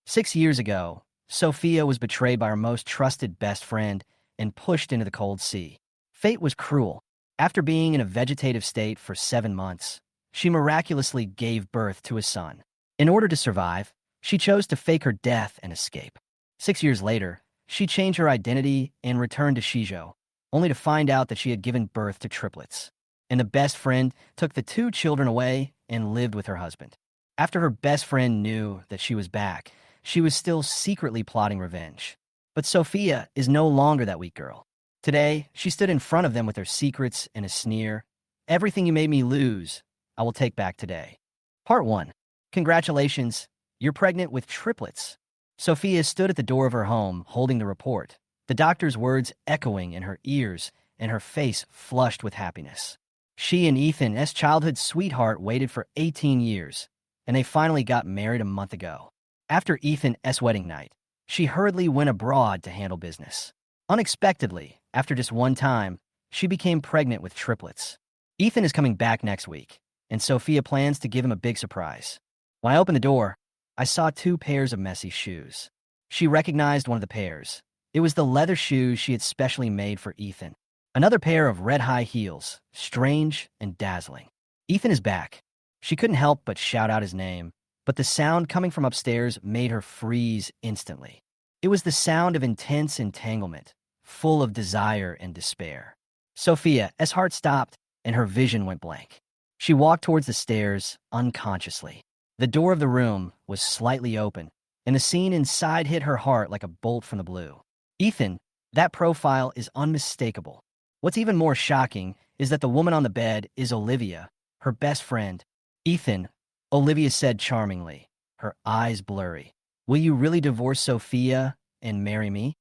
6 years ago, Sophia was betrayed by her most trusted best friend and pushed into the cold sea. Fate was cruel. After being in a vegetative state for 7 months, she miraculously gave birth to a son. In order to survive, she chose to fake her death and escape. 6 years later, she changed her identity and returned to Xizhou, only to find out that she had given birth to triplets. And the best friend took the two children away and lived with her husband. After her best friend knew that she was back, she was still secretly plotting revenge. But Sophia is no longer that weak girl. Today, she stood in front of them with her secrets and a sneer. Everything you made me lose, I will take back today. Part 1. Congratulations, you're pregnant with triplets. Sophia stood at the door of her home, holding the report, the doctor's words echoing in her ears and her face flushed with happiness. She and Ethan's childhood sweetheart waited for 18 years, and they finally got married a month ago. After Ethan's wedding night, she hurriedly went abroad to handle business. Unexpectedly, after just one time, she became pregnant with triplets. Ethan is coming back next week, and Sophia plans to give him a big surprise. When I opened the door, I saw two pairs of messy shoes. She recognized one of the pairs. It was the leather shoes she had specially made for Ethan. Another pair of red high heels, strange and dazzling. Ethan is back. She couldn't help but shout out his name, but the sound coming from upstairs made her freeze instantly. It was the sound of intense entanglement, full of desire and despair. Sophia's heart stopped and her vision went blank. She walked towards the stairs unconsciously. The door of the room was slightly open, and the scene inside hit her heart like a bolt from the blue. Ethan, that profile is unmistakable. What's even more shocking is that the woman on the bed is Olivia, her best friend. Ethan, Olivia said charmingly, her eyes blurry. Will you really divorce Sophia and marry me?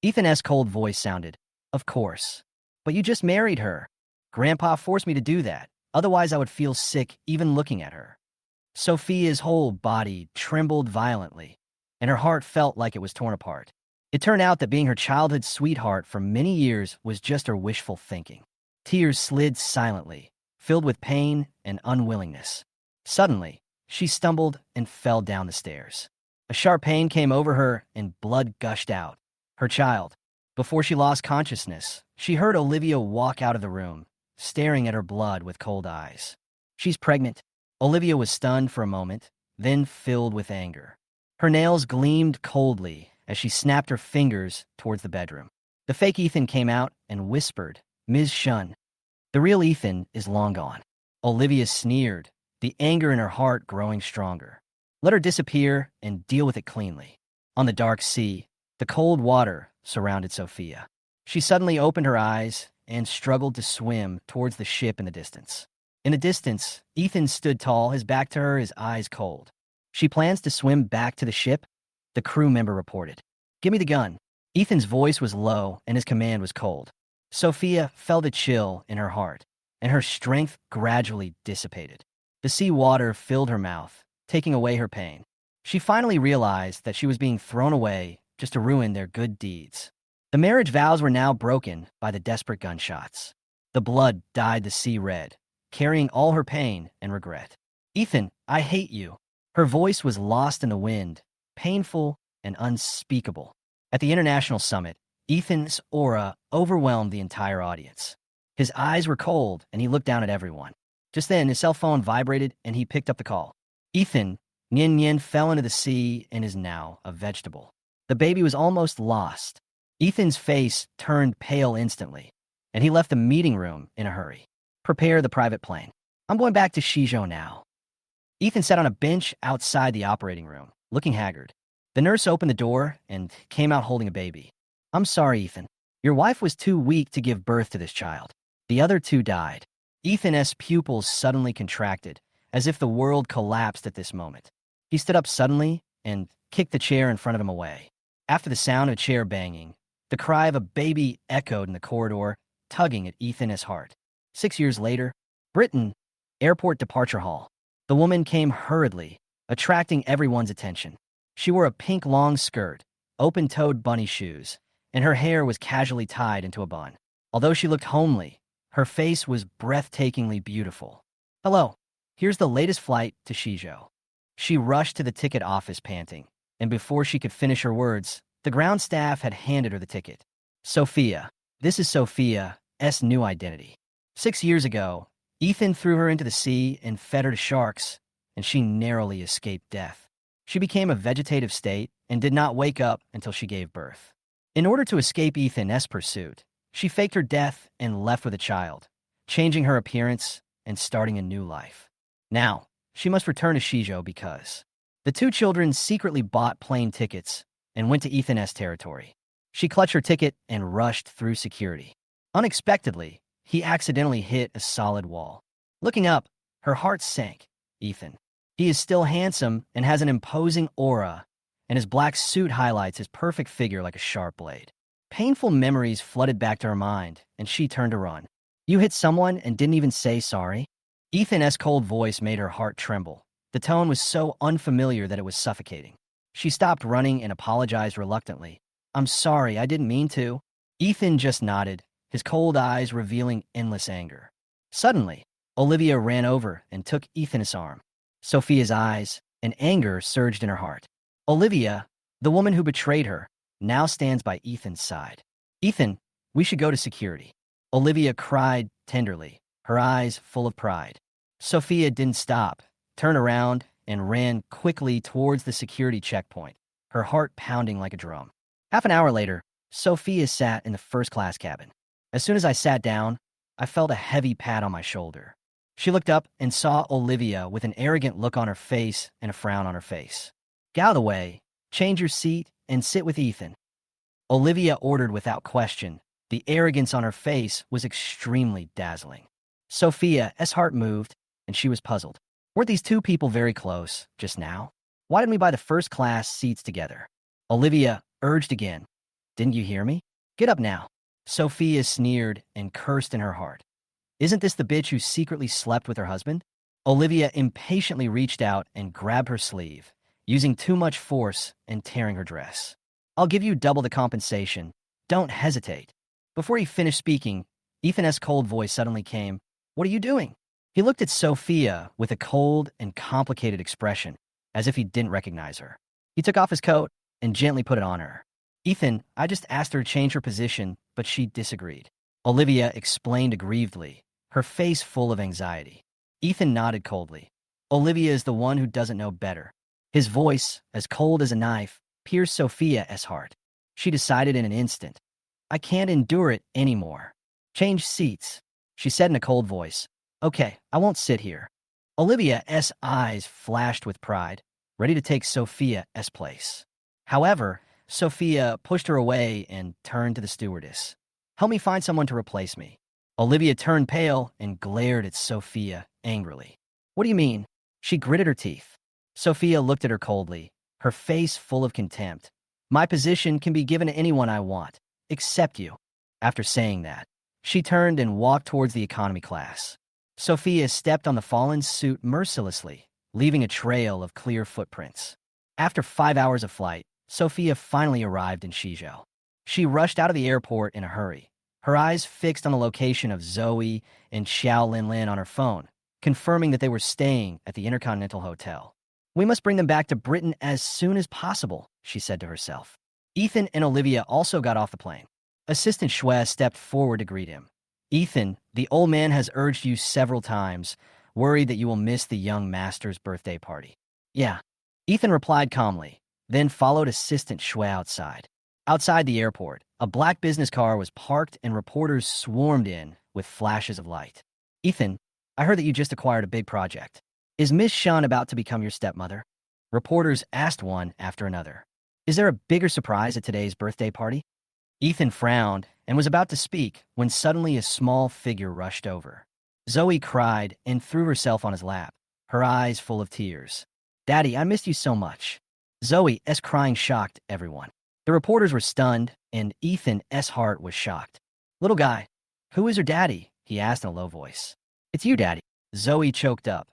Ethan's cold voice sounded, of course. But you just married her. Grandpa forced me to do that. Otherwise I would feel sick even looking at her. Sophia's whole body trembled violently, and her heart felt like it was torn apart. It turned out that being her childhood sweetheart for many years was just her wishful thinking. Tears slid silently, filled with pain and unwillingness. Suddenly, she stumbled and fell down the stairs. A sharp pain came over her and blood gushed out. Her child. Before she lost consciousness, she heard Olivia walk out of the room, staring at her blood with cold eyes. She's pregnant. Olivia was stunned for a moment, then filled with anger. Her nails gleamed coldly as she snapped her fingers towards the bedroom. The fake Ethan came out and whispered, Ms. Shun. The real Ethan is long gone. Olivia sneered, the anger in her heart growing stronger. Let her disappear and deal with it cleanly. On the dark sea, the cold water surrounded Sophia. She suddenly opened her eyes and struggled to swim towards the ship in the distance. In the distance, Ethan stood tall, his back to her, his eyes cold. She plans to swim back to the ship? The crew member reported. Give me the gun. Ethan's voice was low and his command was cold. Sophia felt a chill in her heart, and her strength gradually dissipated. The sea water filled her mouth, taking away her pain. She finally realized that she was being thrown away just to ruin their good deeds. The marriage vows were now broken by the desperate gunshots. The blood dyed the sea red, carrying all her pain and regret. Ethan, I hate you. Her voice was lost in the wind, painful and unspeakable. At the international summit, Ethan's aura overwhelmed the entire audience. His eyes were cold, and he looked down at everyone. Just then, his cell phone vibrated, and he picked up the call. Ethan, Nyen Nyen fell into the sea and is now a vegetable. The baby was almost lost. Ethan's face turned pale instantly, and he left the meeting room in a hurry. Prepare the private plane. I'm going back to Xizhou now. Ethan sat on a bench outside the operating room, looking haggard. The nurse opened the door and came out holding a baby. I'm sorry, Ethan. Your wife was too weak to give birth to this child. The other two died. Ethan's pupils suddenly contracted, as if the world collapsed at this moment. He stood up suddenly and kicked the chair in front of him away. After the sound of a chair banging, the cry of a baby echoed in the corridor, tugging at Ethan's heart. 6 years later, Britain, airport departure hall. The woman came hurriedly, attracting everyone's attention. She wore a pink long skirt, open-toed bunny shoes, and her hair was casually tied into a bun. Although she looked homely, her face was breathtakingly beautiful. Hello, here's the latest flight to Xizhou. She rushed to the ticket office panting, and before she could finish her words, the ground staff had handed her the ticket. Sophia. This is Sophia's new identity. 6 years ago, Ethan threw her into the sea and fed her to sharks, and she narrowly escaped death. She became a vegetative state and did not wake up until she gave birth. In order to escape Ethan's pursuit, she faked her death and left with a child, changing her appearance and starting a new life. Now, she must return to Xizhou because the two children secretly bought plane tickets and went to Ethan's territory. She clutched her ticket and rushed through security. Unexpectedly, he accidentally hit a solid wall. Looking up, her heart sank. Ethan. He is still handsome and has an imposing aura, and his black suit highlights his perfect figure like a sharp blade. Painful memories flooded back to her mind, and she turned to run. You hit someone and didn't even say sorry? Ethan's cold voice made her heart tremble. The tone was so unfamiliar that it was suffocating. She stopped running and apologized reluctantly. I'm sorry, I didn't mean to. Ethan just nodded, his cold eyes revealing endless anger. Suddenly, Olivia ran over and took Ethan's arm. Sophia's eyes and anger surged in her heart. Olivia, the woman who betrayed her, now stands by Ethan's side. Ethan, we should go to security. Olivia cried tenderly, her eyes full of pride. Sophia didn't stop, turned around, and ran quickly towards the security checkpoint, her heart pounding like a drum. Half an hour later, Sophia sat in the first-class cabin. As soon as I sat down, I felt a heavy pat on my shoulder. She looked up and saw Olivia with an arrogant look on her face and a frown on her face. Get out of the way, change your seat, and sit with Ethan. Olivia ordered without question. The arrogance on her face was extremely dazzling. Sophia's heart moved, and she was puzzled. Weren't these two people very close just now? Why didn't we buy the first-class seats together? Olivia urged again. Didn't you hear me? Get up now. Sophia sneered and cursed in her heart. Isn't this the bitch who secretly slept with her husband? Olivia impatiently reached out and grabbed her sleeve, using too much force and tearing her dress. I'll give you double the compensation. Don't hesitate. Before he finished speaking, Ethan's cold voice suddenly came. What are you doing? He looked at Sophia with a cold and complicated expression, as if he didn't recognize her. He took off his coat and gently put it on her. Ethan, I just asked her to change her position, but she disagreed. Olivia explained aggrievedly, her face full of anxiety. Ethan nodded coldly. Olivia is the one who doesn't know better. His voice, as cold as a knife, pierced Sophia's heart. She decided in an instant. I can't endure it anymore. Change seats, she said in a cold voice. Okay, I won't sit here. Olivia's eyes flashed with pride, ready to take Sophia's place. However, Sophia pushed her away and turned to the stewardess. Help me find someone to replace me. Olivia turned pale and glared at Sophia angrily. What do you mean? She gritted her teeth. Sophia looked at her coldly, her face full of contempt. My position can be given to anyone I want, except you. After saying that, she turned and walked towards the economy class. Sophia stepped on the fallen suit mercilessly, leaving a trail of clear footprints. After 5 hours of flight, Sophia finally arrived in Xizhou. She rushed out of the airport in a hurry, her eyes fixed on the location of Zoe and Xiao Linlin on her phone, confirming that they were staying at the Intercontinental Hotel. We must bring them back to Britain as soon as possible, she said to herself. Ethan and Olivia also got off the plane. Assistant Xue stepped forward to greet him. Ethan, the old man has urged you several times, worried that you will miss the young master's birthday party. Yeah. Ethan replied calmly, then followed Assistant Xue outside. Outside the airport, a black business car was parked and reporters swarmed in with flashes of light. Ethan, I heard that you just acquired a big project. Is Miss Shun about to become your stepmother? Reporters asked one after another. Is there a bigger surprise at today's birthday party? Ethan frowned and was about to speak when suddenly a small figure rushed over. Zoe cried and threw herself on his lap, her eyes full of tears. Daddy, I missed you so much. Zoe's crying shocked everyone. The reporters were stunned, and Ethan's heart was shocked. Little guy, who is her daddy? He asked in a low voice. It's you, Daddy. Zoe choked up.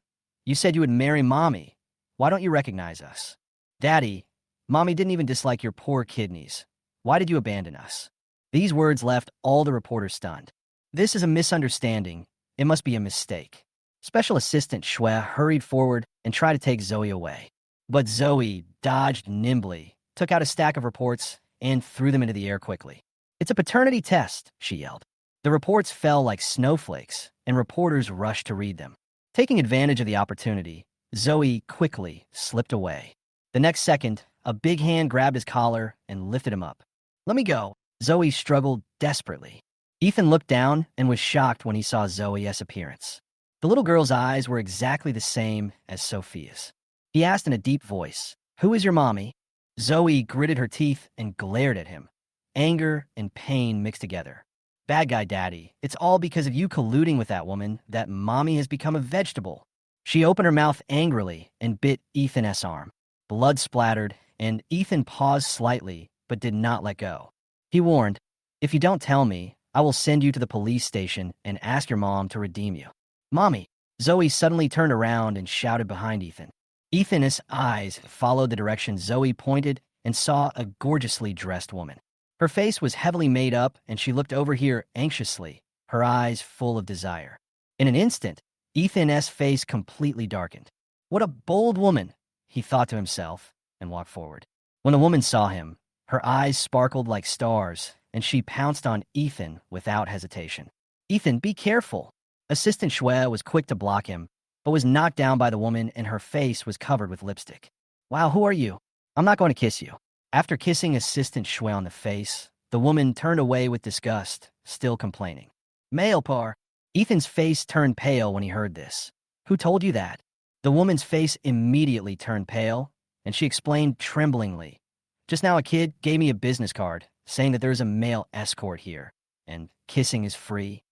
You said you would marry Mommy. Why don't you recognize us? Daddy, Mommy didn't even dislike your poor kidneys. Why did you abandon us? These words left all the reporters stunned. This is a misunderstanding. It must be a mistake. Special Assistant Xue hurried forward and tried to take Zoe away. But Zoe dodged nimbly, took out a stack of reports, and threw them into the air quickly. "It's a paternity test," she yelled. The reports fell like snowflakes, and reporters rushed to read them. Taking advantage of the opportunity, Zoe quickly slipped away. The next second, a big hand grabbed his collar and lifted him up. "Let me go." Zoe struggled desperately. Ethan looked down and was shocked when he saw Zoe's appearance. The little girl's eyes were exactly the same as Sophia's. He asked in a deep voice, "Who is your mommy?" Zoe gritted her teeth and glared at him. Anger and pain mixed together. "Bad guy, Daddy. It's all because of you colluding with that woman that Mommy has become a vegetable." She opened her mouth angrily and bit Ethan's arm. Blood splattered, and Ethan paused slightly but did not let go. He warned, "If you don't tell me, I will send you to the police station and ask your mom to redeem you." "Mommy!" Zoe suddenly turned around and shouted behind Ethan. Ethan's eyes followed the direction Zoe pointed and saw a gorgeously dressed woman. Her face was heavily made up, and she looked over here anxiously, her eyes full of desire. In an instant, Ethan's face completely darkened. "What a bold woman," he thought to himself, and walked forward. When the woman saw him, her eyes sparkled like stars, and she pounced on Ethan without hesitation. "Ethan, be careful!" Assistant Xue was quick to block him, but was knocked down by the woman, and her face was covered with lipstick. "Wow, who are you? I'm not going to kiss you." After kissing Assistant Xue on the face, the woman turned away with disgust, still complaining. "Male par." Ethan's face turned pale when he heard this. "Who told you that?" The woman's face immediately turned pale, and she explained tremblingly, "Just now a kid gave me a business card saying that there's a male escort here, and kissing is free."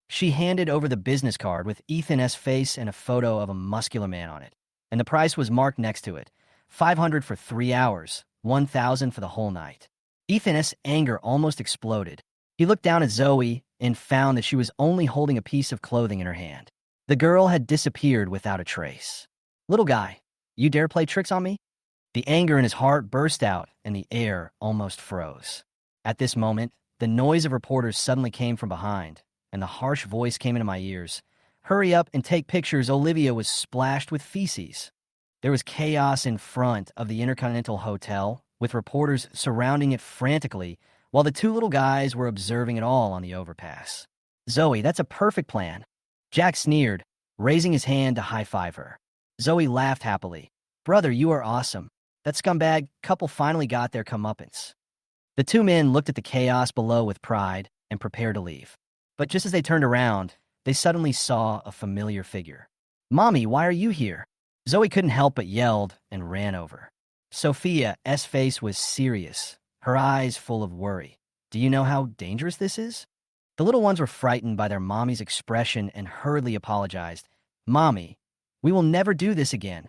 She handed over the business card with Ethan's face and a photo of a muscular man on it, and the price was marked next to it, 500 for 3 hours, 1,000 for the whole night. Ethan's anger almost exploded. He looked down at Zoe and found that she was only holding a piece of clothing in her hand. The girl had disappeared without a trace. "Little guy, you dare play tricks on me?" The anger in his heart burst out, and the air almost froze. At this moment, the noise of reporters suddenly came from behind, and the harsh voice came into my ears. "Hurry up and take pictures. Olivia was splashed with feces." There was chaos in front of the Intercontinental Hotel, with reporters surrounding it frantically, while the two little guys were observing it all on the overpass. "Zoe, that's a perfect plan." Jack sneered, raising his hand to high-five her. Zoe laughed happily. "Brother, you are awesome. That scumbag couple finally got their comeuppance." The two men looked at the chaos below with pride and prepared to leave. But just as they turned around, they suddenly saw a familiar figure. "Mommy, why are you here?" Zoe couldn't help but yelled and ran over. Sophia's face was serious, her eyes full of worry. "Do you know how dangerous this is?" The little ones were frightened by their mommy's expression and hurriedly apologized. "Mommy, we will never do this again."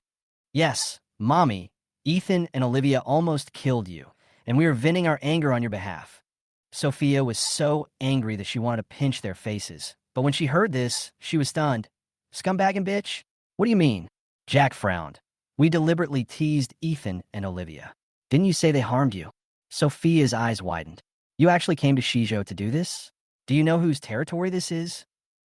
"Yes, Mommy, Ethan and Olivia almost killed you, and we are venting our anger on your behalf." Sophia was so angry that she wanted to pinch their faces. But when she heard this, she was stunned. "Scumbag and bitch? What do you mean?" Jack frowned. "We deliberately teased Ethan and Olivia. Didn't you say they harmed you?" Sophia's eyes widened. "You actually came to Xizhou to do this? Do you know whose territory this is?"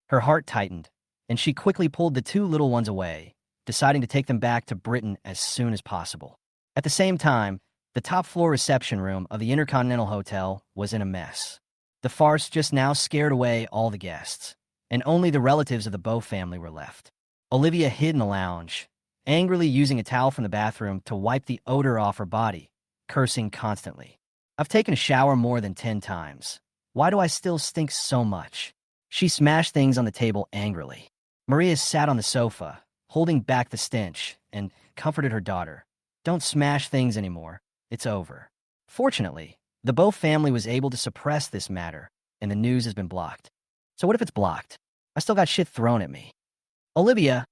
Her heart tightened, and she quickly pulled the two little ones away, deciding to take them back to Britain as soon as possible. At the same time, the top-floor reception room of the Intercontinental Hotel was in a mess. The farce just now scared away all the guests, and only the relatives of the Beau family were left. Olivia hid in the lounge, angrily using a towel from the bathroom to wipe the odor off her body, cursing constantly. "I've taken a shower more than 10 times. Why do I still stink so much?" She smashed things on the table angrily. Maria sat on the sofa, holding back the stench, and comforted her daughter. "Don't smash things anymore. It's over." Fortunately, the Beau family was able to suppress this matter, and the news has been blocked. So what if it's blocked? I still got shit thrown at me. Olivia's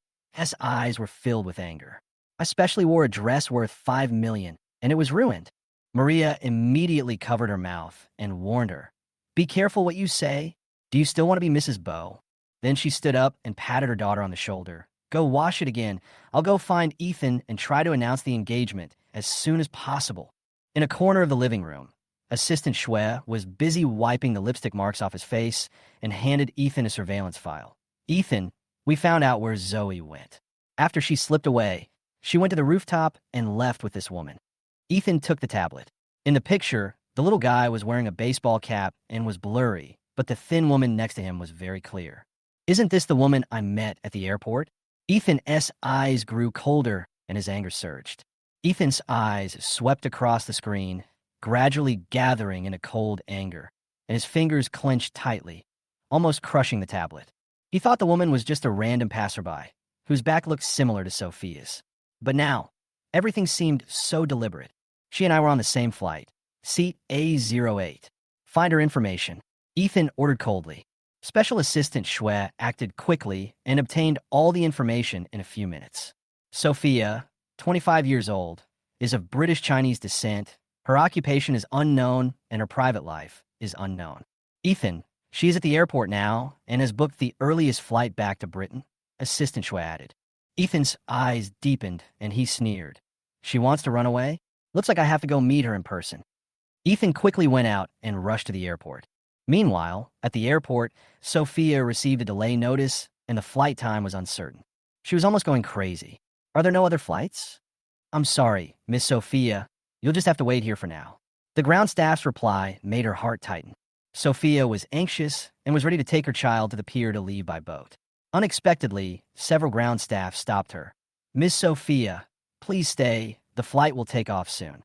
eyes were filled with anger. "I specially wore a dress worth 5 million, and it was ruined." Maria immediately covered her mouth and warned her, "Be careful what you say. Do you still want to be Mrs. Beau?" Then she stood up and patted her daughter on the shoulder. "Go wash it again. I'll go find Ethan and try to announce the engagement as soon as possible." In a corner of the living room, Assistant Xue was busy wiping the lipstick marks off his face and handed Ethan a surveillance file. "Ethan, we found out where Zoe went." After she slipped away, She went to the rooftop and left with this woman. Ethan took the tablet. In the picture, the little guy was wearing a baseball cap and was blurry, but the thin woman next to him was very clear. Isn't this the woman I met at the airport? Ethan's eyes grew colder and his anger surged. Ethan's eyes swept across the screen, gradually gathering in a cold anger, and his fingers clenched tightly, almost crushing the tablet. He thought the woman was just a random passerby, whose back looked similar to Sophia's. But now, everything seemed so deliberate. She and I were on the same flight, seat A08. Find her information. Ethan ordered coldly. Special Assistant Xue acted quickly and obtained all the information in a few minutes. Sophia, 25 years old, is of British-Chinese descent. Her occupation is unknown and her private life is unknown. Ethan, she is at the airport now and has booked the earliest flight back to Britain, Assistant Xue added. Ethan's eyes deepened and he sneered. She wants to run away? Looks like I have to go meet her in person. Ethan quickly went out and rushed to the airport. Meanwhile, at the airport, Sophia received a delay notice and the flight time was uncertain. She was almost going crazy. Are there no other flights? I'm sorry, Miss Sophia. You'll just have to wait here for now. The ground staff's reply made her heart tighten. Sophia was anxious and was ready to take her child to the pier to leave by boat. Unexpectedly, several ground staff stopped her. Miss Sophia, please stay. The flight will take off soon.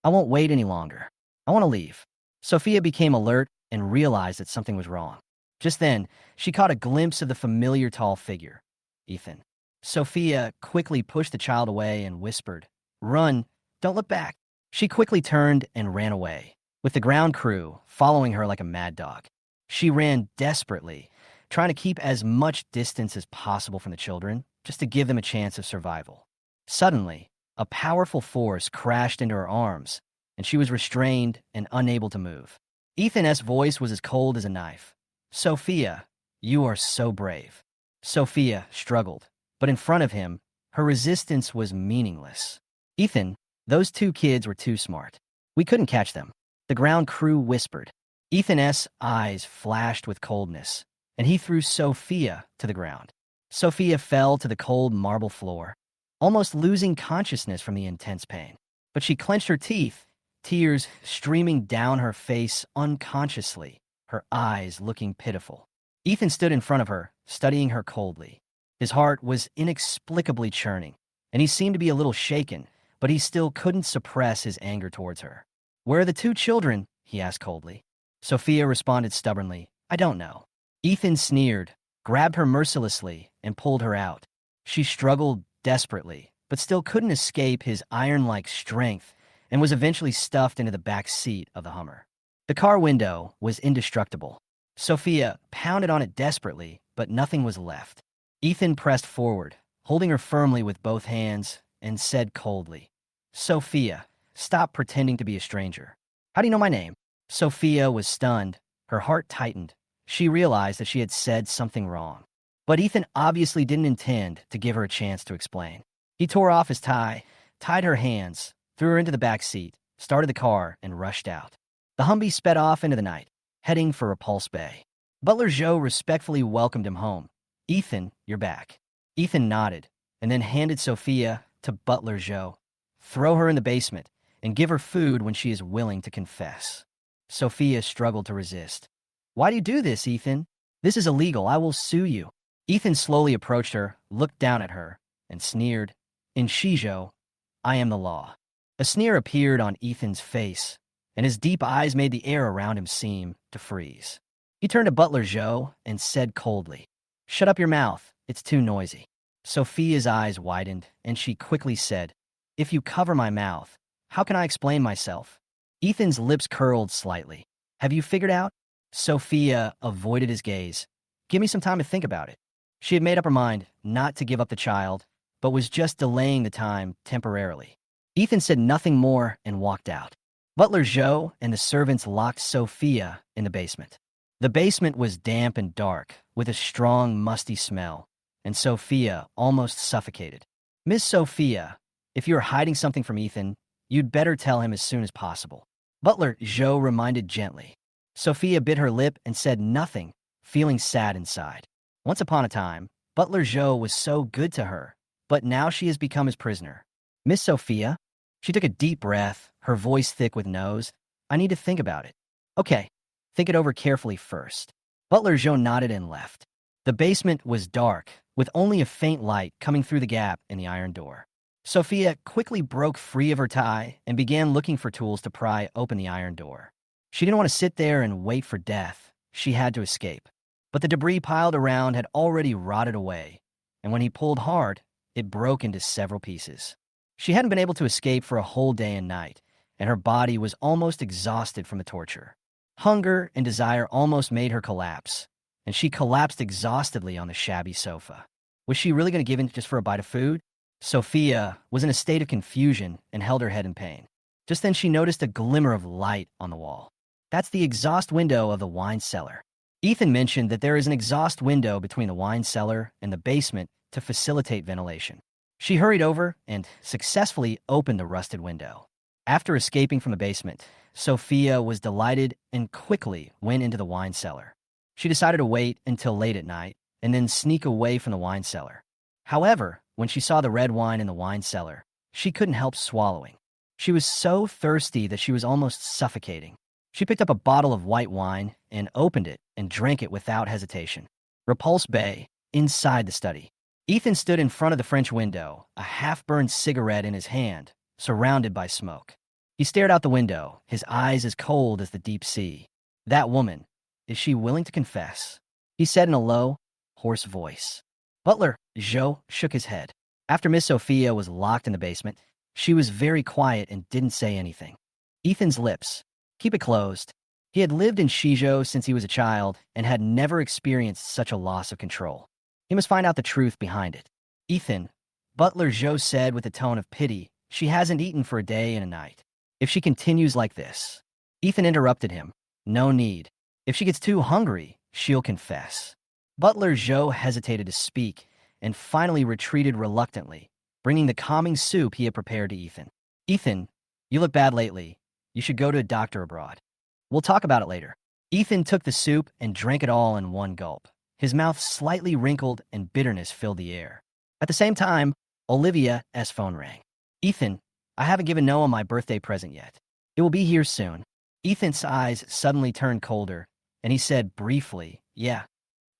I won't wait any longer. I want to leave. Sophia became alert and realized that something was wrong. Just then, she caught a glimpse of the familiar tall figure, Ethan. Sophia quickly pushed the child away and whispered, "Run, don't look back." She quickly turned and ran away, with the ground crew following her like a mad dog. She ran desperately, trying to keep as much distance as possible from the children, just to give them a chance of survival. Suddenly, a powerful force crashed into her arms, and she was restrained and unable to move. Ethan's voice was as cold as a knife. Sophia, you are so brave. Sophia struggled, but in front of him, her resistance was meaningless. Ethan, those two kids were too smart. We couldn't catch them. The ground crew whispered. Ethan's eyes flashed with coldness, and he threw Sophia to the ground. Sophia fell to the cold marble floor, almost losing consciousness from the intense pain. But she clenched her teeth, tears streaming down her face unconsciously, her eyes looking pitiful. Ethan stood in front of her, studying her coldly. His heart was inexplicably churning, and he seemed to be a little shaken, but he still couldn't suppress his anger towards her. Where are the two children? He asked coldly. Sophia responded stubbornly, I don't know. Ethan sneered, grabbed her mercilessly, and pulled her out. She struggled desperately, but still couldn't escape his iron-like strength and was eventually stuffed into the back seat of the Hummer. The car window was indestructible. Sophia pounded on it desperately, but nothing was left. Ethan pressed forward, holding her firmly with both hands, and said coldly, Sophia, stop pretending to be a stranger. How do you know my name? Sophia was stunned. Her heart tightened. She realized that she had said something wrong. But Ethan obviously didn't intend to give her a chance to explain. He tore off his tie, tied her hands, threw her into the back seat, started the car, and rushed out. The Humvee sped off into the night, heading for Repulse Bay. Butler Xizhou respectfully welcomed him home. Ethan, you're back. Ethan nodded, and then handed Sophia to Butler Xizhou. Throw her in the basement, and give her food when she is willing to confess. Sophia struggled to resist. Why do you do this, Ethan? This is illegal. I will sue you. Ethan slowly approached her, looked down at her, and sneered. In Xizhou, I am the law. A sneer appeared on Ethan's face, and his deep eyes made the air around him seem to freeze. He turned to Butler Xizhou and said coldly, Shut up your mouth. It's too noisy. Sophia's eyes widened, and she quickly said, If you cover my mouth, how can I explain myself? Ethan's lips curled slightly. Have you figured out? Sophia avoided his gaze. Give me some time to think about it. She had made up her mind not to give up the child, but was just delaying the time temporarily. Ethan said nothing more and walked out. Butler Xizhou and the servants locked Sophia in the basement. The basement was damp and dark, with a strong, musty smell, and Sophia almost suffocated. Miss Sophia, if you are hiding something from Ethan, you'd better tell him as soon as possible. Butler Xizhou reminded gently. Sophia bit her lip and said nothing, feeling sad inside. Once upon a time, Butler Xizhou was so good to her, but now she has become his prisoner. Miss Sophia? She took a deep breath, her voice thick with nose. I need to think about it. Okay, think it over carefully first. Butler Xizhou nodded and left. The basement was dark, with only a faint light coming through the gap in the iron door. Sophia quickly broke free of her tie and began looking for tools to pry open the iron door. She didn't want to sit there and wait for death. She had to escape. But the debris piled around had already rotted away, and when he pulled hard, it broke into several pieces. She hadn't been able to escape for a whole day and night, and her body was almost exhausted from the torture. Hunger and desire almost made her collapse, and she collapsed exhaustedly on the shabby sofa. Was she really going to give in just for a bite of food? Sophia was in a state of confusion and held her head in pain. Just then she noticed a glimmer of light on the wall. That's the exhaust window of the wine cellar. Ethan mentioned that there is an exhaust window between the wine cellar and the basement to facilitate ventilation. She hurried over and successfully opened the rusted window. After escaping from the basement, Sophia was delighted and quickly went into the wine cellar. She decided to wait until late at night and then sneak away from the wine cellar. However, when she saw the red wine in the wine cellar, she couldn't help swallowing. She was so thirsty that she was almost suffocating. She picked up a bottle of white wine and opened it and drank it without hesitation. Repulse Bay, inside the study. Ethan stood in front of the French window, a half-burned cigarette in his hand, surrounded by smoke. He stared out the window, his eyes as cold as the deep sea. That woman, is she willing to confess? He said in a low, hoarse voice. Butler Xizhou shook his head. After Miss Sophia was locked in the basement, she was very quiet and didn't say anything. Ethan's lips. Keep it closed. He had lived in Xizhou since he was a child and had never experienced such a loss of control. He must find out the truth behind it. Ethan, Butler Xizhou said with a tone of pity, she hasn't eaten for a day and a night. If she continues like this. Ethan interrupted him. No need. If she gets too hungry, she'll confess. Butler Xizhou hesitated to speak and finally retreated reluctantly, bringing the calming soup he had prepared to Ethan. Ethan, you look bad lately. You should go to a doctor abroad. We'll talk about it later. Ethan took the soup and drank it all in one gulp. His mouth slightly wrinkled and bitterness filled the air. At the same time, Olivia's phone rang. Ethan, I haven't given Noah my birthday present yet. It will be here soon. Ethan's eyes suddenly turned colder, and he said briefly, yeah.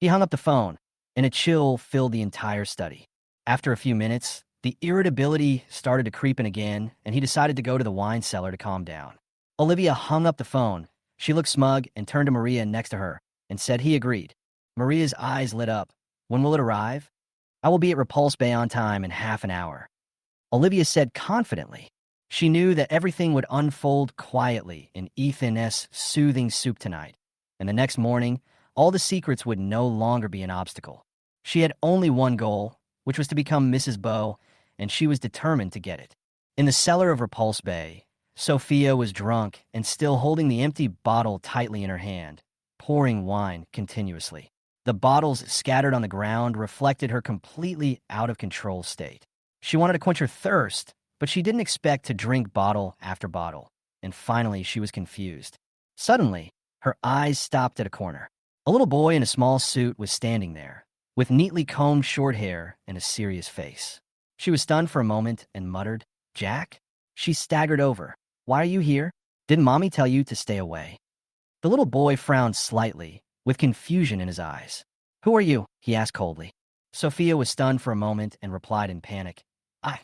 He hung up the phone, and a chill filled the entire study. After a few minutes, the irritability started to creep in again, and he decided to go to the wine cellar to calm down. Olivia hung up the phone. She looked smug and turned to Maria next to her and said he agreed. Maria's eyes lit up. When will it arrive? I will be at Repulse Bay on time in half an hour. Olivia said confidently. She knew that everything would unfold quietly in Ethan's soothing soup tonight, and the next morning, all the secrets would no longer be an obstacle. She had only one goal, which was to become Mrs. Bow, and she was determined to get it. In the cellar of Repulse Bay, Sophia was drunk and still holding the empty bottle tightly in her hand, pouring wine continuously. The bottles scattered on the ground reflected her completely out-of-control state. She wanted to quench her thirst, but she didn't expect to drink bottle after bottle, and finally she was confused. Suddenly, her eyes stopped at a corner. A little boy in a small suit was standing there, with neatly combed short hair and a serious face. She was stunned for a moment and muttered, Jack? She staggered over. Why are you here? Didn't Mommy tell you to stay away? The little boy frowned slightly, with confusion in his eyes. Who are you? He asked coldly. Sophia was stunned for a moment and replied in panic. I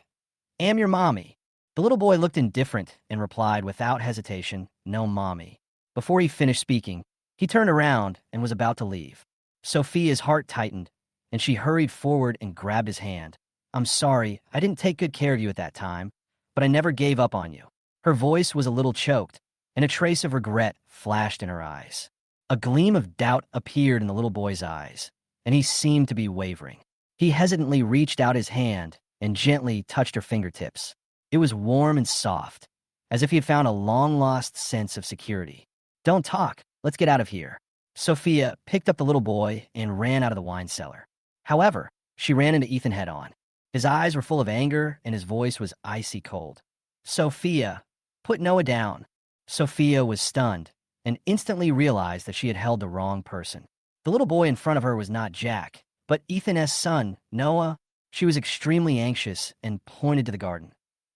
am your mommy. The little boy looked indifferent and replied without hesitation, no mommy. Before he finished speaking, he turned around and was about to leave. Sophia's heart tightened, and she hurried forward and grabbed his hand. I'm sorry, I didn't take good care of you at that time, but I never gave up on you. Her voice was a little choked, and a trace of regret flashed in her eyes. A gleam of doubt appeared in the little boy's eyes, and he seemed to be wavering. He hesitantly reached out his hand and gently touched her fingertips. It was warm and soft, as if he had found a long-lost sense of security. Don't talk. Let's get out of here. Sophia picked up the little boy and ran out of the wine cellar. However, she ran into Ethan head-on. His eyes were full of anger, and his voice was icy cold. Sophia, put Noah down. Sophia was stunned and instantly realized that she had held the wrong person. The little boy in front of her was not Jack, but Ethan's son, Noah. She was extremely anxious and pointed to the garden.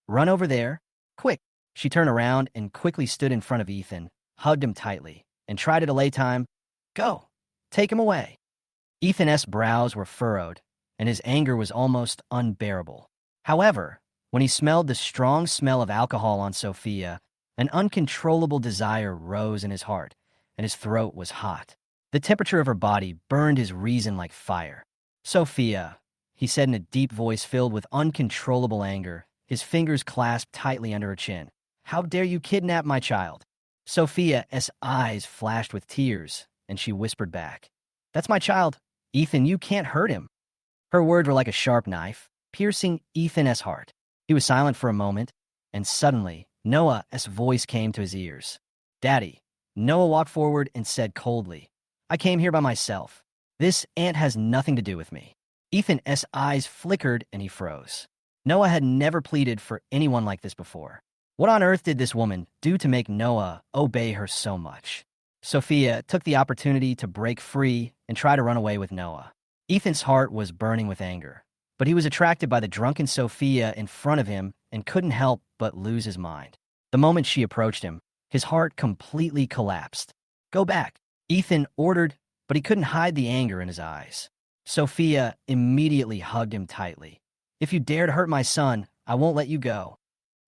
Run over there. Quick. She turned around and quickly stood in front of Ethan, hugged him tightly, and tried to delay time. Go. Take him away. Ethan's brows were furrowed, and his anger was almost unbearable. However, when he smelled the strong smell of alcohol on Sophia, an uncontrollable desire rose in his heart, and his throat was hot. The temperature of her body burned his reason like fire. Sophia, he said in a deep voice filled with uncontrollable anger, his fingers clasped tightly under her chin. How dare you kidnap my child? Sophia's eyes flashed with tears, and she whispered back, That's my child. Ethan, you can't hurt him. Her words were like a sharp knife, piercing Ethan's heart. He was silent for a moment, and suddenly, Noah's voice came to his ears. Daddy. Noah walked forward and said coldly, I came here by myself. This ant has nothing to do with me. Ethan's eyes flickered and he froze. Noah had never pleaded for anyone like this before. What on earth did this woman do to make Noah obey her so much? Sophia took the opportunity to break free and try to run away with Noah. Ethan's heart was burning with anger, but he was attracted by the drunken Sophia in front of him and couldn't help but lose his mind. The moment she approached him, his heart completely collapsed. Go back, Ethan ordered, but he couldn't hide the anger in his eyes. Sophia immediately hugged him tightly. If you dare to hurt my son, I won't let you go.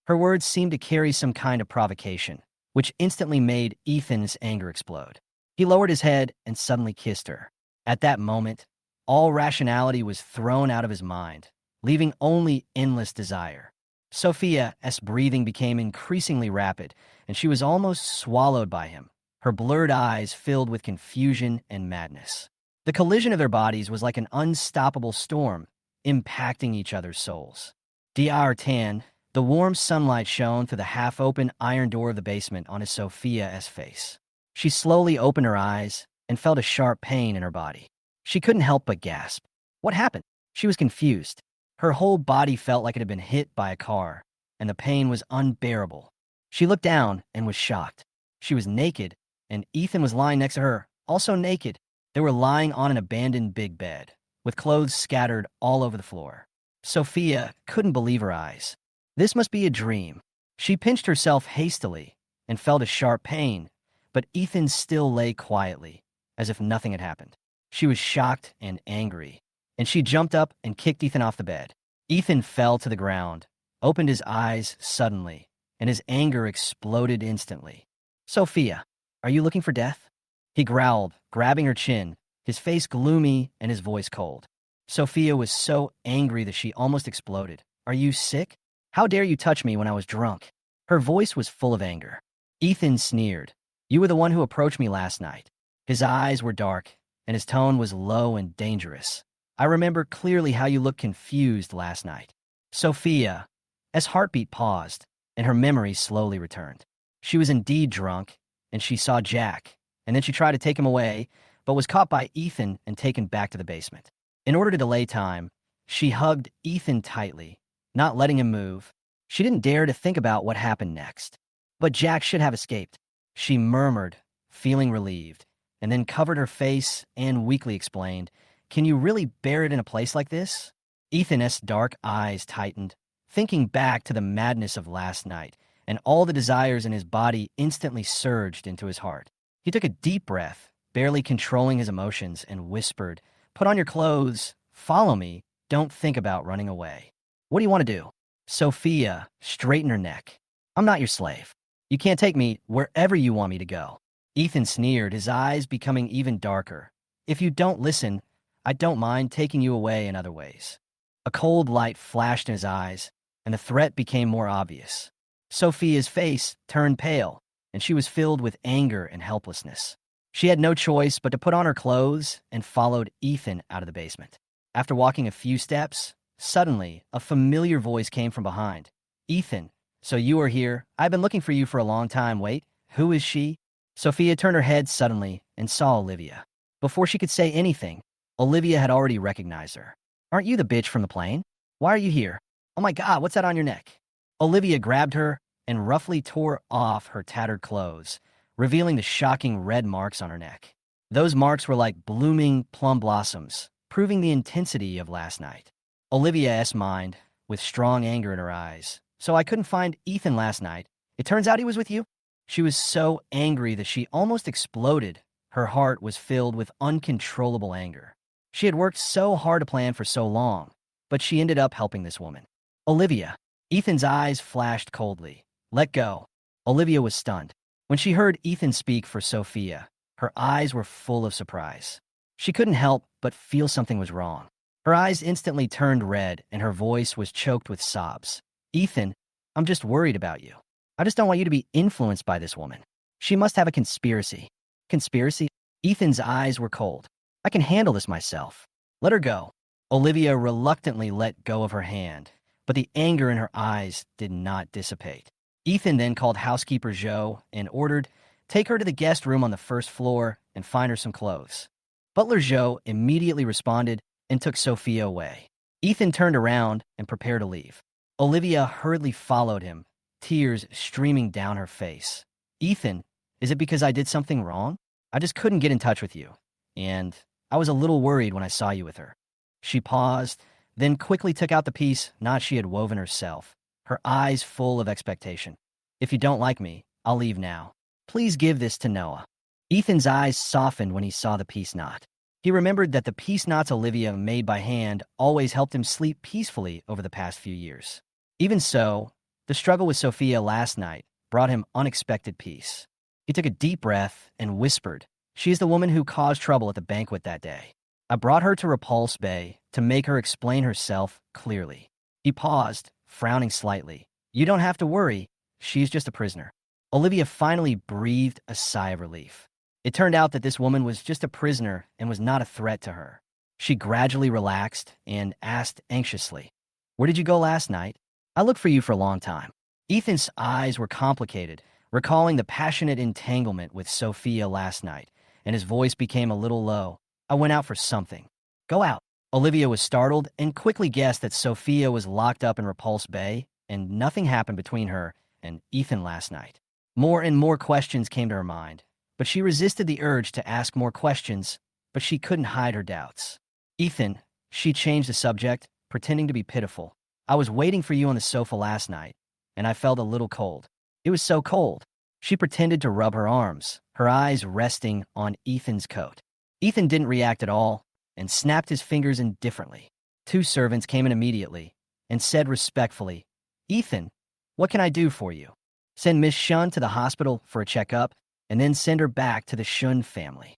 Her words seemed to carry some kind of provocation, which instantly made Ethan's anger explode. He lowered his head and suddenly kissed her. At that moment, all rationality was thrown out of his mind, leaving only endless desire. Sophia's breathing became increasingly rapid, and she was almost swallowed by him, her blurred eyes filled with confusion and madness. The collision of their bodies was like an unstoppable storm, impacting each other's souls. Tan, the warm sunlight shone through the half-open iron door of the basement onto Sophia's face. She slowly opened her eyes and felt a sharp pain in her body. She couldn't help but gasp. What happened? She was confused. Her whole body felt like it had been hit by a car, and the pain was unbearable. She looked down and was shocked. She was naked, and Ethan was lying next to her, also naked. They were lying on an abandoned big bed, with clothes scattered all over the floor. Sophia couldn't believe her eyes. This must be a dream. She pinched herself hastily and felt a sharp pain, but Ethan still lay quietly, as if nothing had happened. She was shocked and angry, and she jumped up and kicked Ethan off the bed. Ethan fell to the ground, opened his eyes suddenly, and his anger exploded instantly. Sophia, are you looking for death? He growled, grabbing her chin, his face gloomy and his voice cold. Sophia was so angry that she almost exploded. Are you sick? How dare you touch me when I was drunk? Her voice was full of anger. Ethan sneered. You were the one who approached me last night. His eyes were dark, and his tone was low and dangerous. I remember clearly how you looked confused last night. Sophia's heartbeat paused, and her memory slowly returned. She was indeed drunk, and she saw Jack, and then she tried to take him away, but was caught by Ethan and taken back to the basement. In order to delay time, she hugged Ethan tightly, not letting him move. She didn't dare to think about what happened next. But Jack should have escaped. She murmured, feeling relieved, and then covered her face and weakly explained, Can you really bear it in a place like this? Ethan's dark eyes tightened, thinking back to the madness of last night, and all the desires in his body instantly surged into his heart. He took a deep breath, barely controlling his emotions, and whispered, Put on your clothes, follow me, don't think about running away. What do you want to do? Sophia straightened her neck. I'm not your slave. You can't take me wherever you want me to go. Ethan sneered, his eyes becoming even darker. If you don't listen, I don't mind taking you away in other ways. A cold light flashed in his eyes, and the threat became more obvious. Sophia's face turned pale, and she was filled with anger and helplessness. She had no choice but to put on her clothes and followed Ethan out of the basement. After walking a few steps, suddenly a familiar voice came from behind. Ethan, so you are here. I've been looking for you for a long time. Wait, who is she? Sophia turned her head suddenly and saw Olivia. Before she could say anything, Olivia had already recognized her. Aren't you the bitch from the plane? Why are you here? Oh my God, what's that on your neck? Olivia grabbed her and roughly tore off her tattered clothes, revealing the shocking red marks on her neck. Those marks were like blooming plum blossoms, proving the intensity of last night. Olivia's mind, with strong anger in her eyes. So I couldn't find Ethan last night. It turns out he was with you? She was so angry that she almost exploded. Her heart was filled with uncontrollable anger. She had worked so hard to plan for so long, but she ended up helping this woman. Olivia. Ethan's eyes flashed coldly. Let go. Olivia was stunned. When she heard Ethan speak for Sophia, her eyes were full of surprise. She couldn't help but feel something was wrong. Her eyes instantly turned red and her voice was choked with sobs. Ethan, I'm just worried about you. I just don't want you to be influenced by this woman. She must have a conspiracy. Conspiracy? Ethan's eyes were cold. I can handle this myself. Let her go. Olivia reluctantly let go of her hand, but the anger in her eyes did not dissipate. Ethan then called housekeeper Xizhou and ordered, take her to the guest room on the first floor and find her some clothes. Butler Xizhou immediately responded and took Sophia away. Ethan turned around and prepared to leave. Olivia hurriedly followed him, tears streaming down her face. Ethan, is it because I did something wrong? I just couldn't get in touch with you, and I was a little worried when I saw you with her. She paused, then quickly took out the piece knot she had woven herself, her eyes full of expectation. If you don't like me, I'll leave now. Please give this to Noah. Ethan's eyes softened when he saw the piece knot. He remembered that the piece knots Olivia made by hand always helped him sleep peacefully over the past few years. Even so, the struggle with Sophia last night brought him unexpected peace. He took a deep breath and whispered, she is the woman who caused trouble at the banquet that day. I brought her to Repulse Bay to make her explain herself clearly. He paused, frowning slightly. You don't have to worry. She's just a prisoner. Olivia finally breathed a sigh of relief. It turned out that this woman was just a prisoner and was not a threat to her. She gradually relaxed and asked anxiously, where did you go last night? I looked for you for a long time. Ethan's eyes were complicated, recalling the passionate entanglement with Sophia last night, and his voice became a little low. I went out for something. Go out. Olivia was startled and quickly guessed that Sophia was locked up in Repulse Bay, and nothing happened between her and Ethan last night. More and more questions came to her mind, but she resisted the urge to ask more questions, but she couldn't hide her doubts. Ethan, she changed the subject, pretending to be pitiful. I was waiting for you on the sofa last night, and I felt a little cold. It was so cold. She pretended to rub her arms, her eyes resting on Ethan's coat. Ethan didn't react at all and snapped his fingers indifferently. Two servants came in immediately and said respectfully, Ethan, what can I do for you? Send Miss Shun to the hospital for a checkup and then send her back to the Shun family.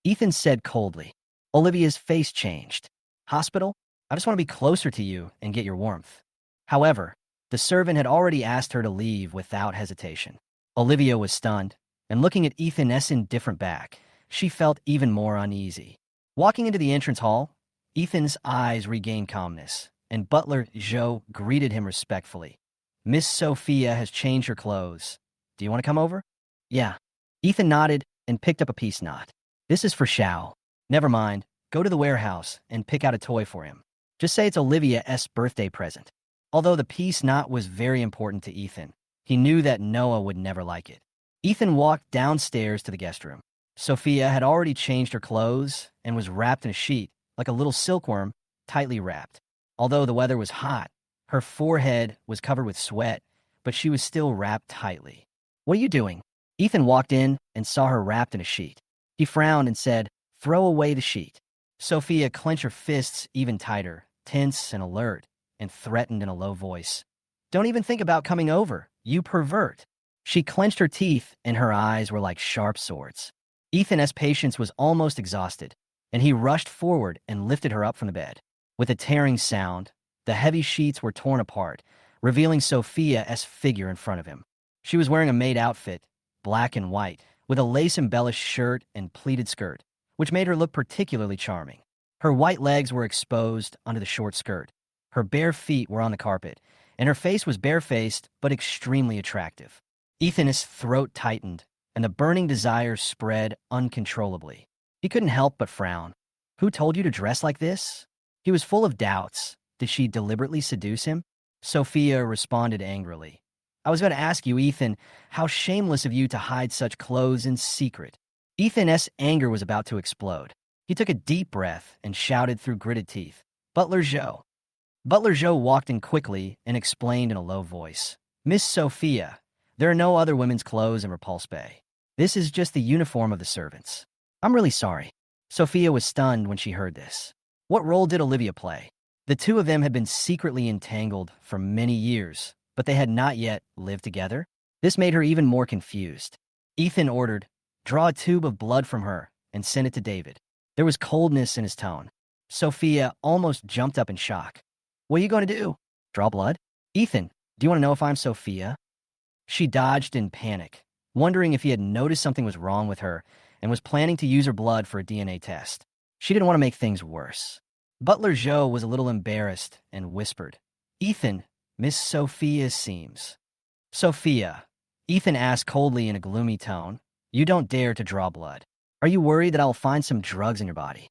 Ethan said coldly. Olivia's face changed. Hospital? I just want to be closer to you and get your warmth. However, the servant had already asked her to leave without hesitation. Olivia was stunned, and looking at Ethan's indifferent back, she felt even more uneasy. Walking into the entrance hall, Ethan's eyes regained calmness, and butler Xizhou greeted him respectfully. Miss Sophia has changed her clothes. Do you want to come over? Yeah. Ethan nodded and picked up a piece knot. This is for Xiao. Never mind. Go to the warehouse and pick out a toy for him. Just say it's Olivia's birthday present. Although the piece knot was very important to Ethan, he knew that Noah would never like it. Ethan walked downstairs to the guest room. Sophia had already changed her clothes and was wrapped in a sheet, like a little silkworm, tightly wrapped. Although the weather was hot, her forehead was covered with sweat, but she was still wrapped tightly. What are you doing? Ethan walked in and saw her wrapped in a sheet. He frowned and said, throw away the sheet. Sophia clenched her fists even tighter, tense and alert, and threatened in a low voice. Don't even think about coming over, you pervert. She clenched her teeth and her eyes were like sharp swords. Ethan's patience was almost exhausted, and he rushed forward and lifted her up from the bed. With a tearing sound, the heavy sheets were torn apart, revealing Sophia's figure in front of him. She was wearing a maid outfit, black and white, with a lace-embellished shirt and pleated skirt, which made her look particularly charming. Her white legs were exposed under the short skirt. Her bare feet were on the carpet, and her face was barefaced but extremely attractive. Ethan's throat tightened, and the burning desire spread uncontrollably. He couldn't help but frown. Who told you to dress like this? He was full of doubts. Did she deliberately seduce him? Sophia responded angrily. I was going to ask you, Ethan, how shameless of you to hide such clothes in secret. Ethan's anger was about to explode. He took a deep breath and shouted through gritted teeth, Butler Xizhou, Butler Zhou walked in quickly and explained in a low voice. Miss Sophia, there are no other women's clothes in Repulse Bay. This is just the uniform of the servants. I'm really sorry. Sophia was stunned when she heard this. What role did Olivia play? The two of them had been secretly entangled for many years, but they had not yet lived together. This made her even more confused. Ethan ordered, draw a tube of blood from her and send it to David. There was coldness in his tone. Sophia almost jumped up in shock. What are you going to do? Draw blood? Ethan, do you want to know if I'm Sophia? She dodged in panic, wondering if he had noticed something was wrong with her and was planning to use her blood for a DNA test. She didn't want to make things worse. Butler Zhou was a little embarrassed and whispered, Ethan, Miss Sophia seems. Sophia, Ethan asked coldly in a gloomy tone, you don't dare to draw blood. Are you worried that I'll find some drugs in your body?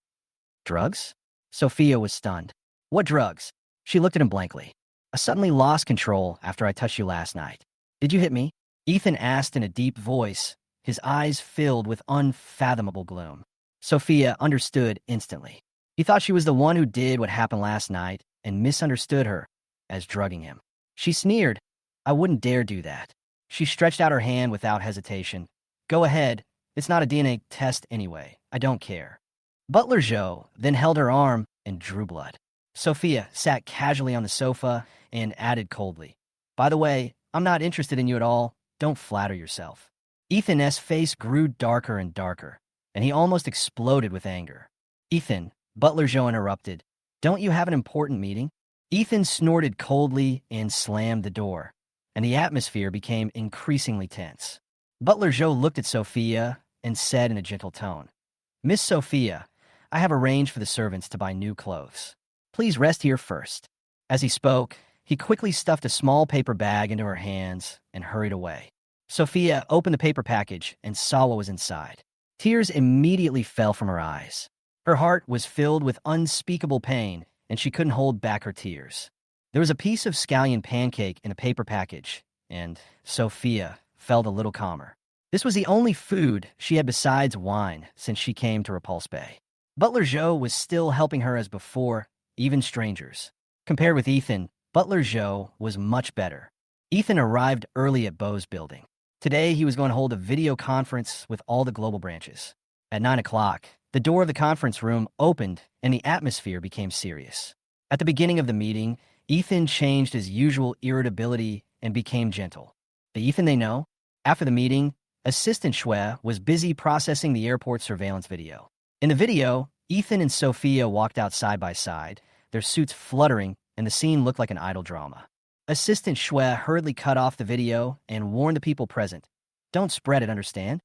Drugs? Sophia was stunned. What drugs? She looked at him blankly. I suddenly lost control after I touched you last night. Did you hit me? Ethan asked in a deep voice, his eyes filled with unfathomable gloom. Sophia understood instantly. He thought she was the one who did what happened last night and misunderstood her as drugging him. She sneered, I wouldn't dare do that. She stretched out her hand without hesitation. Go ahead. It's not a DNA test anyway. I don't care. Butler Zhou then held her arm and drew blood. Sophia sat casually on the sofa and added coldly, by the way, I'm not interested in you at all. Don't flatter yourself. Ethan's face grew darker and darker, and he almost exploded with anger. Ethan, Butler Zhou interrupted, don't you have an important meeting? Ethan snorted coldly and slammed the door, and the atmosphere became increasingly tense. Butler Zhou looked at Sophia and said in a gentle tone, Miss Sophia, I have arranged for the servants to buy new clothes. Please rest here first. As he spoke, he quickly stuffed a small paper bag into her hands and hurried away. Sophia opened the paper package and saw what was inside. Tears immediately fell from her eyes. Her heart was filled with unspeakable pain, and she couldn't hold back her tears. There was a piece of scallion pancake in a paper package, and Sophia felt a little calmer. This was the only food she had besides wine since she came to Repulse Bay. Butler Zhou was still helping her as before, even strangers. Compared with Ethan, Butler Zhou was much better. Ethan arrived early at Beau's building. Today, he was going to hold a video conference with all the global branches. At 9 o'clock, the door of the conference room opened and the atmosphere became serious. At the beginning of the meeting, Ethan changed his usual irritability and became gentle. The Ethan they know? After the meeting, Assistant Xue was busy processing the airport surveillance video. In the video, Ethan and Sophia walked out side by side, their suits fluttering, and the scene looked like an idle drama. Assistant Xue hurriedly cut off the video and warned the people present, don't spread it, understand?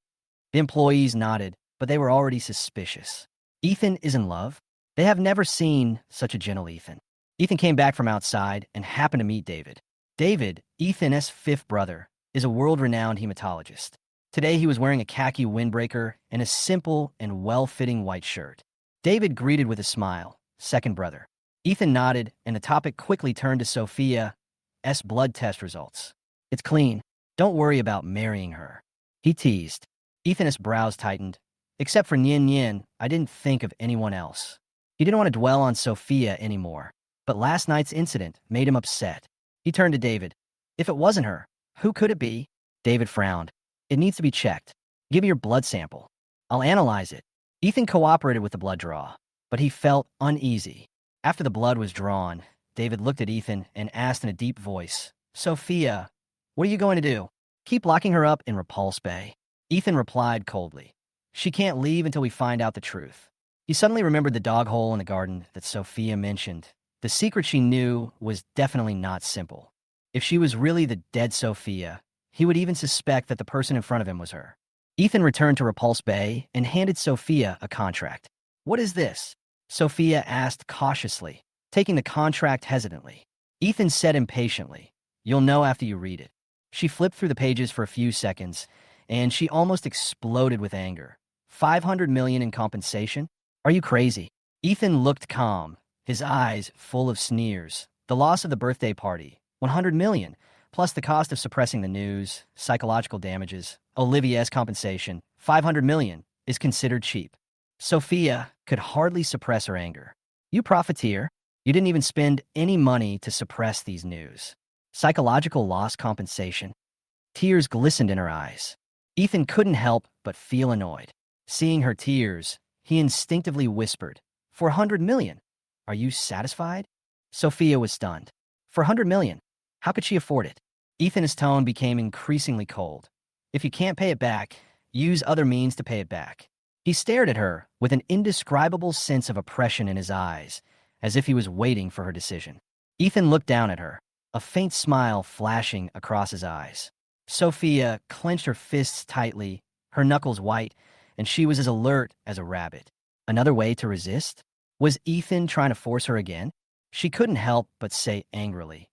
The employees nodded, but they were already suspicious. Ethan is in love? They have never seen such a gentle Ethan. Ethan came back from outside and happened to meet David. David, Ethan's fifth brother, is a world-renowned hematologist. Today he was wearing a khaki windbreaker and a simple and well-fitting white shirt. David greeted with a smile, second brother. Ethan nodded, and the topic quickly turned to Sophia's blood test results. It's clean. Don't worry about marrying her. He teased. Ethan's brows tightened. Except for Nian Nian, I didn't think of anyone else. He didn't want to dwell on Sophia anymore, but last night's incident made him upset. He turned to David. If it wasn't her, who could it be? David frowned. It needs to be checked. Give me your blood sample. I'll analyze it. Ethan cooperated with the blood draw, but he felt uneasy. After the blood was drawn, David looked at Ethan and asked in a deep voice, Sophia, what are you going to do? Keep locking her up in Repulse Bay. Ethan replied coldly, she can't leave until we find out the truth. He suddenly remembered the dog hole in the garden that Sophia mentioned. The secret she knew was definitely not simple. If she was really the dead Sophia, he would even suspect that the person in front of him was her. Ethan returned to Repulse Bay and handed Sophia a contract. What is this? Sophia asked cautiously, taking the contract hesitantly. Ethan said impatiently, you'll know after you read it. She flipped through the pages for a few seconds, and she almost exploded with anger. 500 million in compensation? Are you crazy? Ethan looked calm, his eyes full of sneers. The loss of the birthday party, 100 million, plus the cost of suppressing the news, psychological damages, Olivia's compensation, 500 million, is considered cheap. Sophia could hardly suppress her anger. You profiteer? You didn't even spend any money to suppress these news. Psychological loss compensation. Tears glistened in her eyes. Ethan couldn't help but feel annoyed. Seeing her tears, he instinctively whispered, "400 million. Are you satisfied?" Sophia was stunned. 400 million. How could she afford it? Ethan's tone became increasingly cold. If you can't pay it back, use other means to pay it back. He stared at her with an indescribable sense of oppression in his eyes, as if he was waiting for her decision. Ethan looked down at her, a faint smile flashing across his eyes. Sophia clenched her fists tightly, her knuckles white, and she was as alert as a rabbit. Another way to resist? Was Ethan trying to force her again? She couldn't help but say angrily,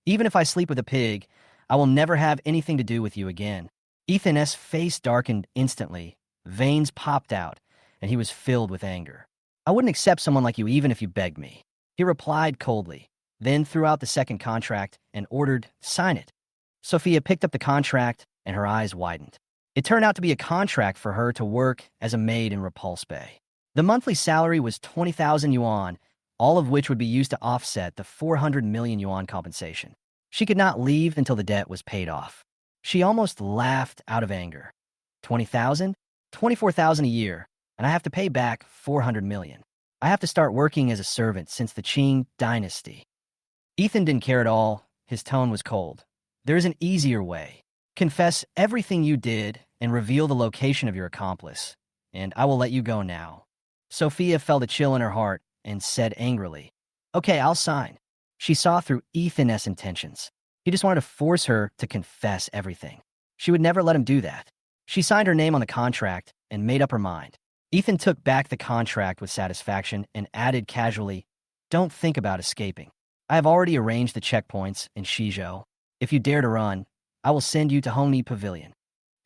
"Even if I sleep with a pig, I will never have anything to do with you again." Ethan's face darkened instantly, veins popped out, and he was filled with anger. "I wouldn't accept someone like you even if you begged me," he replied coldly, then threw out the second contract and ordered, "Sign it." Sophia picked up the contract, and her eyes widened. It turned out to be a contract for her to work as a maid in Repulse Bay. The monthly salary was 20,000 yuan, all of which would be used to offset the 400 million yuan compensation. She could not leave until the debt was paid off. She almost laughed out of anger. 20,000? 24,000 a year, and I have to pay back 400 million. I have to start working as a servant since the Qing dynasty. Ethan didn't care at all. His tone was cold. There is an easier way. Confess everything you did and reveal the location of your accomplice, and I will let you go now. Sophia felt a chill in her heart and said angrily, "Okay, I'll sign." She saw through Ethan's intentions. He just wanted to force her to confess everything. She would never let him do that. She signed her name on the contract and made up her mind. Ethan took back the contract with satisfaction and added casually, "Don't think about escaping. I have already arranged the checkpoints in Xizhou. If you dare to run, I will send you to Honi Pavilion."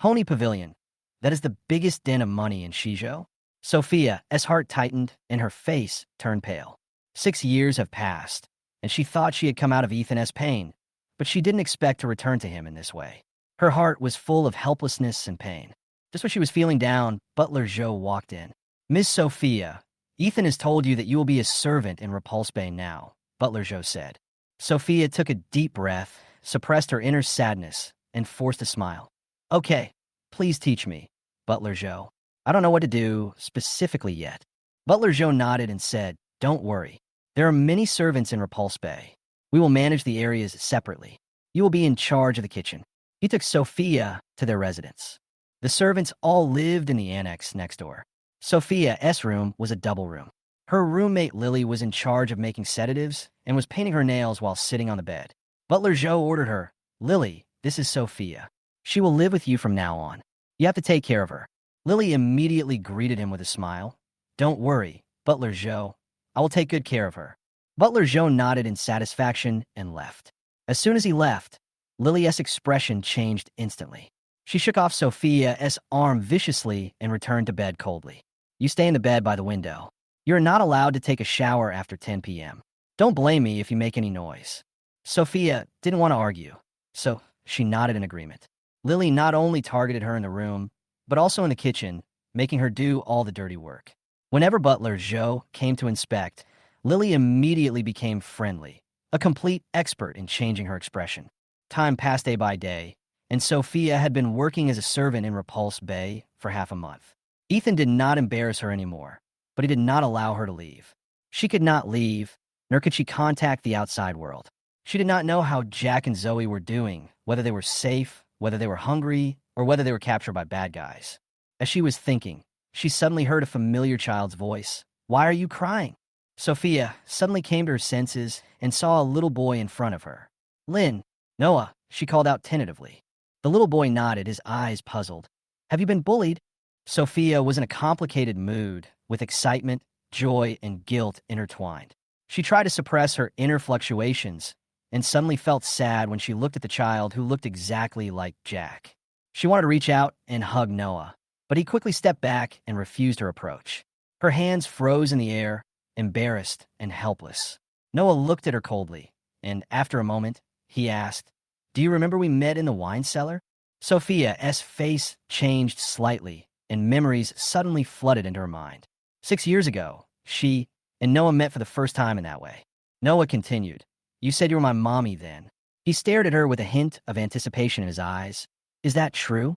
Honi Pavilion. That is the biggest den of money in Xizhou. Sophia's heart tightened and her face turned pale. 6 years have passed, and she thought she had come out of Ethan's pain, but she didn't expect to return to him in this way. Her heart was full of helplessness and pain. Just when she was feeling down, Butler Xizhou walked in. "Miss Sophia, Ethan has told you that you will be his servant in Repulse Bay now," Butler Xizhou said. Sophia took a deep breath, suppressed her inner sadness, and forced a smile. "Okay, please teach me, Butler Xizhou. I don't know what to do specifically yet." Butler Xizhou nodded and said, "Don't worry. There are many servants in Repulse Bay. We will manage the areas separately. You will be in charge of the kitchen." He took Sophia to their residence. The servants all lived in the annex next door. Sophia's room was a double room. Her roommate Lily was in charge of making sedatives and was painting her nails while sitting on the bed. Butler Xizhou ordered her, "Lily, this is Sophia. She will live with you from now on. You have to take care of her." Lily immediately greeted him with a smile. "Don't worry, Butler Xizhou. I will take good care of her." Butler Xizhou nodded in satisfaction and left. As soon as he left, Lily's expression changed instantly. She shook off Sophia's arm viciously and returned to bed coldly. "You stay in the bed by the window. You're not allowed to take a shower after 10 p.m. Don't blame me if you make any noise." Sophia didn't want to argue, so she nodded in agreement. Lily not only targeted her in the room, but also in the kitchen, making her do all the dirty work. Whenever Butler Xizhou came to inspect, Lily immediately became friendly, a complete expert in changing her expression. Time passed day by day, and Sophia had been working as a servant in Repulse Bay for half a month. Ethan did not embarrass her anymore, but he did not allow her to leave. She could not leave, nor could she contact the outside world. She did not know how Jack and Zoe were doing, whether they were safe, whether they were hungry, or whether they were captured by bad guys. As she was thinking, she suddenly heard a familiar child's voice. "Why are you crying?" Sophia suddenly came to her senses and saw a little boy in front of her. "Lin, Noah," she called out tentatively. The little boy nodded, his eyes puzzled. "Have you been bullied?" Sophia was in a complicated mood, with excitement, joy, and guilt intertwined. She tried to suppress her inner fluctuations, and suddenly felt sad when she looked at the child who looked exactly like Jack. She wanted to reach out and hug Noah, but he quickly stepped back and refused her approach. Her hands froze in the air, embarrassed and helpless. Noah looked at her coldly, and after a moment, he asked, "Do you remember we met in the wine cellar?" Sophia's face changed slightly, and memories suddenly flooded into her mind. 6 years ago, she and Noah met for the first time in that way. Noah continued. You said you were my mommy then. He stared at her with a hint of anticipation in his eyes. Is that true?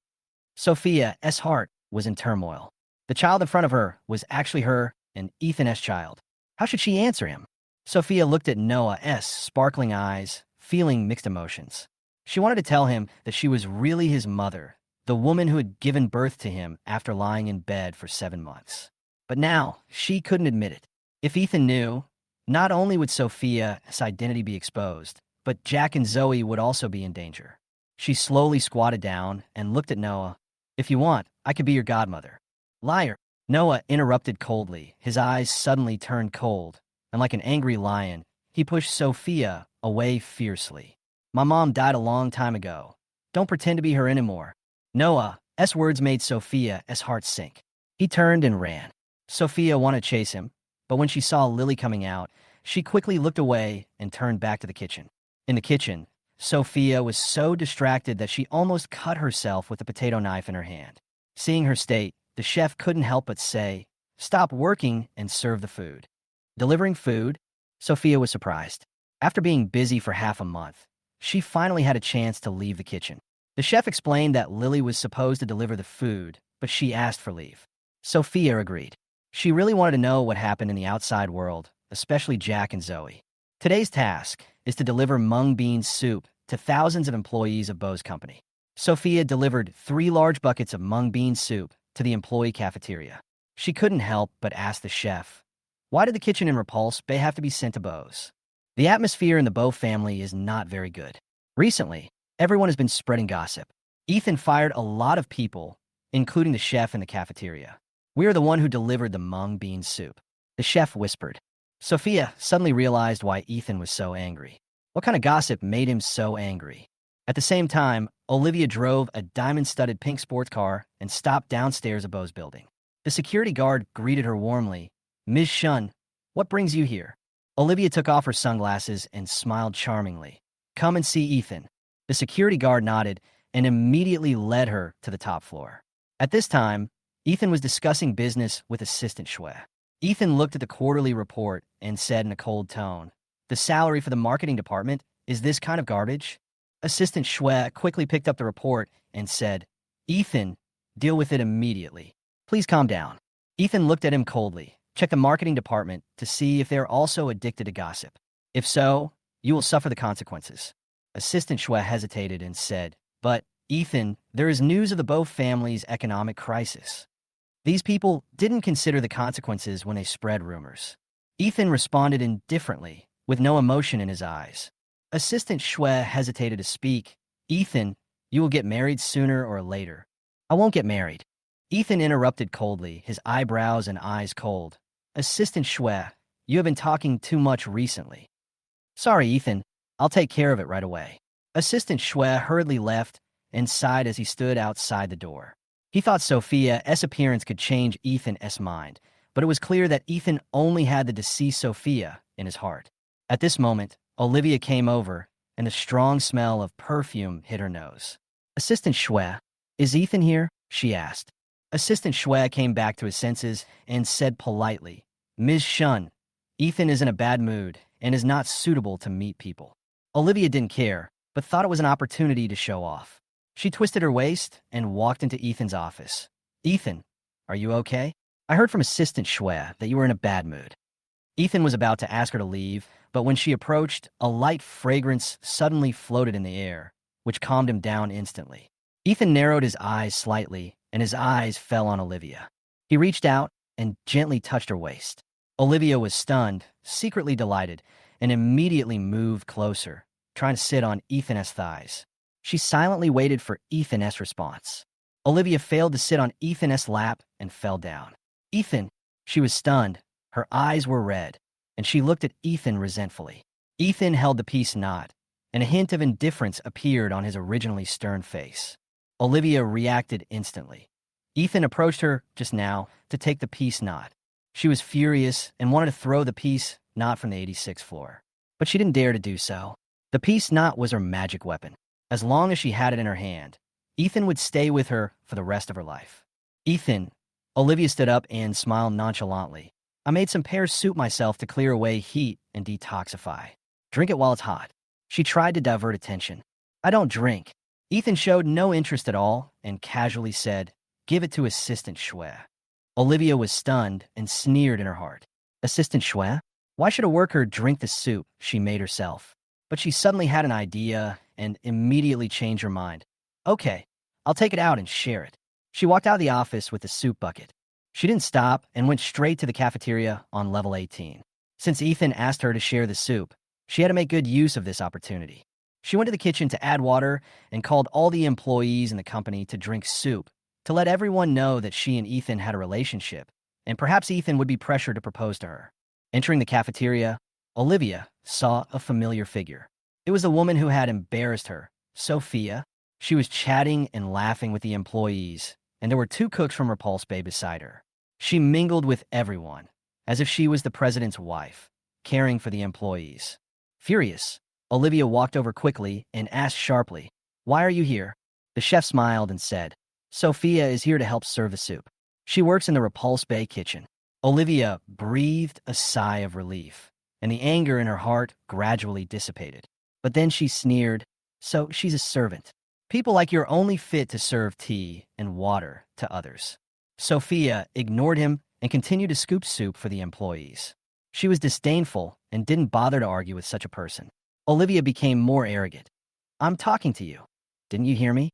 Sophia's heart was in turmoil. The child in front of her was actually her and Ethan's child. How should she answer him? Sophia looked at Noah's sparkling eyes, feeling mixed emotions. She wanted to tell him that she was really his mother, the woman who had given birth to him after lying in bed for 7 months. But now, she couldn't admit it. If Ethan knew, not only would Sophia's identity be exposed, but Jack and Zoe would also be in danger. She slowly squatted down and looked at Noah. If you want, I could be your godmother. Liar. Noah interrupted coldly. His eyes suddenly turned cold, and like an angry lion, he pushed Sophia away fiercely. My mom died a long time ago. Don't pretend to be her anymore. Noah's words made Sophia's heart sink. He turned and ran. Sophia wanted to chase him, but when she saw Lily coming out, she quickly looked away and turned back to the kitchen. In the kitchen, Sophia was so distracted that she almost cut herself with the potato knife in her hand. Seeing her state, the chef couldn't help but say, "Stop working and serve the food." Delivering food? Sophia was surprised. After being busy for half a month, she finally had a chance to leave the kitchen. The chef explained that Lily was supposed to deliver the food, but she asked for leave. Sophia agreed. She really wanted to know what happened in the outside world, especially Jack and Zoe. Today's task is to deliver mung bean soup to thousands of employees of Bo's company. Sophia delivered 3 large buckets of mung bean soup to the employee cafeteria. She couldn't help but ask the chef, why did the kitchen in Repulse Bay have to be sent to Bo's? The atmosphere in the Bo family is not very good. Recently, everyone has been spreading gossip. Ethan fired a lot of people, including the chef in the cafeteria. We are the one who delivered the mung bean soup. The chef whispered. Sophia suddenly realized why Ethan was so angry. What kind of gossip made him so angry? At the same time, Olivia drove a diamond-studded pink sports car and stopped downstairs of Bo's building. The security guard greeted her warmly. Ms. Shun, what brings you here? Olivia took off her sunglasses and smiled charmingly. Come and see Ethan. The security guard nodded and immediately led her to the top floor. At this time, Ethan was discussing business with Assistant Xue. Ethan looked at the quarterly report and said in a cold tone, the salary for the marketing department is this kind of garbage? Assistant Xue quickly picked up the report and said, Ethan, deal with it immediately. Please calm down. Ethan looked at him coldly. Check the marketing department to see if they're also addicted to gossip. If so, you will suffer the consequences. Assistant Xue hesitated and said, but, Ethan, there is news of the Bo family's economic crisis. These people didn't consider the consequences when they spread rumors. Ethan responded indifferently, with no emotion in his eyes. Assistant Xue hesitated to speak. Ethan, you will get married sooner or later. I won't get married. Ethan interrupted coldly, his eyebrows and eyes cold. Assistant Xue, you have been talking too much recently. Sorry, Ethan. I'll take care of it right away. Assistant Xue hurriedly left and sighed as he stood outside the door. He thought Sophia's appearance could change Ethan's mind, but it was clear that Ethan only had the deceased Sophia in his heart. At this moment, Olivia came over, and the strong smell of perfume hit her nose. Assistant Xue, is Ethan here? She asked. Assistant Xue came back to his senses and said politely, Ms. Shun, Ethan is in a bad mood and is not suitable to meet people. Olivia didn't care, but thought it was an opportunity to show off. She twisted her waist and walked into Ethan's office. Ethan, are you okay? I heard from Assistant Xue that you were in a bad mood. Ethan was about to ask her to leave, but when she approached, a light fragrance suddenly floated in the air, which calmed him down instantly. Ethan narrowed his eyes slightly, and his eyes fell on Olivia. He reached out and gently touched her waist. Olivia was stunned, secretly delighted, and immediately moved closer, trying to sit on Ethan's thighs. She silently waited for Ethan's response. Olivia failed to sit on Ethan's lap and fell down. Ethan, she was stunned. Her eyes were red, and she looked at Ethan resentfully. Ethan held the peace knot, and a hint of indifference appeared on his originally stern face. Olivia reacted instantly. Ethan approached her just now to take the peace knot. She was furious and wanted to throw the peace knot from the 86th floor, but she didn't dare to do so. The peace knot was her magic weapon. As long as she had it in her hand, Ethan would stay with her for the rest of her life. Ethan, Olivia stood up and smiled nonchalantly. I made some pear soup myself to clear away heat and detoxify. Drink it while it's hot. She tried to divert attention. I don't drink. Ethan showed no interest at all and casually said, give it to Assistant Xue. Olivia was stunned and sneered in her heart. Assistant Xue? Why should a worker drink the soup she made herself? But she suddenly had an idea and immediately changed her mind. Okay, I'll take it out and share it. She walked out of the office with the soup bucket. She didn't stop and went straight to the cafeteria on level 18. Since Ethan asked her to share the soup, she had to make good use of this opportunity. She went to the kitchen to add water and called all the employees in the company to drink soup to let everyone know that she and Ethan had a relationship, and perhaps Ethan would be pressured to propose to her. Entering the cafeteria, Olivia saw a familiar figure. It was the woman who had embarrassed her, Sophia. She was chatting and laughing with the employees, and there were two cooks from Repulse Bay beside her. She mingled with everyone, as if she was the president's wife, caring for the employees. Furious, Olivia walked over quickly and asked sharply, why are you here? The chef smiled and said, Sophia is here to help serve the soup. She works in the Repulse Bay kitchen. Olivia breathed a sigh of relief, and the anger in her heart gradually dissipated. But then she sneered, so she's a servant. People like you are only fit to serve tea and water to others. Sophia ignored him and continued to scoop soup for the employees. She was disdainful and didn't bother to argue with such a person. Olivia became more arrogant. I'm talking to you. Didn't you hear me?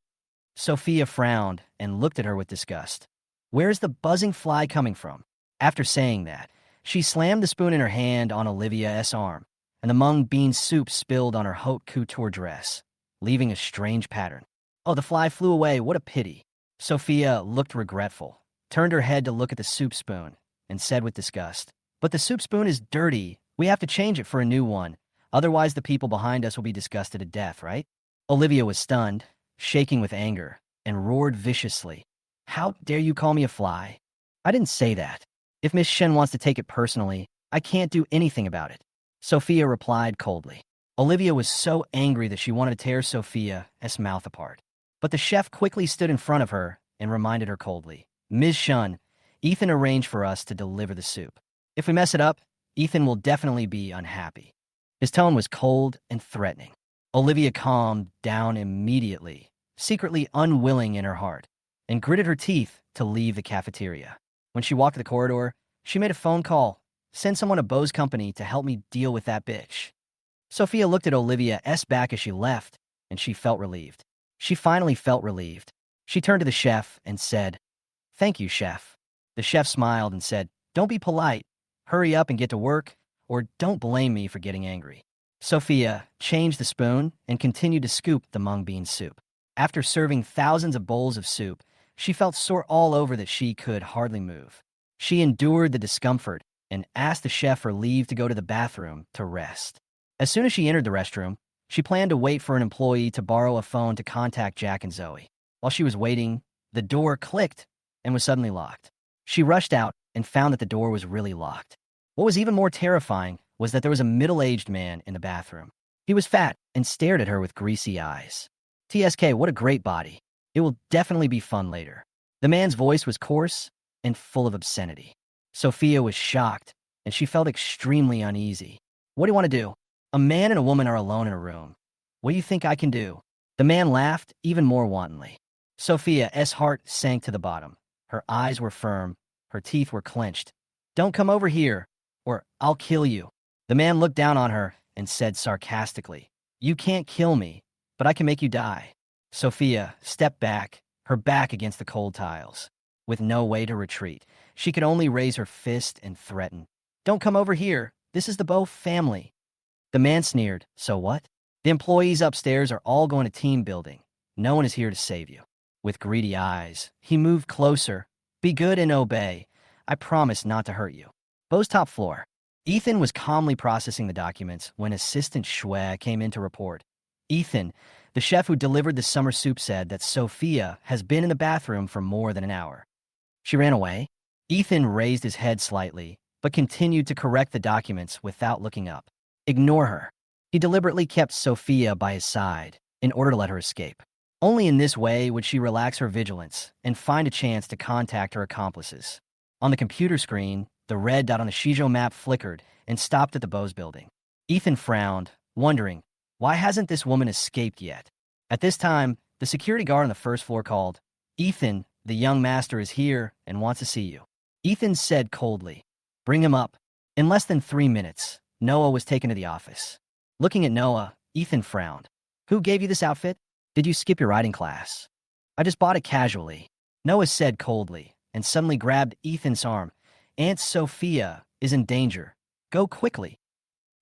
Sophia frowned and looked at her with disgust. Where's the buzzing fly coming from? After saying that, she slammed the spoon in her hand on Olivia's arm, and the mung bean soup spilled on her haute couture dress, leaving a strange pattern. Oh, the fly flew away. What a pity. Sophia looked regretful, turned her head to look at the soup spoon, and said with disgust, but the soup spoon is dirty. We have to change it for a new one. Otherwise, the people behind us will be disgusted to death, right? Olivia was stunned, shaking with anger, and roared viciously. How dare you call me a fly? I didn't say that. If Miss Shen wants to take it personally, I can't do anything about it. Sophia replied coldly. Olivia was so angry that she wanted to tear Sophia's mouth apart. But the chef quickly stood in front of her and reminded her coldly, Ms. Shun, Ethan arranged for us to deliver the soup. If we mess it up, Ethan will definitely be unhappy. His tone was cold and threatening. Olivia calmed down immediately, secretly unwilling in her heart, and gritted her teeth to leave the cafeteria. When she walked the corridor, she made a phone call. Send someone to Bo's company to help me deal with that bitch. Sophia looked at Olivia's back as she left, and she felt relieved. She finally felt relieved. She turned to the chef and said, Thank you, chef. The chef smiled and said, Don't be polite. Hurry up and get to work, or don't blame me for getting angry. Sophia changed the spoon and continued to scoop the mung bean soup. After serving thousands of bowls of soup, she felt sore all over that she could hardly move. She endured the discomfort and asked the chef for leave to go to the bathroom to rest. As soon as she entered the restroom, she planned to wait for an employee to borrow a phone to contact Jack and Zoe. While she was waiting, the door clicked and was suddenly locked. She rushed out and found that the door was really locked. What was even more terrifying was that there was a middle-aged man in the bathroom. He was fat and stared at her with greasy eyes. TSK, what a great body. It will definitely be fun later. The man's voice was coarse and full of obscenity. Sophia was shocked, and she felt extremely uneasy. What do you want to do? A man and a woman are alone in a room. What do you think I can do? The man laughed even more wantonly. Sophia's heart sank to the bottom. Her eyes were firm. Her teeth were clenched. Don't come over here, or I'll kill you. The man looked down on her and said sarcastically, You can't kill me, but I can make you die. Sophia stepped back, her back against the cold tiles. With no way to retreat, she could only raise her fist and threaten. Don't come over here. This is the Bo family. The man sneered, So what? The employees upstairs are all going to team building. No one is here to save you. With greedy eyes, he moved closer. Be good and obey. I promise not to hurt you. Bo's top floor. Ethan was calmly processing the documents when Assistant Xue came in to report. Ethan, the chef who delivered the summer soup, said that Sophia has been in the bathroom for more than an hour. She ran away. Ethan raised his head slightly, but continued to correct the documents without looking up. Ignore her. He deliberately kept Sophia by his side in order to let her escape. Only in this way would she relax her vigilance and find a chance to contact her accomplices. On the computer screen, The red dot on the Xizhou map flickered and stopped at the Bose building. Ethan frowned, wondering, why hasn't this woman escaped yet? At this time, the security guard on the first floor called. Ethan, the young master is here and wants to see you. Ethan said coldly, bring him up. In less than 3 minutes, Noah was taken to the office. Looking at Noah, Ethan frowned. Who gave you this outfit? Did you skip your riding class? I just bought it casually. Noah said coldly, and suddenly grabbed Ethan's arm. Aunt Sophia is in danger. Go quickly.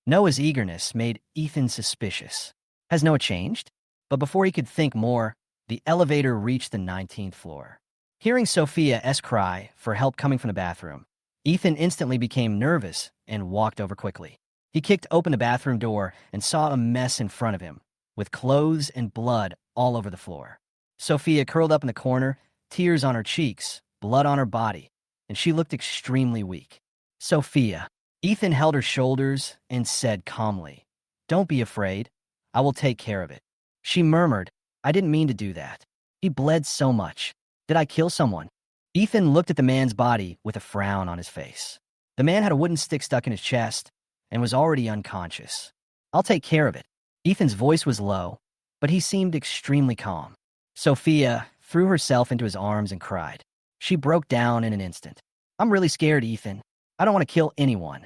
Noah's eagerness made Ethan suspicious. Has Noah changed? But before he could think more, the elevator reached the 19th floor. Hearing Sophia's cry for help coming from the bathroom, Ethan instantly became nervous and walked over quickly. He kicked open the bathroom door and saw a mess in front of him, with clothes and blood all over the floor. Sophia curled up in the corner, tears on her cheeks, blood on her body, and she looked extremely weak. Sophia. Ethan held her shoulders and said calmly, don't be afraid. I will take care of it. She murmured, I didn't mean to do that. He bled so much. Did I kill someone? Ethan looked at the man's body with a frown on his face. The man had a wooden stick stuck in his chest and was already unconscious. I'll take care of it. Ethan's voice was low, but he seemed extremely calm. Sophia threw herself into his arms and cried. She broke down in an instant. I'm really scared, Ethan. I don't want to kill anyone.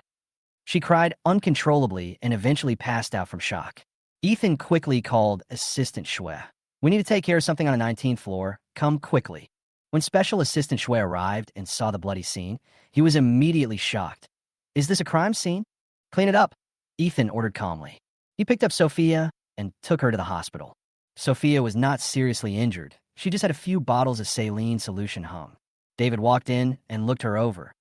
She cried uncontrollably and eventually passed out from shock. Ethan quickly called Assistant Xue. We need to take care of something on the 19th floor. Come quickly. When Special Assistant Xue arrived and saw the bloody scene, he was immediately shocked. Is this a crime scene? Clean it up, Ethan ordered calmly. He picked up Sophia and took her to the hospital. Sophia was not seriously injured. She just had a few bottles of saline solution hung. David walked in and looked her over.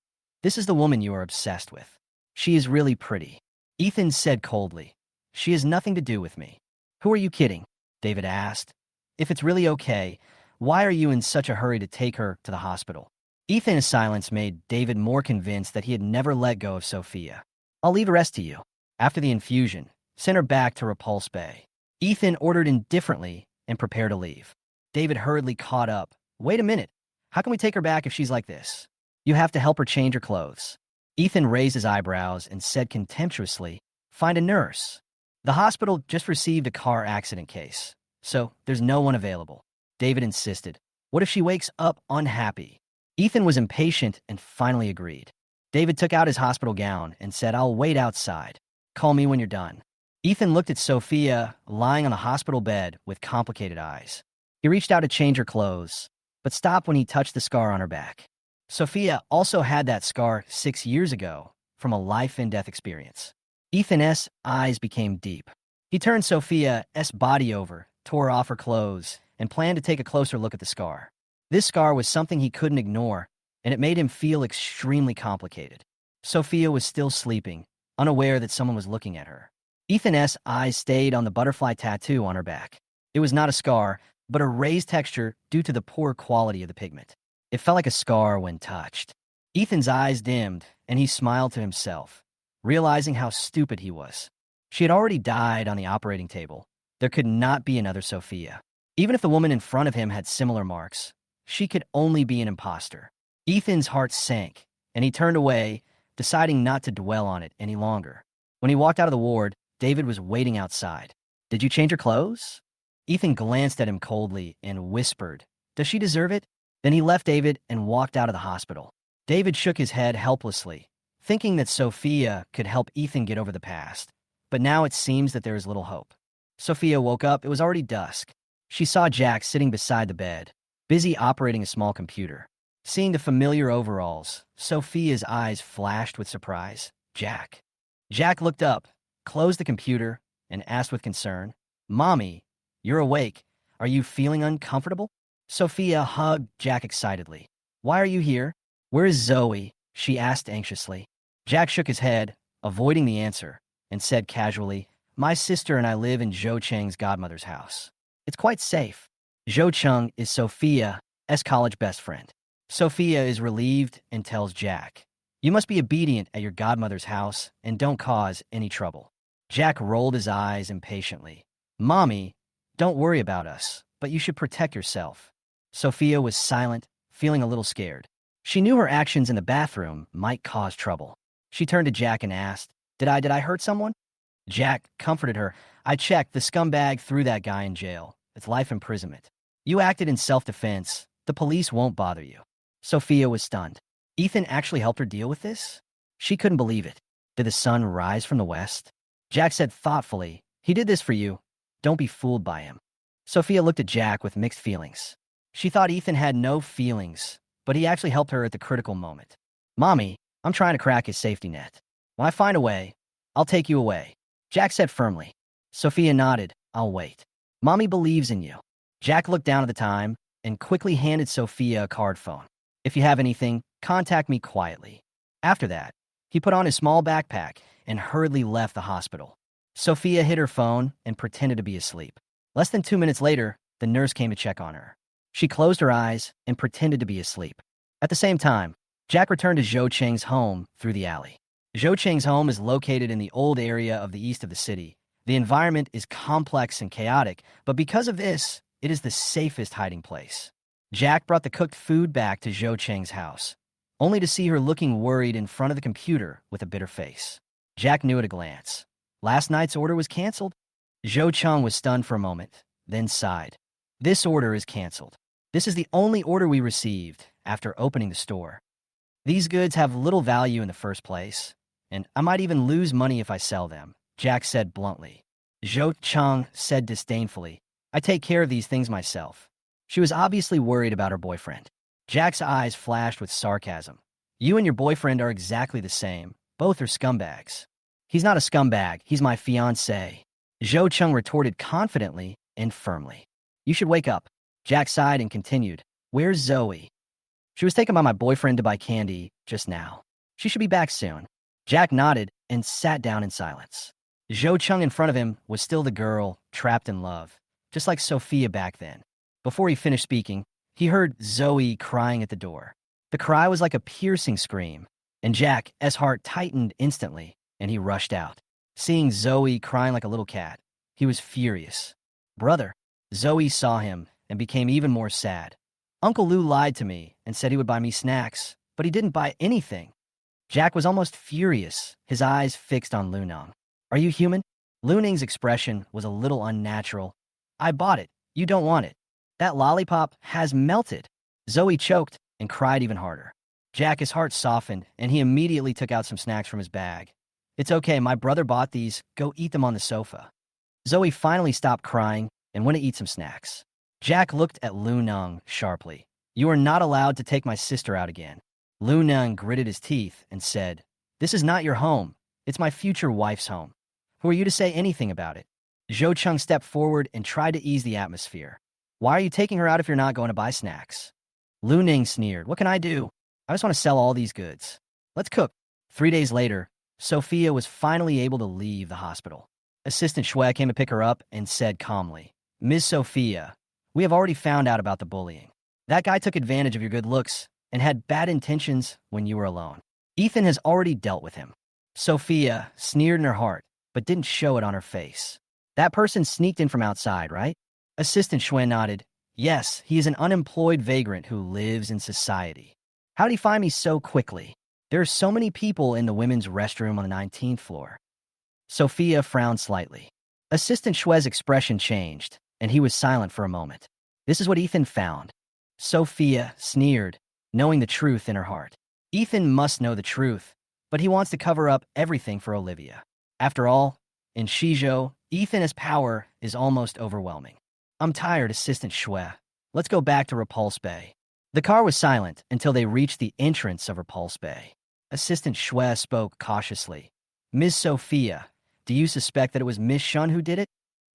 This is the woman you are obsessed with. She is really pretty. Ethan said coldly. She has nothing to do with me. Who are you kidding? David asked. If it's really okay, why are you in such a hurry to take her to the hospital? Ethan's silence made David more convinced that he had never let go of Sophia. I'll leave the rest to you. After the infusion, send her back to Repulse Bay. Ethan ordered indifferently and prepared to leave. David hurriedly caught up. Wait a minute. How can we take her back if she's like this? You have to help her change her clothes. Ethan raised his eyebrows and said contemptuously, find a nurse. The hospital just received a car accident case, so there's no one available. David insisted. What if she wakes up unhappy? Ethan was impatient and finally agreed. David took out his hospital gown and said, I'll wait outside. Call me when you're done. Ethan looked at Sophia lying on the hospital bed with complicated eyes. He reached out to change her clothes, but stopped when he touched the scar on her back. Sophia also had that scar 6 years ago from a life-and-death experience. Ethan's eyes became deep. He turned Sophia's body over, tore off her clothes, and planned to take a closer look at the scar. This scar was something he couldn't ignore, and it made him feel extremely complicated. Sophia was still sleeping, unaware that someone was looking at her. Ethan's eyes stayed on the butterfly tattoo on her back. It was not a scar, but a raised texture due to the poor quality of the pigment. It felt like a scar when touched. Ethan's eyes dimmed, and he smiled to himself, realizing how stupid he was. She had already died on the operating table. There could not be another Sophia. Even if the woman in front of him had similar marks, she could only be an imposter. Ethan's heart sank, and he turned away, deciding not to dwell on it any longer. When he walked out of the ward, David was waiting outside. Did you change your clothes? Ethan glanced at him coldly and whispered, does she deserve it? Then he left David and walked out of the hospital. David shook his head helplessly, thinking that Sophia could help Ethan get over the past. But now it seems that there is little hope. Sophia woke up. It was already dusk. She saw Jack sitting beside the bed, busy operating a small computer. Seeing the familiar overalls, Sophia's eyes flashed with surprise. Jack. Jack looked up, closed the computer, and asked with concern, Mommy, you're awake. Are you feeling uncomfortable? Sophia hugged Jack excitedly. Why are you here? Where is Zoe? She asked anxiously. Jack shook his head, avoiding the answer, and said casually, my sister and I live in Zhou Cheng's godmother's house. It's quite safe. Zhou Cheng is Sophia's college best friend. Sophia is relieved and tells Jack, you must be obedient at your godmother's house and don't cause any trouble. Jack rolled his eyes impatiently. Mommy, don't worry about us, but you should protect yourself. Sophia was silent, feeling a little scared. She knew her actions in the bathroom might cause trouble. She turned to Jack and asked, Did I hurt someone? Jack comforted her. I checked. The scumbag threw that guy in jail. It's life imprisonment. You acted in self-defense. The police won't bother you. Sophia was stunned. Ethan actually helped her deal with this? She couldn't believe it. Did the sun rise from the west? Jack said thoughtfully, He did this for you. Don't be fooled by him. Sophia looked at Jack with mixed feelings. She thought Ethan had no feelings, but he actually helped her at the critical moment. Mommy, I'm trying to crack his safety net. When I find a way, I'll take you away. Jack said firmly. Sophia nodded. I'll wait. Mommy believes in you. Jack looked down at the time and quickly handed Sophia a card phone. If you have anything, contact me quietly. After that, he put on his small backpack and hurriedly left the hospital. Sophia hid her phone and pretended to be asleep. Less than 2 minutes later, the nurse came to check on her. She closed her eyes and pretended to be asleep. At the same time, Jack returned to Zhou Cheng's home through the alley. Zhou Cheng's home is located in the old area of the east of the city. The environment is complex and chaotic, but because of this, it is the safest hiding place. Jack brought the cooked food back to Zhou Cheng's house, only to see her looking worried in front of the computer with a bitter face. Jack knew at a glance. Last night's order was canceled? Zhou Cheng was stunned for a moment, then sighed. This order is canceled. This is the only order we received after opening the store. These goods have little value in the first place, and I might even lose money if I sell them, Jack said bluntly. Zhou Cheng said disdainfully, I take care of these things myself. She was obviously worried about her boyfriend. Jack's eyes flashed with sarcasm. You and your boyfriend are exactly the same. Both are scumbags. He's not a scumbag. He's my fiancé. Zhou Cheng retorted confidently and firmly. You should wake up. Jack sighed and continued. Where's Zoe? She was taken by my boyfriend to buy candy just now. She should be back soon. Jack nodded and sat down in silence. Zhou Cheng in front of him was still the girl trapped in love, just like Sophia back then. Before he finished speaking, he heard Zoe crying at the door. The cry was like a piercing scream, and Jack's heart tightened instantly, and he rushed out. Seeing Zoe crying like a little cat, he was furious. Brother, Zoe saw him and became even more sad. Uncle Lou lied to me and said he would buy me snacks, but he didn't buy anything. Jack was almost furious, his eyes fixed on Lu Neng. Are you human? Lu Neng's expression was a little unnatural. I bought it. You don't want it. That lollipop has melted. Zoe choked and cried even harder. Jack's heart softened, and he immediately took out some snacks from his bag. It's okay, my brother bought these. Go eat them on the sofa. Zoe finally stopped crying and went to eat some snacks. Jack looked at Lu Neng sharply. You are not allowed to take my sister out again. Lu Neng gritted his teeth and said, This is not your home. It's my future wife's home. Who are you to say anything about it? Zhou Cheng stepped forward and tried to ease the atmosphere. Why are you taking her out if you're not going to buy snacks? Lu Neng sneered. What can I do? I just want to sell all these goods. Let's cook. 3 days later, Sophia was finally able to leave the hospital. Assistant Xue came to pick her up and said calmly, Ms. Sophia, we have already found out about the bullying. That guy took advantage of your good looks and had bad intentions when you were alone. Ethan has already dealt with him. Sophia sneered in her heart, but didn't show it on her face. That person sneaked in from outside, right? Assistant Xue nodded. Yes, he is an unemployed vagrant who lives in society. How did he find me so quickly? There are so many people in the women's restroom on the 19th floor. Sophia frowned slightly. Assistant Xue's expression changed, and he was silent for a moment. This is what Ethan found. Sophia sneered, knowing the truth in her heart. Ethan must know the truth, but he wants to cover up everything for Olivia. After all, in Xizhou, Ethan's power is almost overwhelming. I'm tired, Assistant Xue. Let's go back to Repulse Bay. The car was silent until they reached the entrance of Repulse Bay. Assistant Xue spoke cautiously. Ms. Sophia, do you suspect that it was Miss Shun who did it?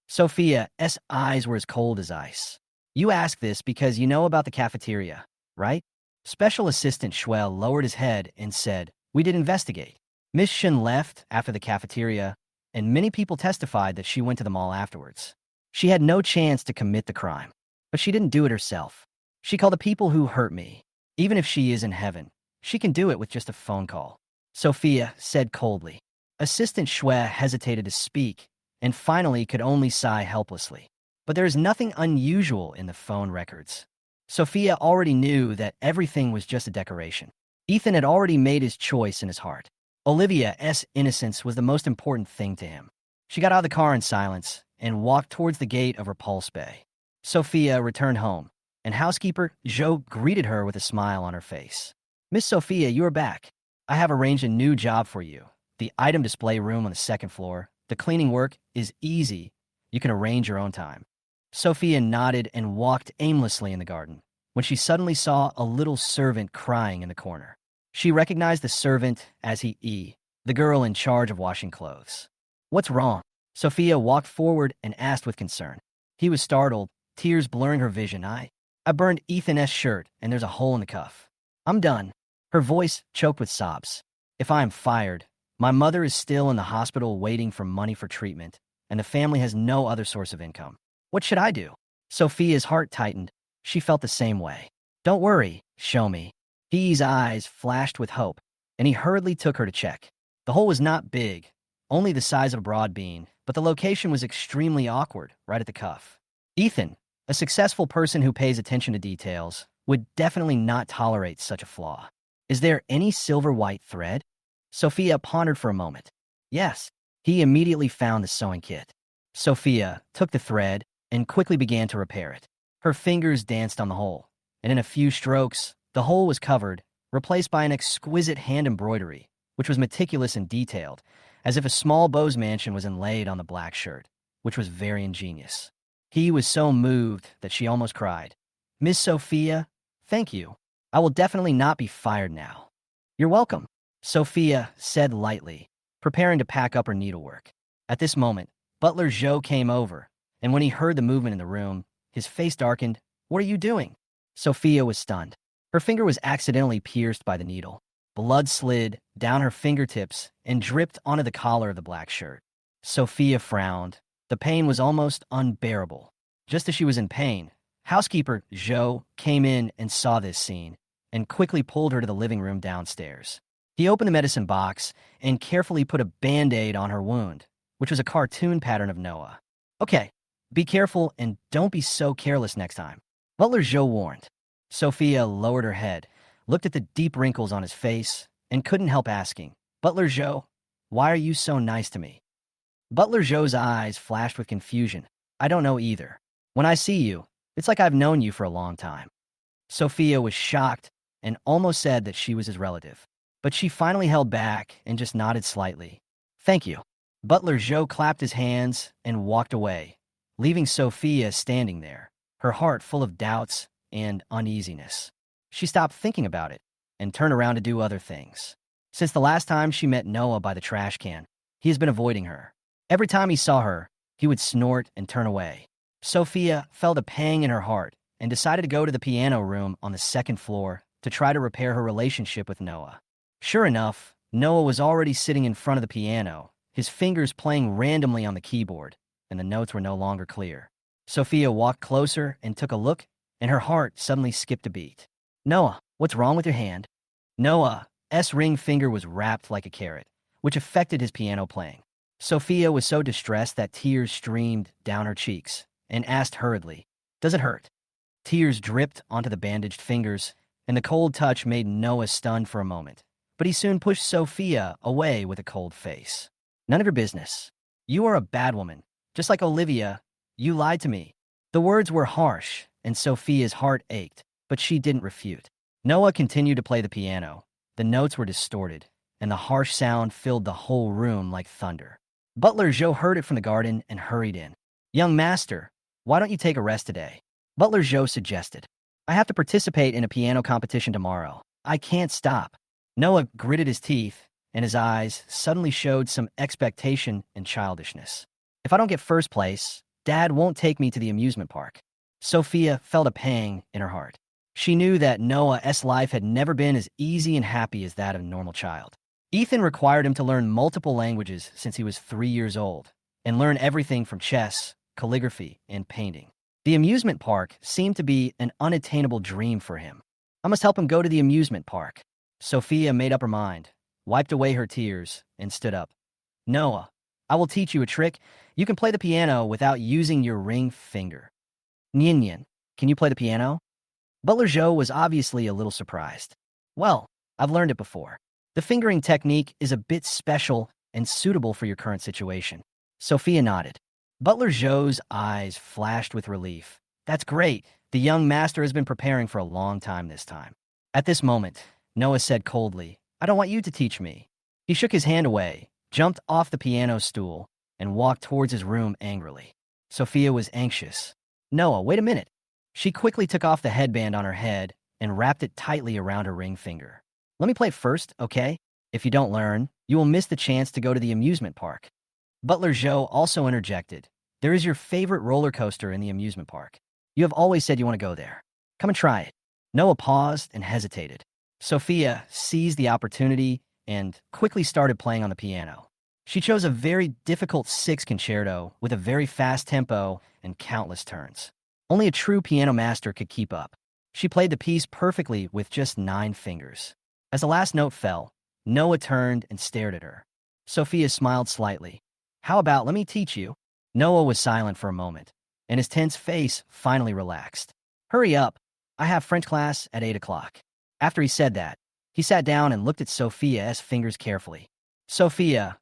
Sophia's eyes were as cold as ice. You ask this because you know about the cafeteria, right? Special Assistant Xue lowered his head and said, We did investigate. Miss Shun left after the cafeteria, and many people testified that she went to the mall afterwards. She had no chance to commit the crime, but she didn't do it herself. She called the people who hurt me. Even if she is in heaven, she can do it with just a phone call. Sophia said coldly. Assistant Xue hesitated to speak, and finally could only sigh helplessly. But there is nothing unusual in the phone records. Sophia already knew that everything was just a decoration. Ethan had already made his choice in his heart. Olivia's innocence was the most important thing to him. She got out of the car in silence and walked towards the gate of Repulse Bay. Sophia returned home, and housekeeper Xizhou greeted her with a smile on her face. "Miss Sophia, you are back. I have arranged a new job for you. The item display room on the second floor. The cleaning work is easy. You can arrange your own time." Sophia nodded and walked aimlessly in the garden when she suddenly saw a little servant crying in the corner. She recognized the servant as the girl in charge of washing clothes. "What's wrong?" Sophia walked forward and asked with concern. He was startled, tears blurring her vision. I burned Ethan's shirt, and there's a hole in the cuff. I'm done." Her voice choked with sobs. "If I am fired, my mother is still in the hospital waiting for money for treatment, and the family has no other source of income. What should I do?" Sophia's heart tightened. She felt the same way. "Don't worry, show me." He's eyes flashed with hope, and he hurriedly took her to check. The hole was not big, only the size of a broad bean, but the location was extremely awkward, right at the cuff. Ethan, a successful person who pays attention to details, would definitely not tolerate such a flaw. "Is there any silver white thread?" Sophia pondered for a moment. "Yes." He immediately found the sewing kit. Sophia took the thread and quickly began to repair it. Her fingers danced on the hole, and in a few strokes, the hole was covered, replaced by an exquisite hand embroidery, which was meticulous and detailed, as if a small beau's mansion was inlaid on the black shirt, which was very ingenious. He was so moved that she almost cried. "Miss Sophia, thank you. I will definitely not be fired now." "You're welcome," Sophia said lightly, preparing to pack up her needlework. At this moment, Butler Xizhou came over, and when he heard the movement in the room, his face darkened. "What are you doing?" Sophia was stunned. Her finger was accidentally pierced by the needle. Blood slid down her fingertips and dripped onto the collar of the black shirt. Sophia frowned. The pain was almost unbearable. Just as she was in pain, housekeeper Xizhou came in and saw this scene and quickly pulled her to the living room downstairs. He opened the medicine box and carefully put a Band-Aid on her wound, which was a cartoon pattern of Noah. "Okay, be careful and don't be so careless next time," Butler Xizhou warned. Sophia lowered her head, looked at the deep wrinkles on his face, and couldn't help asking, "Butler Xizhou, why are you so nice to me?" Butler Xizhou's eyes flashed with confusion. "I don't know either. When I see you, it's like I've known you for a long time." Sophia was shocked and almost said that she was his relative, but she finally held back and just nodded slightly. "Thank you." Butler Xizhou clapped his hands and walked away, leaving Sophia standing there, her heart full of doubts and uneasiness. She stopped thinking about it and turned around to do other things. Since the last time she met Noah by the trash can, he has been avoiding her. Every time he saw her, he would snort and turn away. Sophia felt a pang in her heart and decided to go to the piano room on the second floor to try to repair her relationship with Noah. Sure enough, Noah was already sitting in front of the piano, his fingers playing randomly on the keyboard, and the notes were no longer clear. Sophia walked closer and took a look, and her heart suddenly skipped a beat. "Noah, what's wrong with your hand?" Noah's ring finger was wrapped like a carrot, which affected his piano playing. Sophia was so distressed that tears streamed down her cheeks and asked hurriedly, "Does it hurt?" Tears dripped onto the bandaged fingers, and the cold touch made Noah stunned for a moment, but he soon pushed Sophia away with a cold face. "None of your business. You are a bad woman. Just like Olivia, you lied to me." The words were harsh, and Sophia's heart ached, but she didn't refute. Noah continued to play the piano. The notes were distorted, and the harsh sound filled the whole room like thunder. Butler Xizhou heard it from the garden and hurried in. "Young master, why don't you take a rest today?" Butler Xizhou suggested. "I have to participate in a piano competition tomorrow. I can't stop." Noah gritted his teeth, and his eyes suddenly showed some expectation and childishness. "If I don't get first place, Dad won't take me to the amusement park." Sophia felt a pang in her heart. She knew that Noah's life had never been as easy and happy as that of a normal child. Ethan required him to learn multiple languages since he was 3 years old, and learn everything from chess, calligraphy, and painting. The amusement park seemed to be an unattainable dream for him. "I must help him go to the amusement park." Sophia made up her mind, wiped away her tears, and stood up. "Noah, I will teach you a trick. You can play the piano without using your ring finger." "Nyan Nyan, can you play the piano?" Butler Joe was obviously a little surprised. Well, I've learned it before. The fingering technique is a bit special and suitable for your current situation. Sophia nodded. Butler Joe's eyes flashed with relief. That's great. The young master has been preparing for a long time this time. At this moment, Noah said coldly, I don't want you to teach me. He shook his hand away, jumped off the piano stool, and walked towards his room angrily. Sophia was anxious. Noah, wait a minute. She quickly took off the headband on her head and wrapped it tightly around her ring finger. Let me play first, okay? If you don't learn, you will miss the chance to go to the amusement park. Butler Joe also interjected. There is your favorite roller coaster in the amusement park. You have always said you want to go there. Come and try it. Noah paused and hesitated. Sophia seized the opportunity and quickly started playing on the piano. She chose a very difficult sixth concerto with a very fast tempo and countless turns. Only a true piano master could keep up. She played the piece perfectly with just 9 fingers. As the last note fell, Noah turned and stared at her. Sophia smiled slightly. How about let me teach you? Noah was silent for a moment, and his tense face finally relaxed. Hurry up. I have French class at 8 o'clock. After he said that, he sat down and looked at Sophia's fingers carefully. Sophia's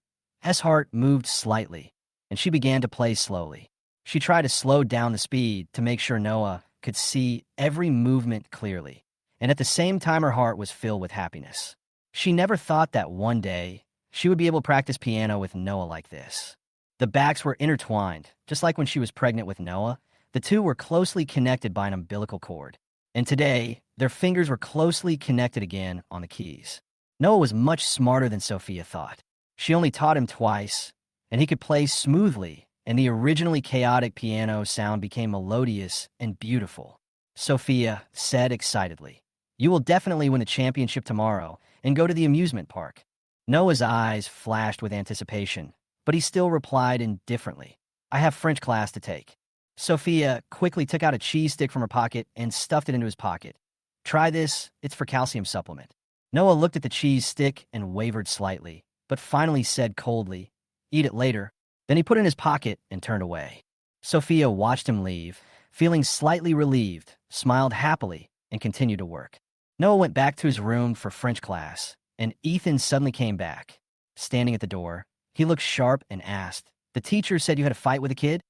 heart moved slightly, and she began to play slowly. She tried to slow down the speed to make sure Noah could see every movement clearly, and at the same time her heart was filled with happiness. She never thought that one day she would be able to practice piano with Noah like this. The backs were intertwined, just like when she was pregnant with Noah. The two were closely connected by an umbilical cord, and today their fingers were closely connected again on the keys. Noah was much smarter than Sophia thought. She only taught him twice, and he could play smoothly, and the originally chaotic piano sound became melodious and beautiful. Sophia said excitedly, You will definitely win the championship tomorrow and go to the amusement park. Noah's eyes flashed with anticipation, but he still replied indifferently, I have French class to take. Sophia quickly took out a cheese stick from her pocket and stuffed it into his pocket. Try this, it's for calcium supplement. Noah looked at the cheese stick and wavered slightly, but finally said coldly, Eat it later. Then he put it in his pocket and turned away. Sophia watched him leave, feeling slightly relieved, smiled happily, and continued to work. Noah went back to his room for French class, and Ethan suddenly came back. Standing at the door, he looked sharp and asked, The teacher said you had a fight with a kid?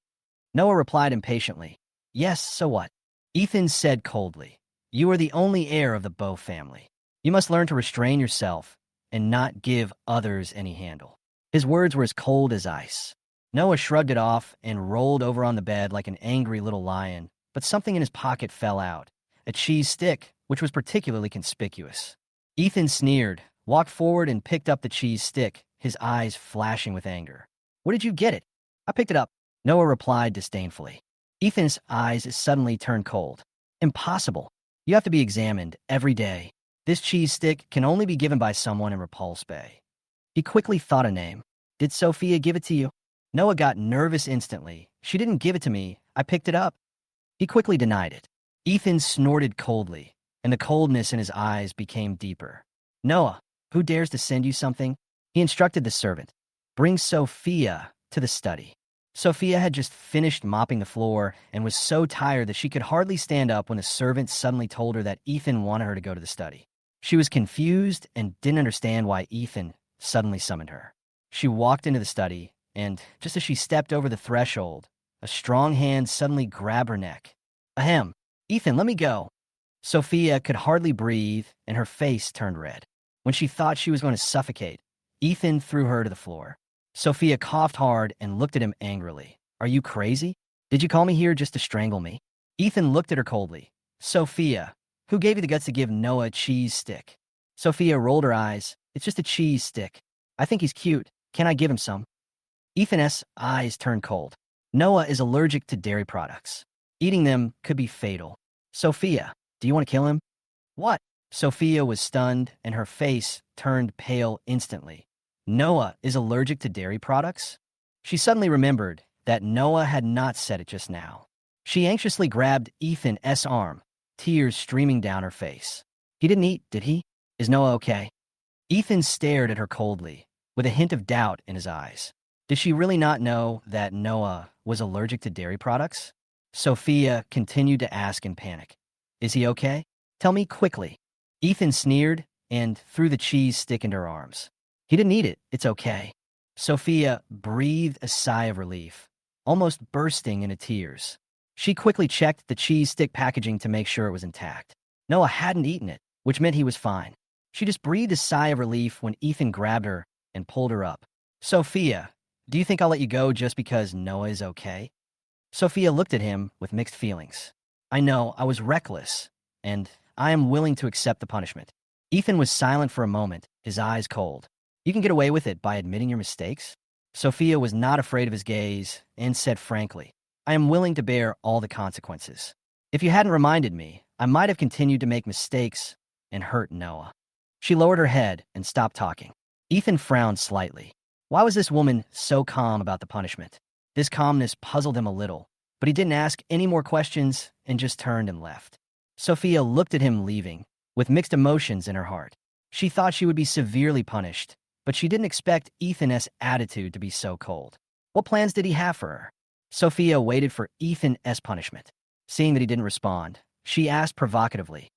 Noah replied impatiently, Yes, so what? Ethan said coldly, You are the only heir of the Bow family. You must learn to restrain yourself and not give others any handle. His words were as cold as ice. Noah shrugged it off and rolled over on the bed like an angry little lion, but something in his pocket fell out, a cheese stick, which was particularly conspicuous. Ethan sneered, walked forward and picked up the cheese stick, his eyes flashing with anger. Where did you get it? I picked it up. Noah replied disdainfully. Ethan's eyes suddenly turned cold. Impossible. You have to be examined every day. This cheese stick can only be given by someone in Repulse Bay. He quickly thought a name. Did Sophia give it to you? Noah got nervous instantly. She didn't give it to me. I picked it up. He quickly denied it. Ethan snorted coldly, and the coldness in his eyes became deeper. Noah, who dares to send you something? He instructed the servant. Bring Sophia to the study. Sophia had just finished mopping the floor and was so tired that she could hardly stand up when the servant suddenly told her that Ethan wanted her to go to the study. She was confused and didn't understand why Ethan suddenly summoned her. She walked into the study, and just as she stepped over the threshold, a strong hand suddenly grabbed her neck. Ahem. Ethan, let me go. Sophia could hardly breathe, and her face turned red. When she thought she was going to suffocate, Ethan threw her to the floor. Sophia coughed hard and looked at him angrily. Are you crazy? Did you call me here just to strangle me? Ethan looked at her coldly. Sophia, who gave you the guts to give Noah a cheese stick? Sophia rolled her eyes. It's just a cheese stick. I think he's cute. Can I give him some? Ethan's eyes turned cold. Noah is allergic to dairy products. Eating them could be fatal. Sophia, do you want to kill him? What? Sophia was stunned, and her face turned pale instantly. Noah is allergic to dairy products? She suddenly remembered that Noah had not said it just now. She anxiously grabbed Ethan's arm, tears streaming down her face. He didn't eat, did he? Is Noah okay? Ethan stared at her coldly, with a hint of doubt in his eyes. Did she really not know that Noah was allergic to dairy products? Sophia continued to ask in panic. Is he okay? Tell me quickly. Ethan sneered and threw the cheese stick into her arms. He didn't eat it. It's okay. Sophia breathed a sigh of relief, almost bursting into tears. She quickly checked the cheese stick packaging to make sure it was intact. Noah hadn't eaten it, which meant he was fine. She just breathed a sigh of relief when Ethan grabbed her and pulled her up. Sophia, do you think I'll let you go just because Noah is okay? Sophia looked at him with mixed feelings. I know, I was reckless, and I am willing to accept the punishment. Ethan was silent for a moment, his eyes cold. You can get away with it by admitting your mistakes? Sophia was not afraid of his gaze and said frankly, I am willing to bear all the consequences. If you hadn't reminded me, I might have continued to make mistakes and hurt Noah. She lowered her head and stopped talking. Ethan frowned slightly. Why was this woman so calm about the punishment? This calmness puzzled him a little, but he didn't ask any more questions and just turned and left. Sophia looked at him leaving, with mixed emotions in her heart. She thought she would be severely punished, but she didn't expect Ethan's attitude to be so cold. What plans did he have for her? Sophia waited for Ethan's punishment. Seeing that he didn't respond, she asked provocatively,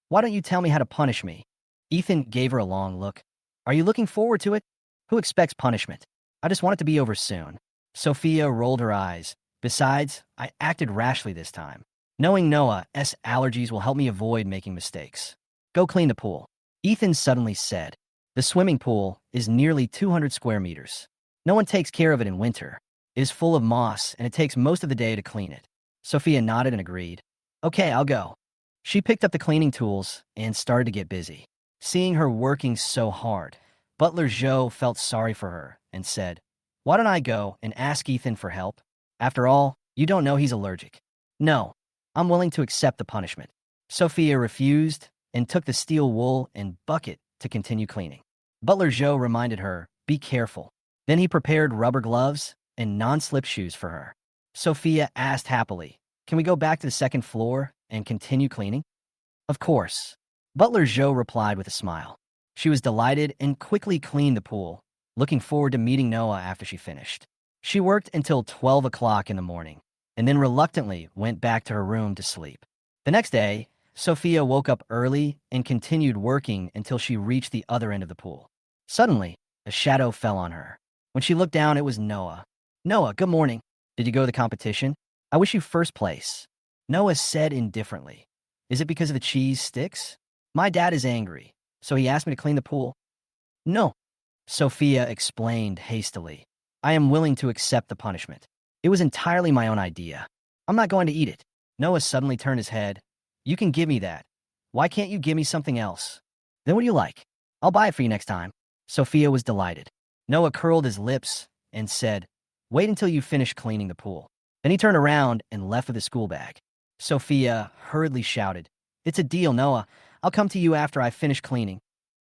Why don't you tell me how to punish me? Ethan gave her a long look. Are you looking forward to it? Who expects punishment? I just want it to be over soon. Sophia rolled her eyes. Besides, I acted rashly this time. Knowing Noah's allergies will help me avoid making mistakes. Go clean the pool. Ethan suddenly said. The swimming pool is nearly 200 square meters. No one takes care of it in winter. It is full of moss, and it takes most of the day to clean it. Sophia nodded and agreed. Okay, I'll go. She picked up the cleaning tools and started to get busy. Seeing her working so hard, Butler Xizhou felt sorry for her and said, Why don't I go and ask Ethan for help? After all, you don't know he's allergic. No, I'm willing to accept the punishment. Sophia refused and took the steel wool and bucket to continue cleaning. Butler Xizhou reminded her, Be careful. Then he prepared rubber gloves and non-slip shoes for her. Sophia asked happily, Can we go back to the second floor and continue cleaning? Of course. Butler Xizhou replied with a smile. She was delighted and quickly cleaned the pool, looking forward to meeting Noah after she finished. She worked until 12 o'clock in the morning, and then reluctantly went back to her room to sleep. The next day, Sophia woke up early and continued working until she reached the other end of the pool. Suddenly, a shadow fell on her. When she looked down, it was Noah. Noah, good morning. Did you go to the competition? I wish you first place. Noah said indifferently. Is it because of the cheese sticks? My dad is angry, so he asked me to clean the pool. No, Sophia explained hastily. I am willing to accept the punishment. It was entirely my own idea. I'm not going to eat it. Noah suddenly turned his head. You can give me that. Why can't you give me something else? Then what do you like? I'll buy it for you next time. Sophia was delighted. Noah curled his lips and said, Wait until you finish cleaning the pool. Then he turned around and left with his school bag. Sophia hurriedly shouted, It's a deal, Noah. I'll come to you after I finish cleaning.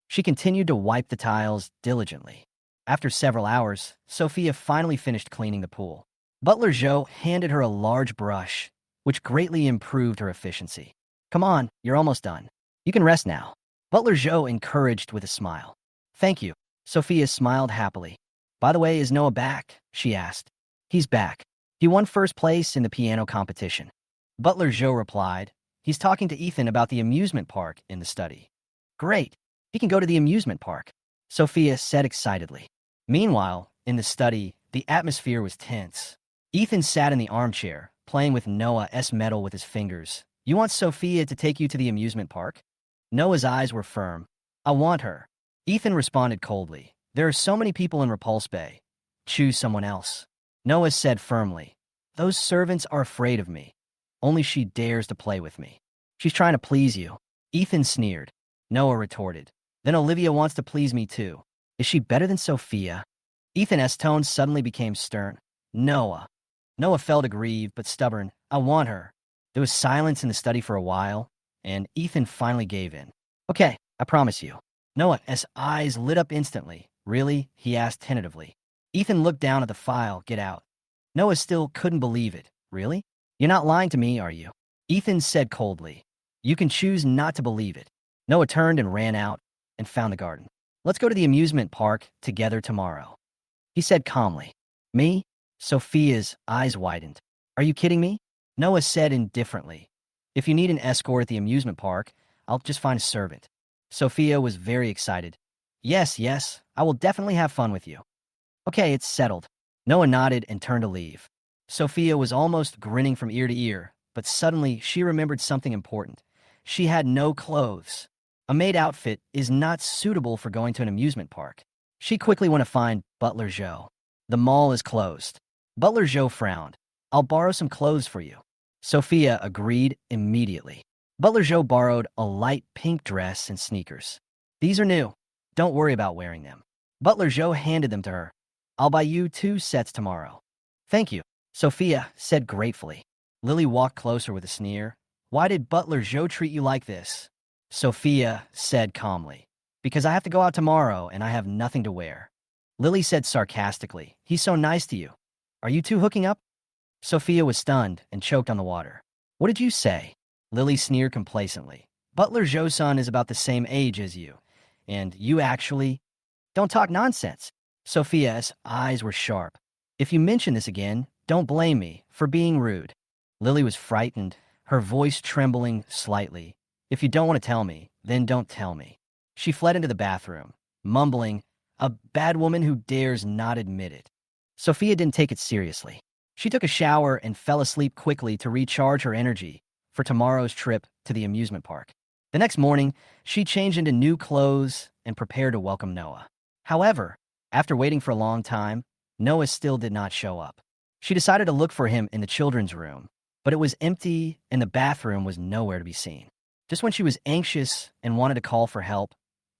She continued to wipe the tiles diligently. After several hours, Sophia finally finished cleaning the pool. Butler Xizhou handed her a large brush, which greatly improved her efficiency. Come on, you're almost done. You can rest now. Butler Xizhou encouraged with a smile. Thank you. Sophia smiled happily. By the way, is Noah back? She asked. He's back. He won first place in the piano competition. Butler Xizhou replied. He's talking to Ethan about the amusement park in the study. Great. He can go to the amusement park, Sophia said excitedly. Meanwhile, in the study, the atmosphere was tense. Ethan sat in the armchair, playing with Noah's medal with his fingers. You want Sophia to take you to the amusement park? Noah's eyes were firm. I want her. Ethan responded coldly. There are so many people in Repulse Bay. Choose someone else. Noah said firmly. Those servants are afraid of me. Only she dares to play with me. She's trying to please you. Ethan sneered. Noah retorted. Then Olivia wants to please me too. Is she better than Sophia? Ethan's tone suddenly became stern. Noah. Noah felt aggrieved but stubborn. I want her. There was silence in the study for a while, and Ethan finally gave in. Okay, I promise you. Noah's eyes lit up instantly. Really? He asked tentatively. Ethan looked down at the file. Get out. Noah still couldn't believe it. Really? You're not lying to me, are you? Ethan said coldly. You can choose not to believe it. Noah turned and ran out and found the garden. Let's go to the amusement park together tomorrow. He said calmly. Me? Sophia's eyes widened. Are you kidding me? Noah said indifferently. If you need an escort at the amusement park, I'll just find a servant. Sophia was very excited. Yes, yes, I will definitely have fun with you. Okay, it's settled. Noah nodded and turned to leave. Sophia was almost grinning from ear to ear, but suddenly she remembered something important. She had no clothes. A maid outfit is not suitable for going to an amusement park. She quickly went to find Butler Zhou. The mall is closed. Butler Zhou frowned. I'll borrow some clothes for you. Sophia agreed immediately. Butler Zhou borrowed a light pink dress and sneakers. These are new. Don't worry about wearing them. Butler Zhou handed them to her. I'll buy you 2 sets tomorrow. Thank you, Sophia said gratefully. Lily walked closer with a sneer. Why did Butler Zhou treat you like this? Sophia said calmly. Because I have to go out tomorrow and I have nothing to wear. Lily said sarcastically. He's so nice to you. Are you two hooking up? Sophia was stunned and choked on the water. What did you say? Lily sneered complacently. Butler Zhou-san is about the same age as you. And you actually... Don't talk nonsense. Sophia's eyes were sharp. If you mention this again, don't blame me for being rude. Lily was frightened, her voice trembling slightly. If you don't want to tell me, then don't tell me. She fled into the bathroom, mumbling, a bad woman who dares not admit it. Sophia didn't take it seriously. She took a shower and fell asleep quickly to recharge her energy for tomorrow's trip to the amusement park. The next morning, she changed into new clothes and prepared to welcome Noah. However, after waiting for a long time, Noah still did not show up. She decided to look for him in the children's room, but it was empty and the bathroom was nowhere to be seen. Just when she was anxious and wanted to call for help,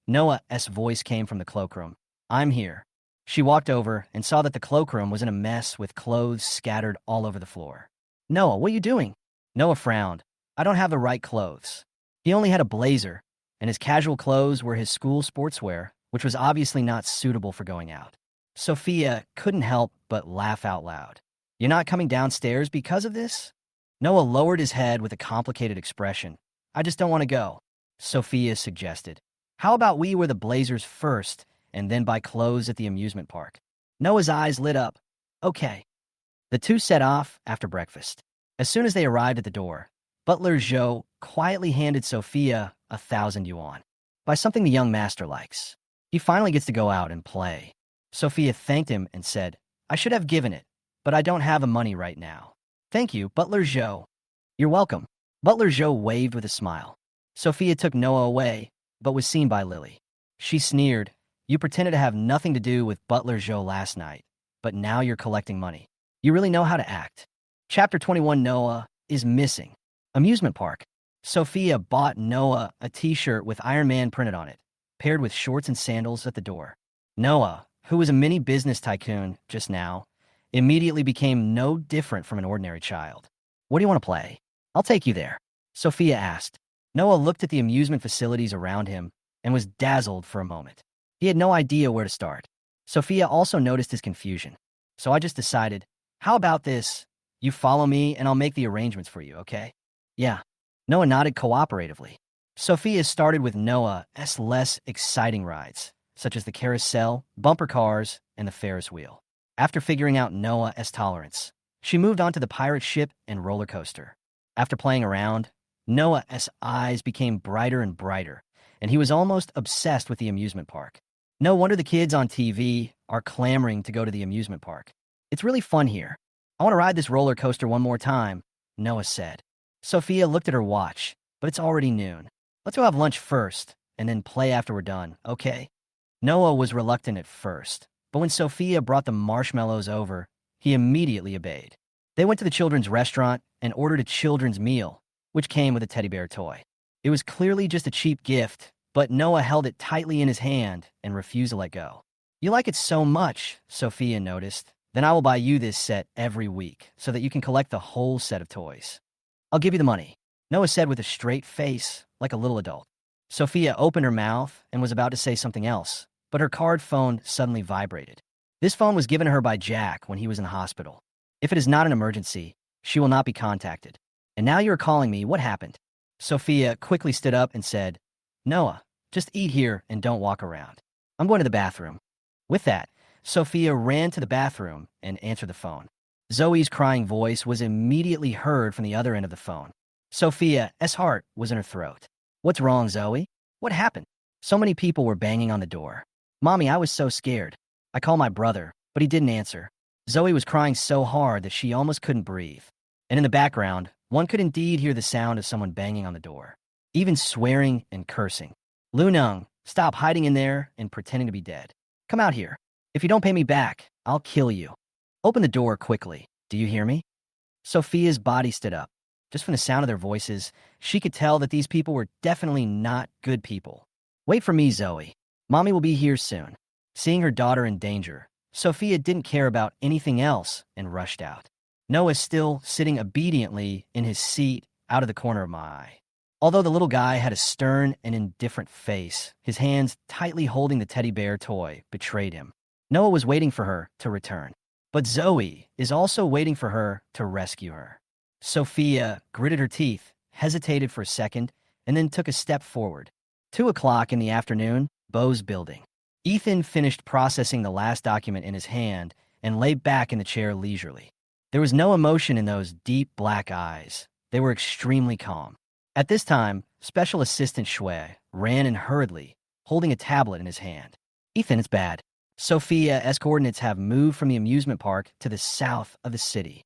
Noah's voice came from the cloakroom. I'm here. She walked over and saw that the cloakroom was in a mess with clothes scattered all over the floor. Noah, what are you doing? Noah frowned. I don't have the right clothes. He only had a blazer, and his casual clothes were his school sportswear, which was obviously not suitable for going out. Sophia couldn't help but laugh out loud. You're not coming downstairs because of this? Noah lowered his head with a complicated expression. I just don't want to go, Sophia suggested. How about we wear the blazers first and then buy clothes at the amusement park? Noah's eyes lit up. Okay. The two set off after breakfast. As soon as they arrived at the door, Butler Zhou quietly handed Sophia 1,000 yuan. Buy something the young master likes. He finally gets to go out and play. Sophia thanked him and said, I should have given it, but I don't have the money right now. Thank you, Butler Zhou. You're welcome. Butler Zhou waved with a smile. Sophia took Noah away, but was seen by Lily. She sneered, You pretended to have nothing to do with Butler Zhou last night, but now you're collecting money. You really know how to act. Chapter 21 Noah is missing. Amusement park. Sophia bought Noah a t-shirt with Iron Man printed on it, paired with shorts and sandals at the door. Noah, who was a mini business tycoon just now, immediately became no different from an ordinary child. What do you want to play? I'll take you there, Sophia asked. Noah looked at the amusement facilities around him and was dazzled for a moment. He had no idea where to start. Sophia also noticed his confusion. So I just decided, how about this? You follow me and I'll make the arrangements for you, okay? Yeah. Noah nodded cooperatively. Sophia started with Noah's less exciting rides, such as the carousel, bumper cars, and the Ferris wheel. After figuring out Noah's tolerance, she moved on to the pirate ship and roller coaster. After playing around, Noah's eyes became brighter and brighter, and he was almost obsessed with the amusement park. No wonder the kids on TV are clamoring to go to the amusement park. It's really fun here. I want to ride this roller coaster one more time, Noah said. Sophia looked at her watch, but it's already noon. Let's go have lunch first, and then play after we're done, okay? Noah was reluctant at first, but when Sophia brought the marshmallows over, he immediately obeyed. They went to the children's restaurant and ordered a children's meal, which came with a teddy bear toy. It was clearly just a cheap gift, but Noah held it tightly in his hand and refused to let go. You like it so much, Sophia noticed. Then I will buy you this set every week so that you can collect the whole set of toys. I'll give you the money, Noah said with a straight face, like a little adult. Sophia opened her mouth and was about to say something else, but her card phone suddenly vibrated. This phone was given her by Jack when he was in the hospital. If it is not an emergency, she will not be contacted. And now you are calling me, what happened? Sophia quickly stood up and said, Noah, just eat here and don't walk around. I'm going to the bathroom. With that, Sophia ran to the bathroom and answered the phone. Zoe's crying voice was immediately heard from the other end of the phone. Sophia's heart was in her throat. What's wrong, Zoe? What happened? So many people were banging on the door. Mommy, I was so scared. I called my brother, but he didn't answer. Zoe was crying so hard that she almost couldn't breathe. And in the background, one could indeed hear the sound of someone banging on the door, even swearing and cursing. Lunung, stop hiding in there and pretending to be dead. Come out here. If you don't pay me back, I'll kill you. Open the door quickly. Do you hear me? Sophia's body stood up. Just from the sound of their voices, she could tell that these people were definitely not good people. Wait for me, Zoe. Mommy will be here soon. Seeing her daughter in danger, Sophia didn't care about anything else and rushed out. Noah still sitting obediently in his seat out of the corner of my eye. Although the little guy had a stern and indifferent face, his hands tightly holding the teddy bear toy betrayed him. Noah was waiting for her to return. But Zoe is also waiting for her to rescue her. Sophia gritted her teeth, hesitated for a second, and then took a step forward. 2 o'clock in the afternoon, Bo's building. Ethan finished processing the last document in his hand and lay back in the chair leisurely. There was no emotion in those deep black eyes. They were extremely calm. At this time, Special Assistant Xue ran in hurriedly, holding a tablet in his hand. Ethan, it's bad. Sophia's coordinates have moved from the amusement park to the south of the city.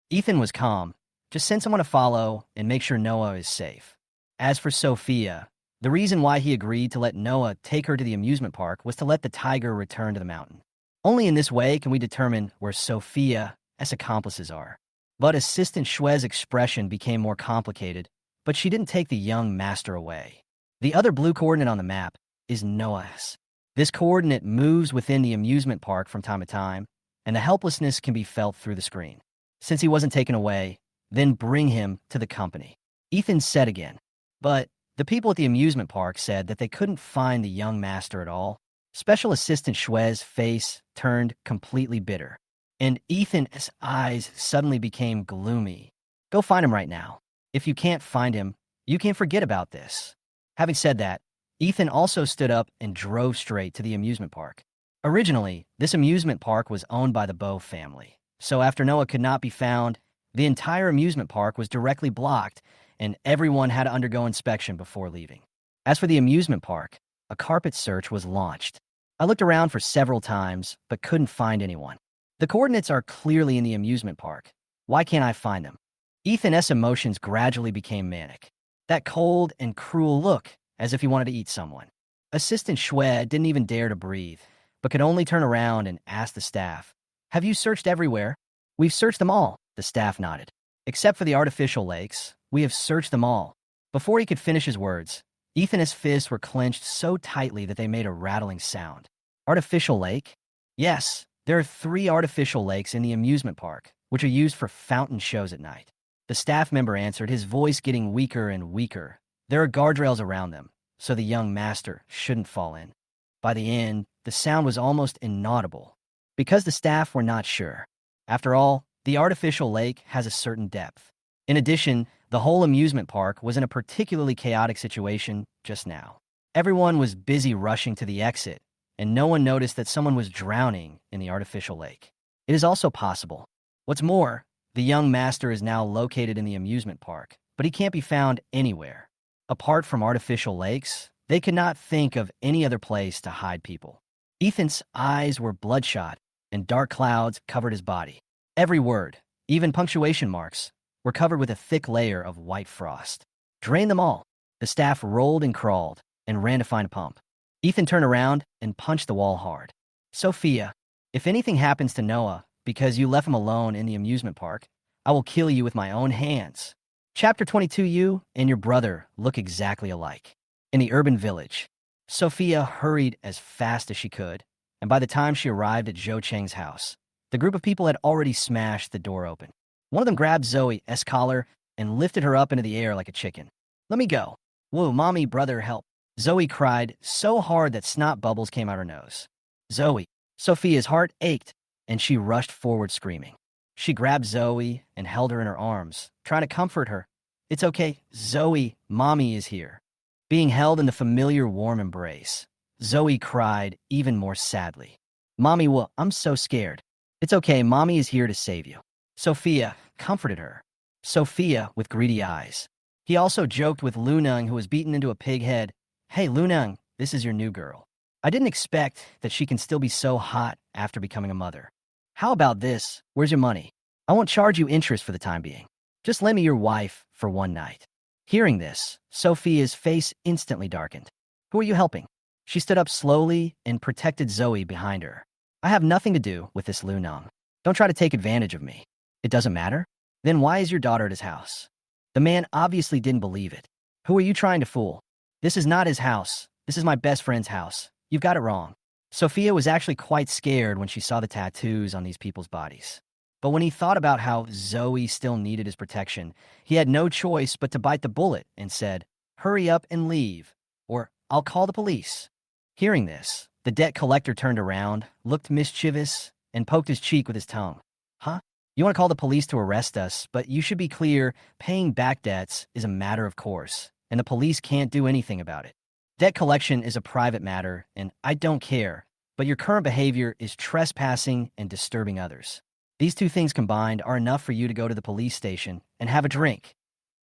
Ethan was calm. Just send someone to follow and make sure Noah is safe. As for Sophia, the reason why he agreed to let Noah take her to the amusement park was to let the tiger return to the mountain. Only in this way can we determine where Sophia's accomplices are. But Assistant Xue's expression became more complicated, but she didn't take the young master away. The other blue coordinate on the map is Noah's. This coordinate moves within the amusement park from time to time, and the helplessness can be felt through the screen. Since he wasn't taken away, then bring him to the company. Ethan said again, but the people at the amusement park said that they couldn't find the young master at all. Special Assistant Xue's face turned completely bitter, and Ethan's eyes suddenly became gloomy. Go find him right now. If you can't find him, you can forget about this. Having said that, Ethan also stood up and drove straight to the amusement park. Originally, this amusement park was owned by the Bo family. So after Noah could not be found, the entire amusement park was directly blocked, and everyone had to undergo inspection before leaving. As for the amusement park, a carpet search was launched. I looked around for several times, but couldn't find anyone. The coordinates are clearly in the amusement park. Why can't I find them? Ethan's emotions gradually became manic. That cold and cruel look, as if he wanted to eat someone. Assistant Xue didn't even dare to breathe, but could only turn around and ask the staff, "Have you searched everywhere?" "We've searched them all," the staff nodded. "Except for the artificial lakes, we have searched them all." Before he could finish his words, Ethan's fists were clenched so tightly that they made a rattling sound. Artificial lake? Yes, there are 3 artificial lakes in the amusement park, which are used for fountain shows at night. The staff member answered, his voice getting weaker and weaker. There are guardrails around them, so the young master shouldn't fall in. By the end, the sound was almost inaudible, because the staff were not sure. After all, the artificial lake has a certain depth. In addition, the whole amusement park was in a particularly chaotic situation just now. Everyone was busy rushing to the exit, and no one noticed that someone was drowning in the artificial lake. It is also possible. What's more, the young master is now located in the amusement park, but he can't be found anywhere. Apart from artificial lakes, they could not think of any other place to hide people. Ethan's eyes were bloodshot, and dark clouds covered his body. Every word, even punctuation marks, were covered with a thick layer of white frost. Drain them all. The staff rolled and crawled and ran to find a pump. Ethan turned around and punched the wall hard. "Sophia, if anything happens to Noah because you left him alone in the amusement park, I will kill you with my own hands." Chapter 22. You and your brother look exactly alike. In the urban village, Sophia hurried as fast as she could, and by the time she arrived at Zhou Cheng's house, the group of people had already smashed the door open. One of them grabbed Zoe's collar and lifted her up into the air like a chicken. "Let me go." "Whoa, mommy, brother, help." Zoe cried so hard that snot bubbles came out her nose. "Zoe." Sophia's heart ached, and she rushed forward screaming. She grabbed Zoe and held her in her arms, trying to comfort her. "It's okay, Zoe, mommy is here." Being held in the familiar warm embrace, Zoe cried even more sadly. "Mommy, well, I'm so scared." "It's okay, mommy is here to save you." Sophia comforted her. Sophia, with greedy eyes, He also joked with Luneng, who was beaten into a pig head. Hey, Luneng, this is your new girl. I didn't expect that she can still be so hot after becoming a mother. How about this? Where's your money? I won't charge you interest for the time being. Just lend me your wife for one night. Hearing this, Sophia's face instantly darkened. Who are you helping? She stood up slowly and protected Zoe behind her. I have nothing to do with this Luneng. Don't try to take advantage of me. It doesn't matter? Then why is your daughter at his house? The man obviously didn't believe it. Who are you trying to fool? This is not his house. This is my best friend's house. You've got it wrong. Sophia was actually quite scared when she saw the tattoos on these people's bodies. But when he thought about how Zoe still needed his protection, he had no choice but to bite the bullet and said, hurry up and leave, or I'll call the police. Hearing this, the debt collector turned around, looked mischievous, and poked his cheek with his tongue. Huh? You want to call the police to arrest us, but you should be clear, paying back debts is a matter of course, and the police can't do anything about it. Debt collection is a private matter, and I don't care, but your current behavior is trespassing and disturbing others. These two things combined are enough for you to go to the police station and have a drink.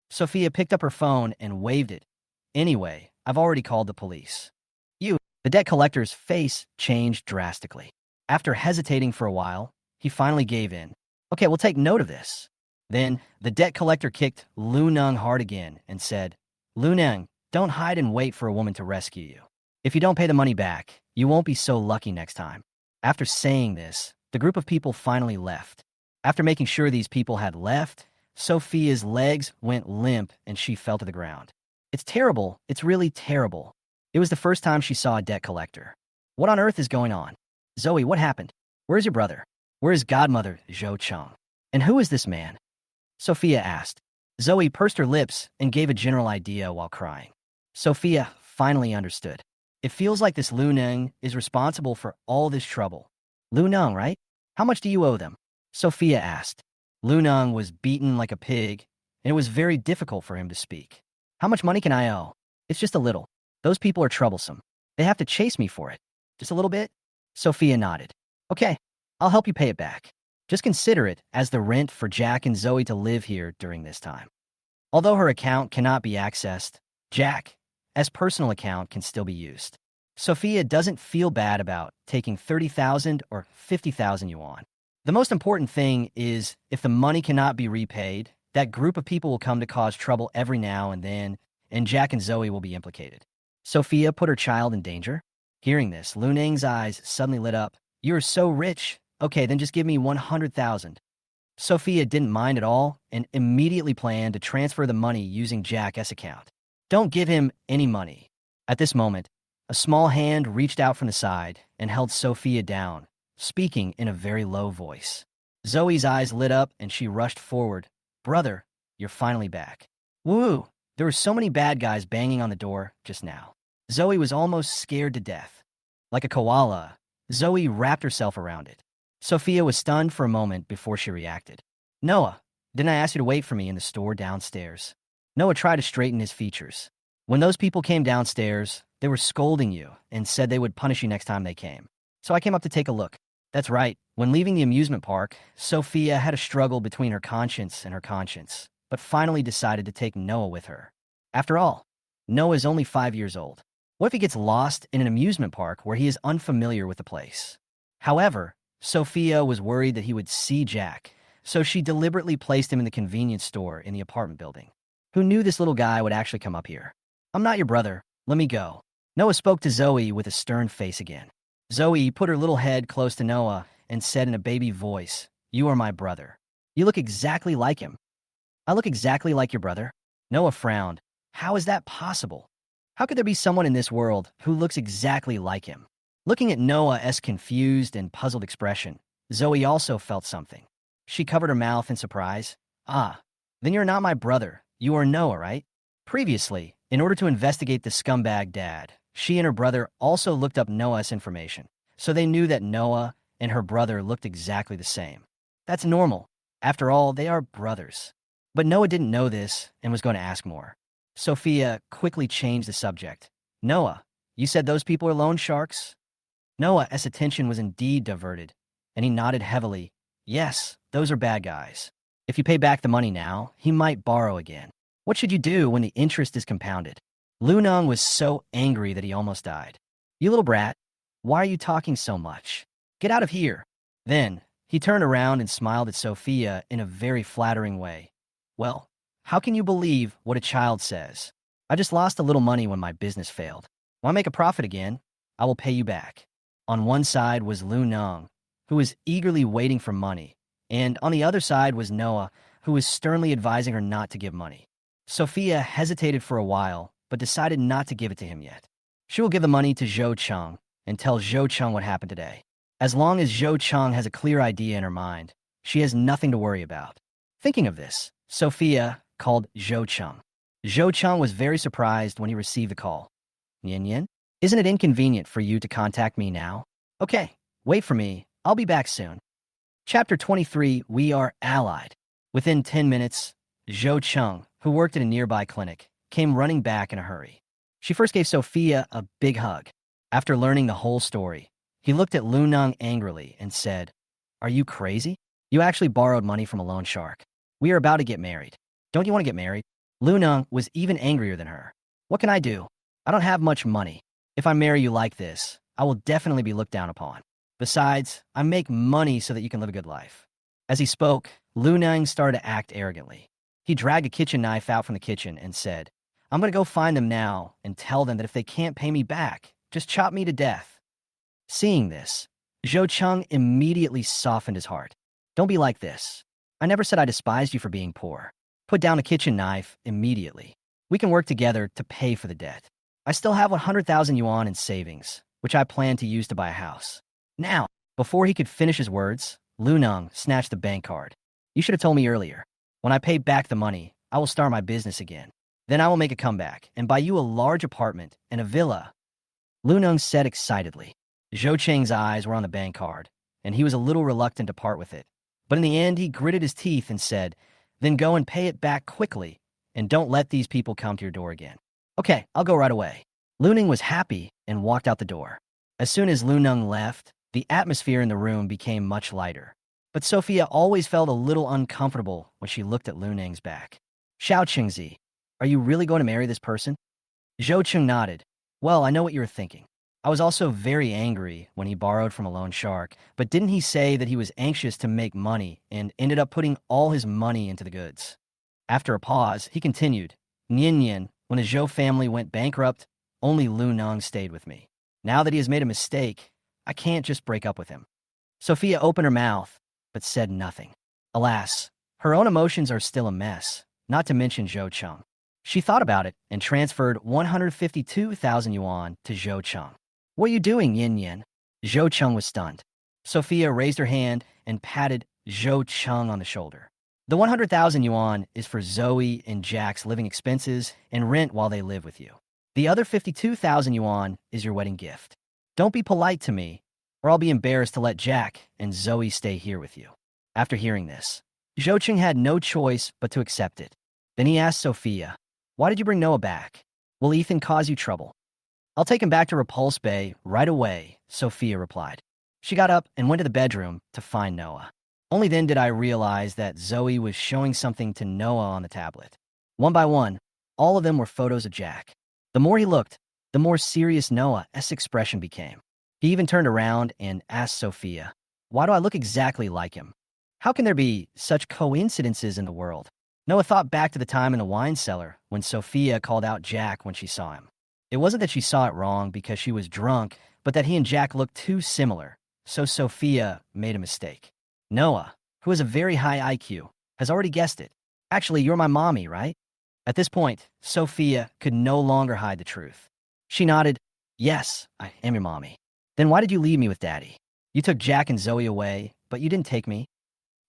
Sophia picked up her phone and waved it. Anyway, I've already called the police. The debt collector's face changed drastically. After hesitating for a while, he finally gave in. Okay, we'll take note of this. Then, the debt collector kicked Luneng hard again and said, Luneng, don't hide and wait for a woman to rescue you. If you don't pay the money back, you won't be so lucky next time. After saying this, the group of people finally left. After making sure these people had left, Sophia's legs went limp and she fell to the ground. It's terrible. It's really terrible. It was the first time she saw a debt collector. What on earth is going on? Zoe, what happened? Where's your brother? Where is godmother, Zhou Cheng? And who is this man? Sophia asked. Zoe pursed her lips and gave a general idea while crying. Sophia finally understood. It feels like this Luneng is responsible for all this trouble. Luneng, right? How much do you owe them? Sophia asked. Luneng was beaten like a pig, and it was very difficult for him to speak. How much money can I owe? It's just a little. Those people are troublesome. They have to chase me for it. Just a little bit? Sophia nodded. Okay, I'll help you pay it back. Just consider it as the rent for Jack and Zoe to live here during this time. Although her account cannot be accessed, Jack's personal account can still be used. Sophia doesn't feel bad about taking 30,000 or 50,000 yuan. The most important thing is, if the money cannot be repaid, that group of people will come to cause trouble every now and then, and Jack and Zoe will be implicated. Sophia put her child in danger? Hearing this, Luneng's eyes suddenly lit up. You're so rich. Okay, then just give me 100,000. Sophia didn't mind at all and immediately planned to transfer the money using Jack's account. Don't give him any money. At this moment, a small hand reached out from the side and held Sophia down, speaking in a very low voice. Zoe's eyes lit up and she rushed forward. Brother, you're finally back. Woo! There were so many bad guys banging on the door just now. Zoe was almost scared to death. Like a koala, Zoe wrapped herself around it. Sophia was stunned for a moment before she reacted. Noah, didn't I ask you to wait for me in the store downstairs? Noah tried to straighten his features. When those people came downstairs, they were scolding you and said they would punish you next time they came. So I came up to take a look. That's right. When leaving the amusement park, Sophia had a struggle between her conscience and her conscience, but finally decided to take Noah with her. After all, Noah is only 5 years old. What if he gets lost in an amusement park where he is unfamiliar with the place? However, Sophia was worried that he would see Jack, so she deliberately placed him in the convenience store in the apartment building. Who knew this little guy would actually come up here? I'm not your brother. Let me go. Noah spoke to Zoe with a stern face again. Zoe put her little head close to Noah and said in a baby voice, You are my brother. You look exactly like him. I look exactly like your brother? Noah frowned. How is that possible? How could there be someone in this world who looks exactly like him? Looking at Noah's confused and puzzled expression, Zoe also felt something. She covered her mouth in surprise. Ah, then you're not my brother. You are Noah, right? Previously, in order to investigate the scumbag dad, she and her brother also looked up Noah's information, so they knew that Noah and her brother looked exactly the same. That's normal. After all, they are brothers. But Noah didn't know this and was going to ask more. Sophia quickly changed the subject. Noah, you said those people are loan sharks? Noah's attention was indeed diverted, and he nodded heavily. Yes, those are bad guys. If you pay back the money now, he might borrow again. What should you do when the interest is compounded? Lu Nong was so angry that he almost died. You little brat, why are you talking so much? Get out of here. Then, he turned around and smiled at Sophia in a very flattering way. Well, how can you believe what a child says? I just lost a little money when my business failed. Want to make a profit again? I will pay you back. On one side was Lu Nong, who was eagerly waiting for money, and on the other side was Noah, who was sternly advising her not to give money. Sophia hesitated for a while, but decided not to give it to him yet. She will give the money to Zhou Cheng and tell Zhou Cheng what happened today. As long as Zhou Cheng has a clear idea in her mind, she has nothing to worry about. Thinking of this, Sophia called Zhou Cheng. Zhou Cheng was very surprised when he received the call. Yin Yin, isn't it inconvenient for you to contact me now? Okay, wait for me. I'll be back soon. Chapter 23, We Are Allied. Within 10 minutes, Zhou Cheng, who worked at a nearby clinic, came running back in a hurry. She first gave Sophia a big hug. After learning the whole story, he looked at Lu Nong angrily and said, Are you crazy? You actually borrowed money from a loan shark. We are about to get married. Don't you want to get married? Lu Nong was even angrier than her. What can I do? I don't have much money. If I marry you like this, I will definitely be looked down upon. Besides, I make money so that you can live a good life. As he spoke, Lu Nong started to act arrogantly. He dragged a kitchen knife out from the kitchen and said, I'm going to go find them now and tell them that if they can't pay me back, just chop me to death. Seeing this, Zhou Cheng immediately softened his heart. Don't be like this. I never said I despised you for being poor. Put down the kitchen knife immediately. We can work together to pay for the debt. I still have 100,000 yuan in savings, which I plan to use to buy a house. Now, before he could finish his words, Lu Nong snatched the bank card. You should have told me earlier. When I pay back the money, I will start my business again. Then I will make a comeback and buy you a large apartment and a villa. Lu Nong said excitedly. Zhou Cheng's eyes were on the bank card, and he was a little reluctant to part with it. But in the end, he gritted his teeth and said, Then go and pay it back quickly, and don't let these people come to your door again. Okay, I'll go right away. Lu Nong was happy and walked out the door. As soon as Lu Nong left, the atmosphere in the room became much lighter. But Sophia always felt a little uncomfortable when she looked at Lu Nong's back. Xiao Qingzi, are you really going to marry this person? Zhou Cheng nodded. Well, I know what you were thinking. I was also very angry when he borrowed from a loan shark, but didn't he say that he was anxious to make money and ended up putting all his money into the goods? After a pause, he continued, Nian Yin, when the Zhou family went bankrupt, only Lu Nong stayed with me. Now that he has made a mistake, I can't just break up with him. Sophia opened her mouth, but said nothing. Alas, her own emotions are still a mess, not to mention Zhou Cheng. She thought about it and transferred 152,000 yuan to Zhou Cheng. What are you doing, Yin Yin? Zhou Cheng was stunned. Sophia raised her hand and patted Zhou Cheng on the shoulder. The 100,000 yuan is for Zoe and Jack's living expenses and rent while they live with you. The other 52,000 yuan is your wedding gift. Don't be polite to me, or I'll be embarrassed to let Jack and Zoe stay here with you. After hearing this, Zhou Cheng had no choice but to accept it. Then he asked Sophia, Why did you bring Noah back? Will Ethan cause you trouble? I'll take him back to Repulse Bay right away, Sophia replied. She got up and went to the bedroom to find Noah. Only then did I realize that Zoe was showing something to Noah on the tablet. One by one, all of them were photos of Jack. The more he looked, the more serious Noah's expression became. He even turned around and asked Sophia, Why do I look exactly like him? How can there be such coincidences in the world? Noah thought back to the time in the wine cellar when Sophia called out Jack when she saw him. It wasn't that she saw it wrong because she was drunk, but that he and Jack looked too similar, so Sophia made a mistake. Noah, who has a very high IQ, has already guessed it. Actually, you're my mommy, right? At this point, Sophia could no longer hide the truth. She nodded, Yes, I am your mommy. Then why did you leave me with Daddy? You took Jack and Zoe away, but you didn't take me.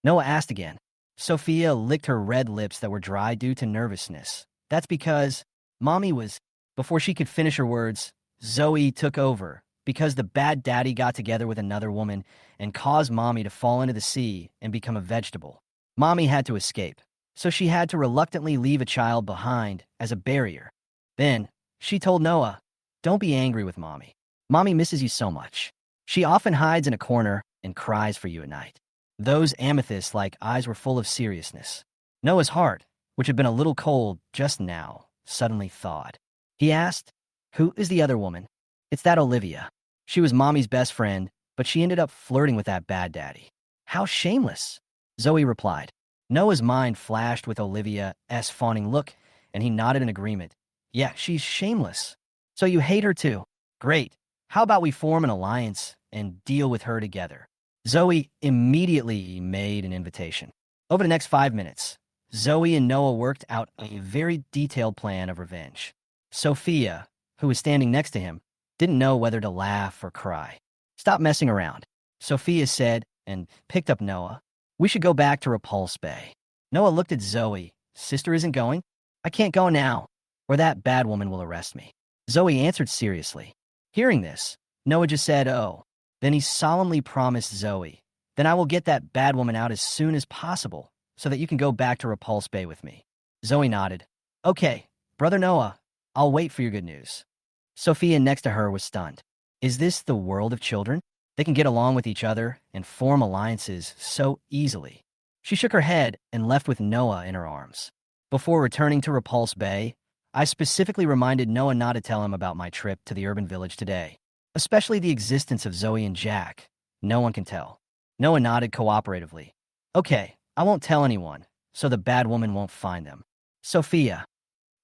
Noah asked again. Sophia licked her red lips that were dry due to nervousness. That's because Mommy was... Before she could finish her words, Zoe took over because the bad daddy got together with another woman and caused Mommy to fall into the sea and become a vegetable. Mommy had to escape, so she had to reluctantly leave a child behind as a barrier. Then, she told Noah, Don't be angry with Mommy. Mommy misses you so much. She often hides in a corner and cries for you at night. Those amethyst-like eyes were full of seriousness. Noah's heart which had been a little cold just now, suddenly thawed. He asked, "Who is the other woman?" "It's that Olivia. She was Mommy's best friend, but she ended up flirting with that bad daddy." "How shameless," Zoe replied. Noah's mind flashed with Olivia's fawning look, and he nodded in agreement. "Yeah, she's shameless. So you hate her too? Great. How about we form an alliance and deal with her together?" Zoe immediately made an invitation. Over the next 5 minutes, Zoe and Noah worked out a very detailed plan of revenge. Sophia, who was standing next to him, didn't know whether to laugh or cry. "Stop messing around," Sophia said, and picked up Noah. "We should go back to Repulse Bay." Noah looked at Zoe. "Sister isn't going?" "I can't go now, or that bad woman will arrest me," Zoe answered seriously. Hearing this, Noah just said, "Oh." Then he solemnly promised Zoe, "Then I will get that bad woman out as soon as possible, so that you can go back to Repulse Bay with me." Zoe nodded. "Okay, Brother Noah, I'll wait for your good news." Sophia next to her was stunned. Is this the world of children? They can get along with each other and form alliances so easily. She shook her head and left with Noah in her arms. Before returning to Repulse Bay, I specifically reminded Noah not to tell him about my trip to the urban village today, especially the existence of Zoe and Jack. No one can tell. Noah nodded cooperatively. "Okay, I won't tell anyone, so the bad woman won't find them." Sophia.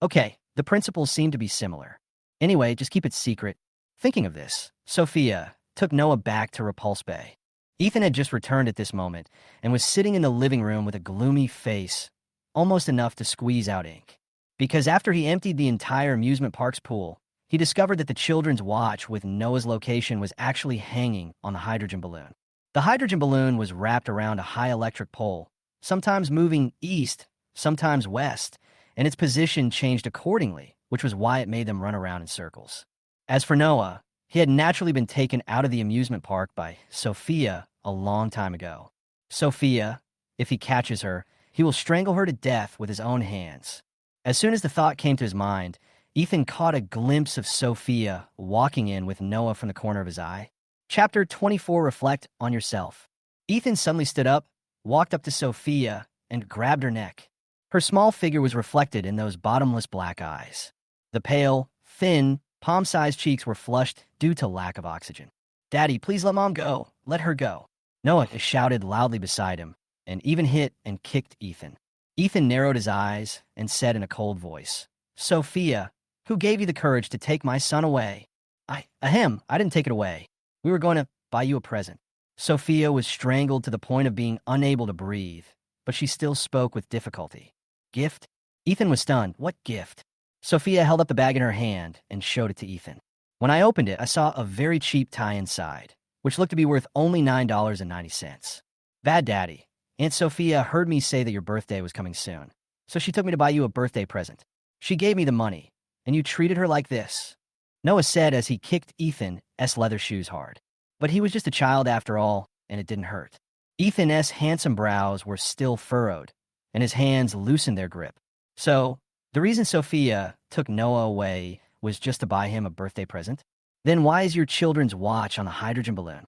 "Okay, the principles seem to be similar. Anyway, just keep it secret." Thinking of this, Sophia took Noah back to Repulse Bay. Ethan had just returned at this moment and was sitting in the living room with a gloomy face, almost enough to squeeze out ink. Because after he emptied the entire amusement park's pool, he discovered that the children's watch with Noah's location was actually hanging on the hydrogen balloon. The hydrogen balloon was wrapped around a high electric pole, sometimes moving east, sometimes west, and its position changed accordingly, which was why it made them run around in circles. As for Noah, he had naturally been taken out of the amusement park by Sophia a long time ago. Sophia, if he catches her, he will strangle her to death with his own hands. As soon as the thought came to his mind, Ethan caught a glimpse of Sophia walking in with Noah from the corner of his eye. Chapter 24, Reflect on Yourself. Ethan suddenly stood up, walked up to Sophia, and grabbed her neck. Her small figure was reflected in those bottomless black eyes. The pale, thin, palm-sized cheeks were flushed due to lack of oxygen. "Daddy, please let Mom go. Let her go." Noah shouted loudly beside him, and even hit and kicked Ethan. Ethan narrowed his eyes and said in a cold voice, "Sophia, who gave you the courage to take my son away?" I didn't take it away. We were going to buy you a present." Sophia was strangled to the point of being unable to breathe, but she still spoke with difficulty. "Gift?" Ethan was stunned. "What gift?" Sophia held up the bag in her hand and showed it to Ethan. "When I opened it, I saw a very cheap tie inside, which looked to be worth only $9.90. Bad Daddy, Aunt Sophia heard me say that your birthday was coming soon, so she took me to buy you a birthday present. She gave me the money, and you treated her like this," Noah said as he kicked Ethan's leather shoes hard. But he was just a child after all, and it didn't hurt. Ethan's handsome brows were still furrowed, and his hands loosened their grip. "So, the reason Sophia took Noah away was just to buy him a birthday present? Then why is your children's watch on the hydrogen balloon?"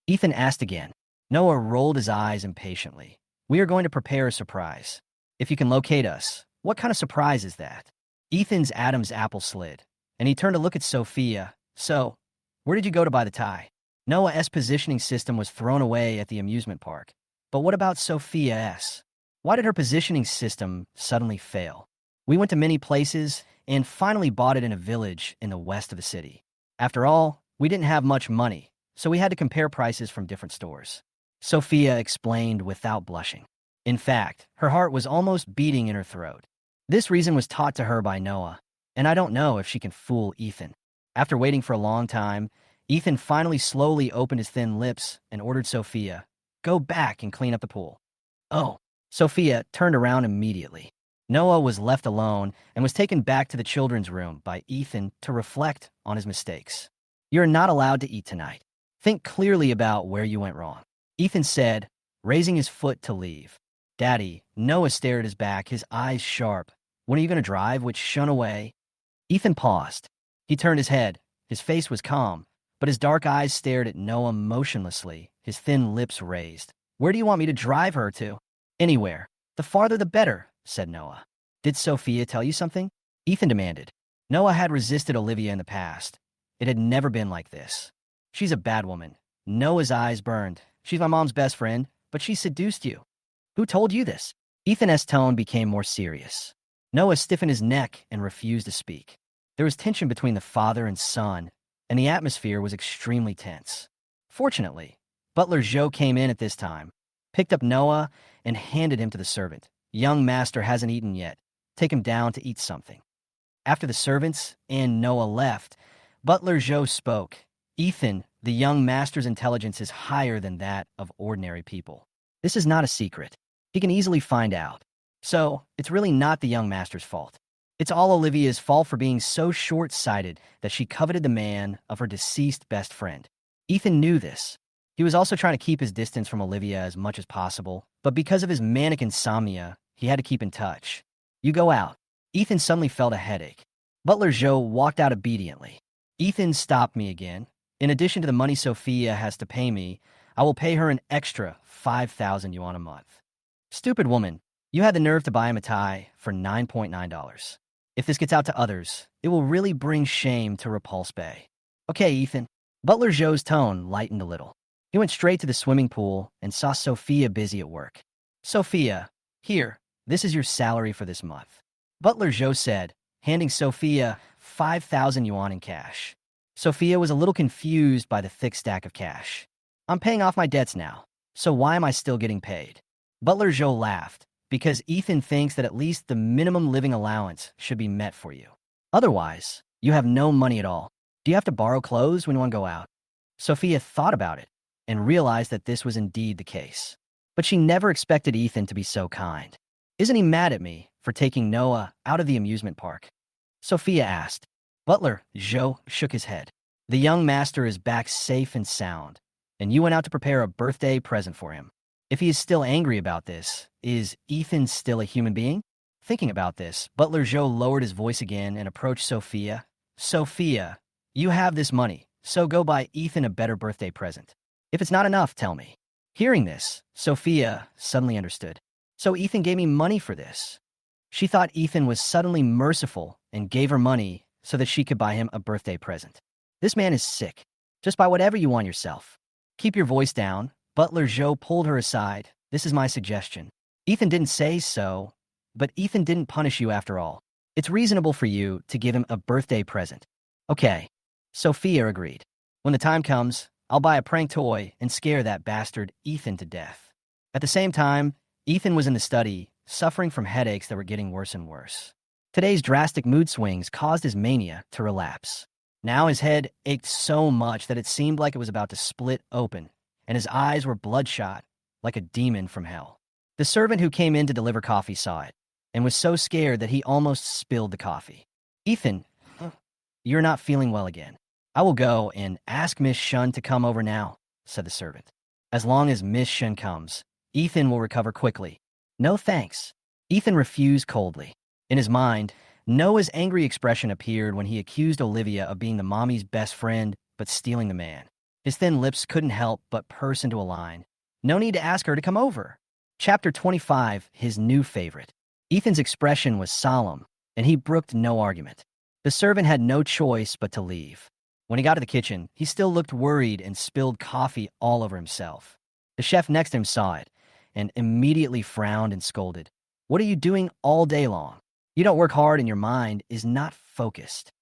Ethan asked again. Noah rolled his eyes impatiently. "We are going to prepare a surprise. If you can locate us, what kind of surprise is that?" Ethan's Adam's apple slid, and he turned to look at Sophia. "So, where did you go to buy the tie?" Noah's positioning system was thrown away at the amusement park. But what about Sophia's? Why did her positioning system suddenly fail? "We went to many places and finally bought it in a village in the west of the city. After all, we didn't have much money, so we had to compare prices from different stores," Sophia explained without blushing. In fact, her heart was almost beating in her throat. This reason was taught to her by Noah, and I don't know if she can fool Ethan. After waiting for a long time, Ethan finally slowly opened his thin lips and ordered Sophia, "Go back and clean up the pool." "Oh." Sophia turned around immediately. Noah was left alone and was taken back to the children's room by Ethan to reflect on his mistakes. "You're not allowed to eat tonight. Think clearly about where you went wrong," Ethan said, raising his foot to leave. "Daddy," Noah stared at his back, his eyes sharp. "When are you going to drive?" Which shun away. Ethan paused. He turned his head. His face was calm, but his dark eyes stared at Noah motionlessly, his thin lips raised. "Where do you want me to drive her to?" "Anywhere. The farther the better," said Noah. Did Sophia tell you something? Ethan demanded. Noah had resisted Olivia in the past. It had never been like this. She's a bad woman. Noah's eyes burned. She's my mom's best friend, but she seduced you. Who told you this? Ethan's tone became more serious. Noah stiffened his neck and refused to speak. There was tension between the father and son, and the atmosphere was extremely tense. Fortunately, Butler Xizhou came in at this time, picked up Noah, and handed him to the servant. Young master hasn't eaten yet. Take him down to eat something. After the servants and Noah left, Butler Xizhou spoke. Ethan, the young master's intelligence is higher than that of ordinary people. This is not a secret. He can easily find out. So, it's really not the young master's fault. It's all Olivia's fault for being so short-sighted that she coveted the man of her deceased best friend. Ethan knew this. He was also trying to keep his distance from Olivia as much as possible, but because of his manic insomnia, he had to keep in touch. You go out. Ethan suddenly felt a headache. Butler Xizhou walked out obediently. Ethan stopped me again. In addition to the money Sophia has to pay me, I will pay her an extra 5,000 yuan a month. Stupid woman, you had the nerve to buy him a tie for $9.9. If this gets out to others, it will really bring shame to Repulse Bay. Okay, Ethan. Butler Zhou's tone lightened a little. He went straight to the swimming pool and saw Sophia busy at work. Sophia, here, this is your salary for this month. Butler Xizhou said, handing Sophia 5,000 yuan in cash. Sophia was a little confused by the thick stack of cash. I'm paying off my debts now, so why am I still getting paid? Butler Xizhou laughed, because Ethan thinks that at least the minimum living allowance should be met for you. Otherwise, you have no money at all. Do you have to borrow clothes when you want to go out? Sophia thought about it and realized that this was indeed the case. But she never expected Ethan to be so kind. Isn't he mad at me for taking Noah out of the amusement park? Sophia asked. Butler Xizhou shook his head. The young master is back safe and sound, and you went out to prepare a birthday present for him. If he is still angry about this, is Ethan still a human being? Thinking about this, Butler Xizhou lowered his voice again and approached Sophia. Sophia, you have this money, so go buy Ethan a better birthday present. If it's not enough, tell me. Hearing this, Sophia suddenly understood. So Ethan gave me money for this. She thought Ethan was suddenly merciful and gave her money so that she could buy him a birthday present. This man is sick. Just buy whatever you want yourself. Keep your voice down. Butler Xizhou pulled her aside. This is my suggestion. Ethan didn't say so, but Ethan didn't punish you after all. It's reasonable for you to give him a birthday present. Okay. Sophia agreed. When the time comes, I'll buy a prank toy and scare that bastard Ethan to death. At the same time, Ethan was in the study, suffering from headaches that were getting worse and worse. Today's drastic mood swings caused his mania to relapse. Now his head ached so much that it seemed like it was about to split open, and his eyes were bloodshot, like a demon from hell. The servant who came in to deliver coffee saw it, and was so scared that he almost spilled the coffee. Ethan, you're not feeling well again. I will go and ask Miss Shun to come over now, said the servant. As long as Miss Shun comes, Ethan will recover quickly. No thanks. Ethan refused coldly. In his mind, Noah's angry expression appeared when he accused Olivia of being the mommy's best friend but stealing the man. His thin lips couldn't help but purse into a line. No need to ask her to come over. Chapter 25, his new favorite. Ethan's expression was solemn, and he brooked no argument. The servant had no choice but to leave. When he got to the kitchen, he still looked worried and spilled coffee all over himself. The chef next to him saw it and immediately frowned and scolded. What are you doing all day long? You don't work hard and your mind is not focused.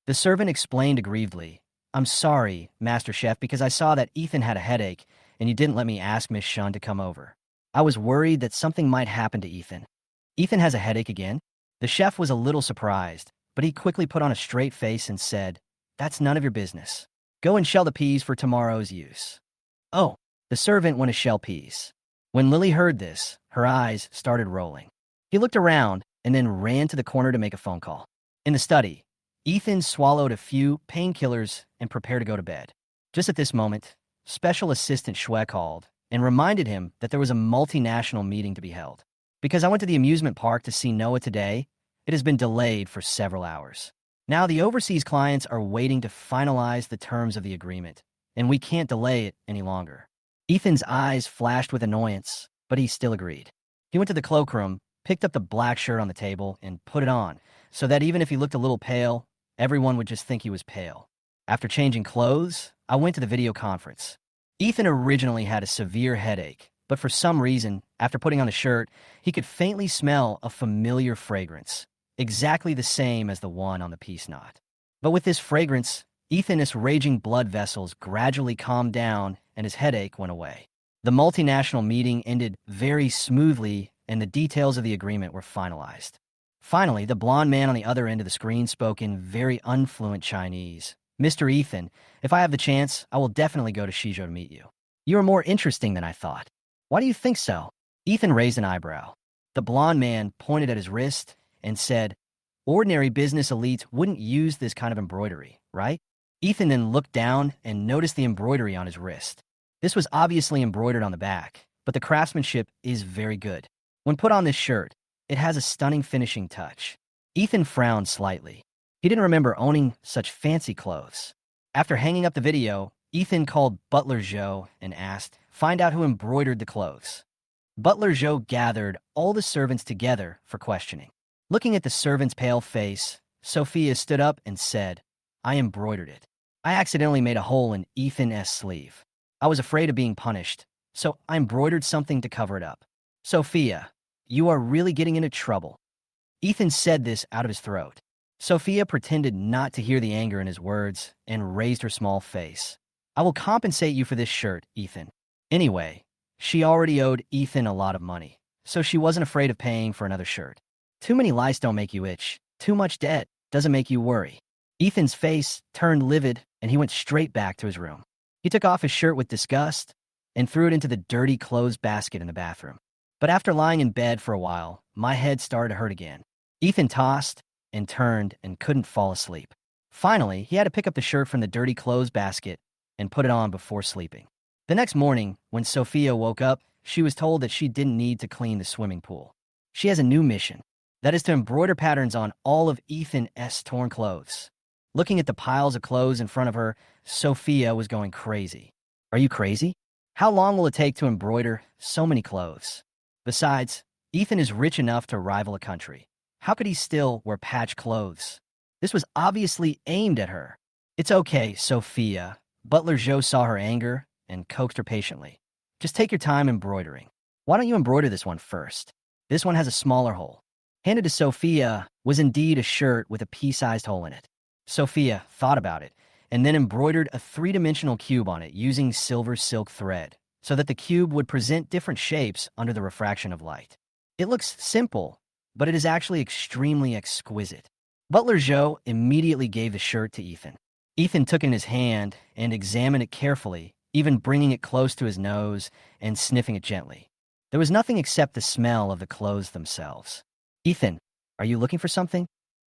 The servant explained aggrievedly, I'm sorry, Master Chef, because I saw that Ethan had a headache and you didn't let me ask Miss Shun to come over. I was worried that something might happen to Ethan. Ethan has a headache again? The chef was a little surprised, but he quickly put on a straight face and said, That's none of your business. Go and shell the peas for tomorrow's use. Oh, the servant went to shell peas. When Lily heard this, her eyes started rolling. He looked around and then ran to the corner to make a phone call. In the study, Ethan swallowed a few painkillers and prepared to go to bed. Just at this moment, Special Assistant Xue called and reminded him that there was a multinational meeting to be held. Because I went to the amusement park to see Noah today, it has been delayed for several hours. Now the overseas clients are waiting to finalize the terms of the agreement, and we can't delay it any longer. Ethan's eyes flashed with annoyance, but he still agreed. He went to the cloakroom picked up the black shirt on the table, and put it on, so that even if he looked a little pale, everyone would just think he was pale. After changing clothes, I went to the video conference. Ethan originally had a severe headache, but for some reason, after putting on the shirt, he could faintly smell a familiar fragrance, exactly the same as the one on the peace knot. But with this fragrance, Ethan's raging blood vessels gradually calmed down and his headache went away. The multinational meeting ended very smoothly and the details of the agreement were finalized. Finally, the blonde man on the other end of the screen spoke in very unfluent Chinese. "Mr. Ethan, if I have the chance, I will definitely go to Xizhou to meet you. You are more interesting than I thought." "Why do you think so?" Ethan raised an eyebrow. The blonde man pointed at his wrist and said, "Ordinary business elites wouldn't use this kind of embroidery, right?" Ethan then looked down and noticed the embroidery on his wrist. This was obviously embroidered on the back, but the craftsmanship is very good. When put on this shirt, it has a stunning finishing touch. Ethan frowned slightly. He didn't remember owning such fancy clothes. After hanging up the video, Ethan called Butler Xizhou and asked, "Find out who embroidered the clothes." Butler Xizhou gathered all the servants together for questioning. Looking at the servant's pale face, Sophia stood up and said, "I embroidered it. I accidentally made a hole in Ethan's sleeve. I was afraid of being punished, so I embroidered something to cover it up." "Sophia, you are really getting into trouble." Ethan said this out of his throat. Sophia pretended not to hear the anger in his words and raised her small face. "I will compensate you for this shirt, Ethan." Anyway, she already owed Ethan a lot of money, so she wasn't afraid of paying for another shirt. Too many lice don't make you itch. Too much debt doesn't make you worry. Ethan's face turned livid and he went straight back to his room. He took off his shirt with disgust and threw it into the dirty clothes basket in the bathroom. But after lying in bed for a while, my head started to hurt again. Ethan tossed and turned and couldn't fall asleep. Finally, he had to pick up the shirt from the dirty clothes basket and put it on before sleeping. The next morning, when Sophia woke up, she was told that she didn't need to clean the swimming pool. She has a new mission. That is to embroider patterns on all of Ethan's torn clothes. Looking at the piles of clothes in front of her, Sophia was going crazy. "Are you crazy? How long will it take to embroider so many clothes? Besides, Ethan is rich enough to rival a country. How could he still wear patched clothes?" This was obviously aimed at her. "It's okay, Sophia." Butler Xizhou saw her anger and coaxed her patiently. "Just take your time embroidering. Why don't you embroider this one first? This one has a smaller hole." Handed to Sophia was indeed a shirt with a pea-sized hole in it. Sophia thought about it and then embroidered a three-dimensional cube on it using silver silk thread so that the cube would present different shapes under the refraction of light. It looks simple, but it is actually extremely exquisite. Butler Xizhou immediately gave the shirt to Ethan. Ethan took it in his hand and examined it carefully, even bringing it close to his nose and sniffing it gently. There was nothing except the smell of the clothes themselves. "Ethan, are you looking for something?"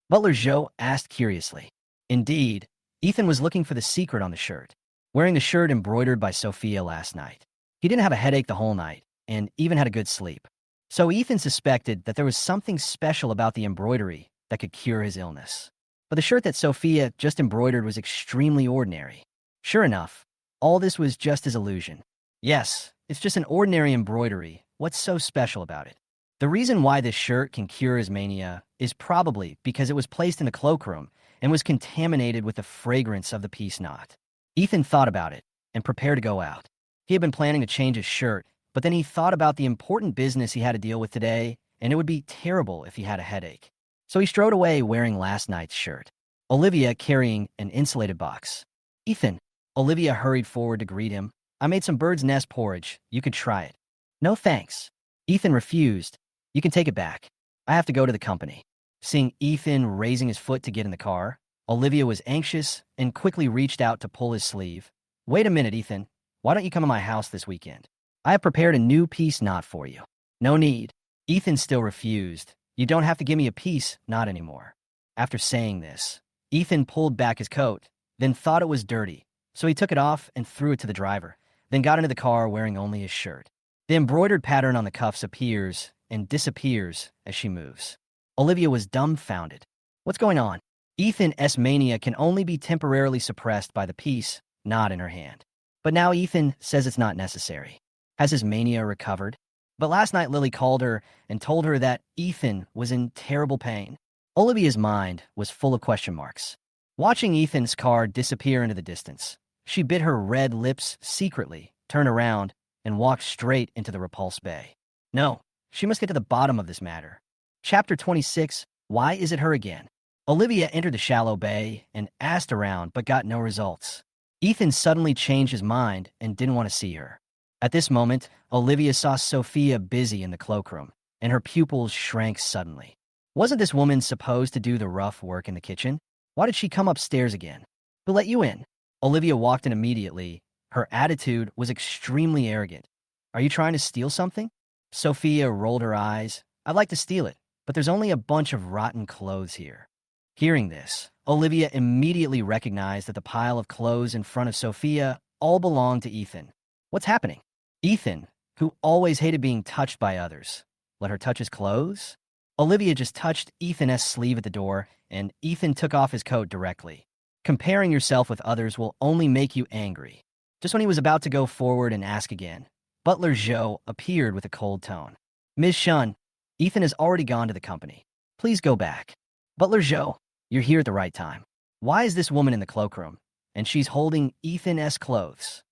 Butler Xizhou asked curiously. Indeed, Ethan was looking for the secret on the shirt, wearing the shirt embroidered by Sophia last night. He didn't have a headache the whole night and even had a good sleep. So Ethan suspected that there was something special about the embroidery that could cure his illness. But the shirt that Sophia just embroidered was extremely ordinary. Sure enough, all this was just his illusion. Yes, it's just an ordinary embroidery. What's so special about it? The reason why this shirt can cure his mania is probably because it was placed in the cloakroom and was contaminated with the fragrance of the peace knot. Ethan thought about it and prepared to go out. He had been planning to change his shirt, but then he thought about the important business he had to deal with today, and it would be terrible if he had a headache. So he strode away wearing last night's shirt. Olivia carrying an insulated box. "Ethan." Olivia hurried forward to greet him. "I made some bird's nest porridge. You could try it." "No thanks." Ethan refused. "You can take it back. I have to go to the company." Seeing Ethan raising his foot to get in the car, Olivia was anxious and quickly reached out to pull his sleeve. "Wait a minute, Ethan. Why don't you come to my house this weekend? I have prepared a new peace knot for you." "No need." Ethan still refused. "You don't have to give me a peace knot anymore." After saying this, Ethan pulled back his coat, then thought it was dirty, so he took it off and threw it to the driver, then got into the car wearing only his shirt. The embroidered pattern on the cuffs appears and disappears as she moves. Olivia was dumbfounded. What's going on? Ethan's mania can only be temporarily suppressed by the peace knot in her hand. But now Ethan says it's not necessary. Has his mania recovered? But last night Lily called her and told her that Ethan was in terrible pain. Olivia's mind was full of question marks. Watching Ethan's car disappear into the distance, she bit her red lips secretly, turned around, and walked straight into the repulse bay. No, she must get to the bottom of this matter. Chapter 26, Why Is It Her Again? Olivia entered the shallow bay and asked around but got no results. Ethan suddenly changed his mind and didn't want to see her. At this moment, Olivia saw Sophia busy in the cloakroom, and her pupils shrank suddenly. Wasn't this woman supposed to do the rough work in the kitchen? Why did she come upstairs again? Who let you in? Olivia walked in immediately. Her attitude was extremely arrogant. Are you trying to steal something? Sophia rolled her eyes. I'd like to steal it, but there's only a bunch of rotten clothes here. Hearing this, Olivia immediately recognized that the pile of clothes in front of Sophia all belonged to Ethan. What's happening? Ethan, who always hated being touched by others, let her touch his clothes? Olivia just touched Ethan's sleeve at the door, and Ethan took off his coat directly. Comparing yourself with others will only make you angry. Just when he was about to go forward and ask again, Butler Xizhou appeared with a cold tone. Ms. Shun, Ethan has already gone to the company. Please go back. Butler Xizhou, you're here at the right time. Why is this woman in the cloakroom? And she's holding Ethan's clothes.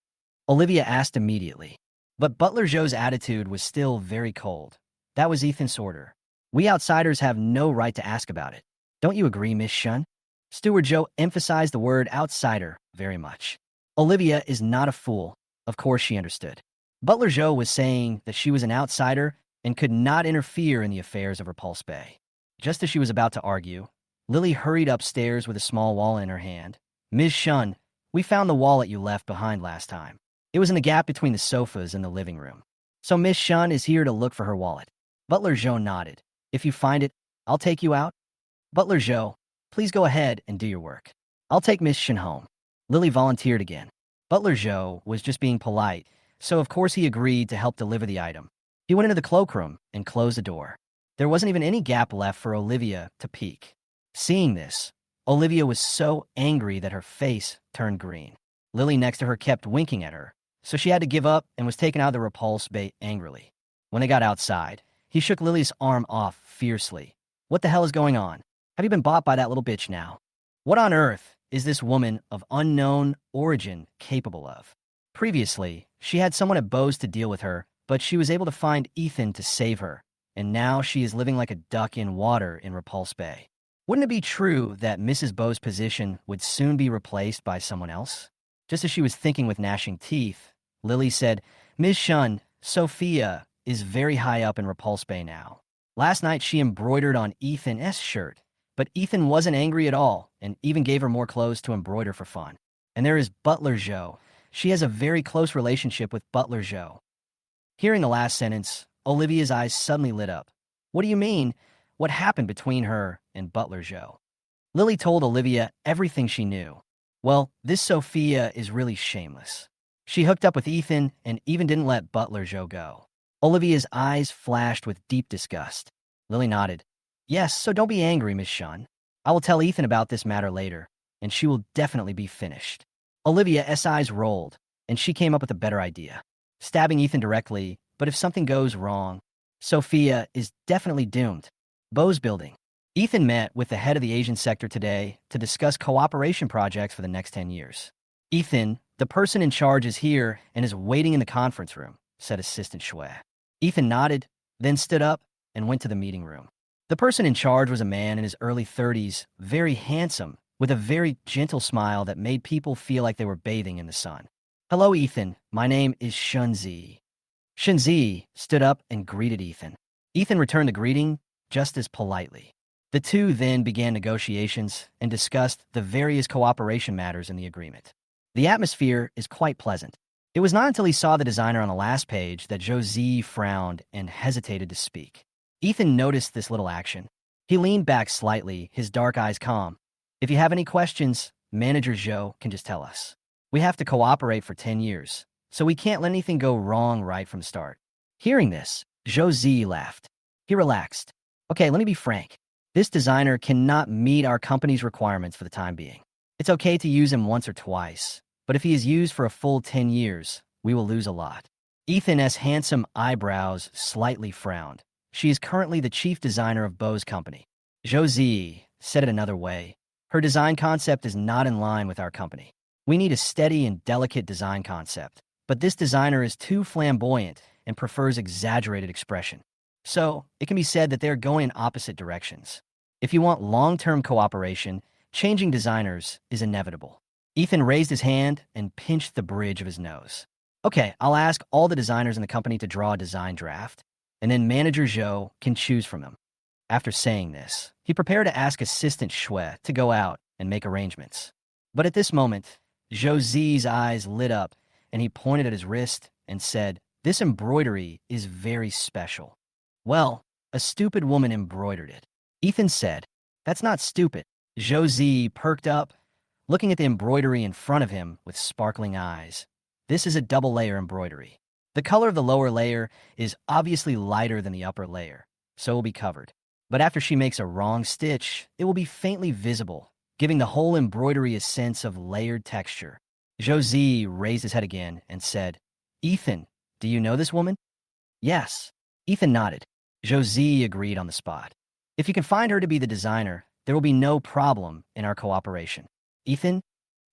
Olivia asked immediately. But Butler Zhou's attitude was still very cold. That was Ethan's order. We outsiders have no right to ask about it. Don't you agree, Miss Shun? Steward Zhou emphasized the word outsider very much. Olivia is not a fool. Of course she understood. Butler Zhou was saying that she was an outsider and could not interfere in the affairs of Repulse Bay. Just as she was about to argue, Lily hurried upstairs with a small wallet in her hand. Ms. Shun, we found the wallet you left behind last time. It was in the gap between the sofas in the living room. So Miss Shun is here to look for her wallet. Butler Zhou nodded. If you find it, I'll take you out. Butler Zhou, please go ahead and do your work. I'll take Miss Shun home. Lily volunteered again. Butler Zhou was just being polite, so of course he agreed to help deliver the item. He went into the cloakroom and closed the door. There wasn't even any gap left for Olivia to peek. Seeing this, Olivia was so angry that her face turned green. Lily next to her kept winking at her, so she had to give up and was taken out of the repulse bay angrily. When they got outside, he shook Lily's arm off fiercely. What the hell is going on? Have you been bought by that little bitch now? What on earth is this woman of unknown origin capable of? Previously, she had someone at Bose to deal with her, but she was able to find Ethan to save her, and now she is living like a duck in water in Repulse Bay. Wouldn't it be true that Mrs. Bo's position would soon be replaced by someone else? Just as she was thinking with gnashing teeth, Lily said, Ms. Shun, Sophia is very high up in Repulse Bay now. Last night she embroidered on Ethan's shirt, but Ethan wasn't angry at all and even gave her more clothes to embroider for fun. And there is Butler Zhou. She has a very close relationship with Butler Zhou. Hearing the last sentence, Olivia's eyes suddenly lit up. What do you mean? What happened between her and Butler Zhou? Lily told Olivia everything she knew. Well, this Sophia is really shameless. She hooked up with Ethan and even didn't let Butler Zhou go. Olivia's eyes flashed with deep disgust. Lily nodded. Yes, so don't be angry, Miss Shun. I will tell Ethan about this matter later, and she will definitely be finished. Olivia's eyes rolled, and she came up with a better idea. Stabbing Ethan directly, but if something goes wrong, Sophia is definitely doomed. Bo's building. Ethan met with the head of the Asian sector today to discuss cooperation projects for the next 10 years. Ethan, the person in charge, is here and is waiting in the conference room, said Assistant Shui. Ethan nodded, then stood up and went to the meeting room. The person in charge was a man in his early 30s, very handsome, with a very gentle smile that made people feel like they were bathing in the sun. Hello, Ethan. My name is Shunzi. Shunzi stood up and greeted Ethan. Ethan returned the greeting just as politely. The two then began negotiations and discussed the various cooperation matters in the agreement. The atmosphere is quite pleasant. It was not until he saw the designer on the last page that Zhou frowned and hesitated to speak. Ethan noticed this little action. He leaned back slightly, his dark eyes calm. If you have any questions, Manager Zhou can just tell us. We have to cooperate for 10 years, so we can't let anything go wrong right from the start. Hearing this, Zhou laughed. He relaxed. Okay, let me be frank. This designer cannot meet our company's requirements for the time being. It's okay to use him once or twice, but if he is used for a full 10 years, we will lose a lot. Ethan's handsome eyebrows slightly frowned. She is currently the chief designer of Bo's company. Josie said it another way. Her design concept is not in line with our company. We need a steady and delicate design concept. But this designer is too flamboyant and prefers exaggerated expression. So, it can be said that they're going in opposite directions. If you want long-term cooperation, changing designers is inevitable. Ethan raised his hand and pinched the bridge of his nose. Okay, I'll ask all the designers in the company to draw a design draft, and then manager Xizhou can choose from them. After saying this, he prepared to ask assistant Xue to go out and make arrangements. But at this moment, Josie's eyes lit up, and he pointed at his wrist and said, "This embroidery is very special." "Well, a stupid woman embroidered it." Ethan said, "That's not stupid." Josie perked up, looking at the embroidery in front of him with sparkling eyes. This is a double-layer embroidery. The color of the lower layer is obviously lighter than the upper layer, so it will be covered. But after she makes a wrong stitch, it will be faintly visible, giving the whole embroidery a sense of layered texture. Josie raised his head again and said, "Ethan, do you know this woman?" "Yes." Ethan nodded. Josie agreed on the spot. "If you can find her to be the designer, there will be no problem in our cooperation." "Ethan,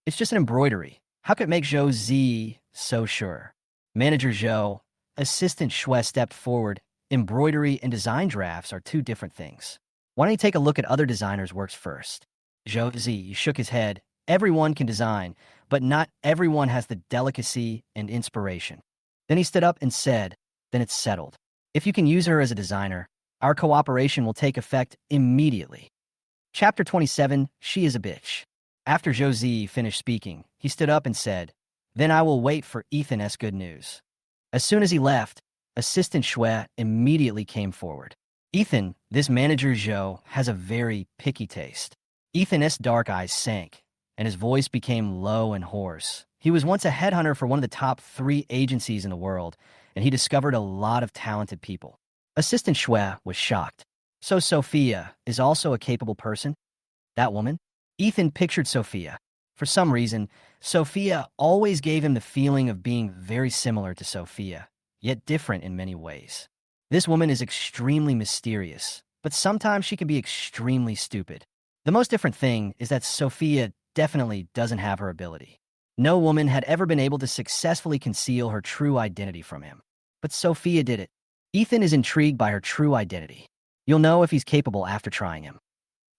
it's just an embroidery. How could it make Josie so sure?" Manager Zhou, assistant Xue stepped forward. "Embroidery and design drafts are two different things. Why don't you take a look at other designers' works first?" Josie shook his head. "Everyone can design, but not everyone has the delicacy and inspiration." Then he stood up and said, "Then it's settled. If you can use her as a designer, our cooperation will take effect immediately." Chapter 27, She is a Bitch. After Josie finished speaking, he stood up and said, "Then I will wait for Ethan's good news." As soon as he left, assistant Xue immediately came forward. "Ethan, this manager Zhou has a very picky taste." Ethan's dark eyes sank, and his voice became low and hoarse. He was once a headhunter for one of the top 3 agencies in the world, and he discovered a lot of talented people. Assistant Xue was shocked. "So Sophia is also a capable person? That woman?" Ethan pictured Sophia. For some reason, Sophia always gave him the feeling of being very similar to Sophia, yet different in many ways. This woman is extremely mysterious, but sometimes she can be extremely stupid. The most different thing is that Sophia definitely doesn't have her ability. No woman had ever been able to successfully conceal her true identity from him. But Sophia did it. Ethan is intrigued by her true identity. You'll know if he's capable after trying him.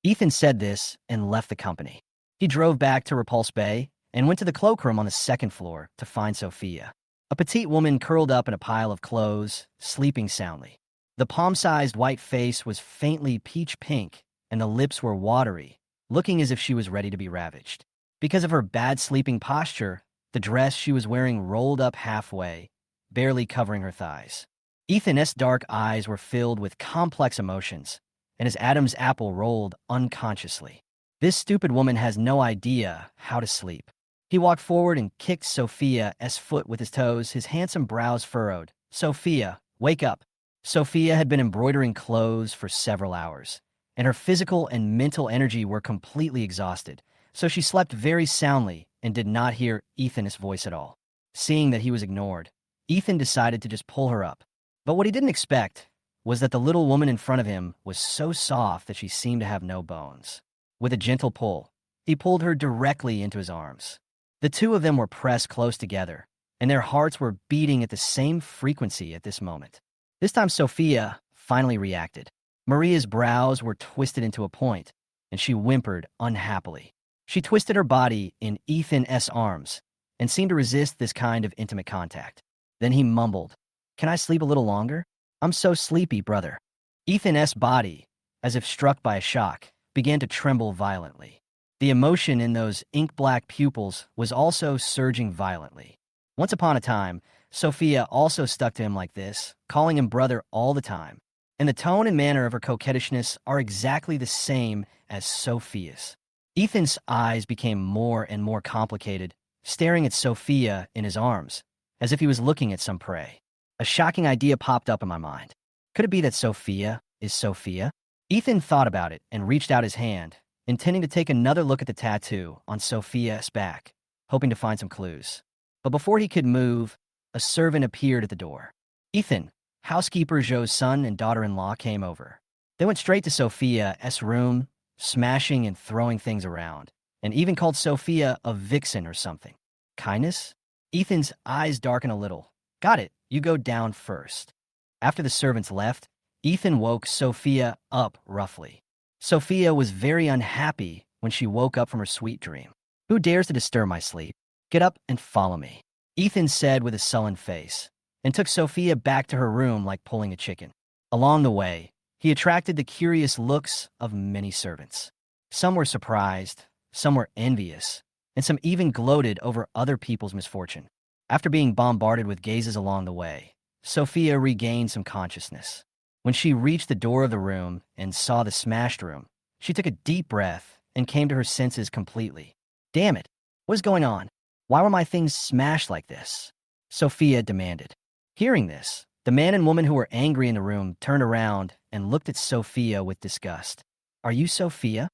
Ethan said this and left the company. He drove back to Repulse Bay and went to the cloakroom on the 2nd floor to find Sophia. A petite woman curled up in a pile of clothes, sleeping soundly. The palm-sized white face was faintly peach pink, and the lips were watery, looking as if she was ready to be ravaged. Because of her bad sleeping posture, the dress she was wearing rolled up halfway, barely covering her thighs. Ethan's dark eyes were filled with complex emotions, and his Adam's apple rolled unconsciously. This stupid woman has no idea how to sleep. He walked forward and kicked Sophia's foot with his toes, his handsome brows furrowed. "Sophia, wake up." Sophia had been embroidering clothes for several hours, and her physical and mental energy were completely exhausted, so she slept very soundly and did not hear Ethan's voice at all. Seeing that he was ignored, Ethan decided to just pull her up. But what he didn't expect was that the little woman in front of him was so soft that she seemed to have no bones. With a gentle pull, he pulled her directly into his arms. The two of them were pressed close together, and their hearts were beating at the same frequency at this moment. This time Sophia finally reacted. Maria's brows were twisted into a point, and she whimpered unhappily. She twisted her body in Ethan's arms and seemed to resist this kind of intimate contact. Then he mumbled, "Can I sleep a little longer? I'm so sleepy, brother." Ethan's body, as if struck by a shock, began to tremble violently. The emotion in those ink-black pupils was also surging violently. Once upon a time, Sophia also stuck to him like this, calling him brother all the time, and the tone and manner of her coquettishness are exactly the same as Sophia's. Ethan's eyes became more and more complicated, staring at Sophia in his arms, as if he was looking at some prey. A shocking idea popped up in my mind. Could it be that Sophia is Sophia? Ethan thought about it and reached out his hand, intending to take another look at the tattoo on Sophia's back, hoping to find some clues. But before he could move, a servant appeared at the door. Ethan, housekeeper Zhou's son and daughter-in-law, came over. They went straight to Sophia's room, smashing and throwing things around, and even called Sophia a vixen or something. Kindness? Ethan's eyes darkened a little. Got it, you go down first. After the servants left, Ethan woke Sophia up roughly. Sophia was very unhappy when she woke up from her sweet dream. Who dares to disturb my sleep? Get up and follow me, Ethan said with a sullen face, and took Sophia back to her room like pulling a chicken. Along the way, he attracted the curious looks of many servants. Some were surprised, some were envious, and some even gloated over other people's misfortune. After being bombarded with gazes along the way, Sophia regained some consciousness. When she reached the door of the room and saw the smashed room, she took a deep breath and came to her senses completely. Damn it, what is going on? Why were my things smashed like this? Sophia demanded. Hearing this, the man and woman who were angry in the room turned around and looked at Sophia with disgust. Are you Sophia?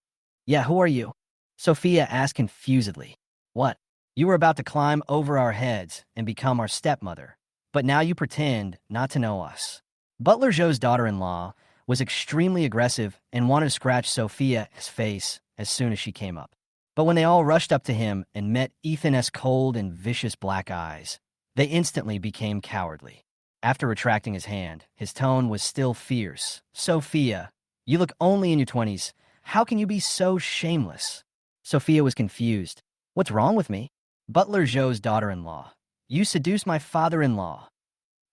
Yeah, who are you? Sophia asked confusedly. What? You were about to climb over our heads and become our stepmother, but now you pretend not to know us. Butler Zhou's daughter-in-law was extremely aggressive and wanted to scratch Sophia's face as soon as she came up. But when they all rushed up to him and met Ethan's cold and vicious black eyes, they instantly became cowardly. After retracting his hand, his tone was still fierce. Sophia, you look only in your 20s. How can you be so shameless? Sophia was confused. What's wrong with me? Butler Zhou's daughter-in-law. You seduced my father-in-law.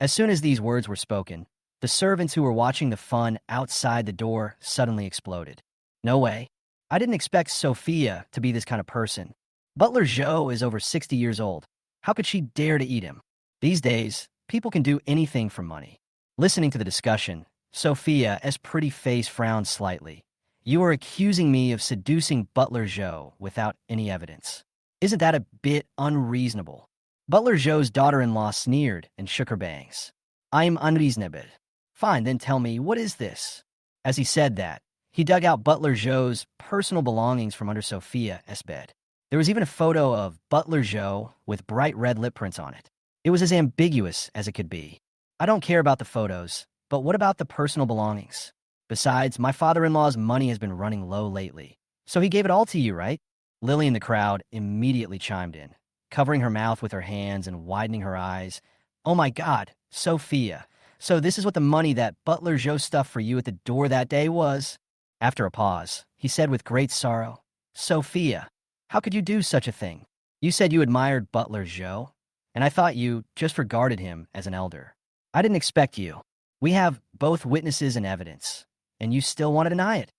As soon as these words were spoken, the servants who were watching the fun outside the door suddenly exploded. No way. I didn't expect Sophia to be this kind of person. Butler Zhou is over 60 years old. How could she dare to eat him? These days, people can do anything for money. Listening to the discussion, Sophia's pretty face frowned slightly. You are accusing me of seducing Butler Zhou without any evidence. Isn't that a bit unreasonable? Butler Zhou's daughter-in-law sneered and shook her bangs. I am unreasonable. Fine, then tell me, what is this? As he said that, he dug out Butler Zhou's personal belongings from under Sophia's bed. There was even a photo of Butler Zhou with bright red lip prints on it. It was as ambiguous as it could be. I don't care about the photos, but what about the personal belongings? Besides, my father-in-law's money has been running low lately, so he gave it all to you, right? Lily in the crowd immediately chimed in, covering her mouth with her hands and widening her eyes. Oh my God, Sophia. So this is what the money that Butler Zhou stuffed for you at the door that day was? After a pause, he said with great sorrow, Sophia, how could you do such a thing? You said you admired Butler Zhou, and I thought you just regarded him as an elder. I didn't expect you. We have both witnesses and evidence, and you still want to deny it.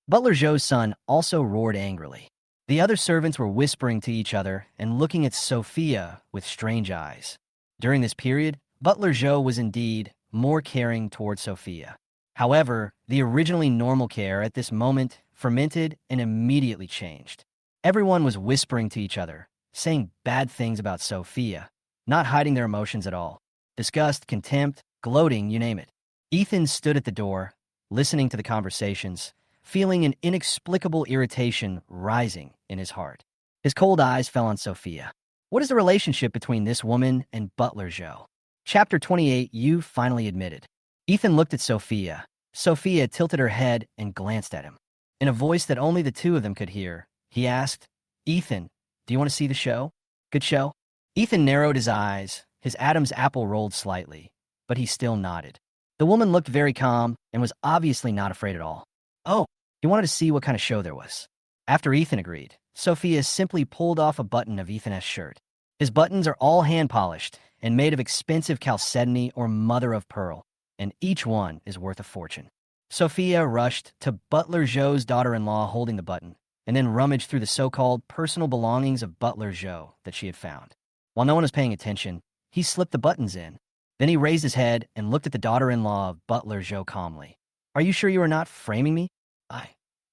Butler Zhou's son also roared angrily. The other servants were whispering to each other and looking at Sophia with strange eyes. During this period, Butler Zhou was indeed more caring toward Sophia. However, the originally normal care at this moment fermented and immediately changed. Everyone was whispering to each other, saying bad things about Sophia, not hiding their emotions at all. Disgust, contempt, gloating, you name it. Ethan stood at the door, listening to the conversations, feeling an inexplicable irritation rising in his heart. His cold eyes fell on Sophia. What is the relationship between this woman and Butler Zhou? Chapter 28, you finally admitted. Ethan looked at Sophia. Sophia tilted her head and glanced at him. In a voice that only the two of them could hear, he asked, Ethan, do you want to see the show? Good show? Ethan narrowed his eyes. His Adam's apple rolled slightly, but he still nodded. The woman looked very calm and was obviously not afraid at all. Oh, he wanted to see what kind of show there was. After Ethan agreed, Sophia simply pulled off a button of Ethan's shirt. His buttons are all hand-polished and made of expensive chalcedony or mother of pearl, and each one is worth a fortune. Sophia rushed to Butler Zhou's daughter-in-law holding the button, and then rummaged through the so-called personal belongings of Butler Zhou that she had found. While no one was paying attention, he slipped the buttons in. Then he raised his head and looked at the daughter-in-law of Butler Zhou calmly. Are you sure you are not framing me?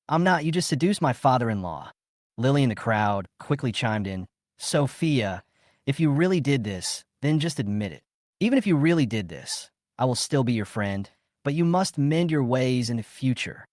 I'm not. You just seduced my father-in-law. Lily in the crowd quickly chimed in. Sophia, if you really did this, then just admit it. Even if you really did this, I will still be your friend, but you must mend your ways in the future.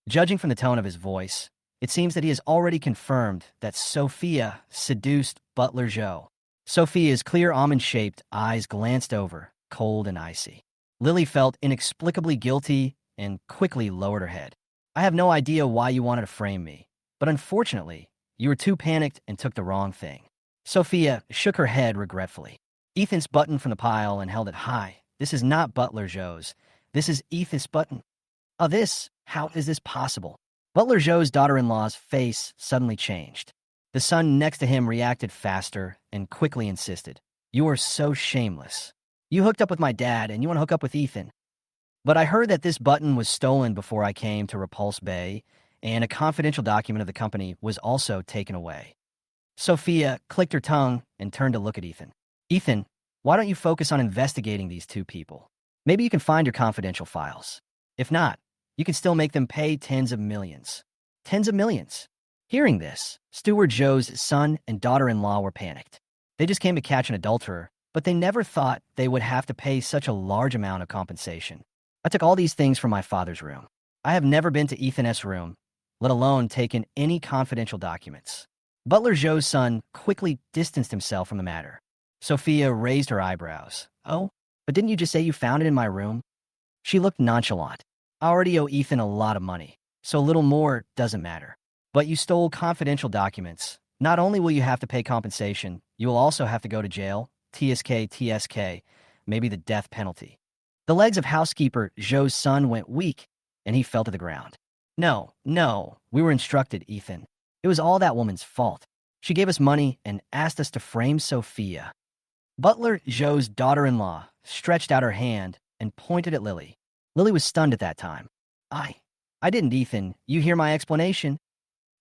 Judging from the tone of his voice, it seems that he has already confirmed that Sophia seduced Butler Zhou. Sophia's clear almond-shaped eyes glanced over, cold and icy. Lily felt inexplicably guilty and quickly lowered her head. I have no idea why you wanted to frame me, but unfortunately, you were too panicked and took the wrong thing. Sophia shook her head regretfully. Ethan's button from the pile and held it high. This is not Butler Joe's. This is Ethan's button. How is this possible? Butler Joe's daughter-in-law's face suddenly changed. The son next to him reacted faster and quickly insisted. You are so shameless. You hooked up with my dad and you want to hook up with Ethan. But I heard that this button was stolen before I came to Repulse Bay, and a confidential document of the company was also taken away. Sophia clicked her tongue and turned to look at Ethan. Ethan, why don't you focus on investigating these two people? Maybe you can find your confidential files. If not, you can still make them pay tens of millions. Tens of millions. Hearing this, Steward Joe's son and daughter-in-law were panicked. They just came to catch an adulterer, but they never thought they would have to pay such a large amount of compensation. I took all these things from my father's room. I have never been to Ethan's room, let alone taken any confidential documents. Butler Joe's son quickly distanced himself from the matter. Sophia raised her eyebrows. Oh, but didn't you just say you found it in my room? She looked nonchalant. I already owe Ethan a lot of money, so a little more doesn't matter. But you stole confidential documents. Not only will you have to pay compensation, you will also have to go to jail, TSK, maybe the death penalty. The legs of housekeeper Joe's son went weak, and he fell to the ground. No, we were instructed, Ethan. It was all that woman's fault. She gave us money and asked us to frame Sophia. Butler Joe's daughter-in-law stretched out her hand and pointed at Lily. Lily was stunned at that time. I didn't, Ethan. You hear my explanation?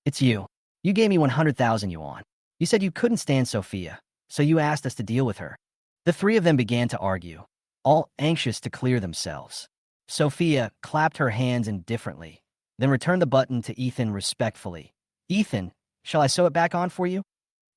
It's you. You gave me 100,000 yuan. You said you couldn't stand Sophia, so you asked us to deal with her. The three of them began to argue, all anxious to clear themselves. Sophia clapped her hands indifferently, then returned the button to Ethan respectfully. Ethan, shall I sew it back on for you?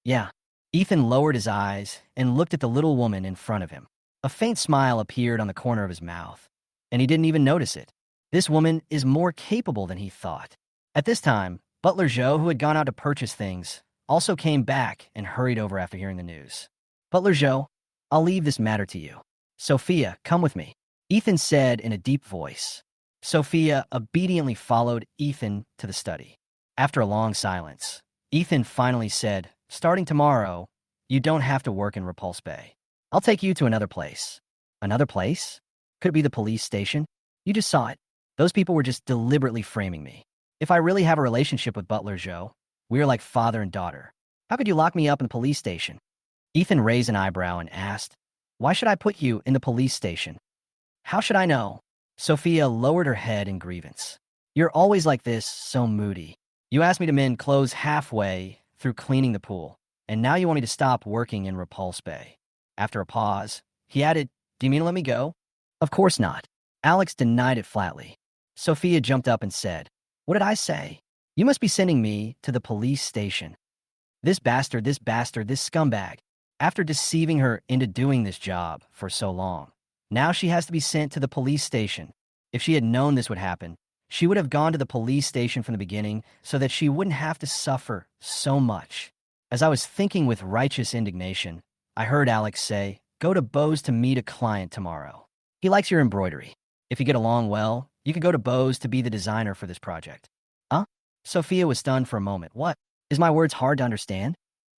Yeah. Ethan lowered his eyes and looked at the little woman in front of him. A faint smile appeared on the corner of his mouth, and he didn't even notice it. This woman is more capable than he thought. At this time, Butler Joe, who had gone out to purchase things, also came back and hurried over after hearing the news. Butler Joe, I'll leave this matter to you. Sophia, come with me, Ethan said in a deep voice. Sophia obediently followed Ethan to the study. After a long silence, Ethan finally said, starting tomorrow, you don't have to work in Repulse Bay. I'll take you to another place. Another place? Could it be the police station? You just saw it. Those people were just deliberately framing me. If I really have a relationship with Butler Joe, we are like father and daughter. How could you lock me up in the police station? Ethan raised an eyebrow and asked, why should I put you in the police station? How should I know? Sophia lowered her head in grievance. You're always like this, so moody. You asked me to mend clothes halfway through cleaning the pool, and now you want me to stop working in Repulse Bay. After a pause, he added, do you mean to let me go? Of course not. Alex denied it flatly. Sophia jumped up and said, what did I say? You must be sending me to the police station. This bastard, this scumbag. After deceiving her into doing this job for so long, now she has to be sent to the police station. If she had known this would happen, she would have gone to the police station from the beginning so that she wouldn't have to suffer so much. As I was thinking with righteous indignation, I heard Alex say, go to Bose to meet a client tomorrow. He likes your embroidery. If you get along well, you could go to Bose to be the designer for this project. Huh? Sophia was stunned for a moment. What? Is my words hard to understand?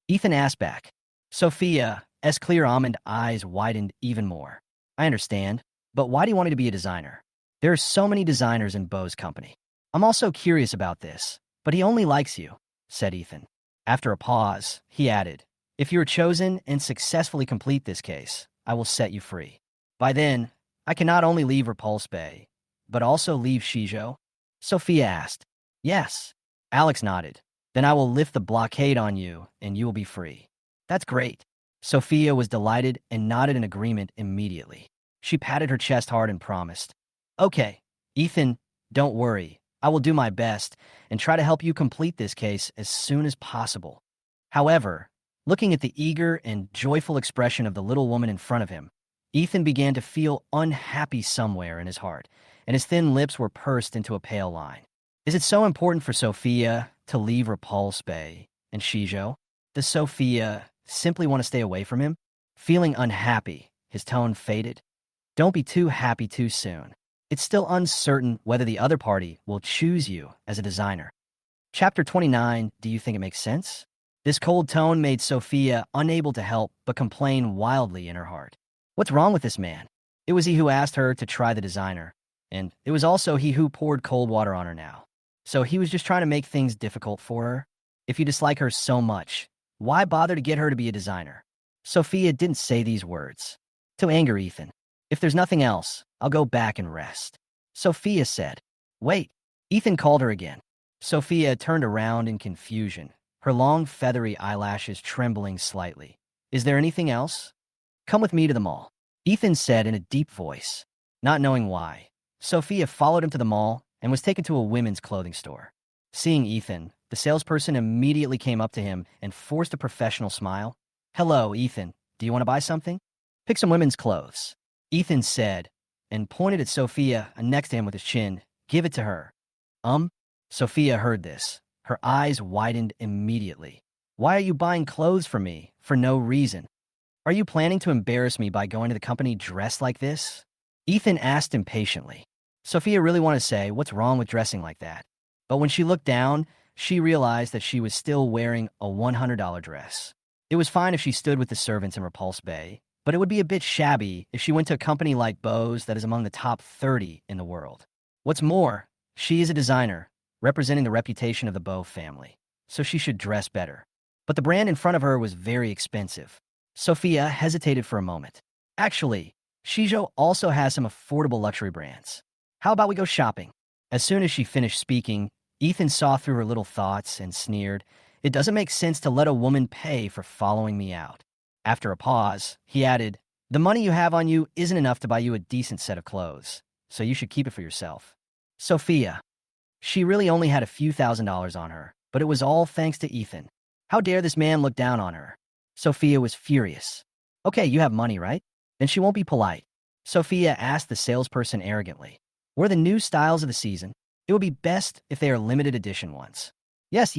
Ethan asked back. Sophia's clear almond eyes widened even more. I understand, but why do you want me to be a designer? There are so many designers in Bo's company. I'm also curious about this, but he only likes you, said Ethan. After a pause, he added, if you are chosen and successfully complete this case, I will set you free. By then, I can not only leave Repulse Bay, but also leave Xizhou? Sophia asked. Yes. Alex nodded. Then I will lift the blockade on you, and you will be free. That's great. Sophia was delighted and nodded in agreement immediately. She patted her chest hard and promised. Okay, Ethan, don't worry. I will do my best and try to help you complete this case as soon as possible. However, looking at the eager and joyful expression of the little woman in front of him, Ethan began to feel unhappy somewhere in his heart, and his thin lips were pursed into a pale line. Is it so important for Sophia to leave Repulse Bay and Xizhou? Does Sophia simply want to stay away from him? Feeling unhappy, his tone faded. Don't be too happy too soon. It's still uncertain whether the other party will choose you as a designer. Chapter 29, do you think it makes sense? This cold tone made Sophia unable to help but complain wildly in her heart. What's wrong with this man? It was he who asked her to try the designer, and it was also he who poured cold water on her now. So he was just trying to make things difficult for her? If you dislike her so much, why bother to get her to be a designer? Sophia didn't say these words to anger Ethan. If there's nothing else, I'll go back and rest. Sophia said. Wait. Ethan called her again. Sophia turned around in confusion, her long feathery eyelashes trembling slightly. Is there anything else? Come with me to the mall, Ethan said in a deep voice. Not knowing why, Sophia followed him to the mall and was taken to a women's clothing store. Seeing Ethan, the salesperson immediately came up to him and forced a professional smile. Hello, Ethan. Do you want to buy something? Pick some women's clothes, Ethan said, and pointed at Sophia next to him with his chin. Give it to her. Sophia heard this. Her eyes widened immediately. Why are you buying clothes from me for no reason? Are you planning to embarrass me by going to the company dressed like this? Ethan asked impatiently. Sophia really wanted to say what's wrong with dressing like that. But when she looked down, she realized that she was still wearing a $100 dress. It was fine if she stood with the servants in Repulse Bay, but it would be a bit shabby if she went to a company like Bose that is among the top 30 in the world. What's more, she is a designer, representing the reputation of the Bow family, so she should dress better. But the brand in front of her was very expensive. Sophia hesitated for a moment. Actually, Xizhou also has some affordable luxury brands. How about we go shopping? As soon as she finished speaking, Ethan saw through her little thoughts and sneered, It doesn't make sense to let a woman pay for following me out. After a pause, he added, The money you have on you isn't enough to buy you a decent set of clothes, so you should keep it for yourself. Sophia. She really only had a few $1,000s on her, but it was all thanks to Ethan. How dare this man look down on her? Sophia was furious. Okay, you have money, right? Then she won't be polite. Sophia asked the salesperson arrogantly. We're the new styles of the season. It would be best if they are limited edition ones. Yes.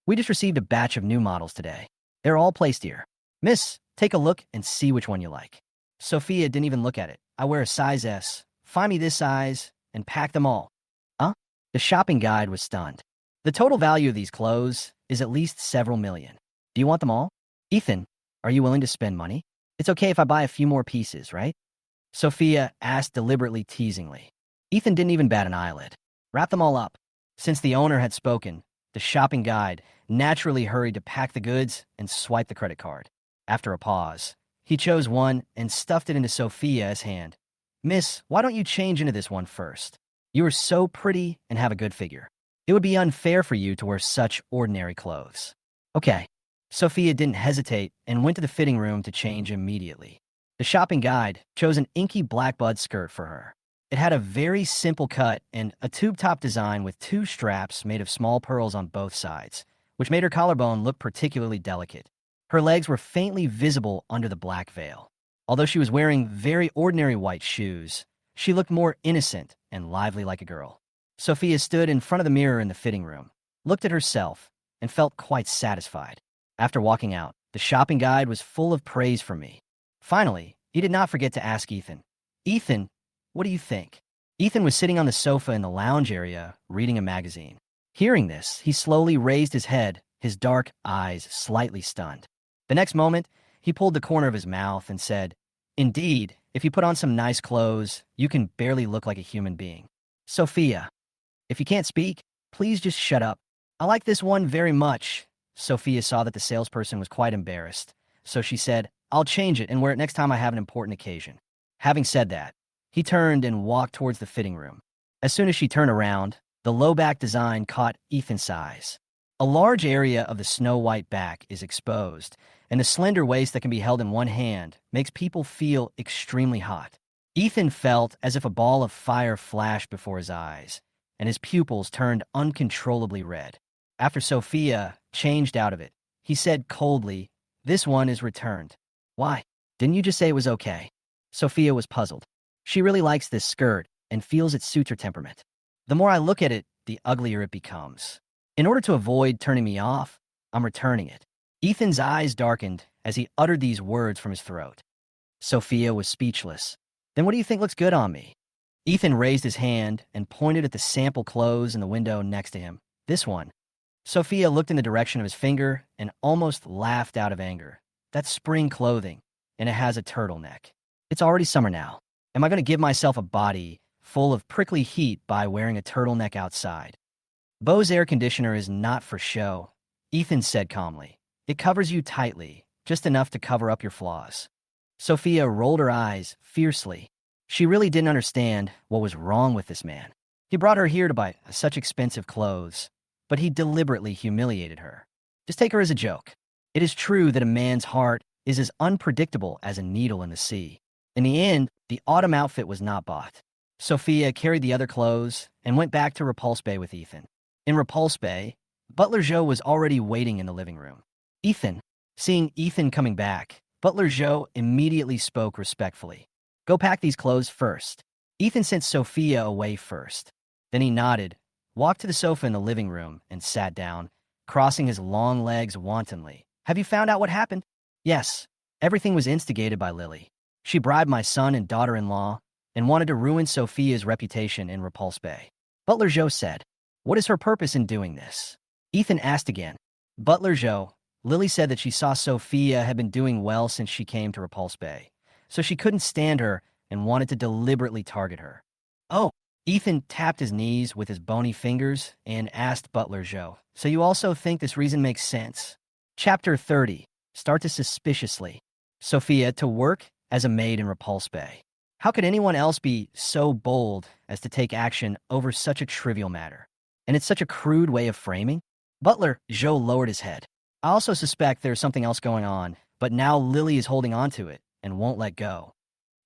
We just received a batch of new models today. They're all placed here. Miss, take a look and see which one you like. Sophia didn't even look at it. I wear a size S. Find me this size and pack them all. Huh? The shopping guide was stunned. The total value of these clothes is at least several million. Do you want them all? Ethan, are you willing to spend money? It's okay if I buy a few more pieces, right? Sophia asked deliberately teasingly. Ethan didn't even bat an eyelid. Wrap them all up. Since the owner had spoken, the shopping guide naturally hurried to pack the goods and swipe the credit card. After a pause, he chose one and stuffed it into Sophia's hand. Miss, why don't you change into this one first? You are so pretty and have a good figure. It would be unfair for you to wear such ordinary clothes. Okay. Sophia didn't hesitate and went to the fitting room to change immediately. The shopping guide chose an inky black bud skirt for her. It had a very simple cut and a tube-top design with 2 straps made of small pearls on both sides, which made her collarbone look particularly delicate. Her legs were faintly visible under the black veil. Although she was wearing very ordinary white shoes, she looked more innocent and lively like a girl. Sophia stood in front of the mirror in the fitting room, looked at herself, and felt quite satisfied. After walking out, the shopping guide was full of praise for me. Finally, he did not forget to ask Ethan, Ethan, what do you think? Ethan was sitting on the sofa in the lounge area, reading a magazine. Hearing this, he slowly raised his head, his dark eyes slightly stunned. The next moment, he pulled the corner of his mouth and said, Indeed, if you put on some nice clothes, you can barely look like a human being. Sophia, if you can't speak, please just shut up. I like this one very much. Sophia saw that the salesperson was quite embarrassed, so she said, I'll change it and wear it next time I have an important occasion. Having said that, he turned and walked towards the fitting room. As soon as she turned around, the low-back design caught Ethan's eyes. A large area of the snow-white back is exposed, and the slender waist that can be held in one hand makes people feel extremely hot. Ethan felt as if a ball of fire flashed before his eyes, and his pupils turned uncontrollably red. After Sophia changed out of it, he said coldly, This one is returned. Why? Didn't you just say it was okay? Sophia was puzzled. She really likes this skirt and feels it suits her temperament. The more I look at it, the uglier it becomes. In order to avoid turning me off, I'm returning it. Ethan's eyes darkened as he uttered these words from his throat. Sophia was speechless. Then what do you think looks good on me? Ethan raised his hand and pointed at the sample clothes in the window next to him. This one. Sophia looked in the direction of his finger and almost laughed out of anger. That's spring clothing, and it has a turtleneck. It's already summer now. Am I going to give myself a body full of prickly heat by wearing a turtleneck outside? Bose air conditioner is not for show, Ethan said calmly. It covers you tightly, just enough to cover up your flaws. Sophia rolled her eyes fiercely. She really didn't understand what was wrong with this man. He brought her here to buy such expensive clothes, but he deliberately humiliated her. Just take her as a joke. It is true that a man's heart is as unpredictable as a needle in the sea. In the end, the autumn outfit was not bought. Sophia carried the other clothes and went back to Repulse Bay with Ethan. In Repulse Bay, Butler Xizhou was already waiting in the living room. Seeing Ethan coming back, Butler Xizhou immediately spoke respectfully. Go pack these clothes first. Ethan sent Sophia away first. Then he nodded, walked to the sofa in the living room, and sat down, crossing his long legs wantonly. Have you found out what happened? Yes. Everything was instigated by Lily. She bribed my son and daughter-in-law and wanted to ruin Sophia's reputation in Repulse Bay. Butler Xizhou said, what is her purpose in doing this? Ethan asked again. Butler Xizhou, Lily said that she saw Sophia had been doing well since she came to Repulse Bay, so she couldn't stand her and wanted to deliberately target her. Oh, Ethan tapped his knees with his bony fingers and asked Butler Xizhou, so you also think this reason makes sense? Chapter 30. Start to suspiciously. Sophia to work as a maid in Repulse Bay. How could anyone else be so bold as to take action over such a trivial matter? And it's such a crude way of framing? Butler Xizhou lowered his head. I also suspect there's something else going on, but now Lily is holding on to it and won't let go.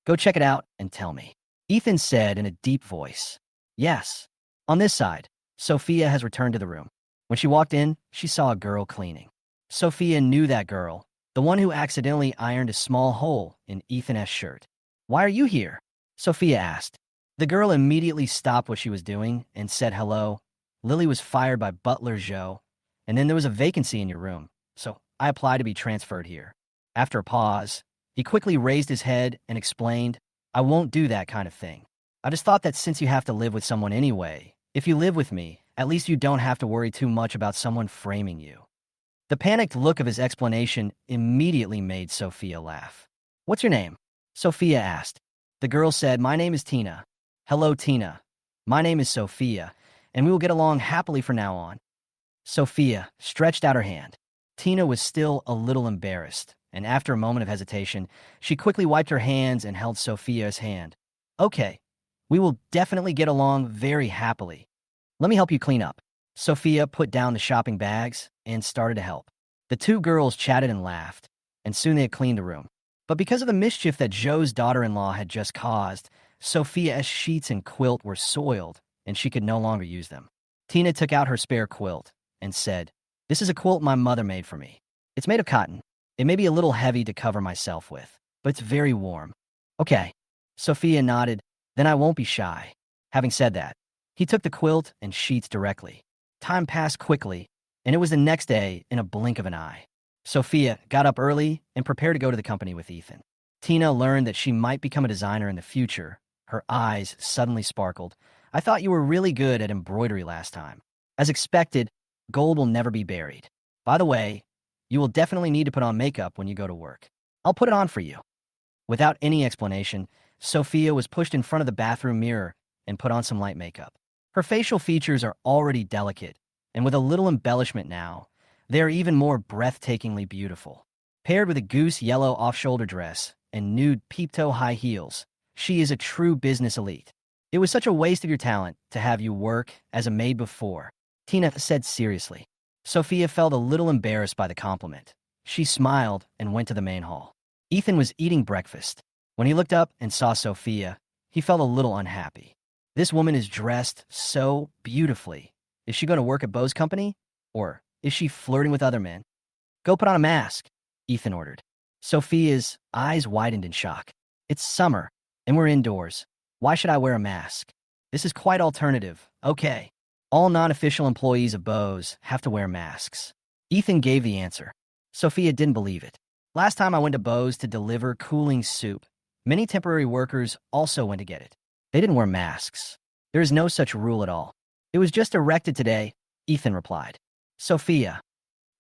Go check it out and tell me. Ethan said in a deep voice. Yes. On this side, Sophia has returned to the room. When she walked in, she saw a girl cleaning. Sophia knew that girl, the one who accidentally ironed a small hole in Ethan's shirt. Why are you here? Sophia asked. The girl immediately stopped what she was doing and said hello. Lily was fired by Butler Xizhou, and then there was a vacancy in your room, so I applied to be transferred here. After a pause, he quickly raised his head and explained, I won't do that kind of thing. I just thought that since you have to live with someone anyway, if you live with me, at least you don't have to worry too much about someone framing you. The panicked look of his explanation immediately made Sophia laugh. What's your name? Sophia asked. The girl said, my name is Tina. Hello, Tina. My name is Sophia, and we will get along happily from now on. Sophia stretched out her hand. Tina was still a little embarrassed, and after a moment of hesitation, she quickly wiped her hands and held Sophia's hand. Okay, we will definitely get along very happily. Let me help you clean up. Sophia put down the shopping bags and started to help. The two girls chatted and laughed, and soon they had cleaned the room. But because of the mischief that Joe's daughter-in-law had just caused, Sophia's sheets and quilt were soiled, and she could no longer use them. Tina took out her spare quilt and said, this is a quilt my mother made for me. It's made of cotton. It may be a little heavy to cover myself with, but it's very warm. Okay. Sophia nodded. Then I won't be shy. Having said that, he took the quilt and sheets directly. Time passed quickly, and it was the next day in a blink of an eye. Sophia got up early and prepared to go to the company with Ethan. Tina learned that she might become a designer in the future. Her eyes suddenly sparkled. I thought you were really good at embroidery last time. As expected, gold will never be buried. By the way, you will definitely need to put on makeup when you go to work. I'll put it on for you. Without any explanation, Sophia was pushed in front of the bathroom mirror and put on some light makeup. Her facial features are already delicate, and with a little embellishment now, they are even more breathtakingly beautiful. Paired with a goose yellow off-shoulder dress and nude peep-toe high heels, she is a true business elite. It was such a waste of your talent to have you work as a maid before, Tina said seriously. Sophia felt a little embarrassed by the compliment. She smiled and went to the main hall. Ethan was eating breakfast. When he looked up and saw Sophia, he felt a little unhappy. This woman is dressed so beautifully. Is she going to work at Bo's company? Or is she flirting with other men? Go put on a mask, Ethan ordered. Sophia's eyes widened in shock. It's summer, and we're indoors. Why should I wear a mask? This is quite alternative. Okay. All non-official employees of Bo's have to wear masks. Ethan gave the answer. Sophia didn't believe it. Last time I went to Bo's to deliver cooling soup, many temporary workers also went to get it. They didn't wear masks. There is no such rule at all. It was just erected today, Ethan replied. Sophia,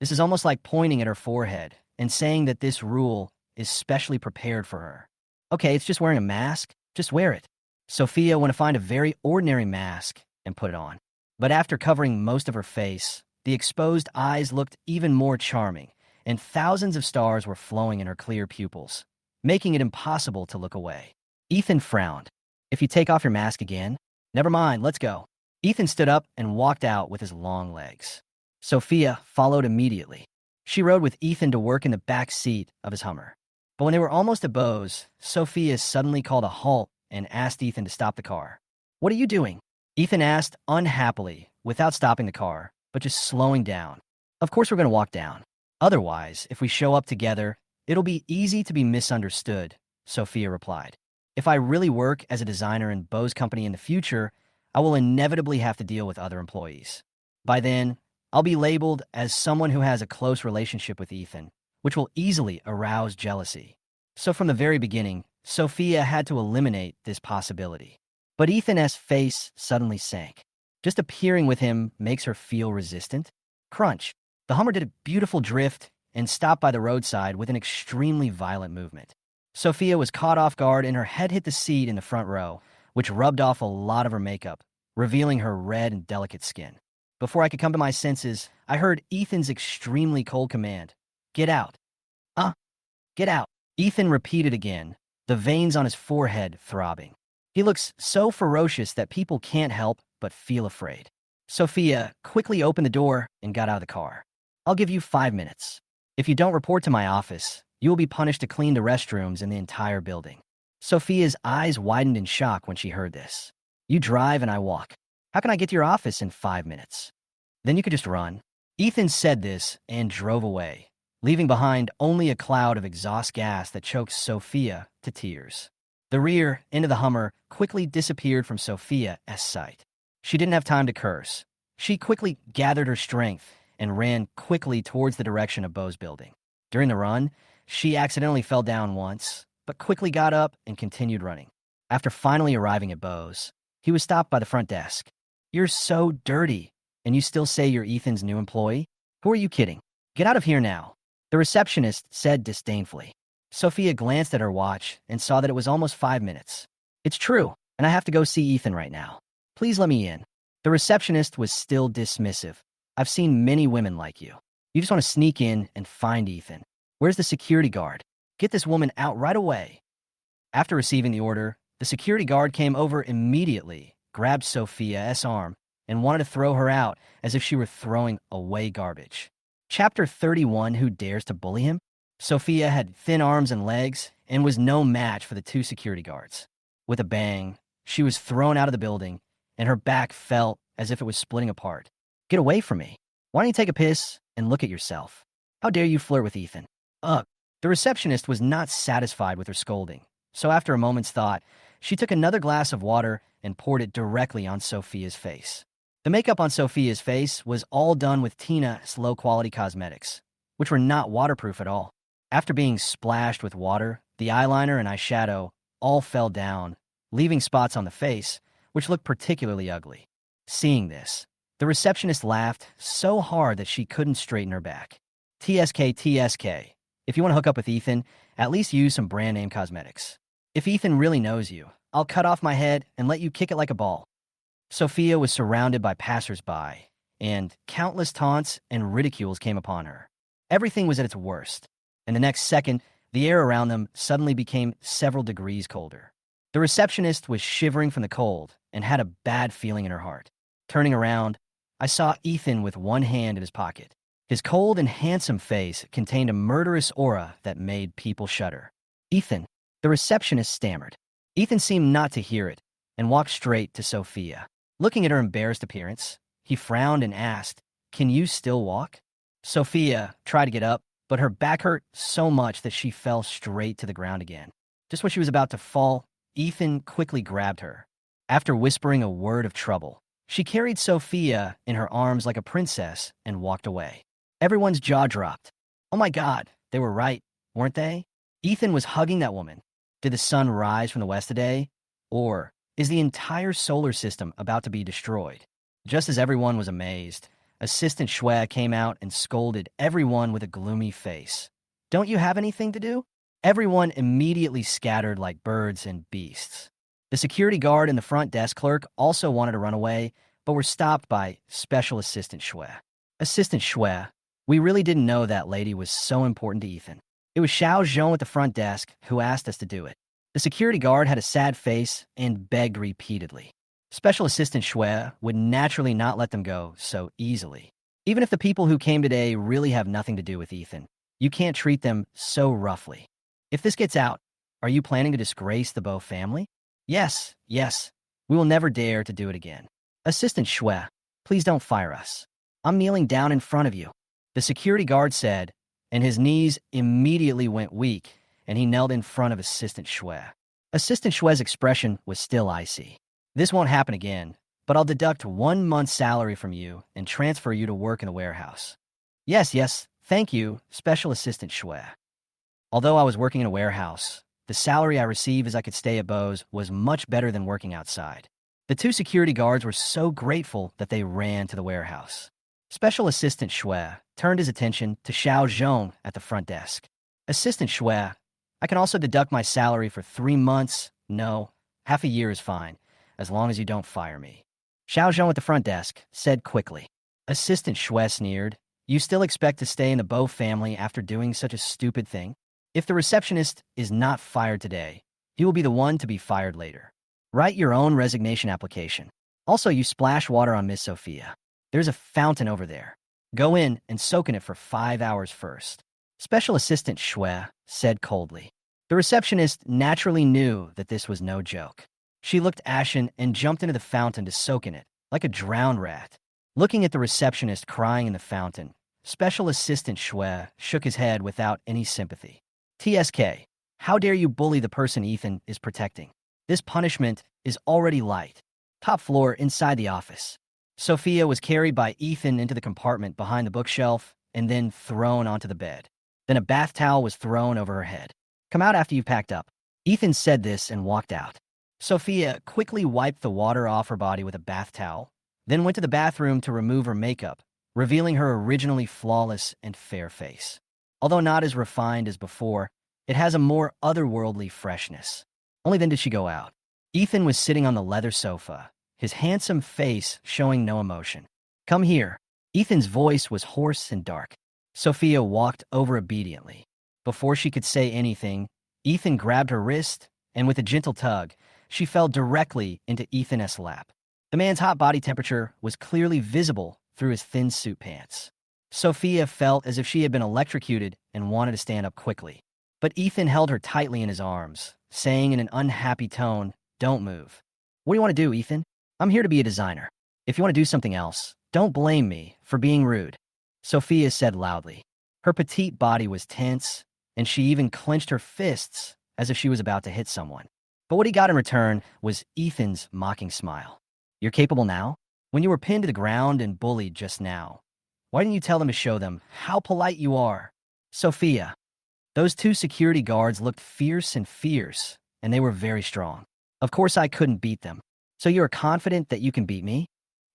this is almost like pointing at her forehead and saying that this rule is specially prepared for her. Okay, it's just wearing a mask. Just wear it. Sophia went to find a very ordinary mask and put it on. But after covering most of her face, the exposed eyes looked even more charming, and thousands of stars were flowing in her clear pupils, making it impossible to look away. Ethan frowned. If you take off your mask again? Never mind, let's go. Ethan stood up and walked out with his long legs. Sophia followed immediately. She rode with Ethan to work in the back seat of his Hummer. But when they were almost at Bo's, Sophia suddenly called a halt and asked Ethan to stop the car. What are you doing? Ethan asked unhappily, without stopping the car, but just slowing down. Of course we're going to walk down. Otherwise, if we show up together, it'll be easy to be misunderstood, Sophia replied. If I really work as a designer in Bo's company in the future, I will inevitably have to deal with other employees. By then, I'll be labeled as someone who has a close relationship with Ethan, which will easily arouse jealousy. So from the very beginning, Sophia had to eliminate this possibility. But Ethan's face suddenly sank. Just appearing with him makes her feel resistant. Crunch. The Hummer did a beautiful drift and stopped by the roadside with an extremely violent movement. Sophia was caught off guard and her head hit the seat in the front row, which rubbed off a lot of her makeup, revealing her red and delicate skin. Before I could come to my senses, I heard Ethan's extremely cold command. Get out. Get out. Ethan repeated again, the veins on his forehead throbbing. He looks so ferocious that people can't help but feel afraid. Sophia quickly opened the door and got out of the car. I'll give you 5 minutes. If you don't report to my office, you will be punished to clean the restrooms in the entire building. Sophia's eyes widened in shock when she heard this. You drive and I walk. How can I get to your office in 5 minutes? Then you could just run. Ethan said this and drove away, leaving behind only a cloud of exhaust gas that choked Sophia to tears. The rear end of the Hummer quickly disappeared from Sophia's sight. She didn't have time to curse. She quickly gathered her strength and ran quickly towards the direction of Bo's building. During the run, she accidentally fell down once, but quickly got up and continued running. After finally arriving at Bo's, he was stopped by the front desk. You're so dirty, and you still say you're Ethan's new employee? Who are you kidding? Get out of here now, the receptionist said disdainfully. Sophia glanced at her watch and saw that it was almost 5 minutes. It's true, and I have to go see Ethan right now. Please let me in. The receptionist was still dismissive. I've seen many women like you. You just want to sneak in and find Ethan. Where's the security guard? Get this woman out right away. After receiving the order, the security guard came over immediately, grabbed Sophia's arm, and wanted to throw her out as if she were throwing away garbage. Chapter 31, Who Dares to Bully Him? Sophia had thin arms and legs and was no match for the two security guards. With a bang, she was thrown out of the building, and her back felt as if it was splitting apart. Get away from me. Why don't you take a piss and look at yourself? How dare you flirt with Ethan? Ugh. The receptionist was not satisfied with her scolding, so after a moment's thought, she took another glass of water and poured it directly on Sophia's face. The makeup on Sophia's face was all done with Tina's low-quality cosmetics, which were not waterproof at all. After being splashed with water, the eyeliner and eyeshadow all fell down, leaving spots on the face, which looked particularly ugly. Seeing this, the receptionist laughed so hard that she couldn't straighten her back. TSK. If you want to hook up with Ethan, at least use some brand name cosmetics. If Ethan really knows you, I'll cut off my head and let you kick it like a ball. Sophia was surrounded by passers-by, and countless taunts and ridicules came upon her. Everything was at its worst. In the next second, the air around them suddenly became several degrees colder. The receptionist was shivering from the cold and had a bad feeling in her heart. Turning around, I saw Ethan with one hand in his pocket. His cold and handsome face contained a murderous aura that made people shudder. Ethan, the receptionist stammered. Ethan seemed not to hear it and walked straight to Sophia. Looking at her embarrassed appearance, he frowned and asked, Can you still walk? Sophia tried to get up, but her back hurt so much that she fell straight to the ground again. Just when she was about to fall, Ethan quickly grabbed her. After whispering a word of trouble, she carried Sophia in her arms like a princess and walked away. Everyone's jaw dropped. Oh my God, they were right, weren't they? Ethan was hugging that woman. Did the sun rise from the west today? Or is the entire solar system about to be destroyed? Just as everyone was amazed, Assistant Xue came out and scolded everyone with a gloomy face. Don't you have anything to do? Everyone immediately scattered like birds and beasts. The security guard and the front desk clerk also wanted to run away, but were stopped by Special Assistant Xue. Assistant Xue, we really didn't know that lady was so important to Ethan. It was Xizhou at the front desk who asked us to do it. The security guard had a sad face and begged repeatedly. Special Assistant Xue would naturally not let them go so easily. Even if the people who came today really have nothing to do with Ethan, you can't treat them so roughly. If this gets out, are you planning to disgrace the Bo family? Yes, yes. We will never dare to do it again. Assistant Xue, please don't fire us. I'm kneeling down in front of you, the security guard said, and his knees immediately went weak, and he knelt in front of Assistant Xue. Assistant Xue's expression was still icy. This won't happen again, but I'll deduct 1 month's salary from you and transfer you to work in the warehouse. Yes, yes, thank you, Special Assistant Xue. Although I was working in a warehouse, the salary I received as I could stay at Bo's was much better than working outside. The 2 security guards were so grateful that they ran to the warehouse. Special Assistant Xue turned his attention to Xizhou at the front desk. Assistant Xue, I can also deduct my salary for 3 months. No, half a year is fine, as long as you don't fire me. Xizhou at the front desk said quickly. Assistant Xue sneered. You still expect to stay in the Bo family after doing such a stupid thing? If the receptionist is not fired today, he will be the one to be fired later. Write your own resignation application. Also, you splash water on Miss Sophia. There's a fountain over there. Go in and soak in it for 5 hours first. Special Assistant Xue said coldly. The receptionist naturally knew that this was no joke. She looked ashen and jumped into the fountain to soak in it, like a drowned rat. Looking at the receptionist crying in the fountain, Special Assistant Xue shook his head without any sympathy. TSK, how dare you bully the person Ethan is protecting? This punishment is already light. Top floor inside the office. Sophia was carried by Ethan into the compartment behind the bookshelf and then thrown onto the bed. Then a bath towel was thrown over her head. Come out after you've packed up. Ethan said this and walked out. Sophia quickly wiped the water off her body with a bath towel, then went to the bathroom to remove her makeup, revealing her originally flawless and fair face. Although not as refined as before, it has a more otherworldly freshness. Only then did she go out. Ethan was sitting on the leather sofa, his handsome face showing no emotion. Come here. Ethan's voice was hoarse and dark. Sophia walked over obediently. Before she could say anything, Ethan grabbed her wrist, and with a gentle tug, she fell directly into Ethan's lap. The man's hot body temperature was clearly visible through his thin suit pants. Sophia felt as if she had been electrocuted and wanted to stand up quickly. But Ethan held her tightly in his arms, saying in an unhappy tone, Don't move. What do you want to do, Ethan? I'm here to be a designer. If you want to do something else, don't blame me for being rude. Sophia said loudly. Her petite body was tense, and she even clenched her fists as if she was about to hit someone. But what he got in return was Ethan's mocking smile. You're capable now? When you were pinned to the ground and bullied just now, why didn't you tell them to show them how polite you are? Sophia. Those 2 security guards looked fierce, and they were very strong. Of course I couldn't beat them. So you are confident that you can beat me?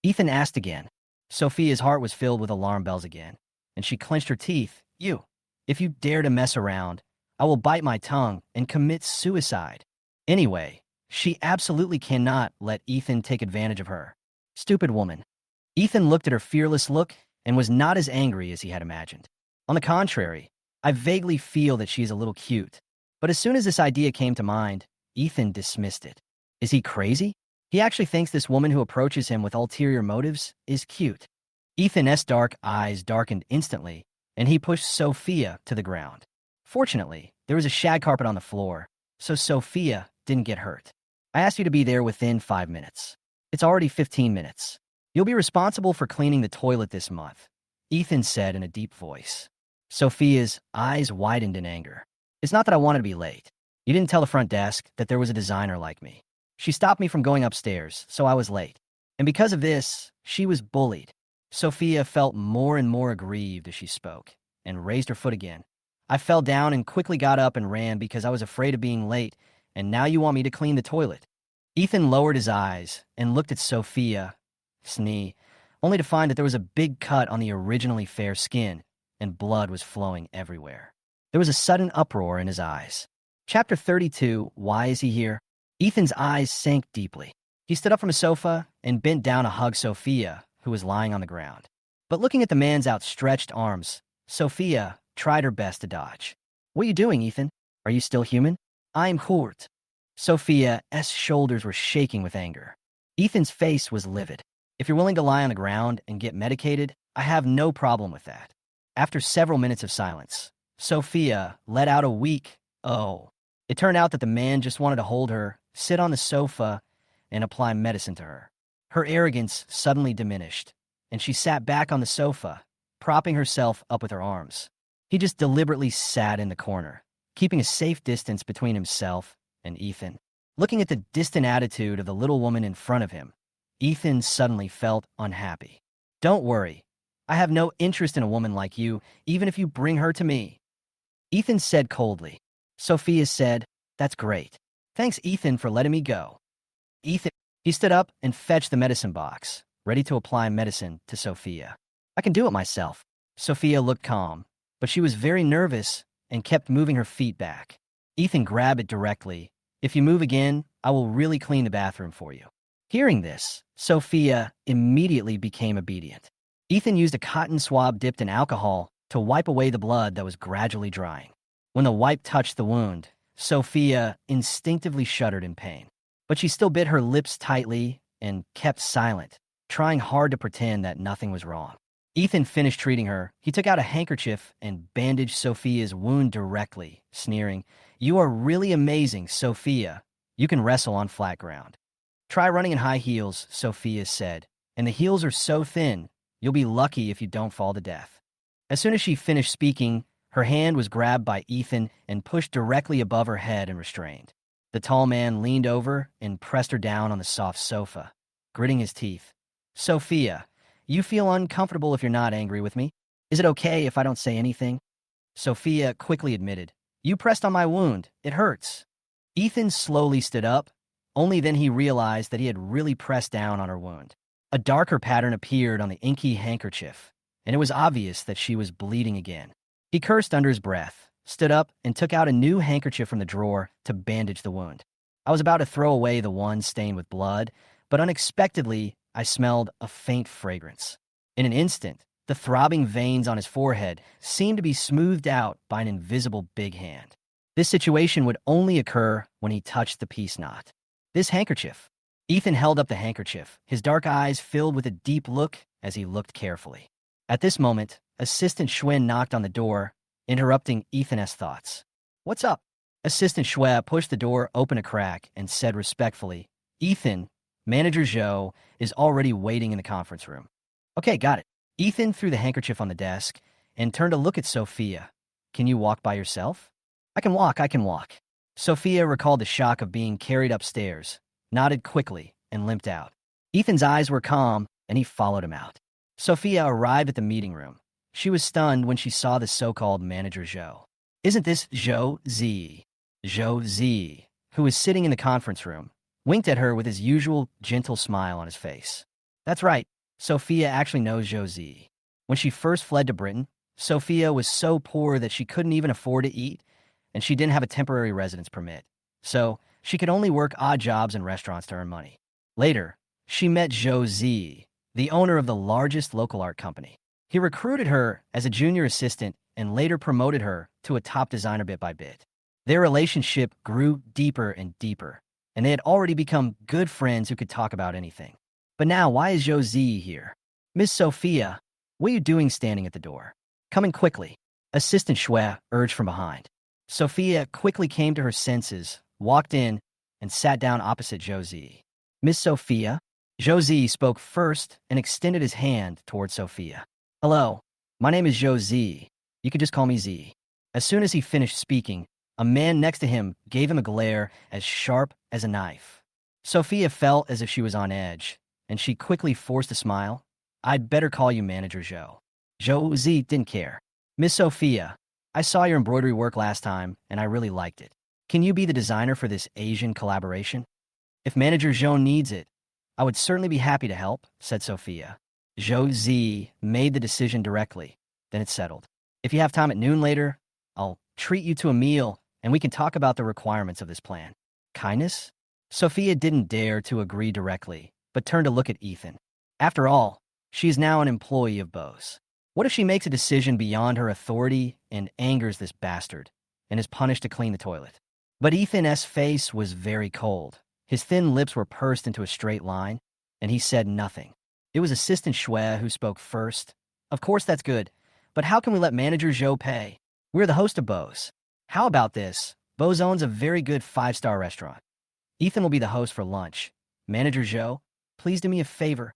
Ethan asked again. Sophia's heart was filled with alarm bells again, and she clenched her teeth. If you dare to mess around, I will bite my tongue and commit suicide. Anyway, she absolutely cannot let Ethan take advantage of her. Stupid woman. Ethan looked at her fearless look and was not as angry as he had imagined. On the contrary, I vaguely feel that she is a little cute. But as soon as this idea came to mind, Ethan dismissed it. Is he crazy? He actually thinks this woman who approaches him with ulterior motives is cute. Ethan's dark eyes darkened instantly, and he pushed Sophia to the ground. Fortunately, there was a shag carpet on the floor, so Sophia didn't get hurt. I asked you to be there within 5 minutes. It's already 15 minutes. You'll be responsible for cleaning the toilet this month, Ethan said in a deep voice. Sophia's eyes widened in anger. It's not that I wanted to be late. You didn't tell the front desk that there was a designer like me. She stopped me from going upstairs, so I was late. And because of this, she was bullied. Sophia felt more and more aggrieved as she spoke, and raised her foot again. I fell down and quickly got up and ran because I was afraid of being late, and now you want me to clean the toilet. Ethan lowered his eyes and looked at Sophia, Snee, only to find that there was a big cut on the originally fair skin, and blood was flowing everywhere. There was a sudden uproar in his eyes. Chapter 32, Why is he here? Ethan's eyes sank deeply. He stood up from his sofa and bent down to hug Sophia, who was lying on the ground. But looking at the man's outstretched arms, Sophia tried her best to dodge. What are you doing, Ethan? Are you still human? I'm hurt. Sophia's shoulders were shaking with anger. Ethan's face was livid. If you're willing to lie on the ground and get medicated, I have no problem with that. After several minutes of silence, Sophia let out a weak, "Oh." It turned out that the man just wanted to hold her, sit on the sofa, and apply medicine to her. Her arrogance suddenly diminished, and she sat back on the sofa, propping herself up with her arms. He just deliberately sat in the corner, keeping a safe distance between himself and Ethan. Looking at the distant attitude of the little woman in front of him, Ethan suddenly felt unhappy. Don't worry. I have no interest in a woman like you, even if you bring her to me. Ethan said coldly. Sophia said, That's great. Thanks, Ethan, for letting me go. He stood up and fetched the medicine box, ready to apply medicine to Sophia. I can do it myself. Sophia looked calm, but she was very nervous and kept moving her feet back. Ethan grabbed it directly. If you move again, I will really clean the bathroom for you. Hearing this, Sophia immediately became obedient. Ethan used a cotton swab dipped in alcohol to wipe away the blood that was gradually drying. When the wipe touched the wound, Sophia instinctively shuddered in pain. But she still bit her lips tightly and kept silent, trying hard to pretend that nothing was wrong. Ethan finished treating her. He took out a handkerchief and bandaged Sophia's wound directly, sneering, You are really amazing, Sophia. You can wrestle on flat ground. Try running in high heels, Sophia said, and the heels are so thin, you'll be lucky if you don't fall to death. As soon as she finished speaking, her hand was grabbed by Ethan and pushed directly above her head and restrained. The tall man leaned over and pressed her down on the soft sofa, gritting his teeth. Sophia, you feel uncomfortable if you're not angry with me? Is it okay if I don't say anything? Sophia quickly admitted, You pressed on my wound. It hurts. Ethan slowly stood up. Only then he realized that he had really pressed down on her wound. A darker pattern appeared on the inky handkerchief, and it was obvious that she was bleeding again. He cursed under his breath, stood up, and took out a new handkerchief from the drawer to bandage the wound. I was about to throw away the one stained with blood, but unexpectedly, I smelled a faint fragrance. In an instant, the throbbing veins on his forehead seemed to be smoothed out by an invisible big hand. This situation would only occur when he touched the peace knot. This handkerchief. Ethan held up the handkerchief, his dark eyes filled with a deep look as he looked carefully. At this moment, Assistant Schwinn knocked on the door, interrupting Ethan's thoughts. What's up? Assistant Schwinn pushed the door open a crack and said respectfully, Ethan, Manager Xizhou, is already waiting in the conference room. Okay, got it. Ethan threw the handkerchief on the desk and turned to look at Sophia. Can you walk by yourself? I can walk. Sophia recalled the shock of being carried upstairs, nodded quickly, and limped out. Ethan's eyes were calm, and he followed him out. Sophia arrived at the meeting room. She was stunned when she saw the so-called Manager Xizhou. Isn't this Zhou Zi? Zhou Zi, who was sitting in the conference room, winked at her with his usual gentle smile on his face. That's right, Sophia actually knows Zhou Zi. When she first fled to Britain, Sophia was so poor that she couldn't even afford to eat, and she didn't have a temporary residence permit. So, she could only work odd jobs in restaurants to earn money. Later, she met Zhou Zi, the owner of the largest local art company. He recruited her as a junior assistant and later promoted her to a top designer bit by bit. Their relationship grew deeper and deeper, and they had already become good friends who could talk about anything. But now, why is Zhou Zi here? Miss Sophia, what are you doing standing at the door? Come in quickly. Assistant Xue urged from behind. Sophia quickly came to her senses, walked in, and sat down opposite Zhou Zi. Miss Sophia? Zhou Zi spoke first and extended his hand toward Sophia. Hello, my name is Zhou Zi. You could just call me Z. As soon as he finished speaking, a man next to him gave him a glare as sharp as a knife. Sophia felt as if she was on edge, and she quickly forced a smile. I'd better call you Manager Zhou. Zhou Zi didn't care. Miss Sophia, I saw your embroidery work last time, and I really liked it. Can you be the designer for this Asian collaboration? If Manager Zhou needs it, I would certainly be happy to help, said Sophia. Zhou Zi made the decision directly. Then it settled. If you have time at noon later, I'll treat you to a meal, and we can talk about the requirements of this plan. Kindness? Sophia didn't dare to agree directly, but turned to look at Ethan. After all, she is now an employee of Bose. What if she makes a decision beyond her authority and angers this bastard, and is punished to clean the toilet? But Ethan's face was very cold. His thin lips were pursed into a straight line, and he said nothing. It was Assistant Xue who spoke first. Of course that's good, but how can we let Manager Zhou pay? We're the host of Bose. How about this? Bose owns a very good 5-star restaurant. Ethan will be the host for lunch. Manager Zhou, please do me a favor.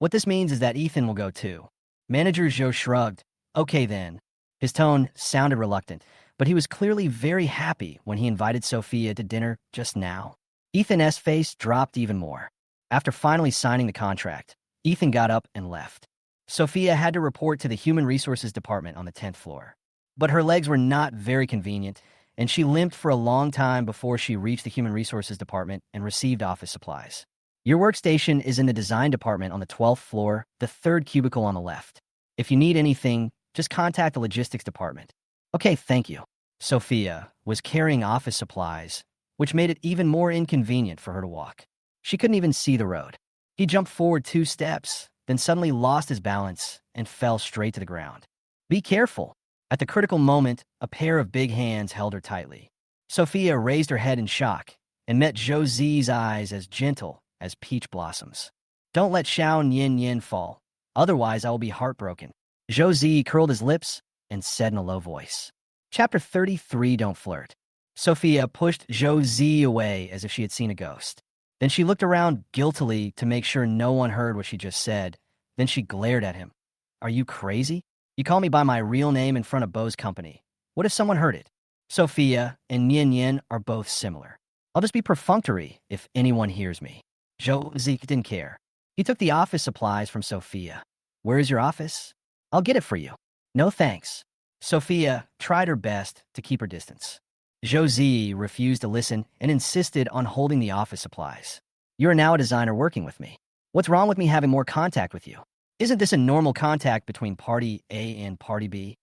What this means is that Ethan will go too. Manager Zhou shrugged. Okay then. His tone sounded reluctant, but he was clearly very happy when he invited Sophia to dinner just now. Ethan's face dropped even more. After finally signing the contract, Ethan got up and left. Sophia had to report to the Human Resources Department on the 10th floor. But her legs were not very convenient, and she limped for a long time before she reached the Human Resources Department and received office supplies. Your workstation is in the design department on the 12th floor, the third cubicle on the left. If you need anything, just contact the logistics department. Okay, thank you. Sophia was carrying office supplies, which made it even more inconvenient for her to walk. She couldn't even see the road. He jumped forward 2 steps, then suddenly lost his balance and fell straight to the ground. Be careful. At the critical moment, a pair of big hands held her tightly. Sophia raised her head in shock and met Zhou Zi's eyes as gentle as peach blossoms. Don't let Xiao Nian Yin fall, otherwise I will be heartbroken. Zhou Zi curled his lips and said in a low voice. Chapter 33, Don't Flirt. Sophia pushed Zhou Zi away as if she had seen a ghost. Then she looked around guiltily to make sure no one heard what she just said. Then she glared at him. Are you crazy? You call me by my real name in front of Bo's company. What if someone heard it? Sophia and Nian Yin are both similar. I'll just be perfunctory if anyone hears me. Zhou Zi didn't care. He took the office supplies from Sophia. Where is your office? I'll get it for you. No thanks. Sophia tried her best to keep her distance. Zhou Zi refused to listen and insisted on holding the office supplies. You are now a designer working with me. What's wrong with me having more contact with you? Isn't this a normal contact between Party A and Party B?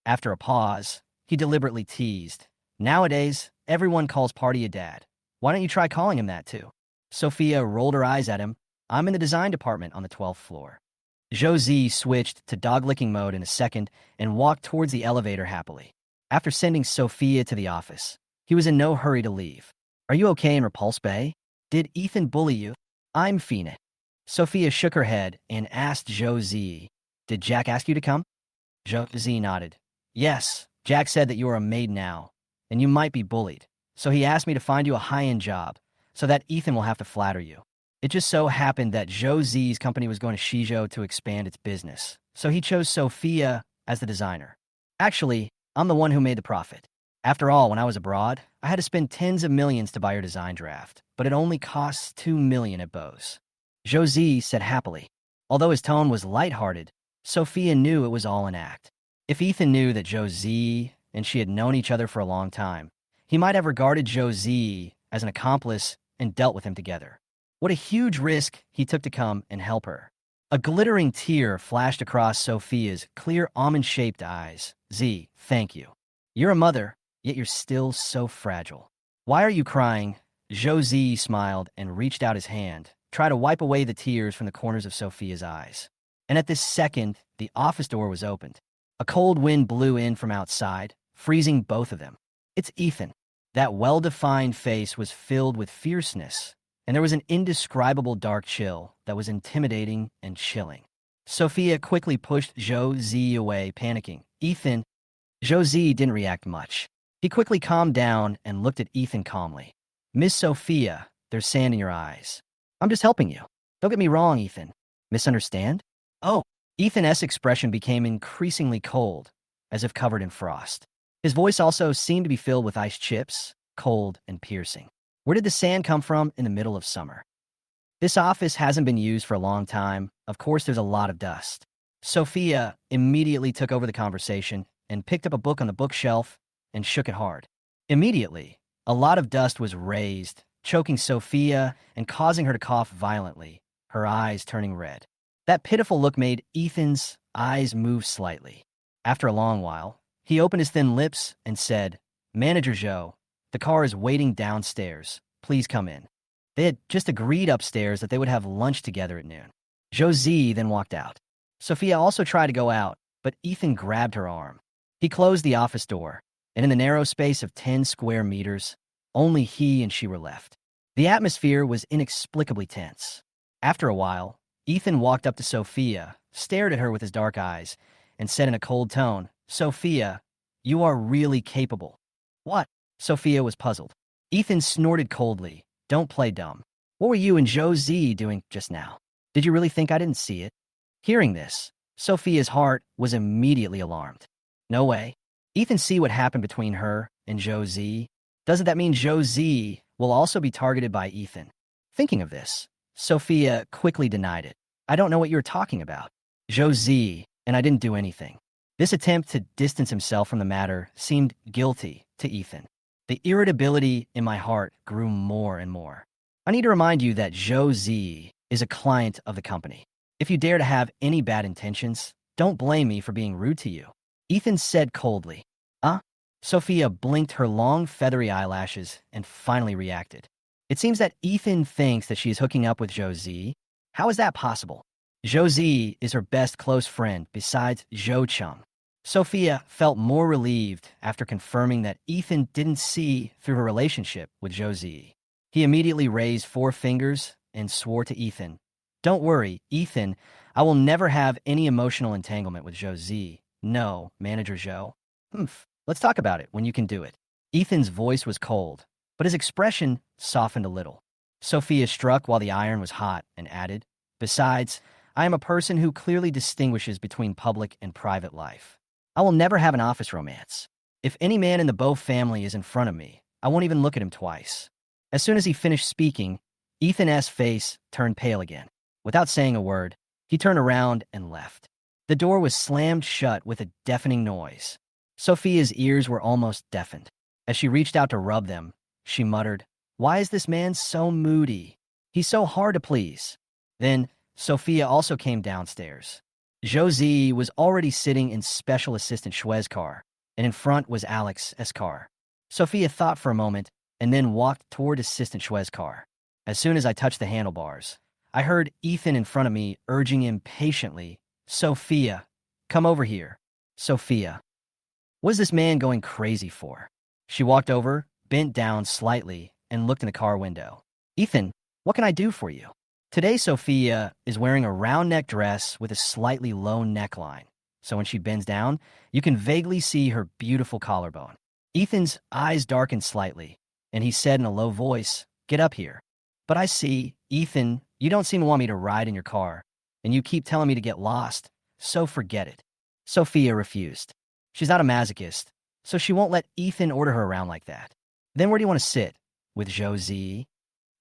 After a pause, he deliberately teased. Nowadays, everyone calls Party a dad. Why don't you try calling him that too? Sophia rolled her eyes at him. I'm in the design department on the 12th floor. Zhou Zi switched to dog-licking mode in a second and walked towards the elevator happily. After sending Sophia to the office, he was in no hurry to leave. Are you okay in Repulse Bay? Did Ethan bully you? I'm Phoenix. Sophia shook her head and asked Zhou Zi, did Jack ask you to come? Zhou Zi nodded. Yes, Jack said that you are a maid now, and you might be bullied. So he asked me to find you a high-end job, so that Ethan will have to flatter you. It just so happened that Zhou Zi's company was going to Xizhou to expand its business, so he chose Sophia as the designer. Actually, I'm the one who made the profit. After all, when I was abroad, I had to spend tens of millions to buy your design draft, but it only costs $2 million at Bose. Zhou Zi said happily. Although his tone was lighthearted, Sophia knew it was all an act. If Ethan knew that Zhou Zi and she had known each other for a long time, he might have regarded Zhou Zi as an accomplice and dealt with him together. What a huge risk he took to come and help her. A glittering tear flashed across Sophia's clear almond-shaped eyes. Z, thank you. You're a mother, yet you're still so fragile. Why are you crying? Zhou Zi smiled and reached out his hand, trying to wipe away the tears from the corners of Sophia's eyes. And at this second, the office door was opened. A cold wind blew in from outside, freezing both of them. It's Ethan. That well-defined face was filled with fierceness, and there was an indescribable dark chill that was intimidating and chilling. Sophia quickly pushed Zhou Zi away, panicking. Ethan. Zhou Zi didn't react much. He quickly calmed down and looked at Ethan calmly. Miss Sophia, there's sand in your eyes. I'm just helping you. Don't get me wrong, Ethan. Misunderstand? Oh. Ethan's expression became increasingly cold, as if covered in frost. His voice also seemed to be filled with ice chips, cold and piercing. Where did the sand come from in the middle of summer? This office hasn't been used for a long time. Of course, there's a lot of dust. Sophia immediately took over the conversation and picked up a book on the bookshelf and shook it hard. Immediately, a lot of dust was raised, choking Sophia and causing her to cough violently, her eyes turning red. That pitiful look made Ethan's eyes move slightly. After a long while, he opened his thin lips and said, "Manager Xizhou, the car is waiting downstairs. Please come in." They had just agreed upstairs that they would have lunch together at noon. Zhou then walked out. Sophia also tried to go out, but Ethan grabbed her arm. He closed the office door, and in the narrow space of 10 square meters, only he and she were left. The atmosphere was inexplicably tense. After a while, Ethan walked up to Sophia, stared at her with his dark eyes, and said in a cold tone, "Sophia, you are really capable." "What?" Sophia was puzzled. Ethan snorted coldly. "Don't play dumb. What were you and Zhou doing just now? Did you really think I didn't see it?" Hearing this, Sophia's heart was immediately alarmed. No way. Ethan see what happened between her and Zhou. Doesn't that mean Zhou will also be targeted by Ethan? Thinking of this, Sophia quickly denied it. "I don't know what you're talking about. Zhou, and I didn't do anything." This attempt to distance himself from the matter seemed guilty to Ethan. The irritability in my heart grew more and more. "I need to remind you that Zhou is a client of the company. If you dare to have any bad intentions, don't blame me for being rude to you," Ethan said coldly. Sophia blinked her long feathery eyelashes and finally reacted. It seems that Ethan thinks that she is hooking up with Zhou. How is that possible? Zhou is her best close friend besides Zhou Cheng. Sophia felt more relieved after confirming that Ethan didn't see through her relationship with Zhou. He immediately raised 4 fingers and swore to Ethan, "Don't worry, Ethan, I will never have any emotional entanglement with Zhou. No, Manager Xizhou. Let's talk about it when you can do it." Ethan's voice was cold, but his expression softened a little. Sophia struck while the iron was hot and added, "Besides, I am a person who clearly distinguishes between public and private life. I will never have an office romance. If any man in the Bow family is in front of me, I won't even look at him twice." As soon as he finished speaking, Ethan's face turned pale again. Without saying a word, he turned around and left. The door was slammed shut with a deafening noise. Sophia's ears were almost deafened. As she reached out to rub them, she muttered, "Why is this man so moody? He's so hard to please." Then, Sophia also came downstairs. Zhou was already sitting in Special Assistant Shue's car, and in front was Alex's car. Sophia thought for a moment and then walked toward Assistant Shue's car. As soon as I touched the handlebars, I heard Ethan in front of me urging impatiently, "Sophia, come over here." Sophia. What is this man going crazy for? She walked over, bent down slightly, and looked in the car window. "Ethan, what can I do for you?" Today, Sophia is wearing a round neck dress with a slightly low neckline, so when she bends down, you can vaguely see her beautiful collarbone. Ethan's eyes darkened slightly, and he said in a low voice, "Get up here." "But I see, Ethan, you don't seem to want me to ride in your car, and you keep telling me to get lost, so forget it." Sophia refused. She's not a masochist, so she won't let Ethan order her around like that. "Then where do you want to sit? With Zhou?"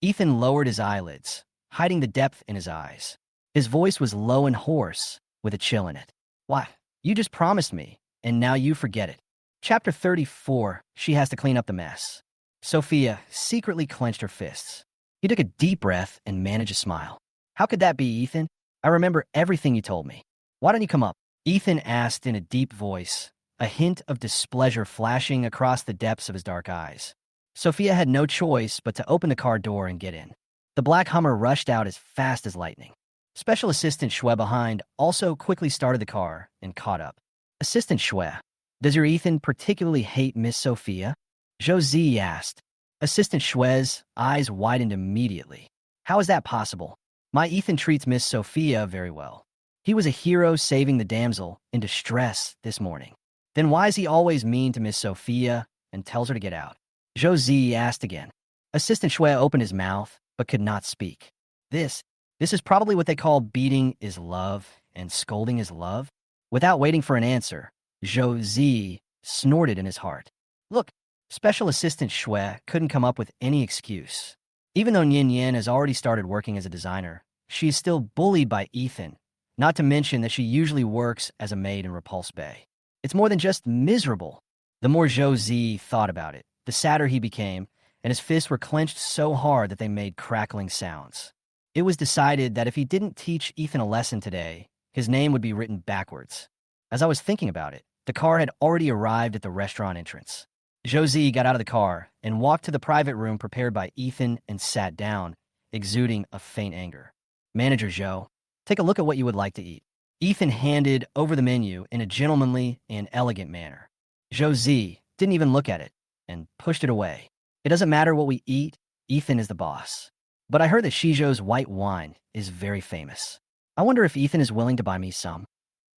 Ethan lowered his eyelids, hiding the depth in his eyes. His voice was low and hoarse, with a chill in it. "Why, you just promised me, and now you forget it." Chapter 34, she has to clean up the mess. Sophia secretly clenched her fists. He took a deep breath and managed a smile. "How could that be, Ethan? I remember everything you told me. Why don't you come up?" Ethan asked in a deep voice, a hint of displeasure flashing across the depths of his dark eyes. Sophia had no choice but to open the car door and get in. The black Hummer rushed out as fast as lightning. Special Assistant Shue behind also quickly started the car and caught up. "Assistant Shue, does your Ethan particularly hate Miss Sophia?" Zhou asked. Assistant Shue's eyes widened immediately. "How is that possible? My Ethan treats Miss Sophia very well. He was a hero saving the damsel in distress this morning. Then why is he always mean to Miss Sophia and tells her to get out?" Zhou asked again. Assistant Shue opened his mouth, but could not speak. This is probably what they call beating is love and scolding is love. Without waiting for an answer, Zhou snorted in his heart. Look, Special Assistant Shue couldn't come up with any excuse. Even though Nian Yan has already started working as a designer, she is still bullied by Ethan, not to mention that she usually works as a maid in Repulse Bay. It's more than just miserable. The more Zhou thought about it, the sadder he became, and his fists were clenched so hard that they made crackling sounds. It was decided that if he didn't teach Ethan a lesson today, his name would be written backwards. As I was thinking about it, the car had already arrived at the restaurant entrance. Zhou got out of the car and walked to the private room prepared by Ethan and sat down, exuding a faint anger. Manager Zhou, take a look at what you would like to eat. Ethan handed over the menu in a gentlemanly and elegant manner. Zhou didn't even look at it and pushed it away. It doesn't matter what we eat, Ethan is the boss. But I heard that Xizhou's white wine is very famous. I wonder if Ethan is willing to buy me some.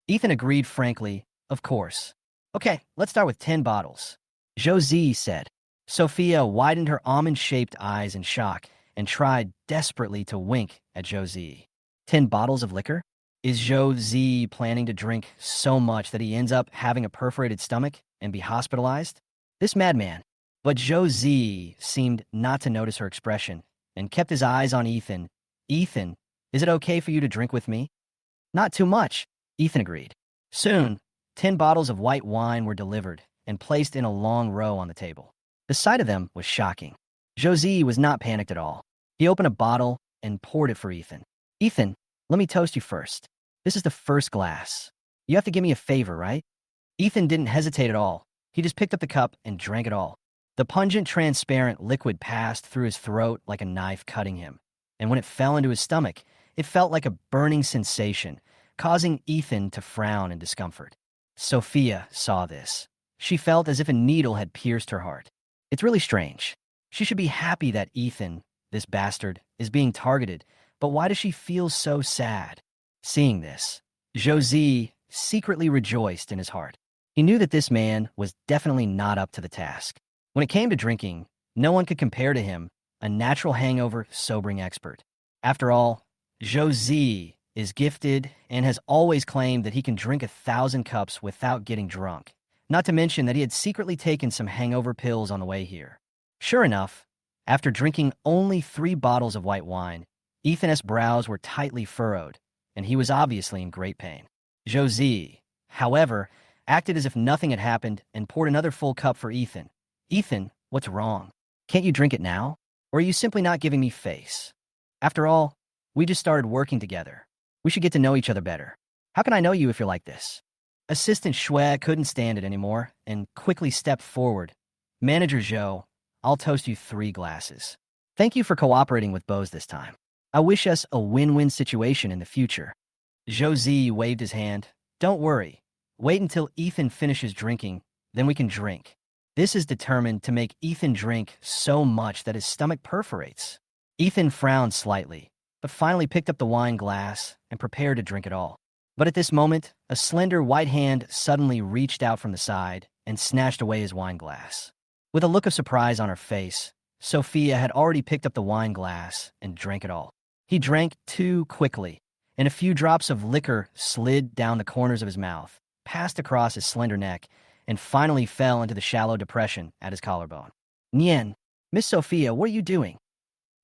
Ethan agreed frankly, of course. Okay, let's start with 10 bottles. Zhou said. Sophia widened her almond-shaped eyes in shock and tried desperately to wink at Zhou. 10 bottles of liquor? Is Zhou planning to drink so much that he ends up having a perforated stomach and be hospitalized? This madman. But Zhou seemed not to notice her expression and kept his eyes on Ethan. Ethan, is it okay for you to drink with me? Not too much, Ethan agreed. Soon, 10 bottles of white wine were delivered and placed in a long row on the table. The sight of them was shocking. Zhou was not panicked at all. He opened a bottle and poured it for Ethan. Ethan, let me toast you first. This is the first glass. You have to give me a favor, right? Ethan didn't hesitate at all. He just picked up the cup and drank it all. The pungent, transparent liquid passed through his throat like a knife cutting him, and when it fell into his stomach, it felt like a burning sensation, causing Ethan to frown in discomfort. Sophia saw this. She felt as if a needle had pierced her heart. It's really strange. She should be happy that Ethan, this bastard, is being targeted, but why does she feel so sad? Seeing this, Zhou secretly rejoiced in his heart. He knew that this man was definitely not up to the task. When it came to drinking, no one could compare to him, a natural hangover sobering expert. After all, Zhou is gifted and has always claimed that he can drink 1,000 cups without getting drunk, not to mention that he had secretly taken some hangover pills on the way here. Sure enough, after drinking only 3 bottles of white wine, Ethan's brows were tightly furrowed, and he was obviously in great pain. Zhou, however, acted as if nothing had happened and poured another full cup for Ethan. Ethan, what's wrong? Can't you drink it now? Or are you simply not giving me face? After all, we just started working together. We should get to know each other better. How can I know you if you're like this? Assistant Xue couldn't stand it anymore and quickly stepped forward. Manager Zhou, I'll toast you 3 glasses. Thank you for cooperating with Bose this time. I wish us a win-win situation in the future. Zhou waved his hand. Don't worry. Wait until Ethan finishes drinking, then we can drink. This is determined to make Ethan drink so much that his stomach perforates. Ethan frowned slightly, but finally picked up the wine glass and prepared to drink it all. But at this moment, a slender white hand suddenly reached out from the side and snatched away his wine glass. With a look of surprise on her face, Sophia had already picked up the wine glass and drank it all. He drank too quickly, and a few drops of liquor slid down the corners of his mouth, passed across his slender neck, and finally fell into the shallow depression at his collarbone. Nian, Miss Sophia, what are you doing?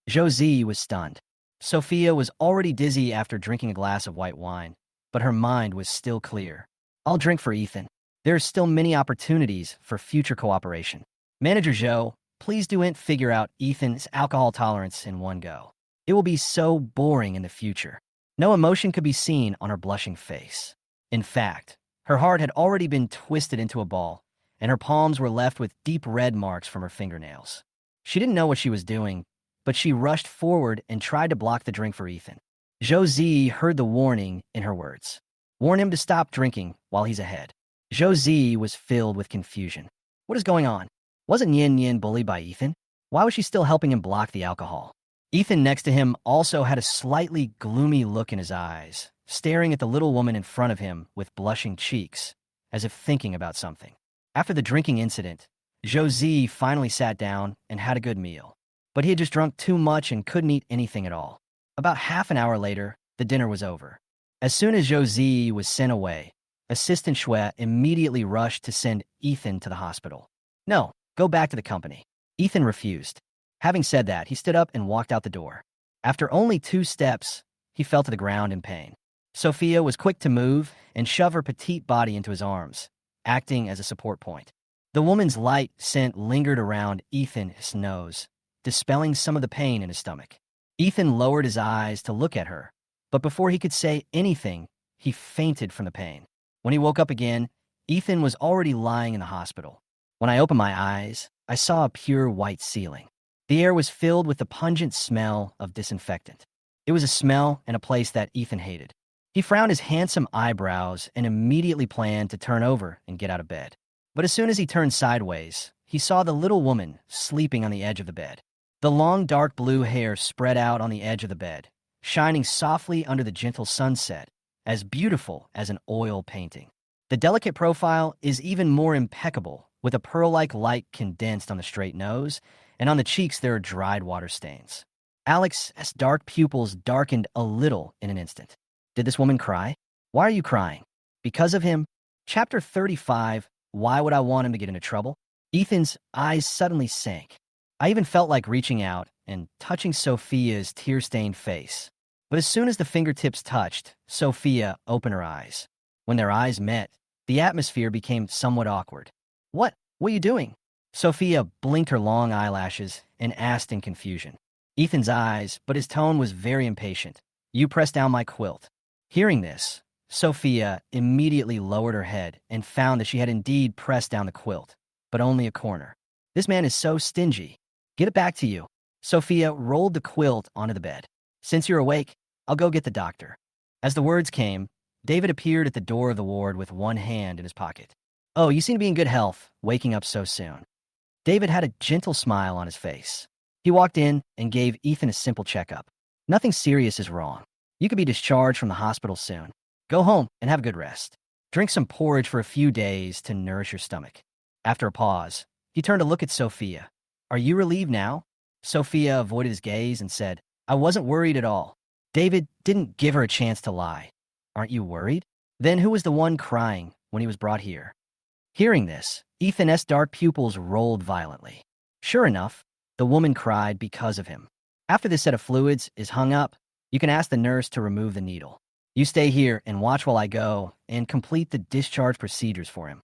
Zhou was stunned. Sophia was already dizzy after drinking a glass of white wine, but her mind was still clear. I'll drink for Ethan. There are still many opportunities for future cooperation. Manager Zhou, please don't figure out Ethan's alcohol tolerance in one go. It will be so boring in the future. No emotion could be seen on her blushing face. In fact, her heart had already been twisted into a ball, and her palms were left with deep red marks from her fingernails. She didn't know what she was doing, but she rushed forward and tried to block the drink for Ethan. Zhou heard the warning in her words. Warn him to stop drinking while he's ahead. Zhou was filled with confusion. What is going on? Wasn't Nian bullied by Ethan? Why was she still helping him block the alcohol? Ethan next to him also had a slightly gloomy look in his eyes, staring at the little woman in front of him with blushing cheeks, as if thinking about something. After the drinking incident, Zhou finally sat down and had a good meal, but he had just drunk too much and couldn't eat anything at all. About half an hour later, the dinner was over. As soon as Zhou was sent away, Assistant Xue immediately rushed to send Ethan to the hospital. No, go back to the company. Ethan refused. Having said that, he stood up and walked out the door. After only 2 steps, he fell to the ground in pain. Sophia was quick to move and shove her petite body into his arms, acting as a support point. The woman's light scent lingered around Ethan's nose, dispelling some of the pain in his stomach. Ethan lowered his eyes to look at her, but before he could say anything, he fainted from the pain. When he woke up again, Ethan was already lying in the hospital. When I opened my eyes, I saw a pure white ceiling. The air was filled with the pungent smell of disinfectant. It was a smell and a place that Ethan hated. He frowned his handsome eyebrows and immediately planned to turn over and get out of bed. But as soon as he turned sideways, he saw the little woman sleeping on the edge of the bed. The long dark blue hair spread out on the edge of the bed, shining softly under the gentle sunset, as beautiful as an oil painting. The delicate profile is even more impeccable, with a pearl-like light condensed on the straight nose, and on the cheeks there are dried water stains. Alex's dark pupils darkened a little in an instant. Did this woman cry? Why are you crying? Because of him? Chapter 35, Why Would I Want Him to Get Into Trouble? Ethan's eyes suddenly sank. I even felt like reaching out and touching Sophia's tear-stained face. But as soon as the fingertips touched, Sophia opened her eyes. When their eyes met, the atmosphere became somewhat awkward. What are you doing? Sophia blinked her long eyelashes and asked in confusion. Ethan's eyes, but his tone was very impatient. You pressed down my quilt. Hearing this, Sophia immediately lowered her head and found that she had indeed pressed down the quilt, but only a corner. This man is so stingy. Get it back to you. Sophia rolled the quilt onto the bed. Since you're awake, I'll go get the doctor. As the words came, David appeared at the door of the ward with one hand in his pocket. Oh, you seem to be in good health, waking up so soon. David had a gentle smile on his face. He walked in and gave Ethan a simple checkup. Nothing serious is wrong. You could be discharged from the hospital soon. Go home and have a good rest. Drink some porridge for a few days to nourish your stomach. After a pause, he turned to look at Sophia. Are you relieved now? Sophia avoided his gaze and said, I wasn't worried at all. David didn't give her a chance to lie. Aren't you worried? Then who was the one crying when he was brought here? Hearing this, Ethan's dark pupils rolled violently. Sure enough, the woman cried because of him. After this set of fluids is hung up, you can ask the nurse to remove the needle. You stay here and watch while I go and complete the discharge procedures for him.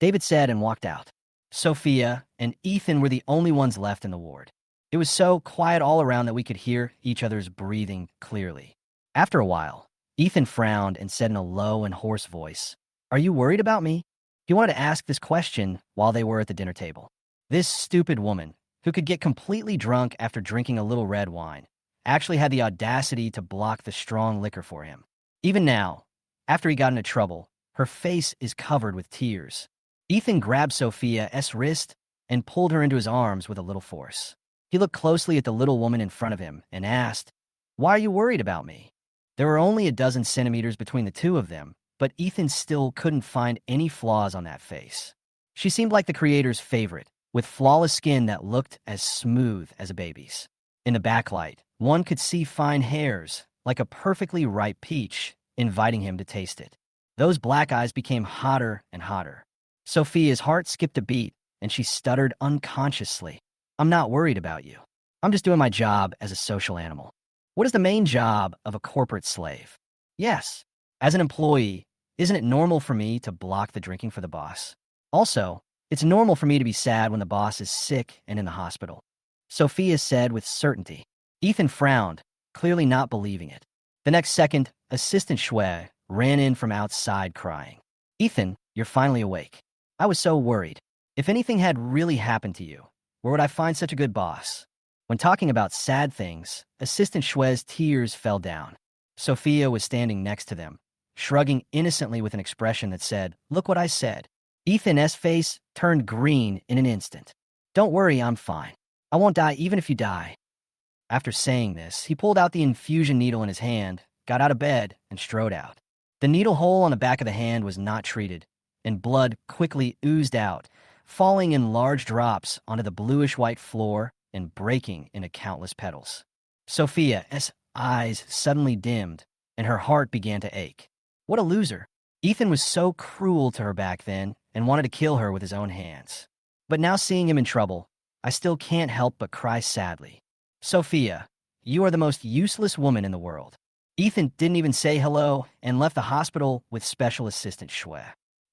David said and walked out. Sophia and Ethan were the only ones left in the ward. It was so quiet all around that we could hear each other's breathing clearly. After a while, Ethan frowned and said in a low and hoarse voice, Are you worried about me? He wanted to ask this question while they were at the dinner table. This stupid woman, who could get completely drunk after drinking a little red wine, actually had the audacity to block the strong liquor for him. Even now, after he got into trouble, her face is covered with tears. Ethan grabbed Sophia's wrist and pulled her into his arms with a little force. He looked closely at the little woman in front of him and asked, Why are you worried about me? There were only a dozen centimeters between the two of them, but Ethan still couldn't find any flaws on that face. She seemed like the creator's favorite, with flawless skin that looked as smooth as a baby's. In the backlight, one could see fine hairs, like a perfectly ripe peach, inviting him to taste it. Those black eyes became hotter and hotter. Sophia's heart skipped a beat, and she stuttered unconsciously. I'm not worried about you. I'm just doing my job as a social animal. What is the main job of a corporate slave? Yes, as an employee, isn't it normal for me to block the drinking for the boss? Also, it's normal for me to be sad when the boss is sick and in the hospital. Sophia said with certainty. Ethan frowned, clearly not believing it. The next second, Assistant Xue ran in from outside crying. Ethan, you're finally awake. I was so worried. If anything had really happened to you, where would I find such a good boss? When talking about sad things, Assistant Xue's tears fell down. Sophia was standing next to them, shrugging innocently with an expression that said, Look what I said. Ethan's face turned green in an instant. Don't worry, I'm fine. I won't die even if you die. After saying this, he pulled out the infusion needle in his hand, got out of bed, and strode out. The needle hole on the back of the hand was not treated, and blood quickly oozed out, falling in large drops onto the bluish-white floor and breaking into countless petals. Sophia's eyes suddenly dimmed, and her heart began to ache. What a loser. Ethan was so cruel to her back then and wanted to kill her with his own hands. But now seeing him in trouble, I still can't help but cry sadly. Sophia, you are the most useless woman in the world. Ethan didn't even say hello and left the hospital with Special Assistant Xue.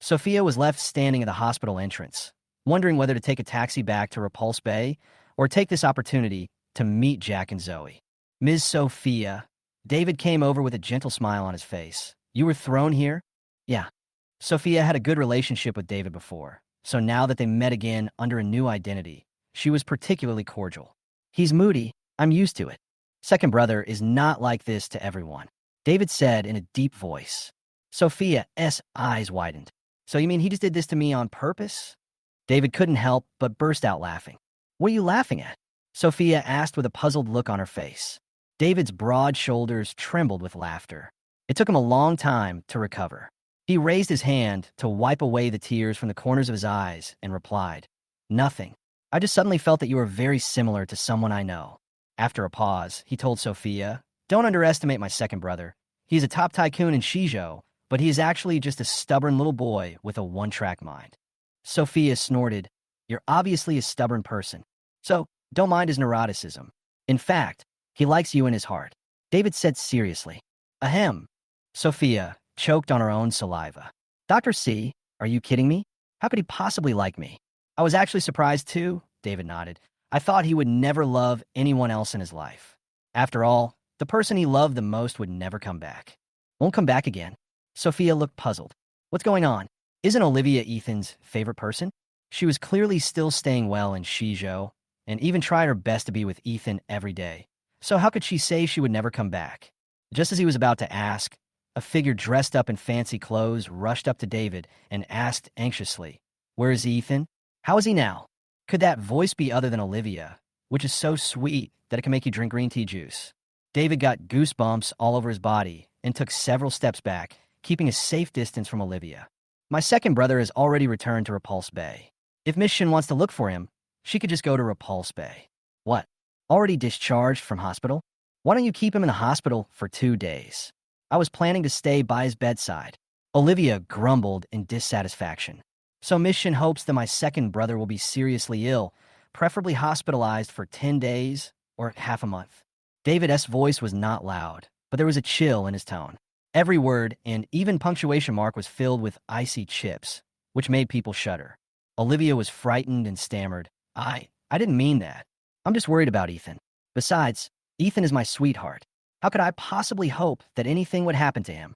Sophia was left standing at the hospital entrance, wondering whether to take a taxi back to Repulse Bay or take this opportunity to meet Jack and Zoe. Ms. Sophia, David came over with a gentle smile on his face. You were thrown here? Yeah. Sophia had a good relationship with David before, so now that they met again under a new identity, she was particularly cordial. He's moody. I'm used to it. Second brother is not like this to everyone, David said in a deep voice. Sophia's eyes widened. So you mean he just did this to me on purpose? David couldn't help but burst out laughing. What are you laughing at? Sophia asked with a puzzled look on her face. David's broad shoulders trembled with laughter. It took him a long time to recover. He raised his hand to wipe away the tears from the corners of his eyes and replied, Nothing. I just suddenly felt that you were very similar to someone I know. After a pause, he told Sophia, Don't underestimate my second brother. He's a top tycoon in Xizhou, but he is actually just a stubborn little boy with a one-track mind. Sophia snorted, You're obviously a stubborn person. So, don't mind his neuroticism. In fact, he likes you in his heart. David said seriously. Ahem. Sophia choked on her own saliva. Dr. C, are you kidding me? How could he possibly like me? I was actually surprised too, David nodded. I thought he would never love anyone else in his life. After all, the person he loved the most would never come back. Won't come back again. Sophia looked puzzled. What's going on? Isn't Olivia Ethan's favorite person? She was clearly still staying well in Xizhou, and even tried her best to be with Ethan every day. So how could she say she would never come back? Just as he was about to ask, a figure dressed up in fancy clothes rushed up to David and asked anxiously, Where is Ethan? How is he now? Could that voice be other than Olivia, which is so sweet that it can make you drink green tea juice? David got goosebumps all over his body and took several steps back, keeping a safe distance from Olivia. My second brother has already returned to Repulse Bay. If Miss Shin wants to look for him, she could just go to Repulse Bay. What? Already discharged from hospital? Why don't you keep him in the hospital for 2 days? I was planning to stay by his bedside. Olivia grumbled in dissatisfaction. So Miss Shin hopes that my second brother will be seriously ill, preferably hospitalized for 10 days or half a month. David's voice was not loud, but there was a chill in his tone. Every word and even punctuation mark was filled with icy chips, which made people shudder. Olivia was frightened and stammered, I didn't mean that. I'm just worried about Ethan. Besides, Ethan is my sweetheart. How could I possibly hope that anything would happen to him?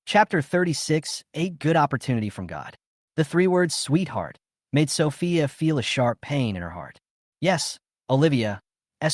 Chapter 36, A Good Opportunity from God. The 3 words sweetheart made Sophia feel a sharp pain in her heart. Yes, Olivia's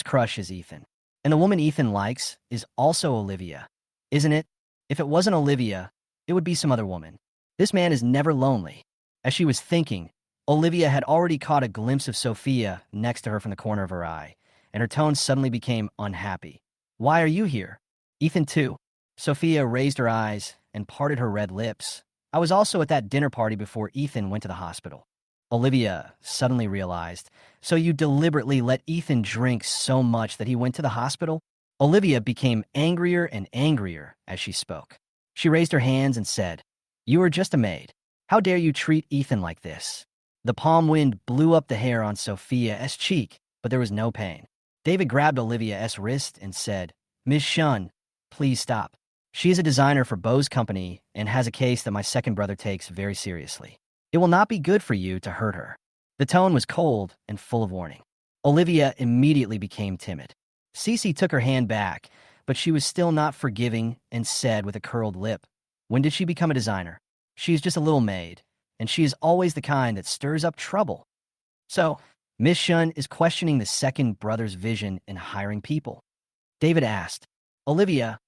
crush is Ethan. And the woman Ethan likes is also Olivia, isn't it? If it wasn't Olivia, it would be some other woman. This man is never lonely. As she was thinking, Olivia had already caught a glimpse of Sophia next to her from the corner of her eye, and her tone suddenly became unhappy. Why are you here? Ethan too. Sophia raised her eyes and parted her red lips. I was also at that dinner party before Ethan went to the hospital. Olivia suddenly realized, so you deliberately let Ethan drink so much that he went to the hospital? Olivia became angrier and angrier as she spoke. She raised her hands and said, You are just a maid. How dare you treat Ethan like this? The palm wind blew up the hair on Sophia's cheek, but there was no pain. David grabbed Olivia's wrist and said, Miss Shun, please stop. She is a designer for Bo's company and has a case that my second brother takes very seriously. It will not be good for you to hurt her. The tone was cold and full of warning. Olivia immediately became timid. Cece took her hand back, but she was still not forgiving and said with a curled lip, When did she become a designer? She is just a little maid, and she is always the kind that stirs up trouble. So, Miss Shun is questioning the second brother's vision in hiring people. David asked, Olivia,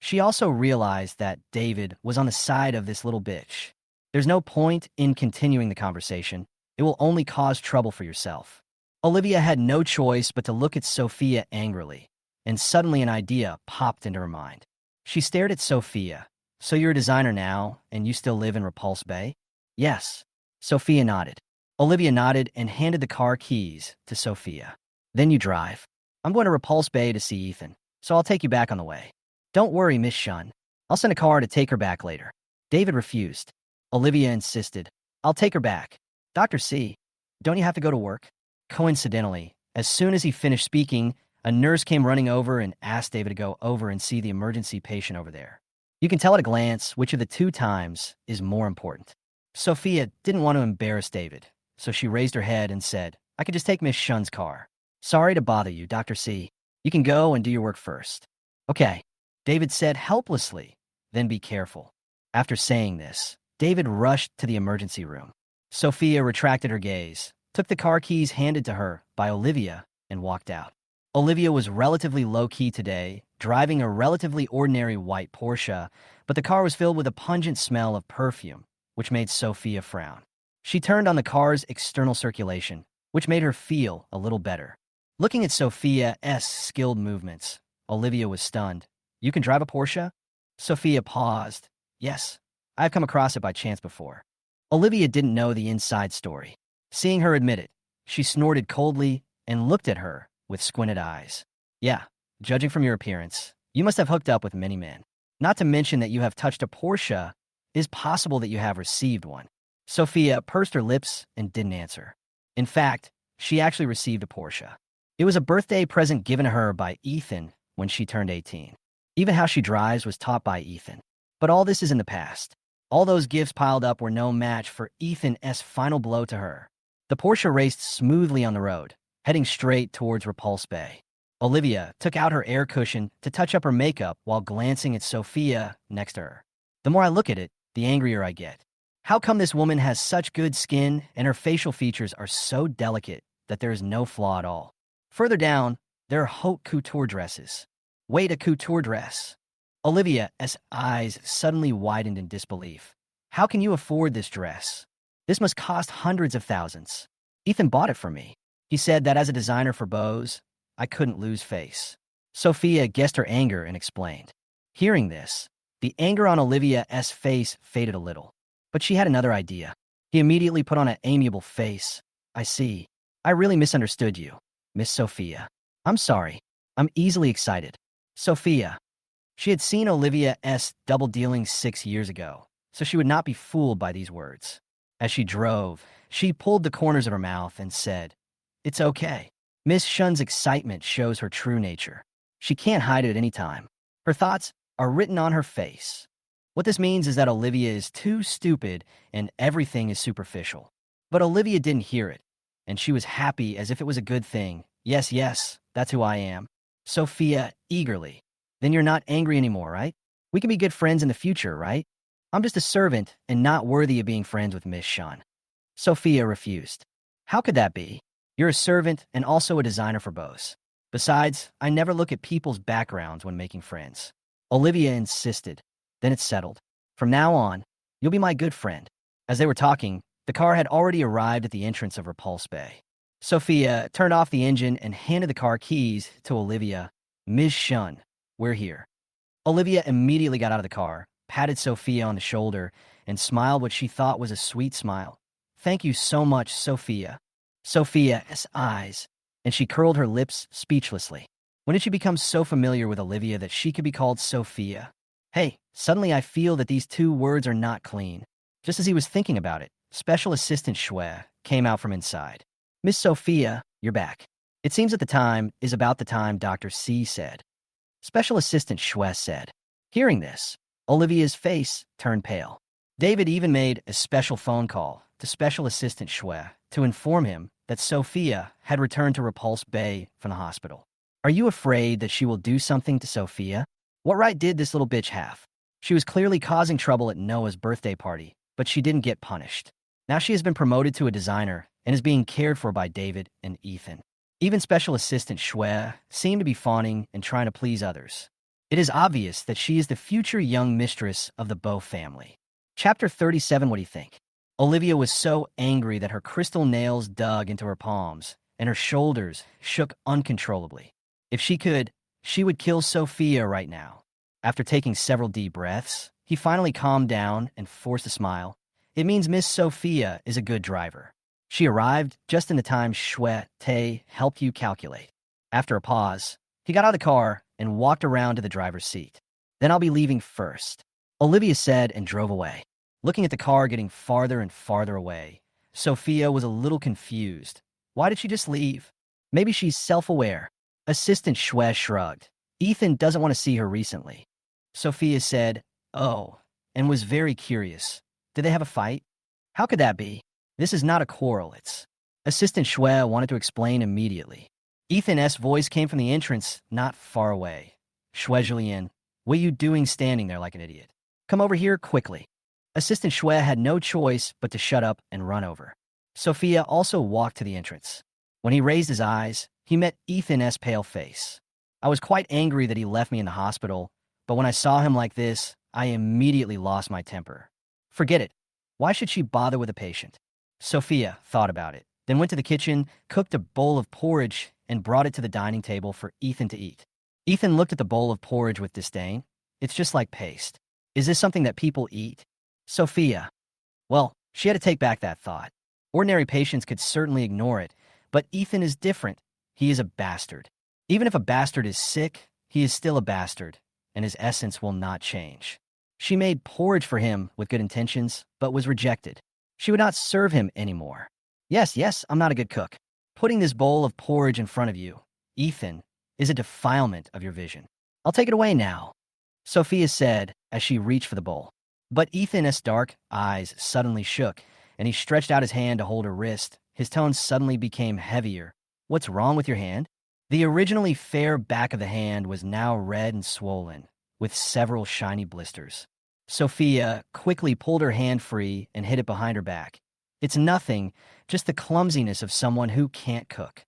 she also realized that David was on the side of this little bitch. There's no point in continuing the conversation. It will only cause trouble for yourself. Olivia had no choice but to look at Sophia angrily, and suddenly an idea popped into her mind. She stared at Sophia. So you're a designer now, and you still live in Repulse Bay? Yes. Sophia nodded. Olivia nodded and handed the car keys to Sophia. Then you drive. I'm going to Repulse Bay to see Ethan, so I'll take you back on the way. Don't worry, Miss Shun. I'll send a car to take her back later. David refused. Olivia insisted. I'll take her back. Dr. C, don't you have to go to work? Coincidentally, as soon as he finished speaking, a nurse came running over and asked David to go over and see the emergency patient over there. You can tell at a glance which of the 2 times is more important. Sophia didn't want to embarrass David, so she raised her head and said, I could just take Miss Shun's car. Sorry to bother you, Dr. C. You can go and do your work first. Okay, David said helplessly. Then be careful. After saying this, David rushed to the emergency room. Sophia retracted her gaze, took the car keys handed to her by Olivia, and walked out. Olivia was relatively low-key today, driving a relatively ordinary white Porsche, but the car was filled with a pungent smell of perfume, which made Sophia frown. She turned on the car's external circulation, which made her feel a little better. Looking at Sophia's skilled movements, Olivia was stunned. You can drive a Porsche? Sophia paused. Yes, I've come across it by chance before. Olivia didn't know the inside story. Seeing her admit it, she snorted coldly and looked at her with squinted eyes. Yeah, judging from your appearance, you must have hooked up with many men. Not to mention that you have touched a Porsche. It is possible that you have received one. Sophia pursed her lips and didn't answer. In fact, she actually received a Porsche. It was a birthday present given to her by Ethan when she turned 18. Even how she drives was taught by Ethan. But all this is in the past. All those gifts piled up were no match for Ethan's final blow to her. The Porsche raced smoothly on the road, heading straight towards Repulse Bay. Olivia took out her air cushion to touch up her makeup while glancing at Sophia next to her. The more I look at it, the angrier I get. How come this woman has such good skin and her facial features are so delicate that there is no flaw at all? Further down, there are haute couture dresses. Wait, a couture dress. Olivia's eyes suddenly widened in disbelief. How can you afford this dress? This must cost hundreds of thousands. Ethan bought it for me. He said that as a designer for bows, I couldn't lose face. Sophia guessed her anger and explained. Hearing this, the anger on Olivia's face faded a little. But she had another idea. He immediately put on an amiable face. I see. I really misunderstood you, Miss Sophia. I'm sorry. I'm easily excited. Sophia. She had seen Olivia's double dealing 6 years ago, so she would not be fooled by these words. As she drove, she pulled the corners of her mouth and said, It's okay. Miss Shun's excitement shows her true nature. She can't hide it at any time. Her thoughts are written on her face. What this means is that Olivia is too stupid and everything is superficial. But Olivia didn't hear it, and she was happy as if it was a good thing. Yes, that's who I am. Sophia eagerly. Then you're not angry anymore, right? We can be good friends in the future, right? I'm just a servant and not worthy of being friends with Miss Shun. Sophia refused. How could that be? You're a servant and also a designer for bows. Besides, I never look at people's backgrounds when making friends. Olivia insisted. Then it's settled. From now on, you'll be my good friend. As they were talking, the car had already arrived at the entrance of Repulse Bay. Sophia turned off the engine and handed the car keys to Olivia. Ms. Shun, we're here. Olivia immediately got out of the car, patted Sophia on the shoulder, and smiled what she thought was a sweet smile. Thank you so much, Sophia. Sophia's eyes, and she curled her lips speechlessly. When did she become so familiar with Olivia that she could be called Sophia? Hey, suddenly I feel that these two words are not clean. Just as he was thinking about it, Special Assistant Xue came out from inside. Miss Sophia, you're back. It seems that the time is about the time Dr. C said. Special Assistant Xue said. Hearing this, Olivia's face turned pale. David even made a special phone call to Special Assistant Xue to inform him that Sophia had returned to Repulse Bay from the hospital. Are you afraid that she will do something to Sophia? What right did this little bitch have? She was clearly causing trouble at Noah's birthday party, but she didn't get punished. Now she has been promoted to a designer and is being cared for by David and Ethan. Even Special Assistant Xue seemed to be fawning and trying to please others. It is obvious that she is the future young mistress of the Bow family. Chapter 37, what do you think? Olivia was so angry that her crystal nails dug into her palms, and her shoulders shook uncontrollably. If she could, she would kill Sophia right now. After taking several deep breaths, he finally calmed down and forced a smile. It means Miss Sophia is a good driver. She arrived just in the time Xue helped you calculate. After a pause, he got out of the car and walked around to the driver's seat. Then I'll be leaving first, Olivia said and drove away. Looking at the car getting farther and farther away, Sophia was a little confused. Why did she just leave? Maybe she's self-aware. Assistant Xue shrugged. Ethan doesn't want to see her recently. Sophia said, oh, and was very curious. Did they have a fight? How could that be? This is not a quarrel, it's... Assistant Xue wanted to explain immediately. Ethan's voice came from the entrance, not far away. Xue Julian, what are you doing standing there like an idiot? Come over here quickly. Assistant Xue had no choice but to shut up and run over. Sophia also walked to the entrance. When he raised his eyes, he met Ethan's pale face. I was quite angry that he left me in the hospital, but when I saw him like this, I immediately lost my temper. Forget it. Why should she bother with a patient? Sophia thought about it, then went to the kitchen, cooked a bowl of porridge, and brought it to the dining table for Ethan to eat. Ethan looked at the bowl of porridge with disdain. It's just like paste. Is this something that people eat? Sophia. Well, she had to take back that thought. Ordinary patients could certainly ignore it, but Ethan is different. He is a bastard. Even if a bastard is sick, he is still a bastard, and his essence will not change. She made porridge for him with good intentions, but was rejected. She would not serve him anymore. Yes, I'm not a good cook. Putting this bowl of porridge in front of you, Ethan, is a defilement of your vision. I'll take it away now, Sophia said as she reached for the bowl. But Ethan's dark eyes suddenly shook, and he stretched out his hand to hold her wrist. His tone suddenly became heavier. What's wrong with your hand? The originally fair back of the hand was now red and swollen, with several shiny blisters. Sophia quickly pulled her hand free and hid it behind her back. It's nothing, just the clumsiness of someone who can't cook.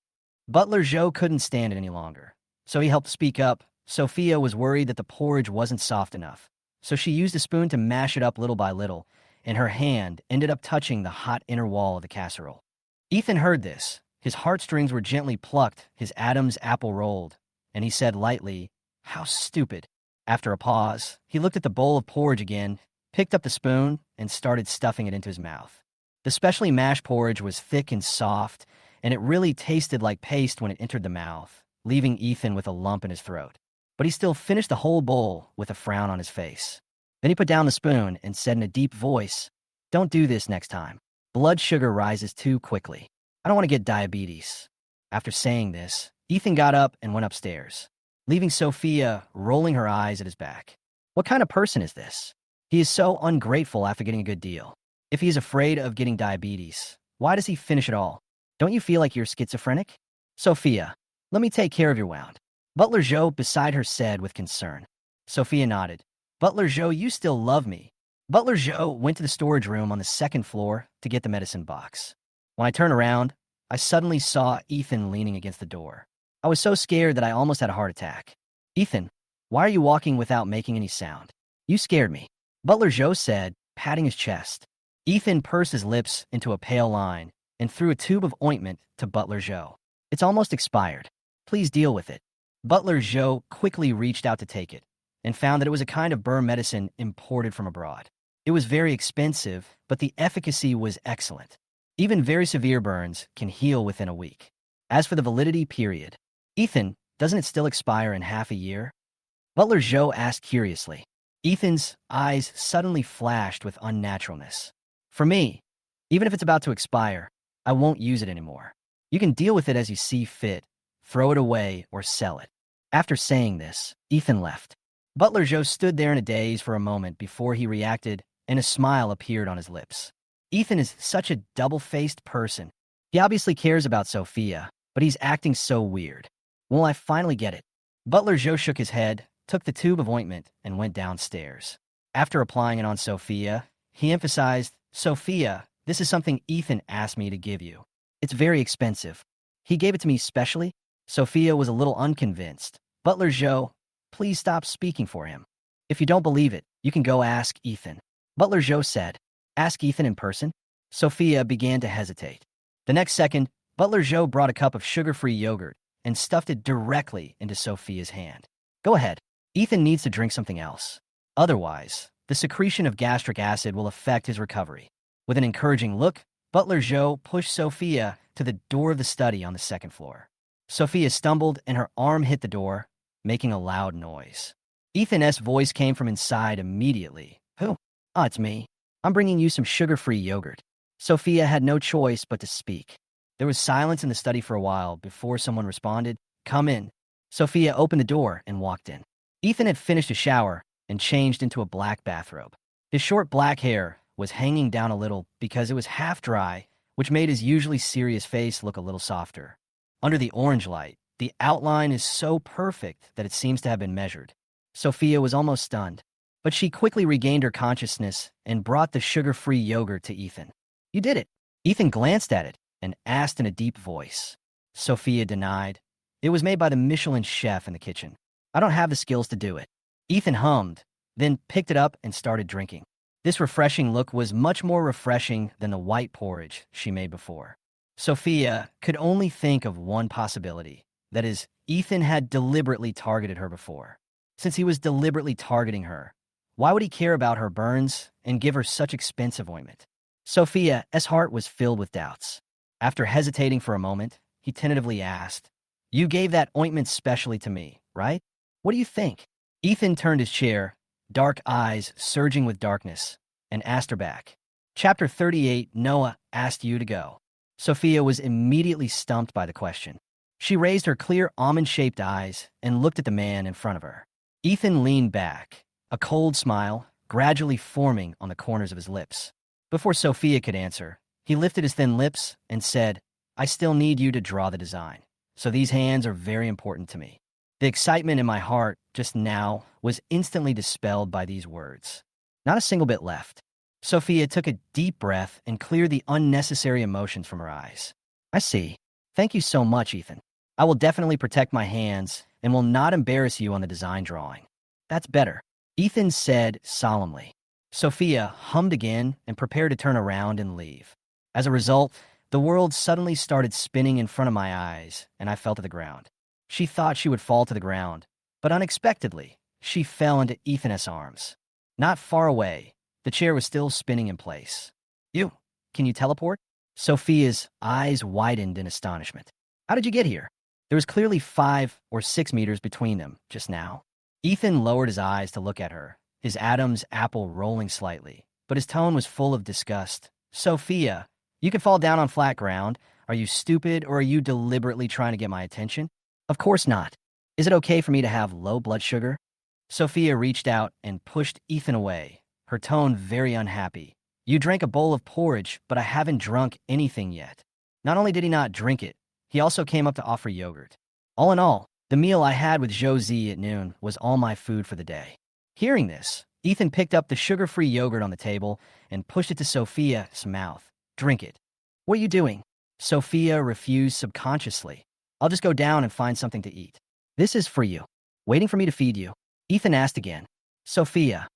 Butler Xizhou couldn't stand it any longer, so he helped speak up. Sophia was worried that the porridge wasn't soft enough, so she used a spoon to mash it up little by little, and her hand ended up touching the hot inner wall of the casserole. Ethan heard this. His heartstrings were gently plucked, his Adam's apple rolled, and he said lightly, "How stupid." After a pause, he looked at the bowl of porridge again, picked up the spoon, and started stuffing it into his mouth. The specially mashed porridge was thick and soft, and it really tasted like paste when it entered the mouth, leaving Ethan with a lump in his throat. But he still finished the whole bowl with a frown on his face. Then he put down the spoon and said in a deep voice, "Don't do this next time. Blood sugar rises too quickly. I don't want to get diabetes." After saying this, Ethan got up and went upstairs, leaving Sophia rolling her eyes at his back. What kind of person is this? He is so ungrateful after getting a good deal. If he is afraid of getting diabetes, why does he finish it all? Don't you feel like you're schizophrenic? Sophia, let me take care of your wound, Butler Xizhou beside her said with concern. Sophia nodded. Butler Xizhou, you still love me. Butler Xizhou went to the storage room on the second floor to get the medicine box. When I turned around, I suddenly saw Ethan leaning against the door. I was so scared that I almost had a heart attack. Ethan, why are you walking without making any sound? You scared me, Butler Xizhou said, patting his chest. Ethan pursed his lips into a pale line and threw a tube of ointment to Butler Xizhou. It's almost expired. Please deal with it. Butler Xizhou quickly reached out to take it and found that it was a kind of burn medicine imported from abroad. It was very expensive, but the efficacy was excellent. Even very severe burns can heal within a week. As for the validity period, Ethan, doesn't it still expire in half a year? Butler Xizhou asked curiously. Ethan's eyes suddenly flashed with unnaturalness. For me, even if it's about to expire, I won't use it anymore. You can deal with it as you see fit, throw it away, or sell it. After saying this, Ethan left. Butler Xizhou stood there in a daze for a moment before he reacted, and a smile appeared on his lips. Ethan is such a double-faced person. He obviously cares about Sophia, but he's acting so weird. Will I finally get it? Butler Xizhou shook his head, took the tube of ointment, and went downstairs. After applying it on Sophia, he emphasized, Sophia, this is something Ethan asked me to give you. It's very expensive. He gave it to me specially. Sophia was a little unconvinced. Butler Xizhou, please stop speaking for him. If you don't believe it, you can go ask Ethan. Butler Xizhou said, ask Ethan in person? Sophia began to hesitate. The next second, Butler Xizhou brought a cup of sugar-free yogurt and stuffed it directly into Sophia's hand. Go ahead. Ethan needs to drink something else. Otherwise, the secretion of gastric acid will affect his recovery. With an encouraging look, Butler Xizhou pushed Sophia to the door of the study on the second floor. Sophia stumbled and her arm hit the door, making a loud noise. Ethan's voice came from inside immediately. Who? Oh, it's me. I'm bringing you some sugar-free yogurt. Sophia had no choice but to speak. There was silence in the study for a while before someone responded, Come in. Sophia opened the door and walked in. Ethan had finished a shower and changed into a black bathrobe. His short black hair was hanging down a little because it was half dry, which made his usually serious face look a little softer. Under the orange light, the outline is so perfect that it seems to have been measured. Sophia was almost stunned, but she quickly regained her consciousness and brought the sugar-free yogurt to Ethan. "You did it." Ethan glanced at it and asked in a deep voice. Sophia denied. "It was made by the Michelin chef in the kitchen. I don't have the skills to do it." Ethan hummed, then picked it up and started drinking. This refreshing look was much more refreshing than the white porridge she made before. Sophia could only think of one possibility. That is, Ethan had deliberately targeted her before. Since he was deliberately targeting her, why would he care about her burns and give her such expensive ointment? Sophia's heart was filled with doubts. After hesitating for a moment, he tentatively asked, "You gave that ointment specially to me, right? What do you think?" Ethan turned his chair, dark eyes surging with darkness, and asked her back. Chapter 38, Noah asked you to go. Sophia was immediately stumped by the question. She raised her clear almond-shaped eyes and looked at the man in front of her. Ethan leaned back, a cold smile gradually forming on the corners of his lips. Before Sophia could answer, he lifted his thin lips and said, "I still need you to draw the design, so these hands are very important to me." The excitement in my heart just now was instantly dispelled by these words. Not a single bit left. Sophia took a deep breath and cleared the unnecessary emotions from her eyes. "I see. Thank you so much, Ethan. I will definitely protect my hands and will not embarrass you on the design drawing." "That's better," Ethan said solemnly. Sophia hummed again and prepared to turn around and leave. As a result, the world suddenly started spinning in front of my eyes, and I fell to the ground. She thought she would fall to the ground, but unexpectedly, she fell into Ethan's arms. Not far away, the chair was still spinning in place. Can you teleport?" Sophia's eyes widened in astonishment. "How did you get here?" There was clearly 5 or 6 meters between them just now. Ethan lowered his eyes to look at her, his Adam's apple rolling slightly, but his tone was full of disgust. "Sophia, you can fall down on flat ground. Are you stupid, or are you deliberately trying to get my attention?" "Of course not. Is it okay for me to have low blood sugar?" Sophia reached out and pushed Ethan away, her tone very unhappy. "You drank a bowl of porridge, but I haven't drunk anything yet." Not only did he not drink it, he also came up to offer yogurt. All in all, the meal I had with Xizhou at noon was all my food for the day. Hearing this, Ethan picked up the sugar-free yogurt on the table and pushed it to Sophia's mouth. "Drink it." "What are you doing?" Sophia refused subconsciously. "I'll just go down and find something to eat." "This is for you." "Waiting for me to feed you?" Ethan asked again. "Sophia."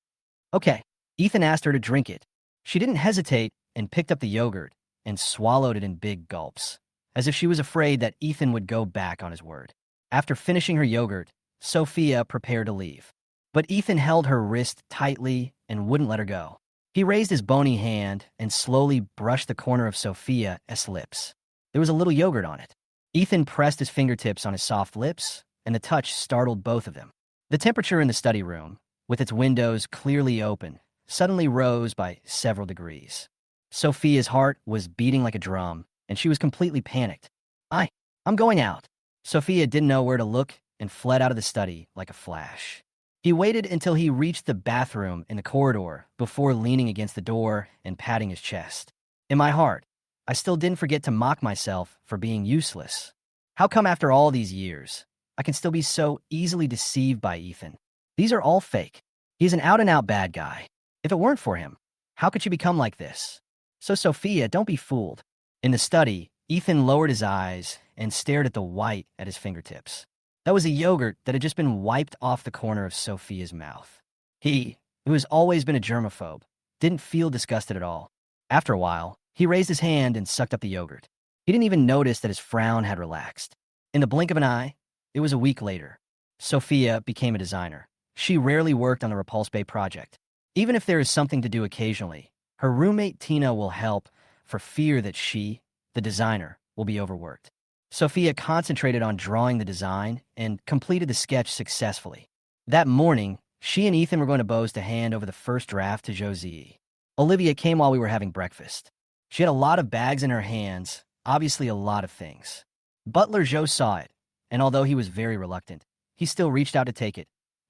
"Okay." Ethan asked her to drink it. She didn't hesitate and picked up the yogurt and swallowed it in big gulps, as if she was afraid that Ethan would go back on his word. After finishing her yogurt, Sophia prepared to leave. But Ethan held her wrist tightly and wouldn't let her go. He raised his bony hand and slowly brushed the corner of Sophia's lips. There was a little yogurt on it. Ethan pressed his fingertips on his soft lips, and the touch startled both of them. The temperature in the study room, with its windows clearly open, suddenly rose by several degrees. Sophia's heart was beating like a drum, and she was completely panicked. I'm going out." Sophia didn't know where to look and fled out of the study like a flash. He waited until he reached the bathroom in the corridor before leaning against the door and patting his chest. In my heart, I still didn't forget to mock myself for being useless. How come after all these years, I can still be so easily deceived by Ethan? These are all fake. He's an out-and-out bad guy. If it weren't for him, how could she become like this? So Sophia, don't be fooled. In the study, Ethan lowered his eyes and stared at the white at his fingertips. That was a yogurt that had just been wiped off the corner of Sophia's mouth. He, who has always been a germaphobe, didn't feel disgusted at all. After a while, he raised his hand and sucked up the yogurt. He didn't even notice that his frown had relaxed. In the blink of an eye, it was a week later. Sophia became a designer. She rarely worked on the Repulse Bay project. Even if there is something to do occasionally, her roommate Tina will help for fear that she, the designer, will be overworked. Sophia concentrated on drawing the design and completed the sketch successfully. That morning, she and Ethan were going to Bose to hand over the first draft to Josie. Olivia came while we were having breakfast. She had a lot of bags in her hands, obviously a lot of things. Butler Joe saw it, and although he was very reluctant, he still reached out to take it.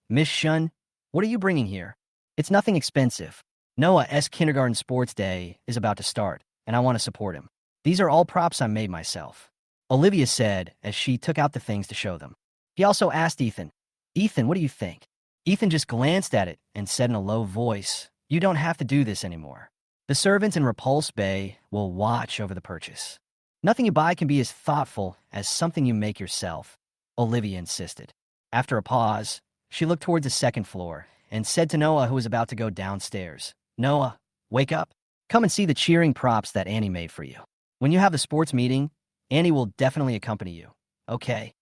"Miss Shun, what are you bringing here?" "It's nothing expensive." Noah's kindergarten sports day is about to start, and I want to support him. These are all props I made myself. Olivia said as she took out the things to show them. He also asked Ethan, Ethan, what do you think? Ethan just glanced at it and said in a low voice, you don't have to do this anymore. The servants in Repulse Bay will watch over the purchase. Nothing you buy can be as thoughtful as something you make yourself, Olivia insisted. After a pause, she looked towards the second floor and said to Noah, who was about to go downstairs, Noah, wake up. Come and see the cheering props that Annie made for you. When you have the sports meeting, Annie will definitely accompany you. Okay?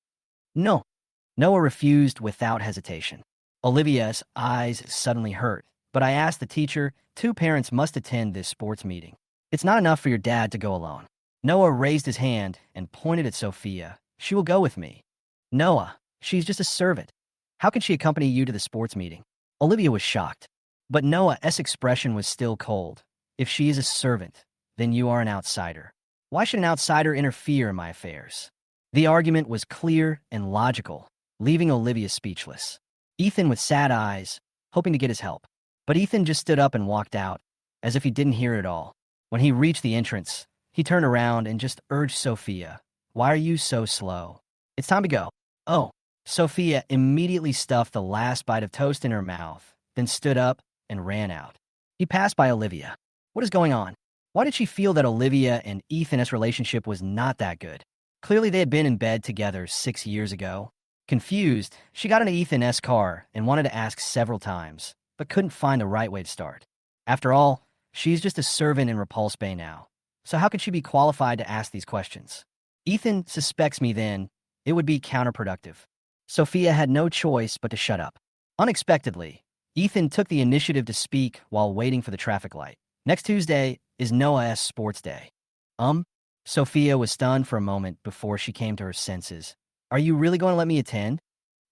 No. Noah refused without hesitation. Olivia's eyes suddenly hurt, but I asked the teacher, 2 parents must attend this sports meeting. It's not enough for your dad to go alone. Noah raised his hand and pointed at Sophia. She will go with me. Noah, she's just a servant. How can she accompany you to the sports meeting? Olivia was shocked, but Noah's expression was still cold. If she is a servant, then you are an outsider. Why should an outsider interfere in my affairs? The argument was clear and logical, leaving Olivia speechless. Ethan with sad eyes, hoping to get his help. But Ethan just stood up and walked out, as if he didn't hear it all. When he reached the entrance, he turned around and just urged Sophia, why are you so slow? It's time to go. Oh, Sophia immediately stuffed the last bite of toast in her mouth, then stood up and ran out. He passed by Olivia. What is going on? Why did she feel that Olivia and Ethan's relationship was not that good? Clearly they had been in bed together 6 years ago. Confused, she got into Ethan's car and wanted to ask several times, but couldn't find the right way to start. After all, she's just a servant in Repulse Bay now, so how could she be qualified to ask these questions? Ethan suspects me then. It would be counterproductive. Sophia had no choice but to shut up. Unexpectedly, Ethan took the initiative to speak while waiting for the traffic light. Next Tuesday is Noah's sports day. Sophia was stunned for a moment before she came to her senses. Are you really going to let me attend?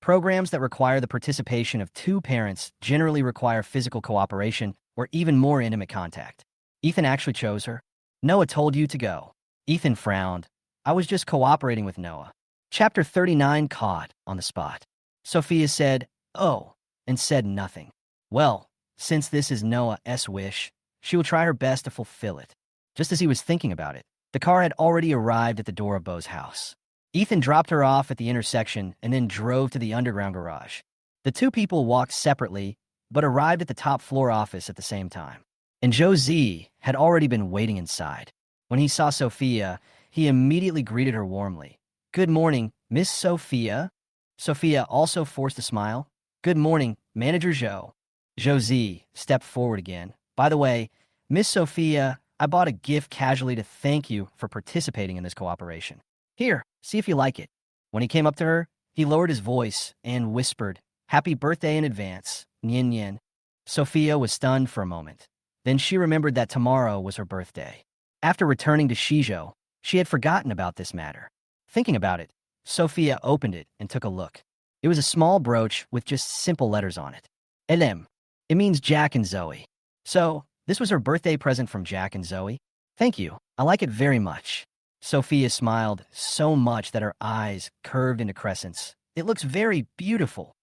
Programs that require the participation of 2 parents generally require physical cooperation or even more intimate contact. Ethan actually chose her. Noah told you to go. Ethan frowned. I was just cooperating with Noah. Chapter 39 caught on the spot. Sophia said, oh, and said nothing. Well, since this is Noah's wish, she will try her best to fulfill it. Just as he was thinking about it, the car had already arrived at the door of Beau's house. Ethan dropped her off at the intersection and then drove to the underground garage. The 2 people walked separately, but arrived at the top floor office at the same time. And Xizhou had already been waiting inside. When he saw Sophia, he immediately greeted her warmly. Good morning, Miss Sophia. Sophia also forced a smile. Good morning, Manager Xizhou. Xizhou stepped forward again. By the way, Miss Sophia, I bought a gift casually to thank you for participating in this cooperation. Here, see if you like it. When he came up to her, he lowered his voice and whispered, Happy birthday in advance, Nyen Nyen. Sophia was stunned for a moment. Then she remembered that tomorrow was her birthday. After returning to Xizhou, she had forgotten about this matter. Thinking about it, Sophia opened it and took a look. It was a small brooch with just simple letters on it. LM. It means Jack and Zoe. So, this was her birthday present from Jack and Zoe? Thank you. I like it very much. Sophia smiled so much that her eyes curved into crescents. It looks very beautiful.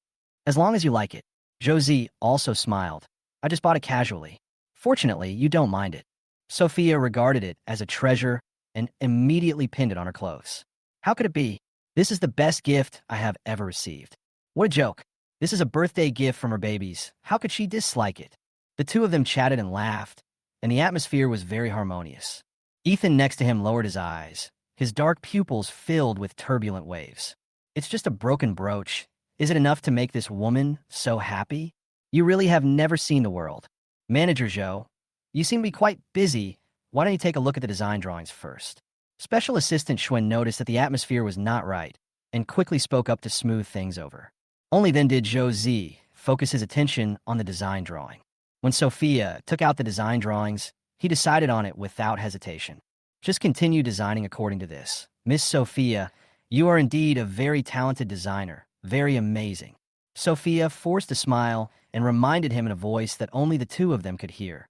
As long as you like it. Josie also smiled. I just bought it casually. Fortunately, you don't mind it. Sophia regarded it as a treasure and immediately pinned it on her clothes. How could it be? This is the best gift I have ever received. What a joke. This is a birthday gift from her babies. How could she dislike it? The 2 of them chatted and laughed, and the atmosphere was very harmonious. Ethan next to him lowered his eyes, his dark pupils filled with turbulent waves. It's just a broken brooch. Is it enough to make this woman so happy? You really have never seen the world. Manager Xizhou, you seem to be quite busy. Why don't you take a look at the design drawings first? Special Assistant Schwen noticed that the atmosphere was not right and quickly spoke up to smooth things over. Only then did Zhou focus his attention on the design drawing. When Sophia took out the design drawings, he decided on it without hesitation. Just continue designing according to this. Miss Sophia, you are indeed a very talented designer. Very amazing. Sophia forced a smile and reminded him in a voice that only the 2 of them could hear.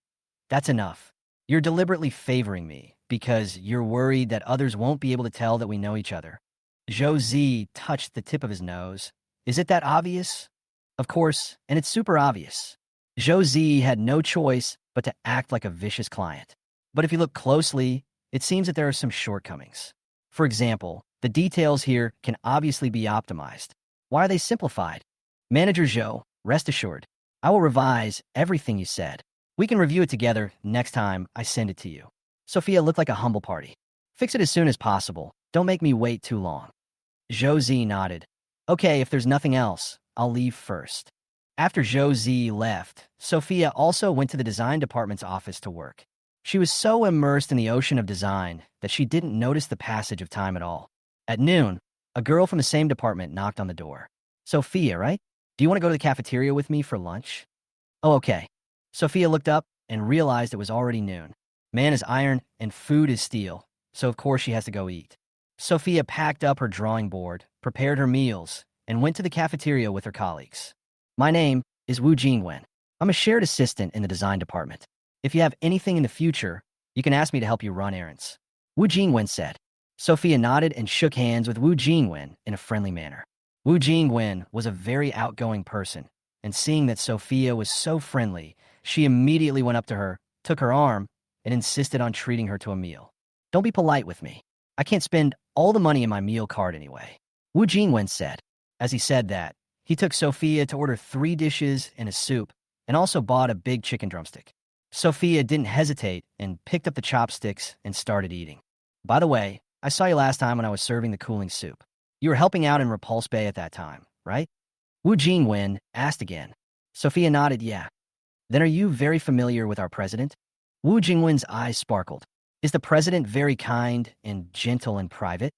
That's enough. You're deliberately favoring me because you're worried that others won't be able to tell that we know each other. Zhou touched the tip of his nose. Is it that obvious? Of course, and it's super obvious. Zhou had no choice but to act like a vicious client. But if you look closely, it seems that there are some shortcomings. For example, the details here can obviously be optimized. Why are they simplified? Manager Xizhou, rest assured, I will revise everything you said. We can review it together next time I send it to you. Sophia looked like a humble party. Fix it as soon as possible. Don't make me wait too long. Zhou Zi nodded. Okay, if there's nothing else, I'll leave first. After Zhou Zi left, Sophia also went to the design department's office to work. She was so immersed in the ocean of design that she didn't notice the passage of time at all. At noon, a girl from the same department knocked on the door. Sophia, right? Do you want to go to the cafeteria with me for lunch? Oh, okay. Sophia looked up and realized it was already noon. Man is iron and food is steel, so of course she has to go eat. Sophia packed up her drawing board, prepared her meals, and went to the cafeteria with her colleagues. My name is Wu Jingwen. I'm a shared assistant in the design department. If you have anything in the future, you can ask me to help you run errands. Wu Jingwen said. Sophia nodded and shook hands with Wu Jingwen in a friendly manner. Wu Jingwen was a very outgoing person, and seeing that Sophia was so friendly, she immediately went up to her, took her arm, and insisted on treating her to a meal. Don't be polite with me. I can't spend all the money in my meal card anyway. Wu Jingwen said. As he said that, he took Sophia to order 3 dishes and a soup, and also bought a big chicken drumstick. Sophia didn't hesitate and picked up the chopsticks and started eating. By the way, I saw you last time when I was serving the cooling soup. You were helping out in Repulse Bay at that time, right? Wu Jingwen asked again. Sophia nodded, yeah. Then are you very familiar with our president? Wu Jingwen's eyes sparkled. Is the president very kind and gentle in private?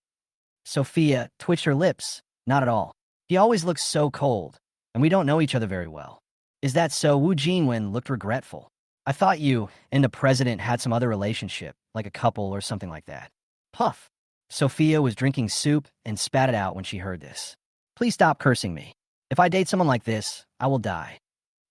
Sophia twitched her lips. Not at all. He always looks so cold, and we don't know each other very well. Is that so? Wu Jingwen looked regretful. I thought you and the president had some other relationship, like a couple or something like that. Puff. Sophia was drinking soup and spat it out when she heard this. Please stop cursing me. If I date someone like this, I will die.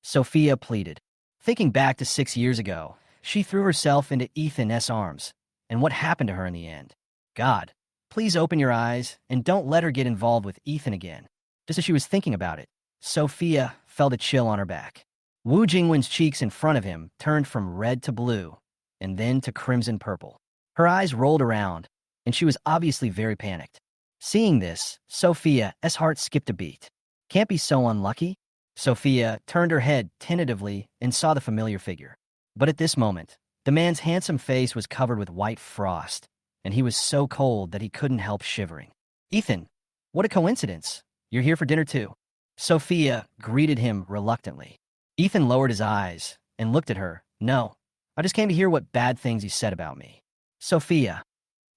Sophia pleaded. Thinking back to 6 years ago, she threw herself into Ethan's arms, and what happened to her in the end? God, please open your eyes and don't let her get involved with Ethan again. Just as she was thinking about it, Sophia felt a chill on her back. Wu Jingwen's cheeks in front of him turned from red to blue, and then to crimson purple. Her eyes rolled around, and she was obviously very panicked. Seeing this, Sophia's heart skipped a beat. Can't be so unlucky? Sophia turned her head tentatively and saw the familiar figure. But at this moment, the man's handsome face was covered with white frost, and he was so cold that he couldn't help shivering. Ethan, what a coincidence. You're here for dinner too. Sophia greeted him reluctantly. Ethan lowered his eyes and looked at her. No, I just came to hear what bad things you said about me. Sophia,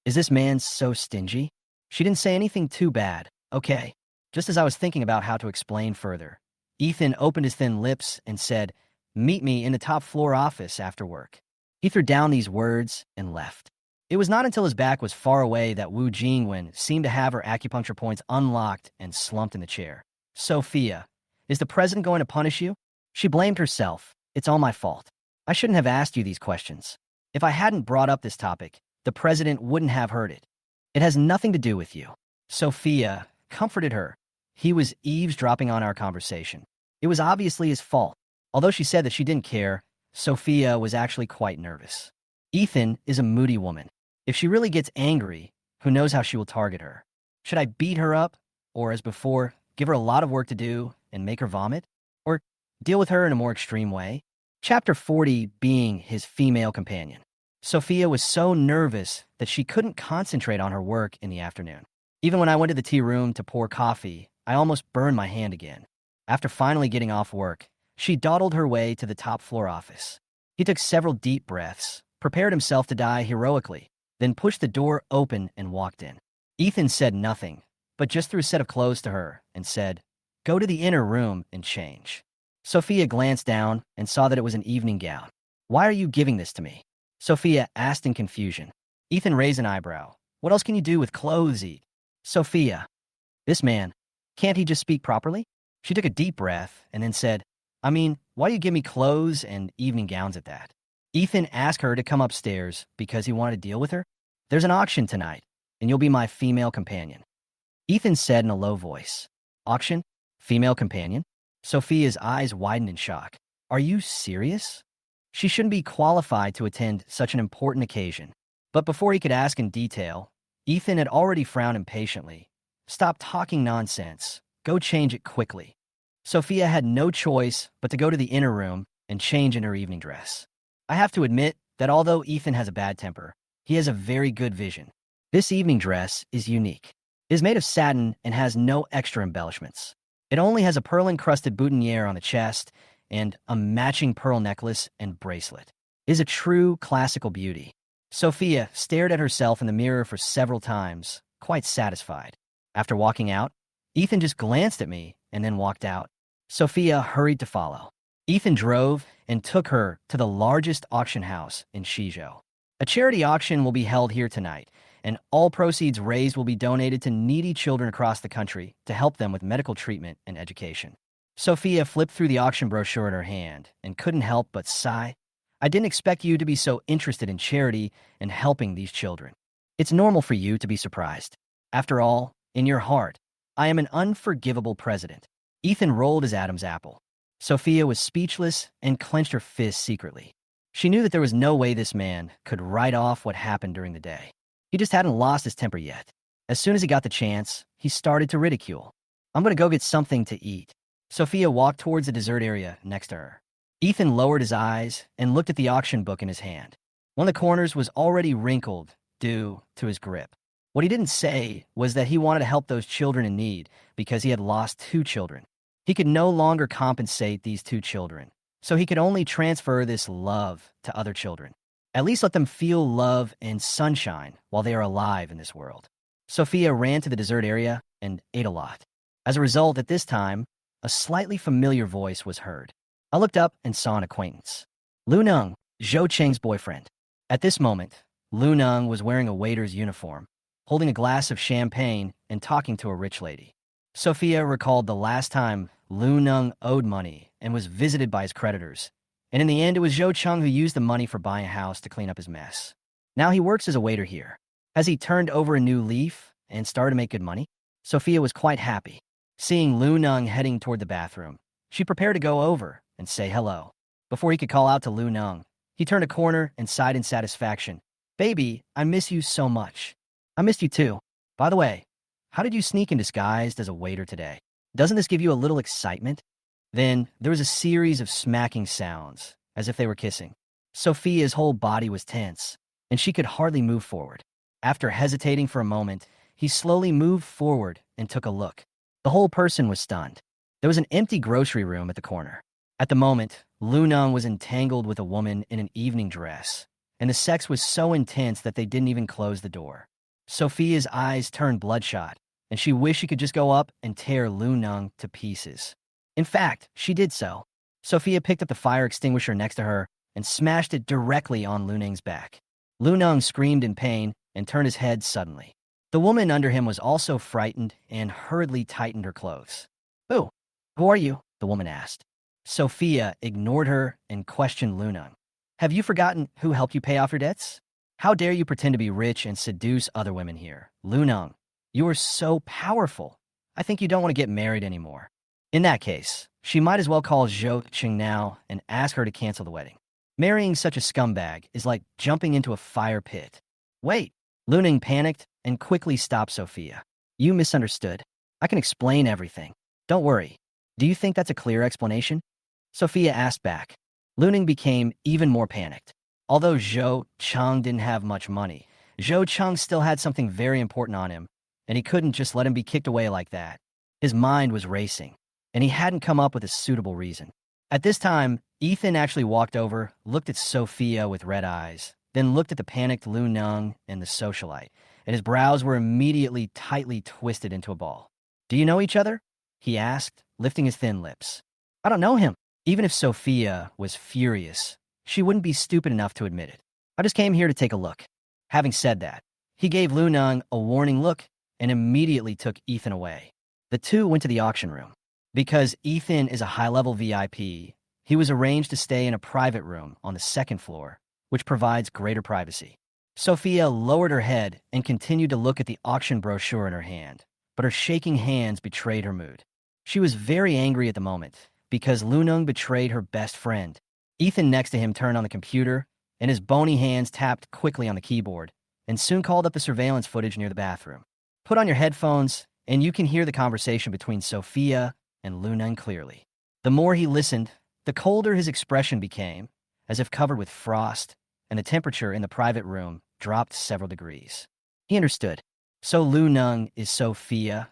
is this man so stingy? She didn't say anything too bad. Okay. Just as I was thinking about how to explain further, Ethan opened his thin lips and said, meet me in the top floor office after work. He threw down these words and left. It was not until his back was far away that Wu Jingwen seemed to have her acupuncture points unlocked and slumped in the chair. Sophia, is the president going to punish you? She blamed herself. It's all my fault. I shouldn't have asked you these questions. If I hadn't brought up this topic, the president wouldn't have heard it. It has nothing to do with you. Sophia comforted her. He was eavesdropping on our conversation. It was obviously his fault. Although she said that she didn't care, Sophia was actually quite nervous. Ethan is a moody woman. If she really gets angry, who knows how she will target her? Should I beat her up? Or, as before, give her a lot of work to do and make her vomit? Or deal with her in a more extreme way? Chapter 40 being his female companion. Sophia was so nervous that she couldn't concentrate on her work in the afternoon. Even when I went to the tea room to pour coffee, I almost burned my hand again. After finally getting off work, she dawdled her way to the top floor office. He took several deep breaths, prepared himself to die heroically, then pushed the door open and walked in. Ethan said nothing, but just threw a set of clothes to her and said, go to the inner room and change. Sophia glanced down and saw that it was an evening gown. Why are you giving this to me? Sophia asked in confusion. Ethan raised an eyebrow. What else can you do with clothes? Sophia. This man, can't he just speak properly? She took a deep breath and then said, I mean, why do you give me clothes and evening gowns at that? Ethan asked her to come upstairs because he wanted to deal with her. There's an auction tonight, and you'll be my female companion. Ethan said in a low voice. Auction? Female companion? Sophia's eyes widened in shock. Are you serious? She shouldn't be qualified to attend such an important occasion. But before he could ask in detail, Ethan had already frowned impatiently. Stop talking nonsense. Go change it quickly. Sophia had no choice but to go to the inner room and change in her evening dress. I have to admit that although Ethan has a bad temper, he has a very good vision. This evening dress is unique. It is made of satin and has no extra embellishments. It only has a pearl-encrusted boutonniere on the chest and a matching pearl necklace and bracelet. It is a true classical beauty. Sophia stared at herself in the mirror for several times, quite satisfied. After walking out, Ethan just glanced at me and then walked out. Sophia hurried to follow. Ethan drove and took her to the largest auction house in Xizhou. A charity auction will be held here tonight, and all proceeds raised will be donated to needy children across the country to help them with medical treatment and education. Sophia flipped through the auction brochure in her hand and couldn't help but sigh. I didn't expect you to be so interested in charity and helping these children. It's normal for you to be surprised. After all, in your heart, I am an unforgivable president. Ethan rolled his Adam's apple. Sophia was speechless and clenched her fists secretly. She knew that there was no way this man could write off what happened during the day. He just hadn't lost his temper yet. As soon as he got the chance, he started to ridicule. I'm going to go get something to eat. Sophia walked towards the dessert area next to her. Ethan lowered his eyes and looked at the auction book in his hand. One of the corners was already wrinkled due to his grip. What he didn't say was that he wanted to help those children in need because he had lost 2 children. He could no longer compensate these 2 children, so he could only transfer this love to other children. At least let them feel love and sunshine while they are alive in this world. Sophia ran to the dessert area and ate a lot. As a result, at this time, a slightly familiar voice was heard. I looked up and saw an acquaintance. Lu Neng, Zhou Cheng's boyfriend. At this moment, Lu Neng was wearing a waiter's uniform, holding a glass of champagne and talking to a rich lady. Sophia recalled the last time Lu Neng owed money and was visited by his creditors. And in the end, it was Zhou Cheng who used the money for buying a house to clean up his mess. Now he works as a waiter here. Has he turned over a new leaf and started to make good money? Sophia was quite happy. Seeing Lu Neng heading toward the bathroom, she prepared to go over and say hello. Before he could call out to Lu Neng, he turned a corner and sighed in satisfaction. Baby, I miss you so much. I missed you too. By the way, how did you sneak in disguised as a waiter today? Doesn't this give you a little excitement? Then there was a series of smacking sounds, as if they were kissing. Sophia's whole body was tense, and she could hardly move forward. After hesitating for a moment, he slowly moved forward and took a look. The whole person was stunned. There was an empty grocery room at the corner. At the moment, Lu Neng was entangled with a woman in an evening dress, and the sex was so intense that they didn't even close the door. Sophia's eyes turned bloodshot, and she wished she could just go up and tear Lu Neng to pieces. In fact, she did so. Sophia picked up the fire extinguisher next to her and smashed it directly on Lu Neng's back. Lu Neng screamed in pain and turned his head suddenly. The woman under him was also frightened and hurriedly tightened her clothes. Who are you? The woman asked. Sophia ignored her and questioned Lu Neng. Have you forgotten who helped you pay off your debts? How dare you pretend to be rich and seduce other women here? Lu Neng, you are so powerful. I think you don't want to get married anymore. In that case, she might as well call Zhou Cheng now and ask her to cancel the wedding. Marrying such a scumbag is like jumping into a fire pit. Wait! Lu Neng panicked and quickly stopped Sophia. You misunderstood. I can explain everything. Don't worry. Do you think that's a clear explanation? Sophia asked back. Lu Neng became even more panicked. Although Zhou Cheng didn't have much money, Zhou Cheng still had something very important on him, and he couldn't just let him be kicked away like that. His mind was racing, and he hadn't come up with a suitable reason. At this time, Ethan actually walked over, looked at Sophia with red eyes, then looked at the panicked Lu Neng and the socialite, and his brows were immediately tightly twisted into a ball. Do you know each other? He asked, lifting his thin lips. I don't know him. Even if Sophia was furious, she wouldn't be stupid enough to admit it. I just came here to take a look. Having said that, he gave Lu Neng a warning look and immediately took Ethan away. The two went to the auction room. Because Ethan is a high-level VIP, he was arranged to stay in a private room on the 2nd floor, which provides greater privacy. Sophia lowered her head and continued to look at the auction brochure in her hand, but her shaking hands betrayed her mood. She was very angry at the moment because Lu Neng betrayed her best friend. Ethan next to him turned on the computer, and his bony hands tapped quickly on the keyboard, and soon called up the surveillance footage near the bathroom. Put on your headphones, and you can hear the conversation between Sophia and Lunan clearly. The more he listened, the colder his expression became, as if covered with frost, and the temperature in the private room dropped several degrees. He understood. So Lunan is Sophia's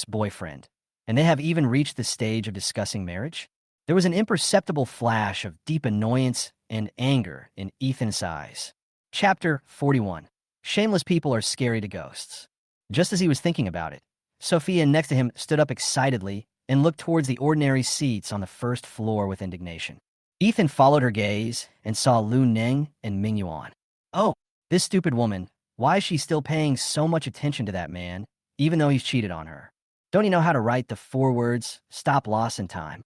boyfriend, and they have even reached the stage of discussing marriage? There was an imperceptible flash of deep annoyance and anger in Ethan's eyes. Chapter 41. Shameless people are scary to ghosts. Just as he was thinking about it, Sophia next to him stood up excitedly and looked towards the ordinary seats on the first floor with indignation. Ethan followed her gaze and saw Lu Ning and Ming Yuan. Oh, this stupid woman. Why is she still paying so much attention to that man, even though he's cheated on her? Don't you know how to write the 4 words, stop loss in time?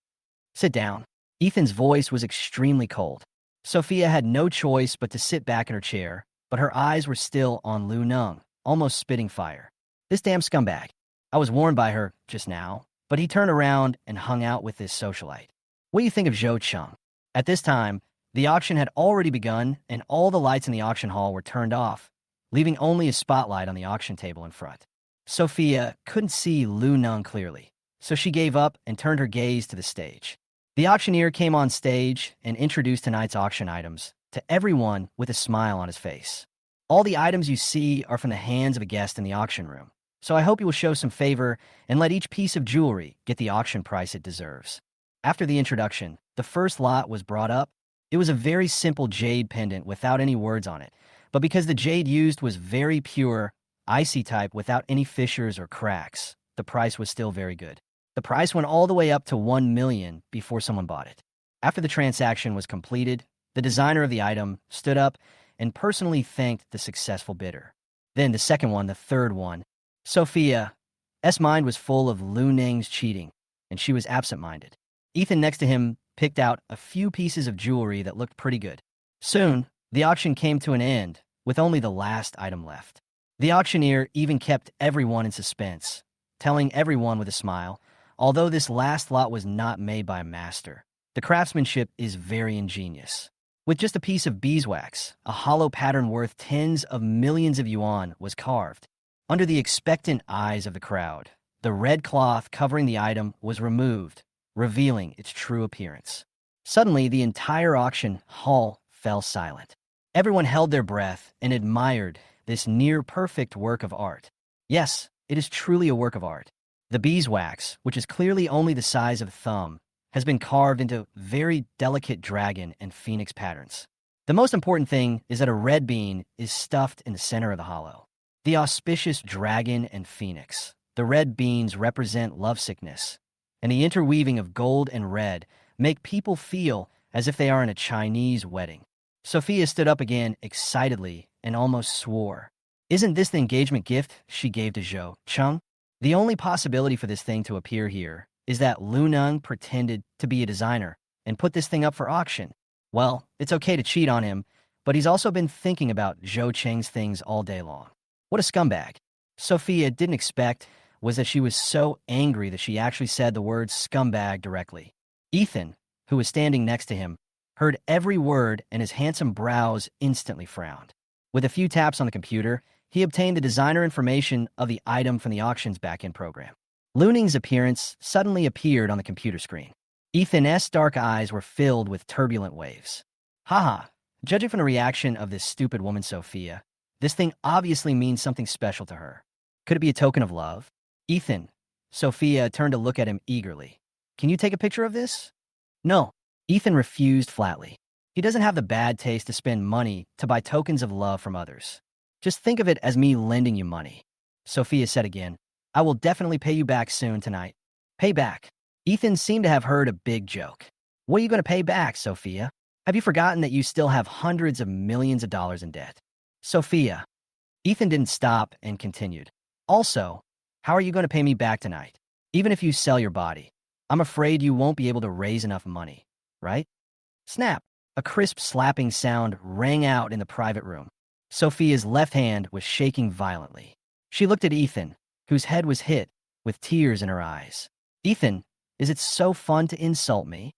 Sit down. Ethan's voice was extremely cold. Sophia had no choice but to sit back in her chair, but her eyes were still on Lu Nung, almost spitting fire. This damn scumbag. I was warned by her just now, but he turned around and hung out with this socialite. What do you think of Zhou Cheng? At this time, the auction had already begun, and all the lights in the auction hall were turned off, leaving only a spotlight on the auction table in front. Sophia couldn't see Lu Nung clearly, so she gave up and turned her gaze to the stage. The auctioneer came on stage and introduced tonight's auction items to everyone with a smile on his face. All the items you see are from the hands of a guest in the auction room, so I hope you will show some favor and let each piece of jewelry get the auction price it deserves. After the introduction, the first lot was brought up. It was a very simple jade pendant without any words on it, but because the jade used was very pure, icy type without any fissures or cracks, the price was still very good. The price went all the way up to 1 million before someone bought it. After the transaction was completed, the designer of the item stood up and personally thanked the successful bidder. Then the second one, the third one. Sophia's mind was full of Lu Ning's cheating, and she was absent-minded. Ethan next to him picked out a few pieces of jewelry that looked pretty good. Soon, the auction came to an end, with only the last item left. The auctioneer even kept everyone in suspense, telling everyone with a smile, although this last lot was not made by a master, the craftsmanship is very ingenious. With just a piece of beeswax, a hollow pattern worth tens of millions of yuan was carved. Under the expectant eyes of the crowd, the red cloth covering the item was removed, revealing its true appearance. Suddenly, the entire auction hall fell silent. Everyone held their breath and admired this near-perfect work of art. Yes, it is truly a work of art. The beeswax, which is clearly only the size of a thumb, has been carved into very delicate dragon and phoenix patterns. The most important thing is that a red bean is stuffed in the center of the hollow. The auspicious dragon and phoenix. The red beans represent lovesickness, and the interweaving of gold and red make people feel as if they are in a Chinese wedding. Sophia stood up again excitedly and almost swore. Isn't this the engagement gift she gave to Zhou Cheng? The only possibility for this thing to appear here is that Lu Nung pretended to be a designer and put this thing up for auction. Well, it's okay to cheat on him, but he's also been thinking about Zhou Cheng's things all day long. What a scumbag. Sophia didn't expect was that she was so angry that she actually said the word scumbag directly. Ethan, who was standing next to him, heard every word and his handsome brows instantly frowned. With a few taps on the computer, he obtained the designer information of the item from the auction's back-end program. Lu Ning's appearance suddenly appeared on the computer screen. Ethan's dark eyes were filled with turbulent waves. Haha, judging from the reaction of this stupid woman Sophia, this thing obviously means something special to her. Could it be a token of love? Ethan. Sophia turned to look at him eagerly. Can you take a picture of this? No. Ethan refused flatly. He doesn't have the bad taste to spend money to buy tokens of love from others. Just think of it as me lending you money. Sophia said again, I will definitely pay you back soon tonight. Pay back. Ethan seemed to have heard a big joke. What are you going to pay back, Sophia? Have you forgotten that you still have hundreds of millions of dollars in debt? Sophia. Ethan didn't stop and continued. Also, how are you going to pay me back tonight? Even if you sell your body, I'm afraid you won't be able to raise enough money, right? Snap. A crisp slapping sound rang out in the private room. Sophia's left hand was shaking violently. She looked at Ethan, whose head was hit, with tears in her eyes. Ethan, is it so fun to insult me?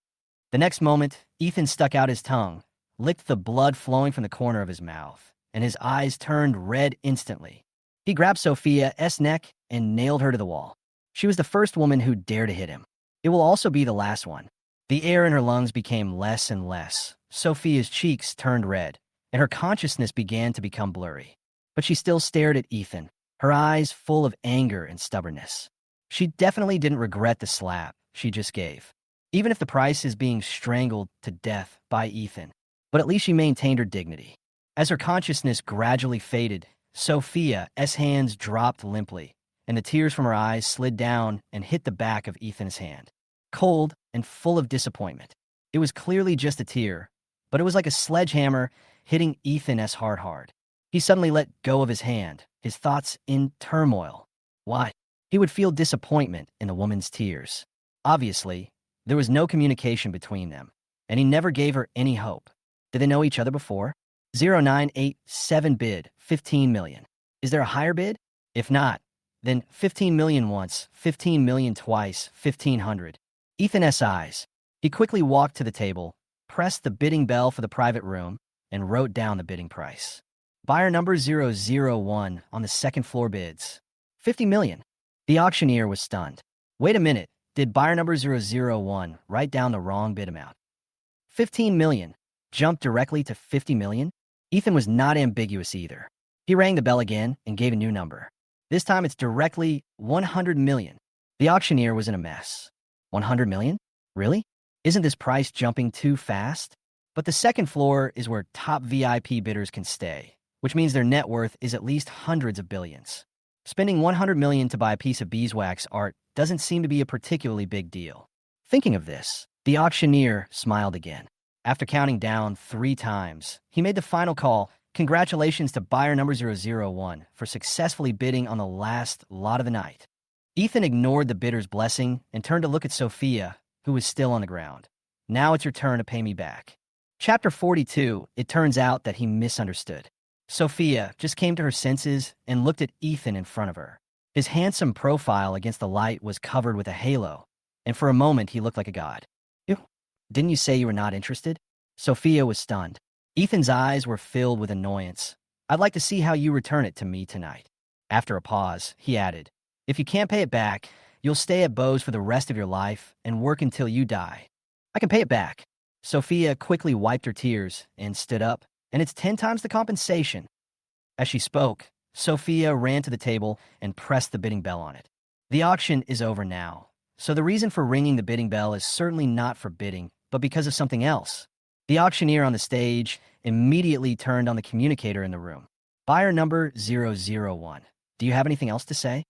The next moment, Ethan stuck out his tongue, licked the blood flowing from the corner of his mouth, and his eyes turned red instantly. He grabbed Sophia's neck and nailed her to the wall. She was the first woman who dared to hit him. It will also be the last one. The air in her lungs became less and less. Sophia's cheeks turned red, and her consciousness began to become blurry. But she still stared at Ethan, her eyes full of anger and stubbornness. She definitely didn't regret the slap she just gave, even if the price is being strangled to death by Ethan. But at least she maintained her dignity. As her consciousness gradually faded, Sophia's hands dropped limply, and the tears from her eyes slid down and hit the back of Ethan's hand. Cold and full of disappointment. It was clearly just a tear, but it was like a sledgehammer hitting Ethan's heart hard. He suddenly let go of his hand, his thoughts in turmoil. Why? He would feel disappointment in the woman's tears. Obviously, there was no communication between them, and he never gave her any hope. Did they know each other before? 0987 bid, 15 million. Is there a higher bid? If not, then 15 million once, 15 million twice, 1500. Ethan's eyes. He quickly walked to the table, pressed the bidding bell for the private room, and wrote down the bidding price. Buyer number 001 on the second floor bids. 50 million. The auctioneer was stunned. Wait a minute, did buyer number 001 write down the wrong bid amount? 15 million. Jumped directly to 50 million? Ethan was not ambiguous either. He rang the bell again and gave a new number. This time it's directly 100 million. The auctioneer was in a mess. 100 million? Really? Isn't this price jumping too fast? But the second floor is where top VIP bidders can stay, which means their net worth is at least hundreds of billions. Spending 100 million to buy a piece of beeswax art doesn't seem to be a particularly big deal. Thinking of this, the auctioneer smiled again. After counting down 3 times, he made the final call. Congratulations to buyer number 001 for successfully bidding on the last lot of the night. Ethan ignored the bidder's blessing and turned to look at Sophia, who was still on the ground. Now it's your turn to pay me back. Chapter 42, it turns out that he misunderstood. Sophia just came to her senses and looked at Ethan in front of her. His handsome profile against the light was covered with a halo, and for a moment he looked like a god. Ew. Didn't you say you were not interested? Sophia was stunned. Ethan's eyes were filled with annoyance. I'd like to see how you return it to me tonight. After a pause, he added, if you can't pay it back, you'll stay at Beau's for the rest of your life and work until you die. I can pay it back. Sophia quickly wiped her tears and stood up, and it's 10 times the compensation. As she spoke, Sophia ran to the table and pressed the bidding bell on it. The auction is over now, so the reason for ringing the bidding bell is certainly not for bidding, but because of something else. The auctioneer on the stage immediately turned on the communicator in the room. Buyer number 001. Do you have anything else to say?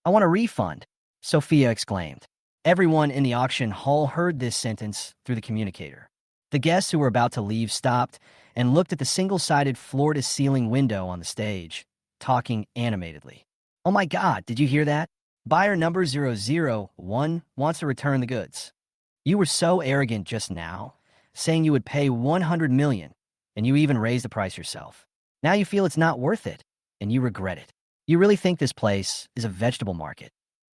I want a refund, Sophia exclaimed. Everyone in the auction hall heard this sentence through the communicator. The guests who were about to leave stopped and looked at the single-sided floor-to-ceiling window on the stage, talking animatedly. Oh my God, did you hear that? Buyer number 001 wants to return the goods. You were so arrogant just now, saying you would pay 100 million, and you even raised the price yourself. Now you feel it's not worth it, and you regret it. You really think this place is a vegetable market.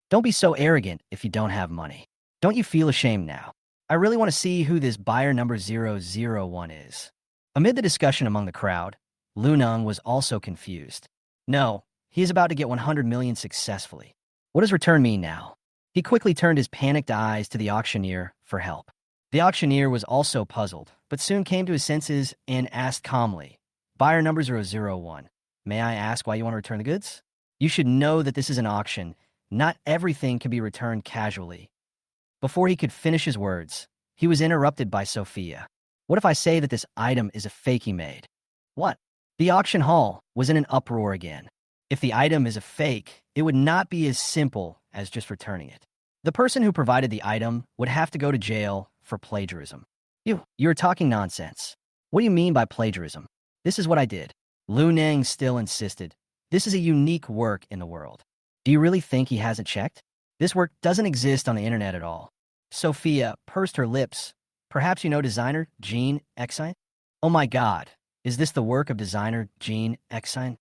Don't be so arrogant if you don't have money. Don't you feel ashamed now? I really want to see who this buyer number 001 is. Amid the discussion among the crowd, Luneng was also confused. No, he is about to get 100 million successfully. What does return mean now? He quickly turned his panicked eyes to the auctioneer for help. The auctioneer was also puzzled, but soon came to his senses and asked calmly, Buyer number 001, may I ask why you want to return the goods? You should know that this is an auction. Not everything can be returned casually. Before he could finish his words, he was interrupted by Sophia. What if I say that this item is a fake he made? What? The auction hall was in an uproar again. If the item is a fake, it would not be as simple as just returning it. The person who provided the item would have to go to jail for plagiarism. You're talking nonsense. What do you mean by plagiarism? This is what I did. Luneng still insisted. This is a unique work in the world. Do you really think he hasn't checked? This work doesn't exist on the internet at all. Sophia pursed her lips. Perhaps you know designer Jean Xizhou? Oh my God, is this the work of designer Jean Xizhou?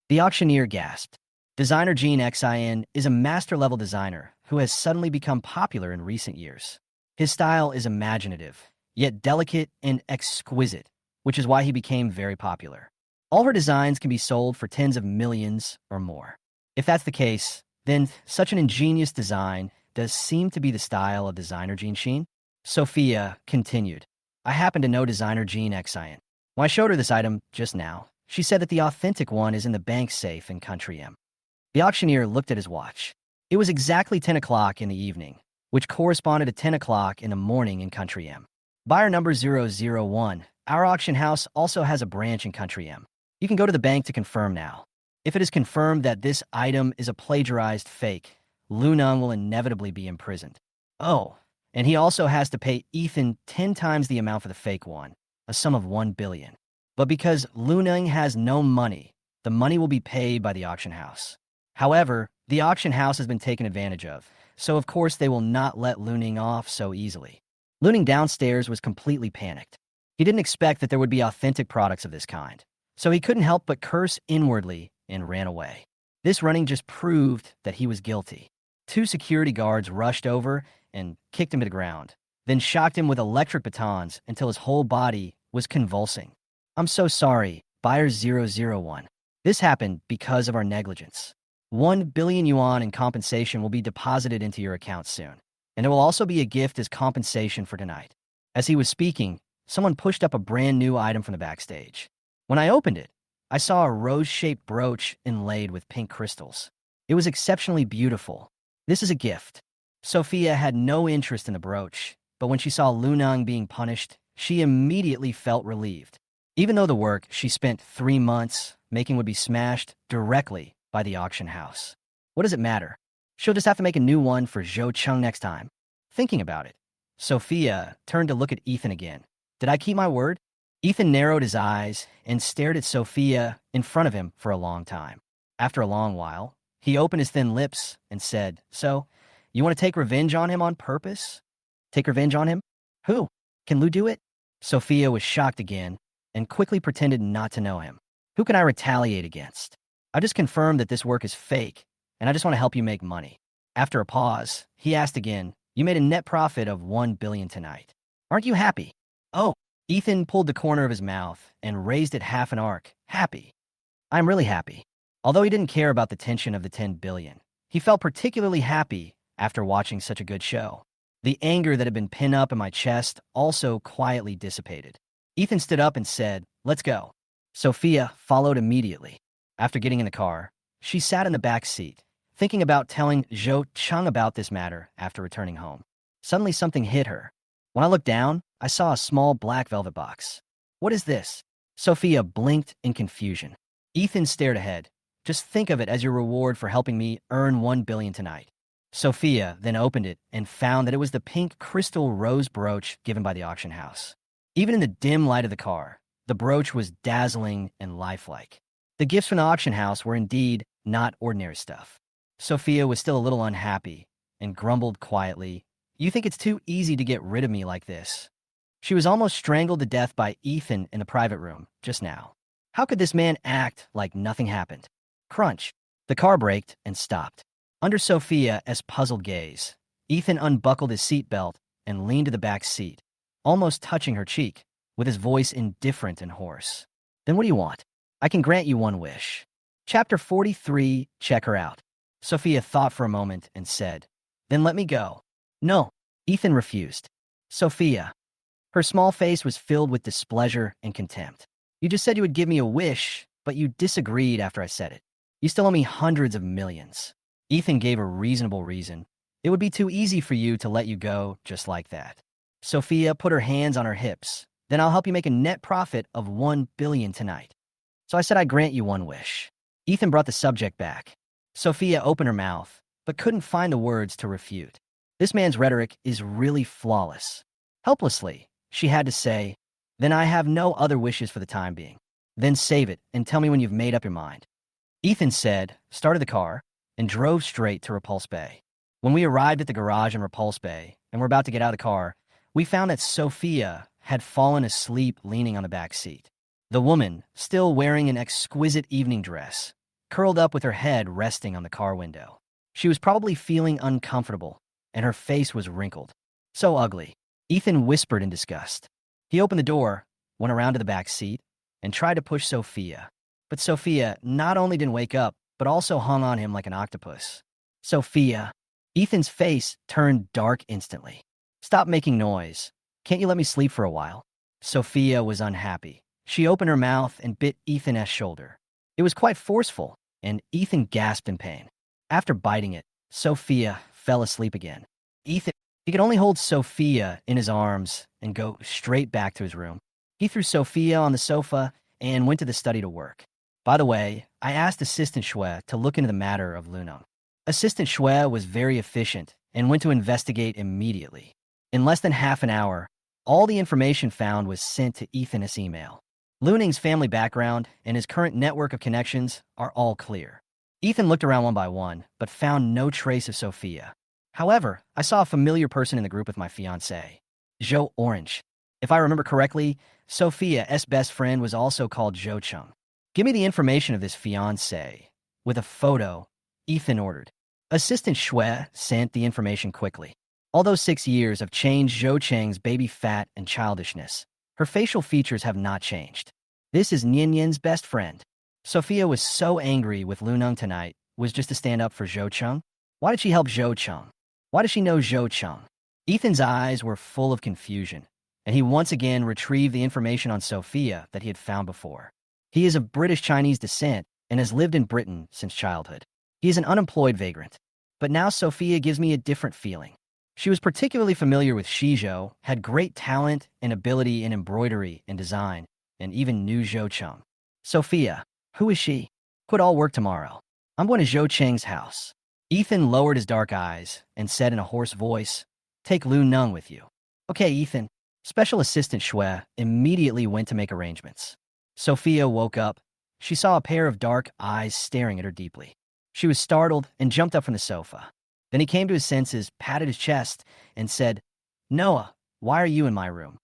The auctioneer gasped. Designer Jean Xizhou is a master-level designer who has suddenly become popular in recent years. His style is imaginative, yet delicate and exquisite, which is why he became very popular. All her designs can be sold for tens of millions or more. If that's the case, then such an ingenious design does seem to be the style of designer Jean Sheen. Sophia continued, I happen to know designer Jean Xian. When I showed her this item just now, she said that the authentic one is in the bank safe in Country M. The auctioneer looked at his watch. It was exactly 10 o'clock in the evening, which corresponded to 10 o'clock in the morning in Country M. Buyer number 001, our auction house also has a branch in Country M. You can go to the bank to confirm now. If it is confirmed that this item is a plagiarized fake, Lu Nung will inevitably be imprisoned. Oh, and he also has to pay Ethan 10 times the amount for the fake one, a sum of 1 billion. But because Lu Nung has no money, the money will be paid by the auction house. However, the auction house has been taken advantage of, so of course they will not let Lu Ning off so easily. Lu Ning downstairs was completely panicked. He didn't expect that there would be authentic products of this kind, so he couldn't help but curse inwardly and ran away. This running just proved that he was guilty. 2 security guards rushed over and kicked him to the ground, then shocked him with electric batons until his whole body was convulsing. I'm so sorry, buyer 001. This happened because of our negligence. 1 billion yuan in compensation will be deposited into your account soon, and there will also be a gift as compensation for tonight. As he was speaking, someone pushed up a brand new item from the backstage. When I opened it, I saw a rose-shaped brooch inlaid with pink crystals. It was exceptionally beautiful. This is a gift. Sophia had no interest in the brooch, but when she saw Lu Nung being punished, she immediately felt relieved. Even though the work she spent 3 months making would be smashed directly by the auction house. What does it matter? She'll just have to make a new one for Zhou Cheng next time. Thinking about it, Sophia turned to look at Ethan again. Did I keep my word? Ethan narrowed his eyes and stared at Sophia in front of him for a long time. After a long while, he opened his thin lips and said, So, you want to take revenge on him on purpose? Take revenge on him? Who? Can Lu do it? Sophia was shocked again and quickly pretended not to know him. Who can I retaliate against? I just confirmed that this work is fake, and I just want to help you make money. After a pause, he asked again, You made a net profit of 1 billion tonight. Aren't you happy? Oh, Ethan pulled the corner of his mouth and raised it half an arc. Happy. I'm really happy. Although he didn't care about the tension of the 10 billion, he felt particularly happy after watching such a good show. The anger that had been pinned up in my chest also quietly dissipated. Ethan stood up and said, Let's go. Sophia followed immediately. After getting in the car, she sat in the back seat, thinking about telling Zhou Cheng about this matter after returning home. Suddenly something hit her. When I looked down, I saw a small black velvet box. What is this? Sophia blinked in confusion. Ethan stared ahead. Just think of it as your reward for helping me earn 1 billion tonight. Sophia then opened it and found that it was the pink crystal rose brooch given by the auction house. Even in the dim light of the car, the brooch was dazzling and lifelike. The gifts from the auction house were indeed not ordinary stuff. Sophia was still a little unhappy and grumbled quietly, You think it's too easy to get rid of me like this? She was almost strangled to death by Ethan in the private room just now. How could this man act like nothing happened? Crunch. The car braked and stopped. Under Sophia's puzzled gaze, Ethan unbuckled his seatbelt and leaned to the back seat, almost touching her cheek, with his voice indifferent and hoarse. Then what do you want? I can grant you one wish. Chapter 43, Check her out. Sophia thought for a moment and said, Then let me go. No, Ethan refused. Sophia. Her small face was filled with displeasure and contempt. You just said you would give me a wish, but you disagreed after I said it. You still owe me hundreds of millions. Ethan gave a reasonable reason. It would be too easy for you to let you go just like that. Sophia put her hands on her hips. Then I'll help you make a net profit of 1 billion tonight. So I said I grant you one wish. Ethan brought the subject back. Sophia opened her mouth, but couldn't find the words to refute. This man's rhetoric is really flawless. Helplessly, she had to say, Then I have no other wishes for the time being. Then save it and tell me when you've made up your mind. Ethan said, started the car, and drove straight to Repulse Bay. When we arrived at the garage in Repulse Bay and were about to get out of the car, we found that Sophia had fallen asleep leaning on the back seat. The woman, still wearing an exquisite evening dress, curled up with her head resting on the car window. She was probably feeling uncomfortable, and her face was wrinkled. So ugly. Ethan whispered in disgust. He opened the door, went around to the back seat, and tried to push Sophia. But Sophia not only didn't wake up, but also hung on him like an octopus. Sophia. Ethan's face turned dark instantly. Stop making noise. Can't you let me sleep for a while? Sophia was unhappy. She opened her mouth and bit Ethan's shoulder. It was quite forceful, and Ethan gasped in pain. After biting it, Sophia fell asleep again. Ethan, he could only hold Sophia in his arms and go straight back to his room. He threw Sophia on the sofa and went to the study to work. By the way, I asked Assistant Xue to look into the matter of Luneng. Assistant Xue was very efficient and went to investigate immediately. In less than half an hour, all the information found was sent to Ethan's email. Luning's family background and his current network of connections are all clear. Ethan looked around one by one, but found no trace of Sophia. However, I saw a familiar person in the group with my fiancé, Xizhou Orange. If I remember correctly, Sophia's best friend was also called Zhou Cheng. Give me the information of this fiancé. With a photo, Ethan ordered. Assistant Xue sent the information quickly. Although 6 years have changed Zhou Cheng's baby fat and childishness, her facial features have not changed. This is Nian Yan's best friend. Sophia was so angry with Luneng tonight, was just to stand up for Zhou Cheng. Why did she help Zhou Cheng? Why does she know Zhou Cheng? Ethan's eyes were full of confusion, and he once again retrieved the information on Sophia that he had found before. He is of British-Chinese descent and has lived in Britain since childhood. He is an unemployed vagrant. But now Sophia gives me a different feeling. She was particularly familiar with Xizhou, had great talent and ability in embroidery and design, and even knew Zhou Cheng. Sophia, who is she? Quit all work tomorrow. I'm going to Zhou Cheng's house. Ethan lowered his dark eyes and said in a hoarse voice, "Take Luneng with you." Okay, Ethan. Special Assistant Xue immediately went to make arrangements. Sophia woke up. She saw a pair of dark eyes staring at her deeply. She was startled and jumped up from the sofa. Then he came to his senses, patted his chest, and said, "Noah, why are you in my room?"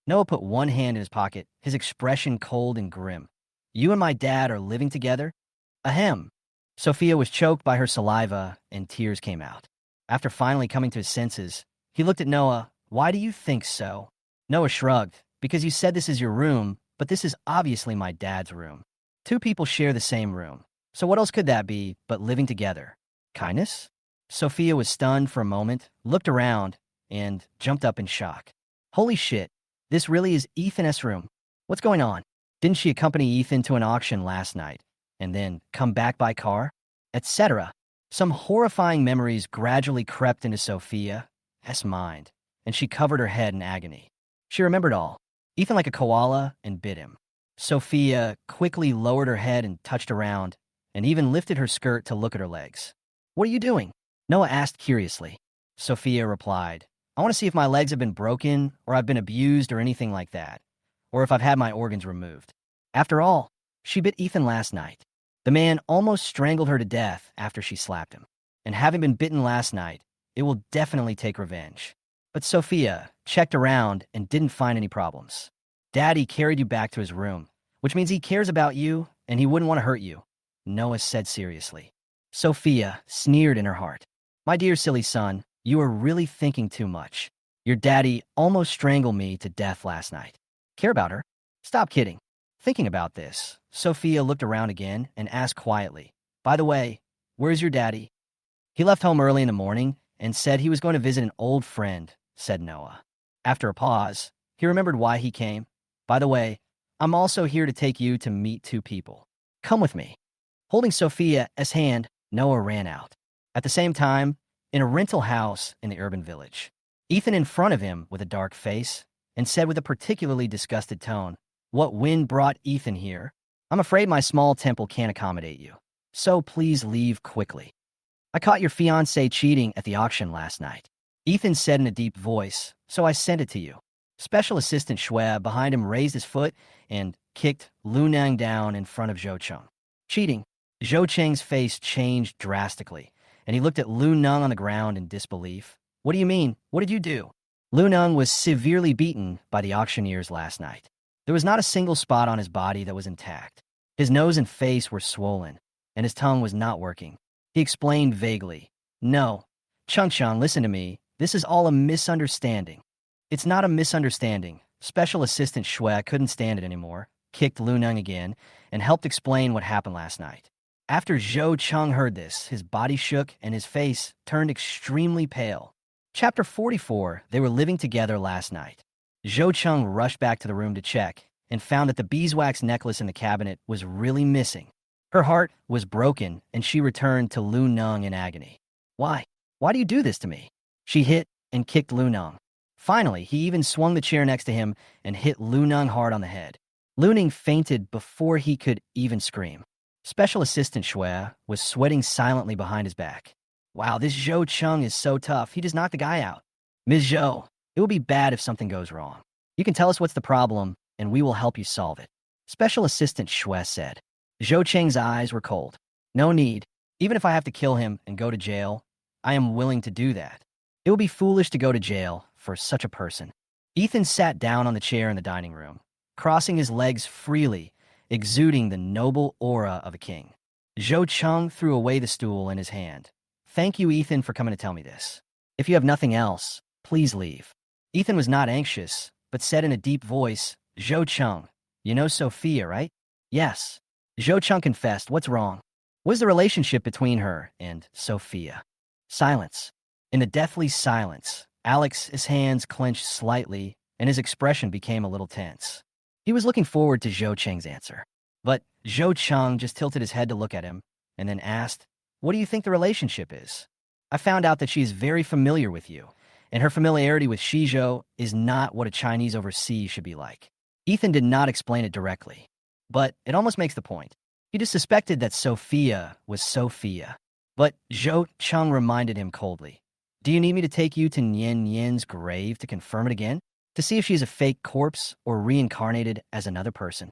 Noah put one hand in his pocket, his expression cold and grim. "You and my dad are living together?" Ahem. Sophia was choked by her saliva, and tears came out. After finally coming to his senses, he looked at Noah. "Why do you think so?" Noah shrugged. "Because you said this is your room, but this is obviously my dad's room. Two people share the same room. So what else could that be but living together? Kindness?" Sophia was stunned for a moment, looked around, and jumped up in shock. Holy shit, this really is Ethan's room. What's going on? Didn't she accompany Ethan to an auction last night, and then come back by car? Etc. Some horrifying memories gradually crept into Sophia's mind, and she covered her head in agony. She remembered all. Ethan like a koala and bit him. Sophia quickly lowered her head and touched around, and even lifted her skirt to look at her legs. "What are you doing?" Noah asked curiously. Sophia replied, "I want to see if my legs have been broken, or I've been abused or anything like that, or if I've had my organs removed." After all, she bit Ethan last night. The man almost strangled her to death after she slapped him. And having been bitten last night, it will definitely take revenge. But Sophia checked around and didn't find any problems. Daddy carried you back to his room, which means he cares about you and he wouldn't want to hurt you, Noah said seriously. Sophia sneered in her heart. "My dear silly son, you are really thinking too much. Your daddy almost strangled me to death last night. Care about her? Stop kidding." Thinking about this, Sophia looked around again and asked quietly, "By the way, where's your daddy?" "He left home early in the morning and said he was going to visit an old friend," said Noah. After a pause, he remembered why he came. "By the way, I'm also here to take you to meet two people. Come with me." Holding Sophia's hand, Noah ran out. At the same time, in a rental house in the urban village, Ethan in front of him with a dark face, and said with a particularly disgusted tone, "What wind brought Ethan here? I'm afraid my small temple can't accommodate you. So please leave quickly. I caught your fiancé cheating at the auction last night," Ethan said in a deep voice, "so I sent it to you." Special Assistant Xue behind him raised his foot and kicked Luneng down in front of Zhou Cheng. "Cheating?" Zhou Cheng's face changed drastically, and he looked at Luneng on the ground in disbelief. "What do you mean? What did you do?" Luneng was severely beaten by the auctioneers last night. There was not a single spot on his body that was intact. His nose and face were swollen, and his tongue was not working. He explained vaguely, "No, Cheng, listen to me. This is all a misunderstanding. It's not a misunderstanding. Special Assistant Xue couldn't stand it anymore, kicked Lu Neng again, and helped explain what happened last night. After Zhou Cheng heard this, his body shook and his face turned extremely pale. Chapter 44. They were living together last night. Zhou Cheng rushed back to the room to check and found that the beeswax necklace in the cabinet was really missing. Her heart was broken, and she returned to Lu Neng in agony. Why? Why do you do this to me? She hit and kicked Lu Neng. Finally, he even swung the chair next to him and hit Lu Neng hard on the head. Lu Neng fainted before he could even scream. Special Assistant Xue was sweating silently behind his back. Wow, this Zhou Cheng is so tough. He just knocked the guy out. Ms. Zhou, it will be bad if something goes wrong. You can tell us what's the problem, and we will help you solve it. Special Assistant Xue said. Zhou Cheng's eyes were cold. No need. Even if I have to kill him and go to jail, I am willing to do that. It would be foolish to go to jail for such a person. Ethan sat down on the chair in the dining room, crossing his legs freely, exuding the noble aura of a king. Zhou Cheng threw away the stool in his hand. Thank you, Ethan, for coming to tell me this. If you have nothing else, please leave. Ethan was not anxious, but said in a deep voice, Zhou Cheng, you know Sophia, right? Yes. Zhou Cheng confessed. What's wrong? What is the relationship between her and Sophia? Silence. In the deathly silence, Alex's hands clenched slightly, and his expression became a little tense. He was looking forward to Zhou Cheng's answer. But Zhou Cheng just tilted his head to look at him, and then asked, what do you think the relationship is? I found out that she is very familiar with you, and her familiarity with Xizhou is not what a Chinese overseas should be like. Ethan did not explain it directly, but it almost makes the point. He just suspected that Sophia was Sophia. But Zhou Cheng reminded him coldly, do you need me to take you to Nian Yin's grave to confirm it again? To see if she's a fake corpse or reincarnated as another person?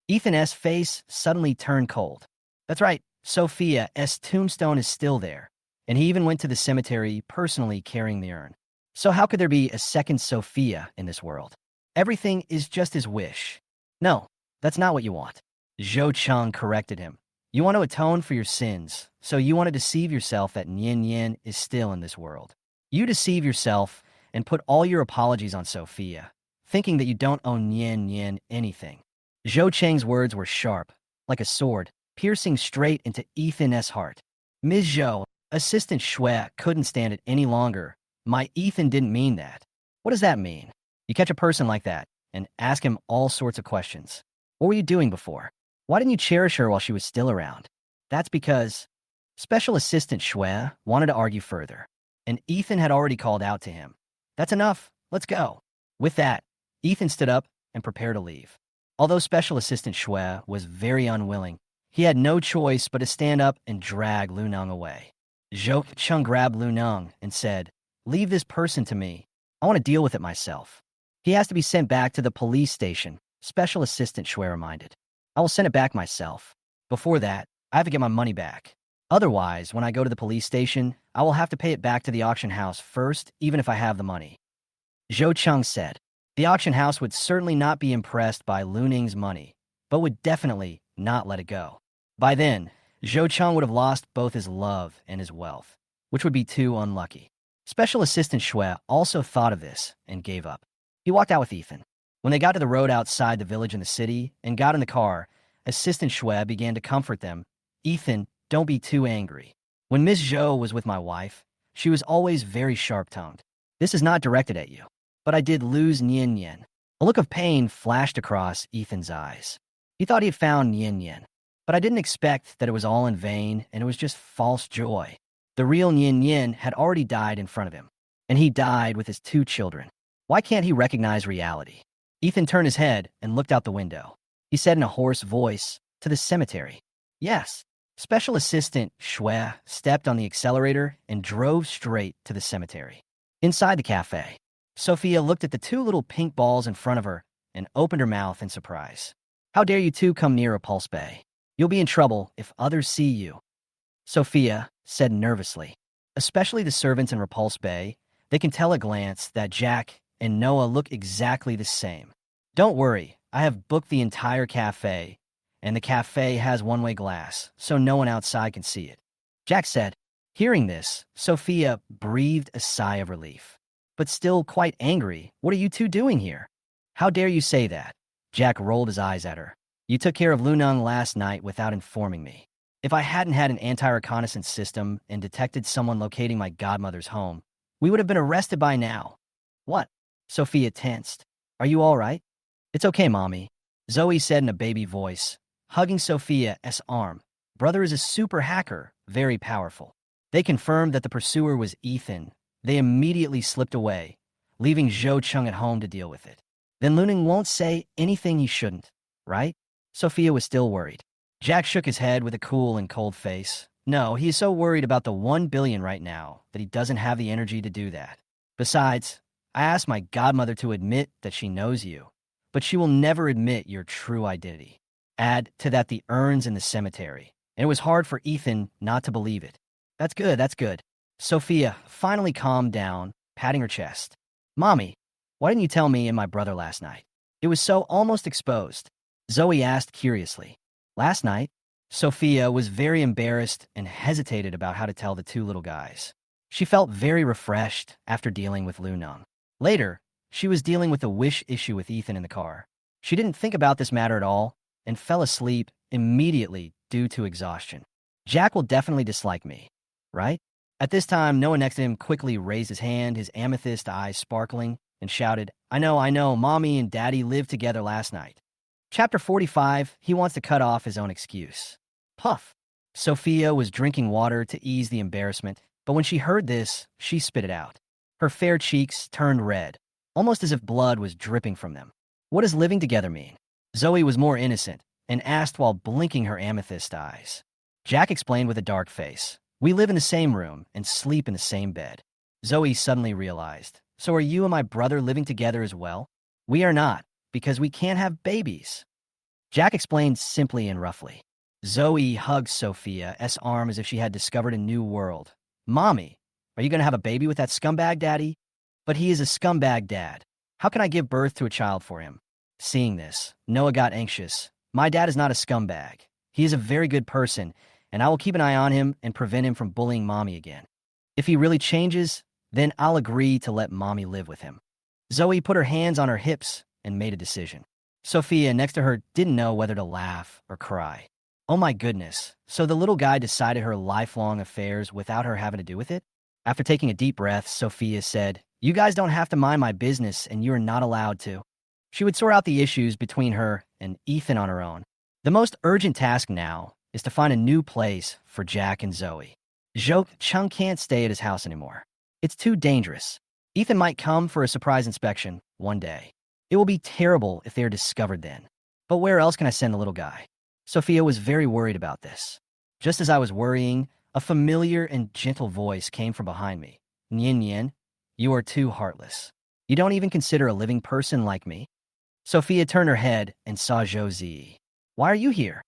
Ethan's face suddenly turned cold. That's right, Sophia's tombstone is still there, and he even went to the cemetery personally carrying the urn. So how could there be a second Sophia in this world? Everything is just his wish. No, that's not what you want. Zhou Cheng corrected him. You want to atone for your sins, so you want to deceive yourself that Nian Yin is still in this world. You deceive yourself and put all your apologies on Sophia, thinking that you don't owe Nian Yin anything. Zhou Cheng's words were sharp, like a sword, piercing straight into Ethan's heart. Ms. Zhou, Assistant Xue couldn't stand it any longer. My Ethan didn't mean that. What does that mean? You catch a person like that and ask him all sorts of questions. What were you doing before? Why didn't you cherish her while she was still around? That's because Special Assistant Xue wanted to argue further, and Ethan had already called out to him. That's enough. Let's go. With that, Ethan stood up and prepared to leave. Although Special Assistant Xue was very unwilling, he had no choice but to stand up and drag Lu Neng away. Zhou Cheng grabbed Lu Neng and said, leave this person to me. I want to deal with it myself. He has to be sent back to the police station, Special Assistant Xue reminded. I will send it back myself. Before that, I have to get my money back. Otherwise, when I go to the police station, I will have to pay it back to the auction house first, even if I have the money. Zhou Cheng said. The auction house would certainly not be impressed by Lu Neng's money, but would definitely not let it go. By then, Zhou Cheng would have lost both his love and his wealth, which would be too unlucky. Special Assistant Xue also thought of this and gave up. He walked out with Ethan. When they got to the road outside the village in the city and got in the car, Assistant Xue began to comfort them. Ethan, don't be too angry. When Miss Zhou was with my wife, she was always very sharp-tongued. This is not directed at you, but I did lose Nian Yin. A look of pain flashed across Ethan's eyes. He thought he had found Nian Yin, but I didn't expect that it was all in vain and it was just false joy. The real Nian Yin had already died in front of him, and he died with his 2 children. Why can't he recognize reality? Ethan turned his head and looked out the window. He said in a hoarse voice, to the cemetery. Yes. Special Assistant Xue stepped on the accelerator and drove straight to the cemetery. Inside the cafe, Sophia looked at the 2 little pink balls in front of her and opened her mouth in surprise. How dare you 2 come near Repulse Bay? You'll be in trouble if others see you. Sophia said nervously. Especially the servants in Repulse Bay, they can tell at a glance that Jack and Noah look exactly the same. Don't worry, I have booked the entire cafe, and the cafe has one-way glass, so no one outside can see it. Jack said. Hearing this, Sophia breathed a sigh of relief. but still quite angry. What are you two doing here? How dare you say that? Jack rolled his eyes at her. You took care of Luneng last night without informing me. If I hadn't had an anti-reconnaissance system and detected someone locating my godmother's home, we would have been arrested by now. What? Sophia tensed. Are you all right? It's okay, Mommy, Zoe said in a baby voice, hugging Sophia's arm. Brother is a super hacker, very powerful. They confirmed that the pursuer was Ethan. They immediately slipped away, leaving Zhou Chung at home to deal with it. Then Luneng won't say anything he shouldn't, right? Sophia was still worried. Jack shook his head with a cool and cold face. No, he is so worried about the 1 billion right now that he doesn't have the energy to do that. Besides, I asked my godmother to admit that she knows you, but she will never admit your true identity. Add to that the urns in the cemetery, and it was hard for Ethan not to believe it. That's good, that's good. Sophia finally calmed down, patting her chest. Mommy, why didn't you tell me and my brother last night? It was so almost exposed. Zoe asked curiously. Last night, Sophia was very embarrassed and hesitated about how to tell the two little guys. She felt very refreshed after dealing with Luneng. Later, she was dealing with a wish issue with Ethan in the car. She didn't think about this matter at all and fell asleep immediately due to exhaustion. Jack will definitely dislike me, right? At this time, no one next to him quickly raised his hand, his amethyst eyes sparkling, and shouted, I know, Mommy and Daddy lived together last night. Chapter 45, he wants to cut off his own excuse. Puff. Sophia was drinking water to ease the embarrassment, but when she heard this, she spit it out. Her fair cheeks turned red, almost as if blood was dripping from them. What does living together mean? Zoe was more innocent and asked while blinking her amethyst eyes. Jack explained with a dark face. We live in the same room and sleep in the same bed. Zoe suddenly realized. So are you and my brother living together as well? We are not, because we can't have babies. Jack explained simply and roughly. Zoe hugged Sophia's arm as if she had discovered a new world. Mommy, are you going to have a baby with that scumbag daddy? But he is a scumbag dad. How can I give birth to a child for him? Seeing this, Noah got anxious. My dad is not a scumbag. He is a very good person, and I will keep an eye on him and prevent him from bullying Mommy again. If he really changes, then I'll agree to let Mommy live with him. Zoe put her hands on her hips and made a decision. Sophia, next to her, didn't know whether to laugh or cry. Oh my goodness, so the little guy decided her lifelong affairs without her having to do with it? After taking a deep breath, Sophia said, You guys don't have to mind my business and you're not allowed to. She would sort out the issues between her and Ethan on her own. The most urgent task now is to find a new place for Jack and Zoe. Zhou Chung can't stay at his house anymore. It's too dangerous. Ethan might come for a surprise inspection one day. It will be terrible if they are discovered then. But where else can I send the little guy? Sophia was very worried about this. Just as I was worrying, a familiar and gentle voice came from behind me. Nian Nian, you are too heartless. You don't even consider a living person like me? Sophia turned her head and saw Zhou Zi. Why are you here?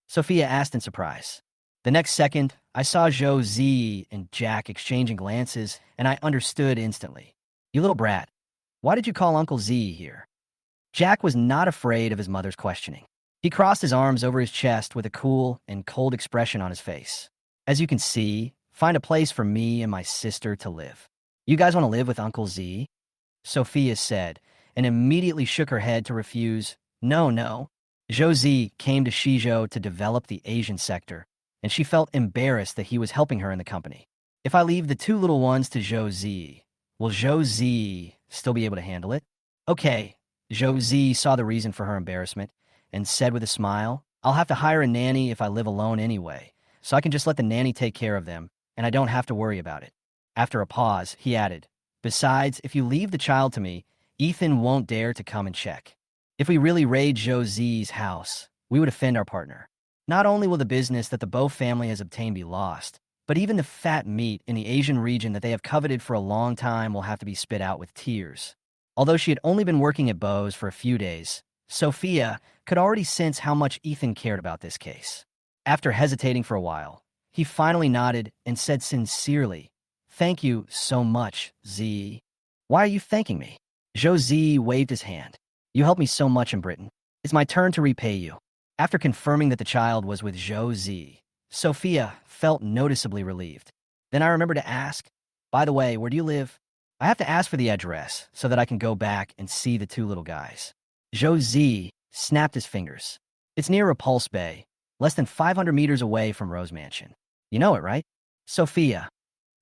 Sophia asked in surprise. The next second, I saw Zhou Zi and Jack exchanging glances, and I understood instantly. You little brat, why did you call Uncle Z here? Jack was not afraid of his mother's questioning. He crossed his arms over his chest with a cool and cold expression on his face. As you can see, find a place for me and my sister to live. You guys want to live with Uncle Z? Sophia said, and immediately shook her head to refuse. No. Zhou Zi came to Xizhou to develop the Asian sector, and she felt embarrassed that he was helping her in the company. If I leave the two little ones to Zhou Zi, will Zhou Zi still be able to handle it? Okay. Zhou Zi saw the reason for her embarrassment and said with a smile, I'll have to hire a nanny if I live alone anyway, so I can just let the nanny take care of them, and I don't have to worry about it. After a pause, he added, Besides, if you leave the child to me, Ethan won't dare to come and check. If we really raid Zhou Zi's house, we would offend our partner. Not only will the business that the Bo family has obtained be lost, but even the fat meat in the Asian region that they have coveted for a long time will have to be spit out with tears. Although she had only been working at Bo's for a few days, Sophia could already sense how much Ethan cared about this case. After hesitating for a while, he finally nodded and said sincerely, Thank you so much, Z. Why are you thanking me? Zhou Zi waved his hand. You helped me so much in Britain. It's my turn to repay you. After confirming that the child was with Zhou Zi, Sophia felt noticeably relieved. Then I remembered to ask, By the way, where do you live? I have to ask for the address so that I can go back and see the two little guys. Zhou Zi snapped his fingers. It's near Repulse Bay, less than 500 meters away from Rose Mansion. You know it, right? Sophia,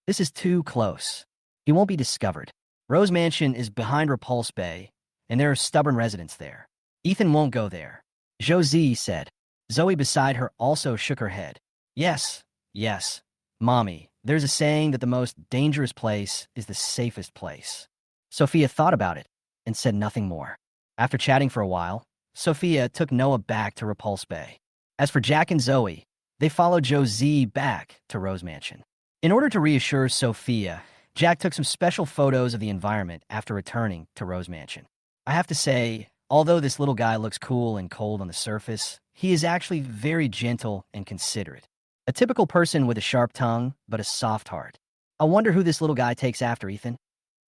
this is too close. He won't be discovered. Rose Mansion is behind Repulse Bay, and there are stubborn residents there. Ethan won't go there. Zhou Zi said. Zoe beside her also shook her head. Yes, yes, Mommy, there's a saying that the most dangerous place is the safest place. Sophia thought about it and said nothing more. After chatting for a while, Sophia took Noah back to Repulse Bay. As for Jack and Zoe, they followed Zhou Zi back to Rose Mansion. In order to reassure Sophia, Jack took some special photos of the environment after returning to Rose Mansion. I have to say, although this little guy looks cool and cold on the surface, he is actually very gentle and considerate. A typical person with a sharp tongue, but a soft heart. I wonder who this little guy takes after, Ethan.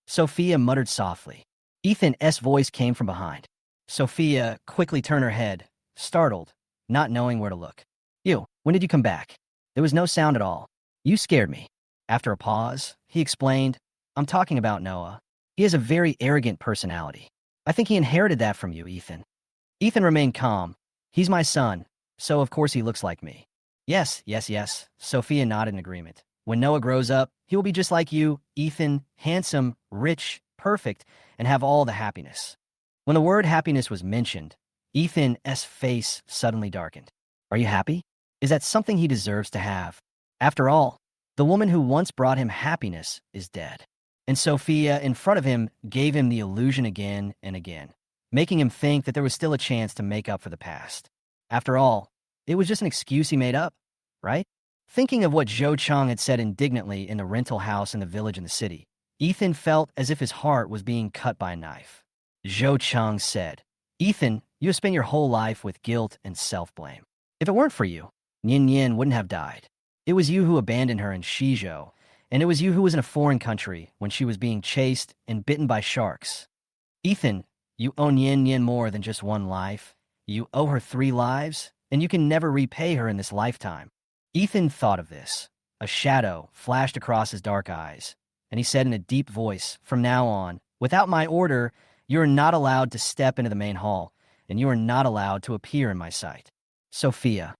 Sophia muttered softly. Ethan's voice came from behind. Sophia quickly turned her head, startled, not knowing where to look. You, when did you come back? There was no sound at all. You scared me. After a pause, he explained, I'm talking about Noah. He has a very arrogant personality. I think he inherited that from you, Ethan. Ethan remained calm. He's my son, so of course he looks like me. Yes, yes, yes. Sophia nodded in agreement. When Noah grows up, he will be just like you, Ethan, handsome, rich, perfect, and have all the happiness. When the word happiness was mentioned, Ethan's face suddenly darkened. Are you happy? Is that something he deserves to have? After all, the woman who once brought him happiness is dead. And Sophia, in front of him, gave him the illusion again and again, making him think that there was still a chance to make up for the past. After all, it was just an excuse he made up, right? Thinking of what Zhou Cheng had said indignantly in the rental house in the village in the city, Ethan felt as if his heart was being cut by a knife. Zhou Cheng said, Ethan, you have spent your whole life with guilt and self-blame. If it weren't for you, Nian Nian wouldn't have died. It was you who abandoned her in Xizhou, and it was you who was in a foreign country when she was being chased and bitten by sharks. Ethan, you owe Nian Nian more than just one life. You owe her 3 lives, and you can never repay her in this lifetime. Ethan thought of this. A shadow flashed across his dark eyes, and he said in a deep voice, from now on, without my order, you are not allowed to step into the main hall, and you are not allowed to appear in my sight. Sophia.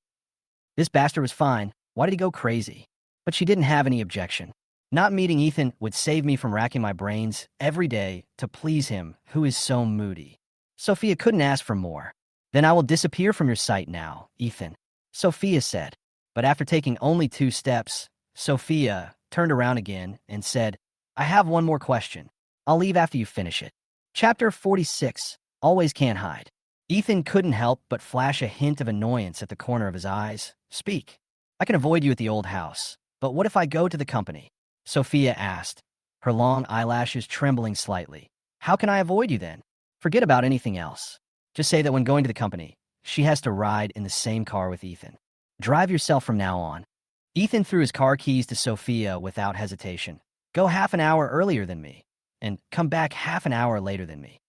This bastard was fine. Why did he go crazy? But she didn't have any objection. Not meeting Ethan would save me from racking my brains every day to please him, who is so moody. Sophia couldn't ask for more. Then I will disappear from your sight now, Ethan, Sophia said. But after taking only 2 steps, Sophia turned around again and said, I have one more question. I'll leave after you finish it. Chapter 46, Always Can't Hide. Ethan couldn't help but flash a hint of annoyance at the corner of his eyes. Speak. I can avoid you at the old house, but what if I go to the company? Sophia asked, her long eyelashes trembling slightly. How can I avoid you then? Forget about anything else. Just say that when going to the company, she has to ride in the same car with Ethan. Drive yourself from now on. Ethan threw his car keys to Sophia without hesitation. Go half an hour earlier than me, and come back half an hour later than me.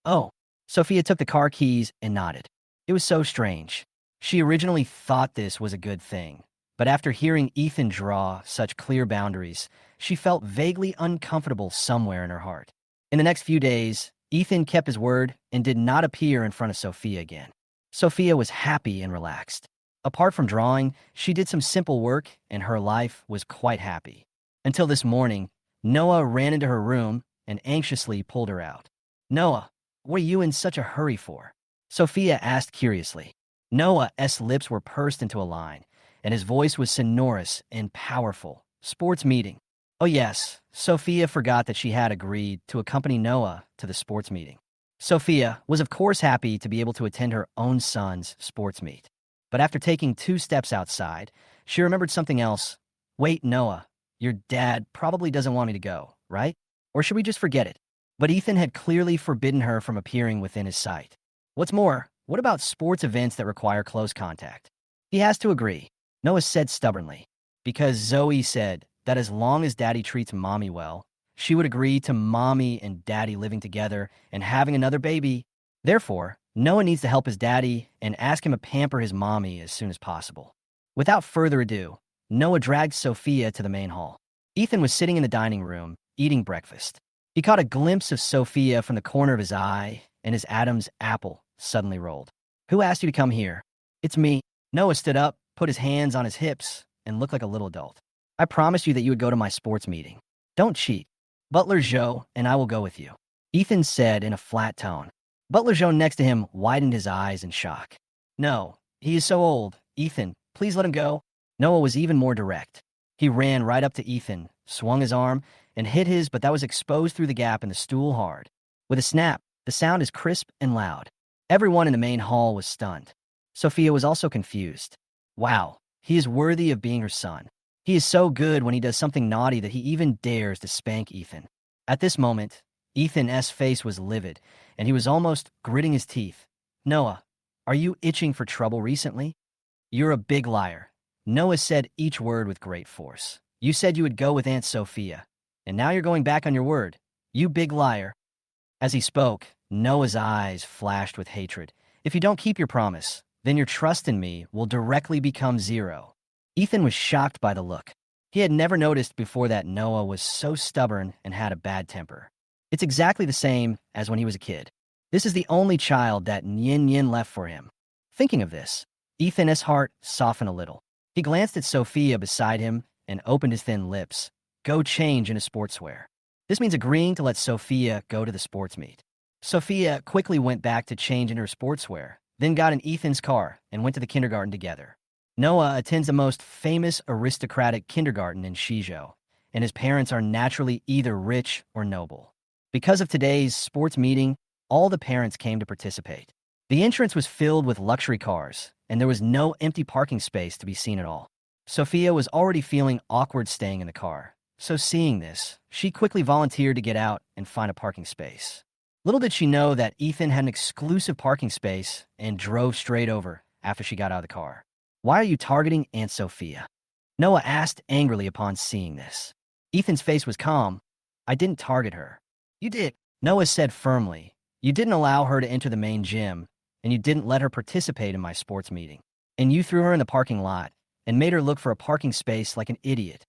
Oh, Sophia took the car keys and nodded. It was so strange. She originally thought this was a good thing, but after hearing Ethan draw such clear boundaries, she felt vaguely uncomfortable somewhere in her heart. In the next few days, Ethan kept his word and did not appear in front of Sophia again. Sophia was happy and relaxed. Apart from drawing, she did some simple work, and her life was quite happy. Until this morning, Noah ran into her room and anxiously pulled her out. Noah, what are you in such a hurry for? Sophia asked curiously. Noah's lips were pursed into a line, and his voice was sonorous and powerful. Sports meeting. Oh yes, Sophia forgot that she had agreed to accompany Noah to the sports meeting. Sophia was of course happy to be able to attend her own son's sports meet. But after taking 2 steps outside, she remembered something else. Wait, Noah, your dad probably doesn't want me to go, right? Or should we just forget it? But Ethan had clearly forbidden her from appearing within his sight. What's more, what about sports events that require close contact? He has to agree, Noah said stubbornly, because Zoe said that as long as Daddy treats Mommy well, she would agree to Mommy and Daddy living together and having another baby. Therefore, Noah needs to help his daddy and ask him to pamper his mommy as soon as possible. Without further ado, Noah dragged Sophia to the main hall. Ethan was sitting in the dining room, eating breakfast. He caught a glimpse of Sophia from the corner of his eye, and his Adam's apple suddenly rolled. "Who asked you to come here?" "It's me." Noah stood up, put his hands on his hips, and looked like a little adult. "I promised you that you would go to my sports meeting. Don't cheat. Butler Zhou and I will go with you," Ethan said in a flat tone. Butler Zhou next to him widened his eyes in shock. "No, he is so old. Ethan, please let him go." Noah was even more direct. He ran right up to Ethan, swung his arm, and hit his, but that was exposed through the gap in the stool hard. With a snap, the sound is crisp and loud. Everyone in the main hall was stunned. Sophia was also confused. Wow, he is worthy of being her son. He is so good when he does something naughty that he even dares to spank Ethan. At this moment, Ethan's face was livid, and he was almost gritting his teeth. "Noah, are you itching for trouble recently?" "You're a big liar." Noah said each word with great force. "You said you would go with Aunt Sophia, and now you're going back on your word. You big liar." As he spoke, Noah's eyes flashed with hatred. "If you don't keep your promise, then your trust in me will directly become zero." Ethan was shocked by the look. He had never noticed before that Noah was so stubborn and had a bad temper. It's exactly the same as when he was a kid. This is the only child that Nyin Yin left for him. Thinking of this, Ethan's heart softened a little. He glanced at Sophia beside him and opened his thin lips. "Go change into sportswear." This means agreeing to let Sophia go to the sports meet. Sophia quickly went back to change into her sportswear, then got in Ethan's car and went to the kindergarten together. Noah attends the most famous aristocratic kindergarten in Xizhou, and his parents are naturally either rich or noble. Because of today's sports meeting, all the parents came to participate. The entrance was filled with luxury cars, and there was no empty parking space to be seen at all. Sophia was already feeling awkward staying in the car, so seeing this, she quickly volunteered to get out and find a parking space. Little did she know that Ethan had an exclusive parking space and drove straight over after she got out of the car. "Why are you targeting Aunt Sophia?" Noah asked angrily upon seeing this. Ethan's face was calm. "I didn't target her." "You did," Noah said firmly. "You didn't allow her to enter the main gym, and you didn't let her participate in my sports meeting. And you threw her in the parking lot and made her look for a parking space like an idiot."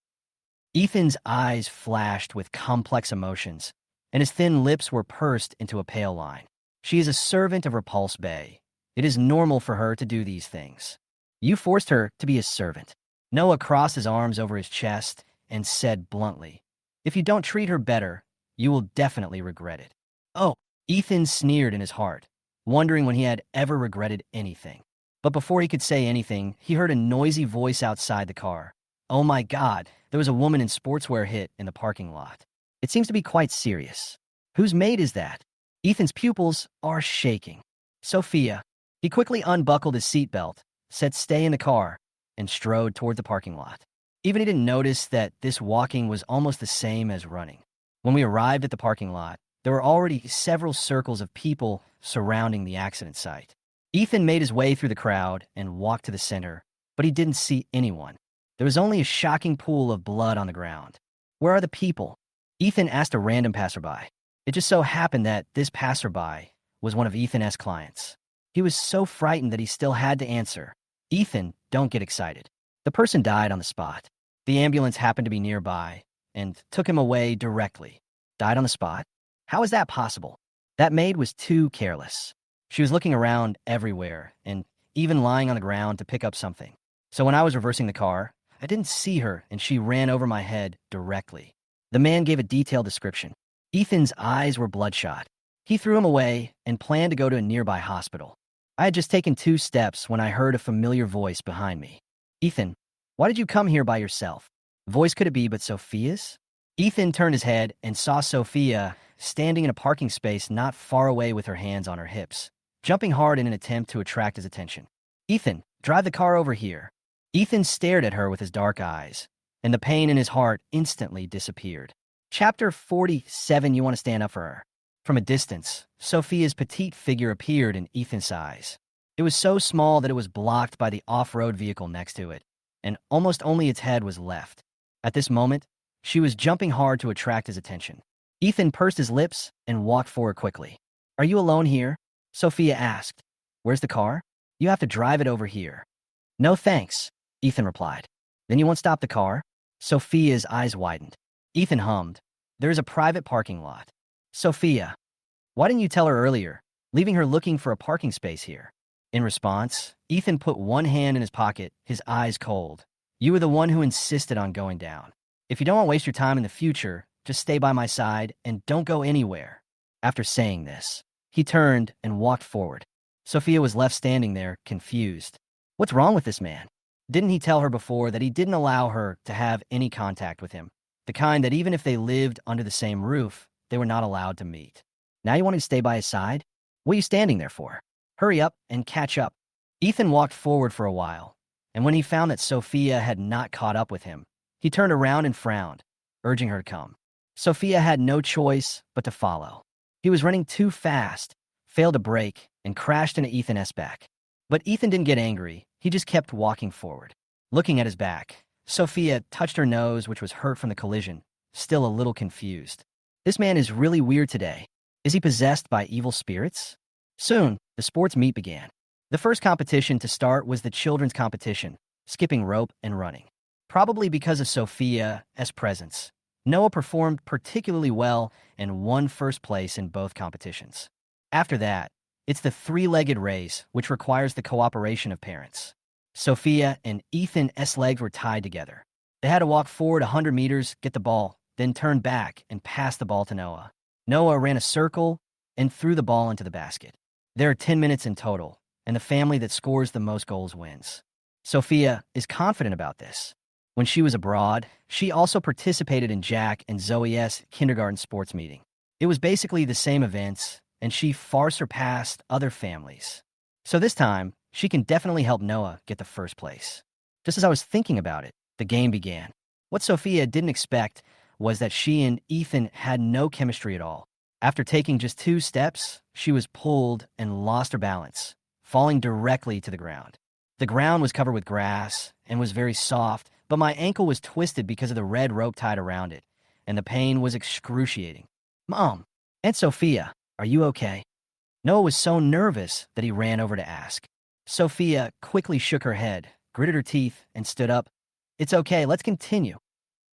Ethan's eyes flashed with complex emotions, and his thin lips were pursed into a pale line. "She is a servant of Repulse Bay. It is normal for her to do these things. You forced her to be a servant." Noah crossed his arms over his chest and said bluntly, "If you don't treat her better, you will definitely regret it." "Oh," Ethan sneered in his heart, wondering when he had ever regretted anything. But before he could say anything, he heard a noisy voice outside the car. "Oh my God, there was a woman in sportswear hit in the parking lot. It seems to be quite serious. Whose maid is that?" Ethan's pupils are shaking. "Sophia." He quickly unbuckled his seatbelt, said stay in the car, and strode toward the parking lot. Even he didn't notice that this walking was almost the same as running. When we arrived at the parking lot, there were already several circles of people surrounding the accident site. Ethan made his way through the crowd and walked to the center, but he didn't see anyone. There was only a shocking pool of blood on the ground. "Where are the people?" Ethan asked a random passerby. It just so happened that this passerby was one of Ethan's clients. He was so frightened that he still had to answer. "Ethan, don't get excited. The person died on the spot. The ambulance happened to be nearby and took him away directly." "Died on the spot? How is that possible?" "That maid was too careless. She was looking around everywhere and even lying on the ground to pick up something. So when I was reversing the car, I didn't see her and she ran over my head directly." The man gave a detailed description. Ethan's eyes were bloodshot. He threw him away and planned to go to a nearby hospital. I had just taken 2 steps when I heard a familiar voice behind me. "Ethan, why did you come here by yourself?" Voice could it be but Sophia's? Ethan turned his head and saw Sophia standing in a parking space not far away with her hands on her hips, jumping hard in an attempt to attract his attention. "Ethan, drive the car over here." Ethan stared at her with his dark eyes, and the pain in his heart instantly disappeared. Chapter 47. You want to stand up for her. From a distance, Sophia's petite figure appeared in Ethan's eyes. It was so small that it was blocked by the off-road vehicle next to it, and almost only its head was left. At this moment, she was jumping hard to attract his attention. Ethan pursed his lips and walked forward quickly. "Are you alone here?" Sophia asked. "Where's the car?" "You have to drive it over here." "No thanks," Ethan replied. "Then you won't stop the car?" Sophia's eyes widened. Ethan hummed. "There is a private parking lot. Sophia, why didn't you tell her earlier, leaving her looking for a parking space here? In response, Ethan put one hand in his pocket, his eyes cold. You were the one who insisted on going down. If you don't want to waste your time in the future, just stay by my side and don't go anywhere. After saying this, he turned and walked forward. Sophia was left standing there, confused. What's wrong with this man? Didn't he tell her before that he didn't allow her to have any contact with him? The kind that even if they lived under the same roof, they were not allowed to meet. Now you want to stay by his side? What are you standing there for? Hurry up and catch up. Ethan walked forward for a while, and when he found that Sophia had not caught up with him, he turned around and frowned, urging her to come. Sophia had no choice but to follow. He was running too fast, failed to brake, and crashed into Ethan's back. But Ethan didn't get angry. He just kept walking forward. Looking at his back, Sophia touched her nose, which was hurt from the collision, still a little confused. This man is really weird today. Is he possessed by evil spirits? Soon, the sports meet began. The first competition to start was the children's competition, skipping rope and running. Probably because of Sophia's presence, Noah performed particularly well and won first place in both competitions. After that, it's the three-legged race, which requires the cooperation of parents. Sophia and Ethan's legs were tied together. They had to walk forward 100 meters, get the ball, then turn back and pass the ball to Noah. Noah ran a circle and threw the ball into the basket. There are 10 minutes in total, and the family that scores the most goals wins. Sophia is confident about this. When she was abroad, she also participated in Jack and Zoe's kindergarten sports meeting. It was basically the same events, and she far surpassed other families. So this time, she can definitely help Noah get the first place. Just as I was thinking about it, the game began. What Sophia didn't expect was that she and Ethan had no chemistry at all. After taking just 2 steps, she was pulled and lost her balance, falling directly to the ground. The ground was covered with grass and was very soft, but my ankle was twisted because of the red rope tied around it, and the pain was excruciating. Mom, Aunt Sophia, are you okay? Noah was so nervous that he ran over to ask. Sophia quickly shook her head, gritted her teeth, and stood up. It's okay, let's continue.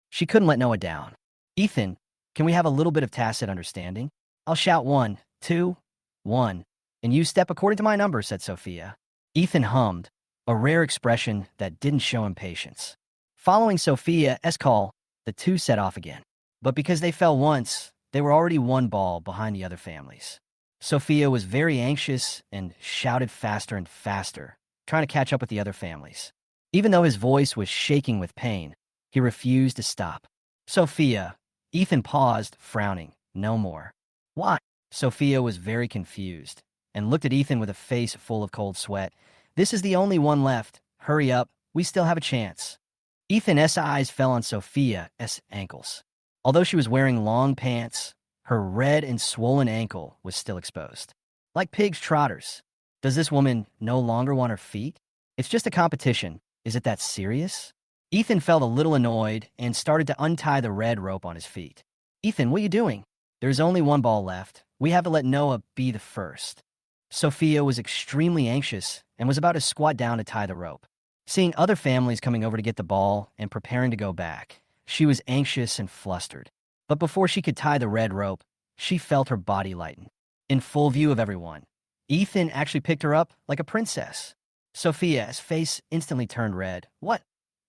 She couldn't let Noah down. Ethan, can we have a little bit of tacit understanding? I'll shout 1, 2, 1, and you step according to my number, said Sophia. Ethan hummed, a rare expression that didn't show impatience. Following Sophia's call, the two set off again. But because they fell once, they were already 1 ball behind the other families. Sophia was very anxious and shouted faster and faster, trying to catch up with the other families. Even though his voice was shaking with pain, he refused to stop. Sophia, Ethan paused, frowning. No more. Why? Sophia was very confused and looked at Ethan with a face full of cold sweat. This is the only one left. Hurry up. We still have a chance. Ethan's eyes fell on Sophia's ankles. Although she was wearing long pants, her red and swollen ankle was still exposed. Like pig's trotters. Does this woman no longer want her feet? It's just a competition. Is it that serious? Ethan felt a little annoyed and started to untie the red rope on his feet. Ethan, what are you doing? There's only 1 ball left. We have to let Noah be the first. Sophia was extremely anxious and was about to squat down to tie the rope. Seeing other families coming over to get the ball and preparing to go back, she was anxious and flustered. But before she could tie the red rope, she felt her body lighten. In full view of everyone, Ethan actually picked her up like a princess. Sophia's face instantly turned red. What?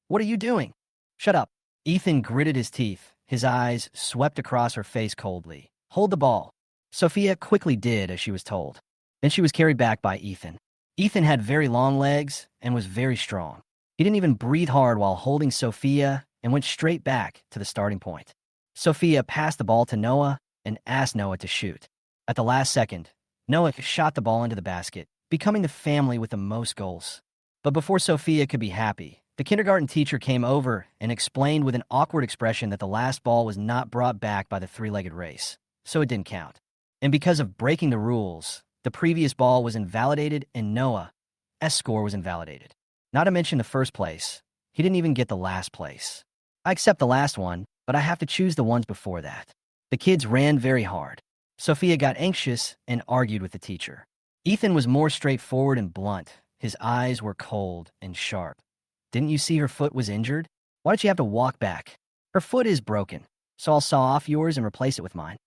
What are you doing? Shut up. Ethan gritted his teeth. His eyes swept across her face coldly. Hold the ball. Sophia quickly did as she was told. Then she was carried back by Ethan. Ethan had very long legs and was very strong. He didn't even breathe hard while holding Sophia and went straight back to the starting point. Sophia passed the ball to Noah and asked Noah to shoot. At the last second, Noah shot the ball into the basket, becoming the family with the most goals. But before Sophia could be happy, the kindergarten teacher came over and explained with an awkward expression that the last ball was not brought back by the three-legged race, so it didn't count. And because of breaking the rules, the previous ball was invalidated and Noah's score was invalidated. Not to mention the first place. He didn't even get the last place. I accept the last one, but I have to choose the ones before that. The kids ran very hard. Sophia got anxious and argued with the teacher. Ethan was more straightforward and blunt. His eyes were cold and sharp. Didn't you see her foot was injured? Why did she have to walk back? Her foot is broken, so I'll saw off yours and replace it with mine.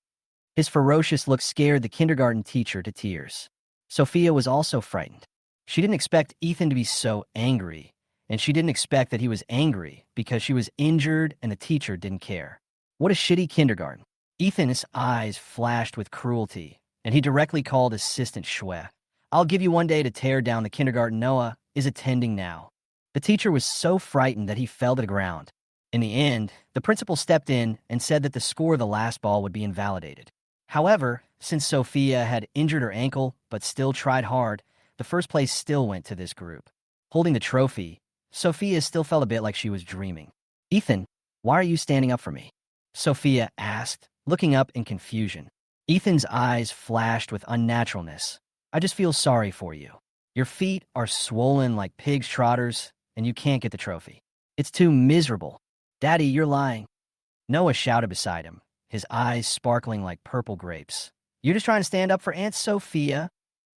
His ferocious look scared the kindergarten teacher to tears. Sophia was also frightened. She didn't expect Ethan to be so angry, and she didn't expect that he was angry because she was injured and the teacher didn't care. What a shitty kindergarten. Ethan's eyes flashed with cruelty, and he directly called Assistant Xue. I'll give you one day to tear down the kindergarten Noah is attending now. The teacher was so frightened that he fell to the ground. In the end, the principal stepped in and said that the score of the last ball would be invalidated. However, since Sophia had injured her ankle but still tried hard, the first place still went to this group. Holding the trophy, Sophia still felt a bit like she was dreaming. Ethan, why are you standing up for me? Sophia asked, looking up in confusion. Ethan's eyes flashed with unnaturalness. I just feel sorry for you. Your feet are swollen like pig's trotters, and you can't get the trophy. It's too miserable. Daddy, you're lying. Noah shouted beside him, his eyes sparkling like purple grapes. You're just trying to stand up for Aunt Sophia?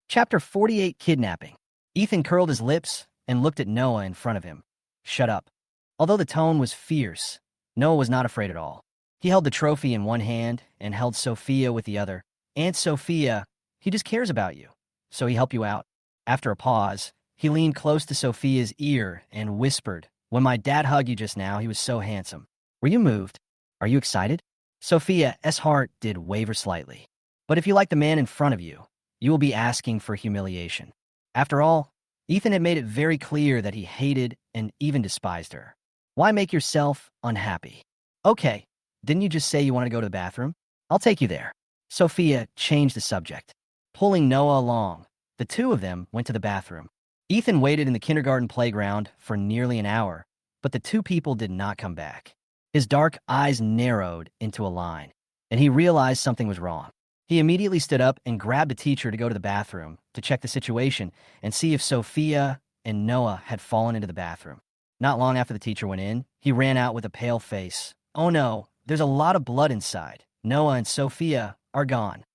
Chapter 48, Kidnapping. Ethan curled his lips and looked at Noah in front of him. Shut up. Although the tone was fierce, Noah was not afraid at all. He held the trophy in one hand and held Sophia with the other. Aunt Sophia, he just cares about you, so he helped you out. After a pause, he leaned close to Sophia's ear and whispered, when my dad hugged you just now, he was so handsome. Were you moved? Are you excited? Sophia's heart did waver slightly. But if you like the man in front of you, you will be asking for humiliation. After all, Ethan had made it very clear that he hated and even despised her. Why make yourself unhappy? Okay, didn't you just say you want to go to the bathroom? I'll take you there. Sophia changed the subject. Pulling Noah along, the two of them went to the bathroom. Ethan waited in the kindergarten playground for nearly an hour, but the two people did not come back. His dark eyes narrowed into a line, and he realized something was wrong. He immediately stood up and grabbed the teacher to go to the bathroom to check the situation and see if Sophia and Noah had fallen into the bathroom. Not long after the teacher went in, he ran out with a pale face. Oh no, there's a lot of blood inside. Noah and Sophia are gone.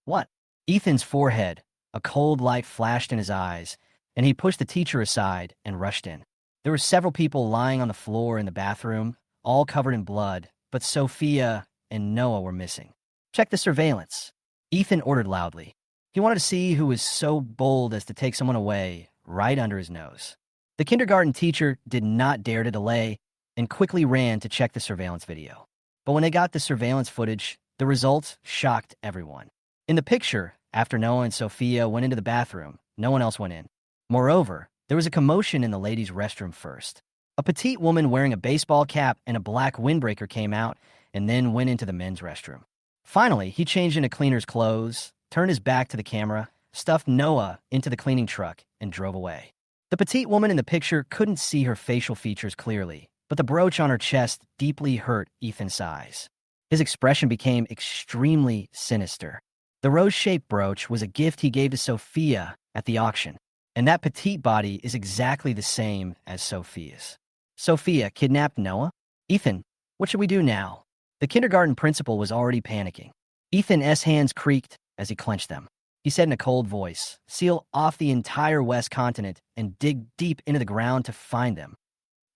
What? Ethan's forehead, a cold light flashed in his eyes, and he pushed the teacher aside and rushed in. There were several people lying on the floor in the bathroom, all covered in blood, but Sophia and Noah were missing. Check the surveillance. Ethan ordered loudly. He wanted to see who was so bold as to take someone away right under his nose. The kindergarten teacher did not dare to delay and quickly ran to check the surveillance video. But when they got the surveillance footage, the results shocked everyone. In the picture, after Noah and Sophia went into the bathroom, no one else went in. Moreover, there was a commotion in the ladies' restroom first. A petite woman wearing a baseball cap and a black windbreaker came out and then went into the men's restroom. Finally, he changed into cleaner's clothes, turned his back to the camera, stuffed Noah into the cleaning truck, and drove away. The petite woman in the picture couldn't see her facial features clearly, but the brooch on her chest deeply hurt Ethan's eyes. His expression became extremely sinister. The rose-shaped brooch was a gift he gave to Sophia at the auction, and that petite body is exactly the same as Sophia's. Sophia kidnapped Noah? Ethan, what should we do now? The kindergarten principal was already panicking. Ethan's hands creaked as he clenched them. He said in a cold voice, seal off the entire West Continent and dig deep into the ground to find them.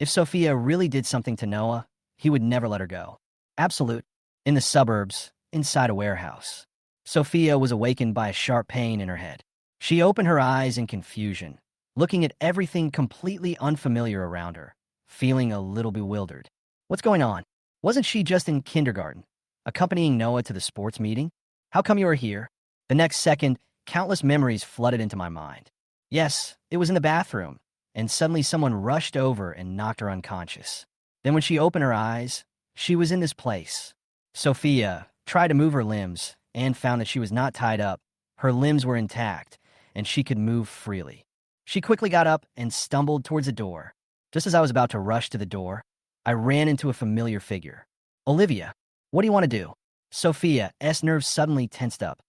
If Sophia really did something to Noah, he would never let her go. Absolute. In the suburbs, inside a warehouse. Sophia was awakened by a sharp pain in her head. She opened her eyes in confusion, looking at everything completely unfamiliar around her, feeling a little bewildered. What's going on? Wasn't she just in kindergarten, accompanying Noah to the sports meeting? How come you are here? The next second, countless memories flooded into my mind. Yes, it was in the bathroom, and suddenly someone rushed over and knocked her unconscious. Then when she opened her eyes, she was in this place. Sophia tried to move her limbs and found that she was not tied up. Her limbs were intact, and she could move freely. She quickly got up and stumbled towards the door. Just as I was about to rush to the door, I ran into a familiar figure. Olivia, what do you want to do? Sophia's nerves suddenly tensed up.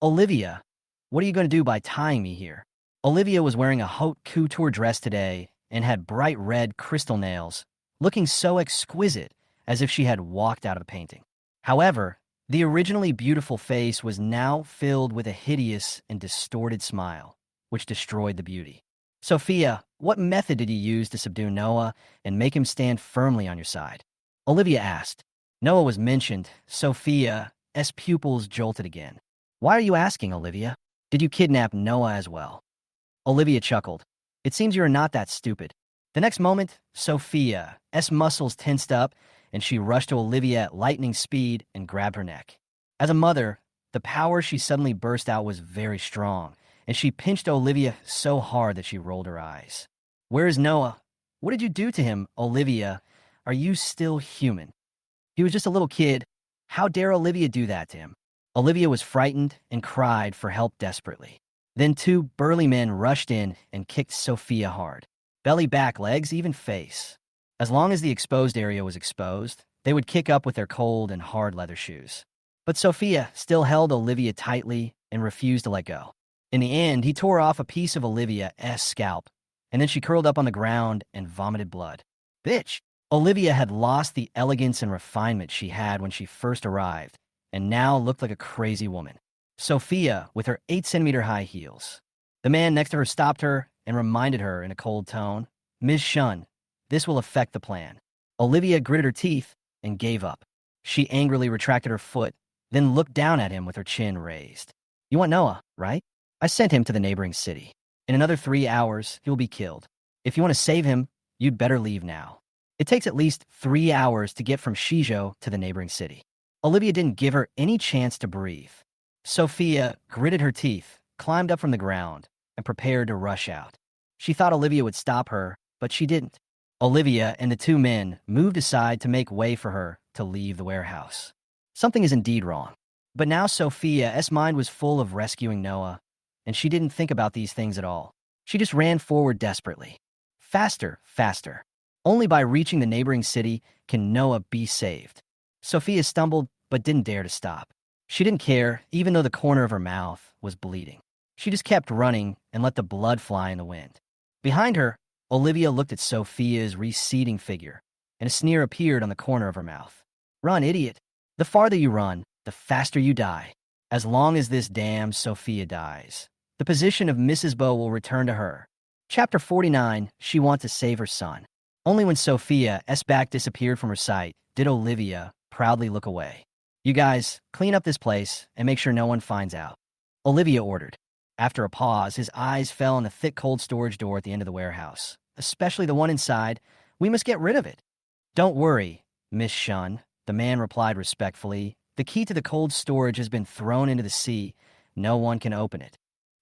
Olivia, what are you going to do by tying me here? Olivia was wearing a haute couture dress today and had bright red crystal nails, looking so exquisite as if she had walked out of a painting. However, the originally beautiful face was now filled with a hideous and distorted smile, which destroyed the beauty. Sophia, what method did you use to subdue Noah and make him stand firmly on your side? Olivia asked. Noah was mentioned. Sophia Olivia's pupils jolted again. Why are you asking, Olivia? Did you kidnap Noah as well? Olivia chuckled. It seems you're not that stupid. The next moment, Sophia's muscles tensed up, and she rushed to Olivia at lightning speed and grabbed her neck. As a mother, the power she suddenly burst out was very strong, and she pinched Olivia so hard that she rolled her eyes. Where is Noah? What did you do to him, Olivia? Are you still human? He was just a little kid. How dare Olivia do that to him? Olivia was frightened and cried for help desperately. Then two burly men rushed in and kicked Sophia hard. Belly, back, legs, even face. As long as the exposed area was exposed, they would kick up with their cold and hard leather shoes. But Sophia still held Olivia tightly and refused to let go. In the end, he tore off a piece of Olivia's scalp, and then she curled up on the ground and vomited blood. Bitch! Olivia had lost the elegance and refinement she had when she first arrived, and now looked like a crazy woman. Sophia, with her 8-centimeter high heels. The man next to her stopped her and reminded her in a cold tone, Ms. Shun, this will affect the plan. Olivia gritted her teeth and gave up. She angrily retracted her foot, then looked down at him with her chin raised. You want Noah, right? I sent him to the neighboring city. In another 3 hours, he will be killed. If you want to save him, you'd better leave now. It takes at least 3 hours to get from Xizhou to the neighboring city. Olivia didn't give her any chance to breathe. Sophia gritted her teeth, climbed up from the ground, and prepared to rush out. She thought Olivia would stop her, but she didn't. Olivia and the two men moved aside to make way for her to leave the warehouse. Something is indeed wrong. But now Sophia's mind was full of rescuing Noah, and she didn't think about these things at all. She just ran forward desperately. Faster, faster. Only by reaching the neighboring city can Noah be saved. Sophia stumbled, but didn't dare to stop. She didn't care, even though the corner of her mouth was bleeding. She just kept running and let the blood fly in the wind. Behind her, Olivia looked at Sophia's receding figure, and a sneer appeared on the corner of her mouth. Run, idiot. The farther you run, the faster you die. As long as this damn Sophia dies, the position of Mrs. Bow will return to her. Chapter 49, She Wants to Save Her Son. Only when Sophia's back disappeared from her sight did Olivia proudly look away. You guys, clean up this place and make sure no one finds out. Olivia ordered. After a pause, his eyes fell on the thick cold storage door at the end of the warehouse. Especially the one inside. We must get rid of it. Don't worry, Miss Shun, the man replied respectfully. The key to the cold storage has been thrown into the sea. No one can open it.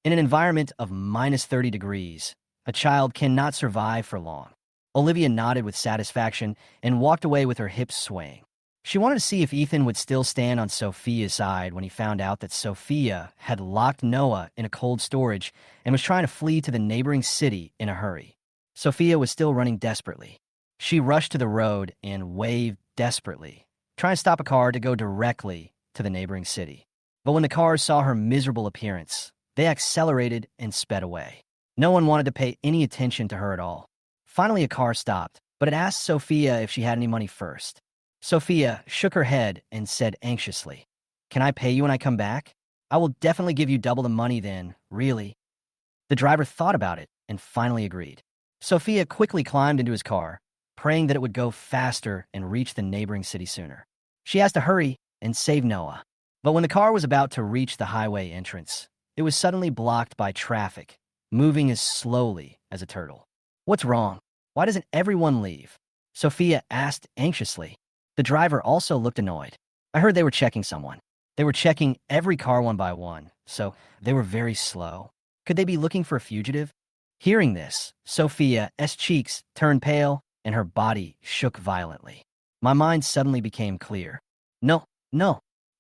In an environment of minus 30 degrees, a child cannot survive for long. Olivia nodded with satisfaction and walked away with her hips swaying. She wanted to see if Ethan would still stand on Sophia's side when he found out that Sophia had locked Noah in a cold storage and was trying to flee to the neighboring city in a hurry. Sophia was still running desperately. She rushed to the road and waved desperately, trying to stop a car to go directly to the neighboring city. But when the cars saw her miserable appearance, they accelerated and sped away. No one wanted to pay any attention to her at all. Finally, a car stopped, but it asked Sophia if she had any money first. Sophia shook her head and said anxiously, Can I pay you when I come back? I will definitely give you double the money then, really. The driver thought about it and finally agreed. Sophia quickly climbed into his car, praying that it would go faster and reach the neighboring city sooner. She asked to hurry and save Noah. But when the car was about to reach the highway entrance, it was suddenly blocked by traffic, moving as slowly as a turtle. What's wrong? Why doesn't everyone leave? Sophia asked anxiously. The driver also looked annoyed. I heard they were checking someone. They were checking every car one by one, so they were very slow. Could they be looking for a fugitive? Hearing this, Sophia's cheeks turned pale and her body shook violently. My mind suddenly became clear. No.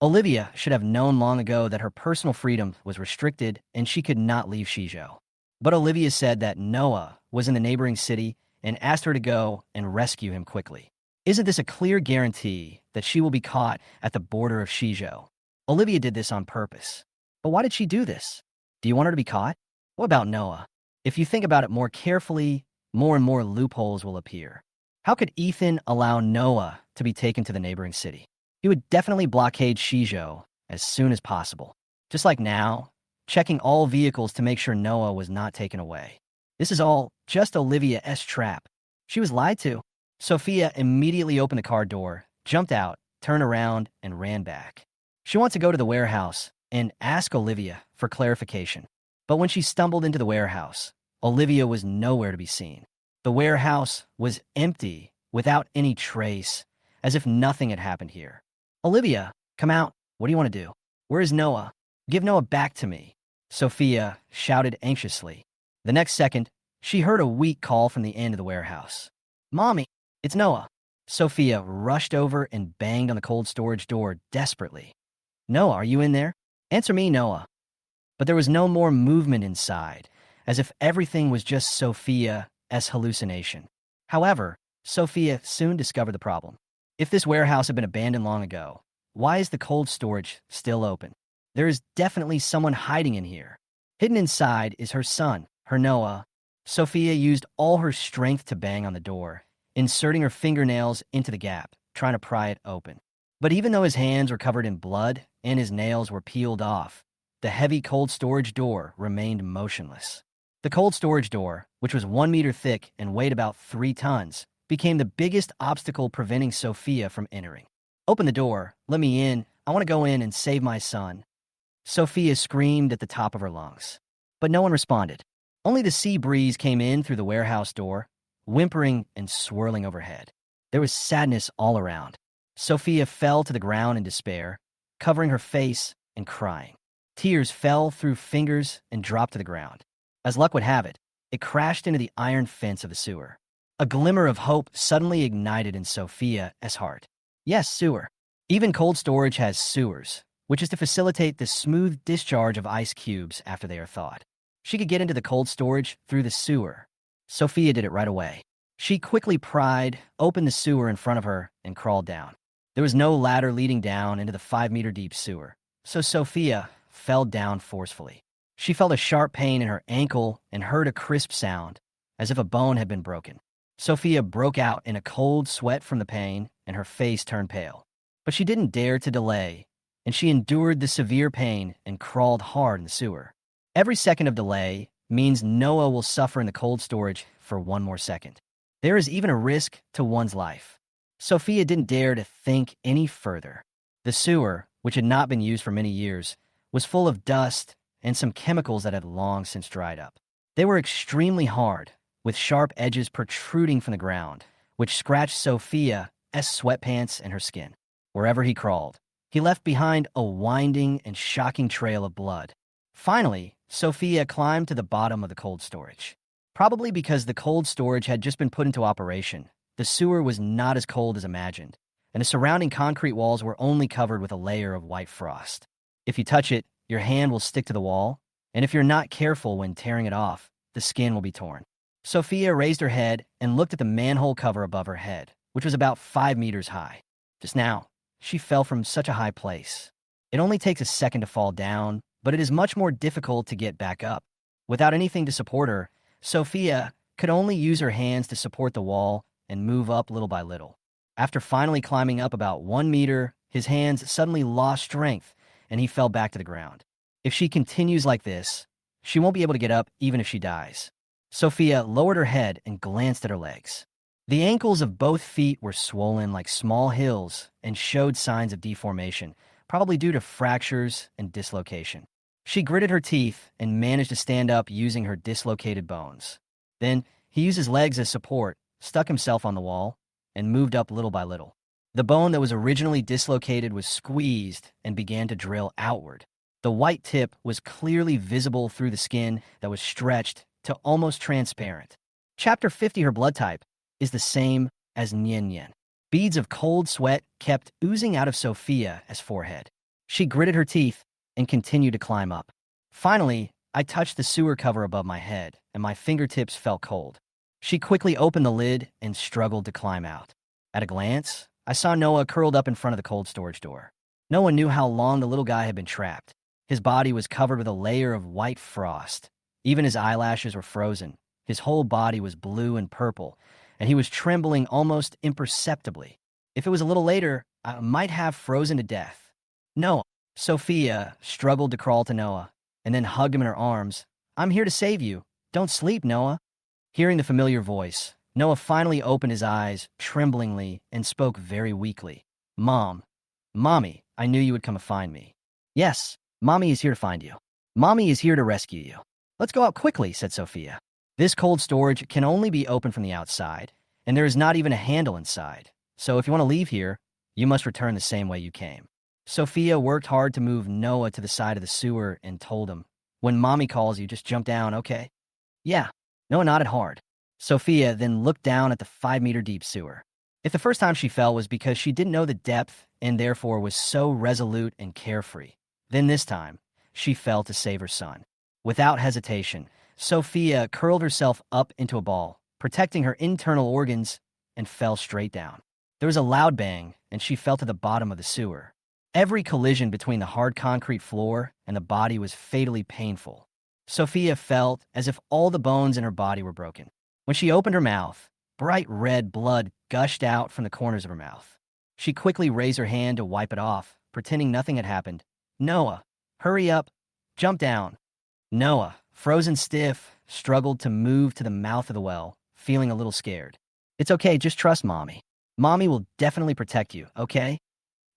Olivia should have known long ago that her personal freedom was restricted and she could not leave Xizhou. But Olivia said that Noah was in the neighboring city and asked her to go and rescue him quickly. Isn't this a clear guarantee that she will be caught at the border of Xizhou? Olivia did this on purpose. But why did she do this? Do you want her to be caught? What about Noah? If you think about it more carefully, more and more loopholes will appear. How could Ethan allow Noah to be taken to the neighboring city? He would definitely blockade Xizhou as soon as possible. Just like now, checking all vehicles to make sure Noah was not taken away. This is all just Olivia's trap. She was lied to. Sophia immediately opened the car door, jumped out, turned around, and ran back. She wants to go to the warehouse and ask Olivia for clarification. But when she stumbled into the warehouse, Olivia was nowhere to be seen. The warehouse was empty, without any trace, as if nothing had happened here. Olivia, come out. What do you want to do? Where is Noah? Give Noah back to me, Sophia shouted anxiously. The next second, she heard a weak call from the end of the warehouse. Mommy, it's Noah. Sophia rushed over and banged on the cold storage door desperately. Noah, are you in there? Answer me, Noah. But there was no more movement inside, as if everything was just Sophia's hallucination. However, Sophia soon discovered the problem. If this warehouse had been abandoned long ago, why is the cold storage still open? There is definitely someone hiding in here. Hidden inside is her son, her Noah. Sophia used all her strength to bang on the door, inserting her fingernails into the gap, trying to pry it open. But even though his hands were covered in blood and his nails were peeled off, the heavy cold storage door remained motionless. The cold storage door, which was 1 meter thick and weighed about 3 tons, became the biggest obstacle preventing Sophia from entering. Open the door, let me in, I want to go in and save my son. Sophia screamed at the top of her lungs. But no one responded. Only the sea breeze came in through the warehouse door, whimpering and swirling overhead. There was sadness all around. Sophia fell to the ground in despair, covering her face and crying. Tears fell through fingers and dropped to the ground. As luck would have it, it crashed into the iron fence of the sewer. A glimmer of hope suddenly ignited in Sophia's heart. Yes, sewer. Even cold storage has sewers, which is to facilitate the smooth discharge of ice cubes after they are thawed. She could get into the cold storage through the sewer. Sophia did it right away. She quickly pried open the sewer in front of her and crawled down. There was no ladder leading down into the 5-meter-deep sewer, so Sophia fell down forcefully. She felt a sharp pain in her ankle and heard a crisp sound, as if a bone had been broken. Sophia broke out in a cold sweat from the pain, and her face turned pale. But she didn't dare to delay, and she endured the severe pain and crawled hard in the sewer. Every second of delay means Noah will suffer in the cold storage for 1 more second. There is even a risk to one's life. Sophia didn't dare to think any further. The sewer, which had not been used for many years, was full of dust and some chemicals that had long since dried up. They were extremely hard, with sharp edges protruding from the ground, which scratched Sophia's sweatpants and her skin. Wherever he crawled, he left behind a winding and shocking trail of blood. Finally, Sophia climbed to the bottom of the cold storage. Probably because the cold storage had just been put into operation, the sewer was not as cold as imagined, and the surrounding concrete walls were only covered with a layer of white frost. If you touch it, your hand will stick to the wall, and if you're not careful when tearing it off, the skin will be torn. Sophia raised her head and looked at the manhole cover above her head, which was about 5 meters high. Just now, she fell from such a high place. It only takes a second to fall down, but it is much more difficult to get back up. Without anything to support her, Sophia could only use her hands to support the wall and move up little by little. After finally climbing up about 1 meter, his hands suddenly lost strength, and he fell back to the ground. If she continues like this, she won't be able to get up even if she dies. Sophia lowered her head and glanced at her legs. The ankles of both feet were swollen like small hills and showed signs of deformation, probably due to fractures and dislocation. She gritted her teeth and managed to stand up using her dislocated bones. Then, he used his legs as support, stuck himself on the wall, and moved up little by little. The bone that was originally dislocated was squeezed and began to drill outward. The white tip was clearly visible through the skin that was stretched to almost transparent. Chapter 50, her blood type, is the same as Nian Nian. Beads of cold sweat kept oozing out of Sophia's forehead. She gritted her teeth and continued to climb up. Finally, I touched the sewer cover above my head, and my fingertips felt cold. She quickly opened the lid and struggled to climb out. At a glance, I saw Noah curled up in front of the cold storage door. No one knew how long the little guy had been trapped. His body was covered with a layer of white frost. Even his eyelashes were frozen. His whole body was blue and purple, and he was trembling almost imperceptibly. If it was a little later, I might have frozen to death. No. Sophia struggled to crawl to Noah, and then hugged him in her arms. I'm here to save you. Don't sleep, Noah. Hearing the familiar voice, Noah finally opened his eyes tremblingly and spoke very weakly. Mommy, I knew you would come and find me. Yes, Mommy is here to find you. Mommy is here to rescue you. Let's go out quickly, said Sophia. This cold storage can only be opened from the outside, and there is not even a handle inside. So if you want to leave here, you must return the same way you came. Sophia worked hard to move Noah to the side of the sewer and told him, when Mommy calls you, just jump down, okay? Yeah. Noah nodded hard. Sophia then looked down at the 5-meter deep sewer. If the first time she fell was because she didn't know the depth and therefore was so resolute and carefree, then this time, she fell to save her son. Without hesitation, Sophia curled herself up into a ball, protecting her internal organs, and fell straight down. There was a loud bang, and she fell to the bottom of the sewer. Every collision between the hard concrete floor and the body was fatally painful. Sophia felt as if all the bones in her body were broken. When she opened her mouth, bright red blood gushed out from the corners of her mouth. She quickly raised her hand to wipe it off, pretending nothing had happened. Noah, hurry up, jump down. Noah, frozen stiff, struggled to move to the mouth of the well, feeling a little scared. It's okay, just trust Mommy. Mommy will definitely protect you, okay?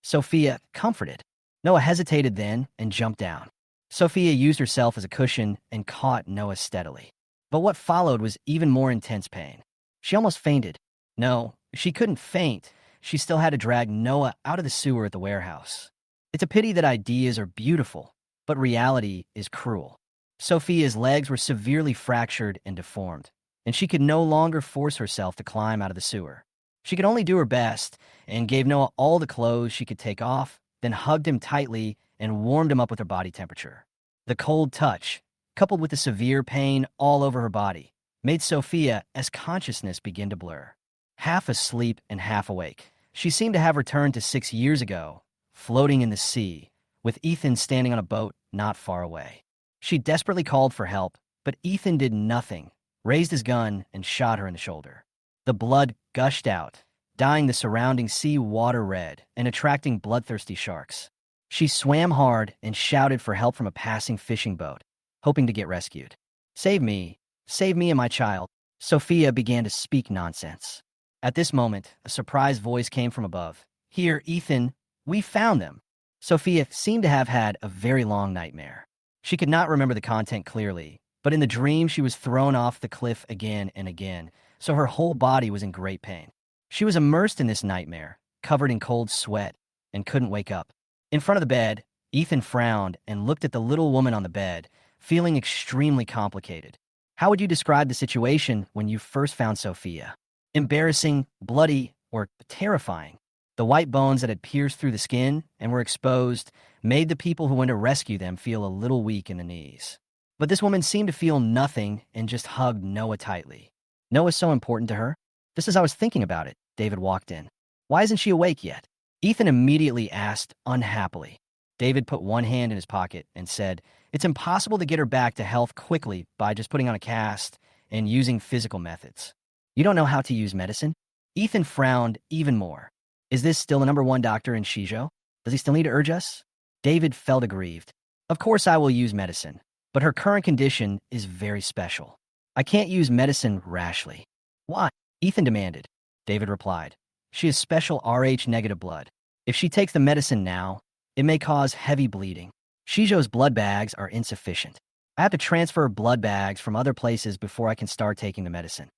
Sophia comforted. Noah hesitated then and jumped down. Sophia used herself as a cushion and caught Noah steadily. But what followed was even more intense pain. She almost fainted. No, she couldn't faint. She still had to drag Noah out of the sewer at the warehouse. It's a pity that ideas are beautiful, but reality is cruel. Sophia's legs were severely fractured and deformed, and she could no longer force herself to climb out of the sewer. She could only do her best and gave Noah all the clothes she could take off, then hugged him tightly and warmed him up with her body temperature. The cold touch, coupled with the severe pain all over her body, made Sophia as consciousness begin to blur. Half asleep and half awake, she seemed to have returned to 6 years ago, floating in the sea, with Ethan standing on a boat not far away. She desperately called for help, but Ethan did nothing, raised his gun, and shot her in the shoulder. The blood gushed out, dyeing the surrounding sea water red and attracting bloodthirsty sharks. She swam hard and shouted for help from a passing fishing boat, hoping to get rescued. Save me and my child." Sophia began to speak nonsense. At this moment, a surprised voice came from above. "Here, Ethan, we found them." Sophia seemed to have had a very long nightmare. She could not remember the content clearly, but in the dream she was thrown off the cliff again and again, so her whole body was in great pain. She was immersed in this nightmare, covered in cold sweat, and couldn't wake up. In front of the bed, Ethan frowned and looked at the little woman on the bed, feeling extremely complicated. "How would you describe the situation when you first found Sophia? Embarrassing, bloody, or terrifying?" The white bones that had pierced through the skin and were exposed made the people who went to rescue them feel a little weak in the knees. But this woman seemed to feel nothing and just hugged Noah tightly. Noah's so important to her. Just as I was thinking about it, David walked in. "Why isn't she awake yet?" Ethan immediately asked unhappily. David put one hand in his pocket and said, "It's impossible to get her back to health quickly by just putting on a cast and using physical methods. You don't know how to use medicine?" Ethan frowned even more. "Is this still the #1 doctor in Xizhou? Does he still need to urge us?" David felt aggrieved. "Of course I will use medicine, but her current condition is very special. I can't use medicine rashly." "Why?" Ethan demanded. David replied, "She has special Rh-negative blood. If she takes the medicine now, it may cause heavy bleeding. Xizhou's blood bags are insufficient. I have to transfer blood bags from other places before I can start taking the medicine."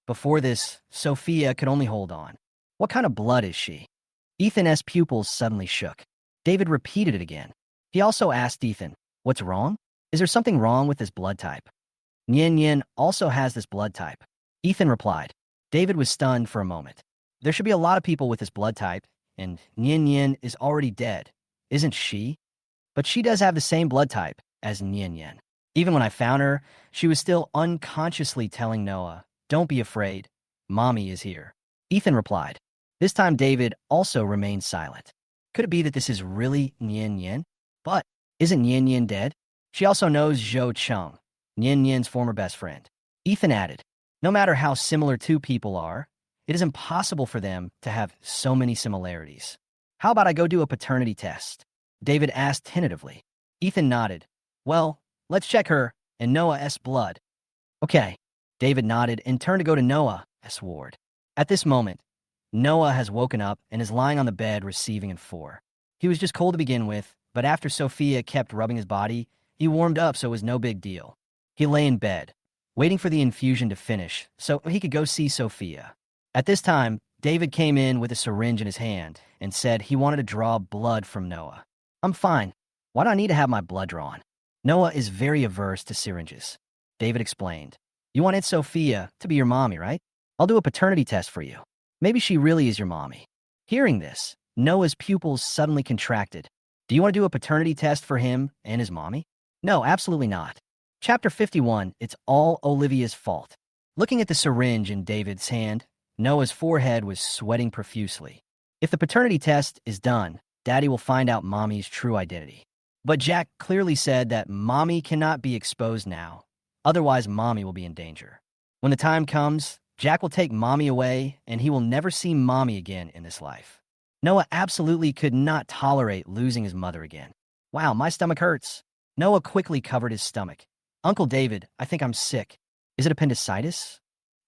Before this, Sophia could only hold on. "What kind of blood is she?" Ethan's pupils suddenly shook. David repeated it again. He also asked Ethan, "What's wrong? Is there something wrong with this blood type?" "Nian Yin also has this blood type," Ethan replied. David was stunned for a moment. "There should be a lot of people with this blood type, and Nian Yin is already dead, isn't she? But she does have the same blood type as Nian Yin. Even when I found her, she was still unconsciously telling Noah, 'Don't be afraid. Mommy is here.'" Ethan replied. This time David also remained silent. Could it be that this is really Nian Yin? But isn't Nian Yin dead? She also knows Zhou Cheng, Nian Yin's former best friend. Ethan added, "No matter how similar two people are, it is impossible for them to have so many similarities. How about I go do a paternity test?" David asked tentatively. Ethan nodded. "Well, let's check her and Noah's blood." "Okay." David nodded and turned to go to Noah's ward. At this moment, Noah has woken up and is lying on the bed receiving an 4. He was just cold to begin with, but after Sophia kept rubbing his body, he warmed up so it was no big deal. He lay in bed, waiting for the infusion to finish so he could go see Sophia. At this time, David came in with a syringe in his hand and said he wanted to draw blood from Noah. I'm fine. Why do I need to have my blood drawn? Noah is very averse to syringes. David explained. You want Aunt Sophia to be your mommy, right? I'll do a paternity test for you. Maybe she really is your mommy. Hearing this, Noah's pupils suddenly contracted. Do you want to do a paternity test for him and his mommy? No, absolutely not. Chapter 51, It's All Olivia's Fault. Looking at the syringe in David's hand, Noah's forehead was sweating profusely. If the paternity test is done, Daddy will find out Mommy's true identity. But Jack clearly said that Mommy cannot be exposed now, otherwise Mommy will be in danger. When the time comes, Jack will take Mommy away and he will never see Mommy again in this life. Noah absolutely could not tolerate losing his mother again. Wow, my stomach hurts. Noah quickly covered his stomach. Uncle David, I think I'm sick. Is it appendicitis?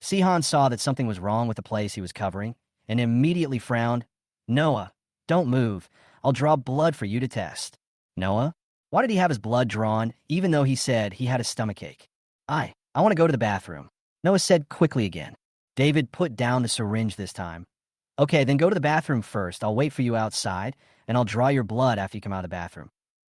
Sihan saw that something was wrong with the place he was covering and immediately frowned. Noah, don't move. I'll draw blood for you to test. Noah? Why did he have his blood drawn even though he said he had a stomachache? I want to go to the bathroom. Noah said quickly again. David put down the syringe this time. Okay, then go to the bathroom first. I'll wait for you outside, and I'll draw your blood after you come out of the bathroom.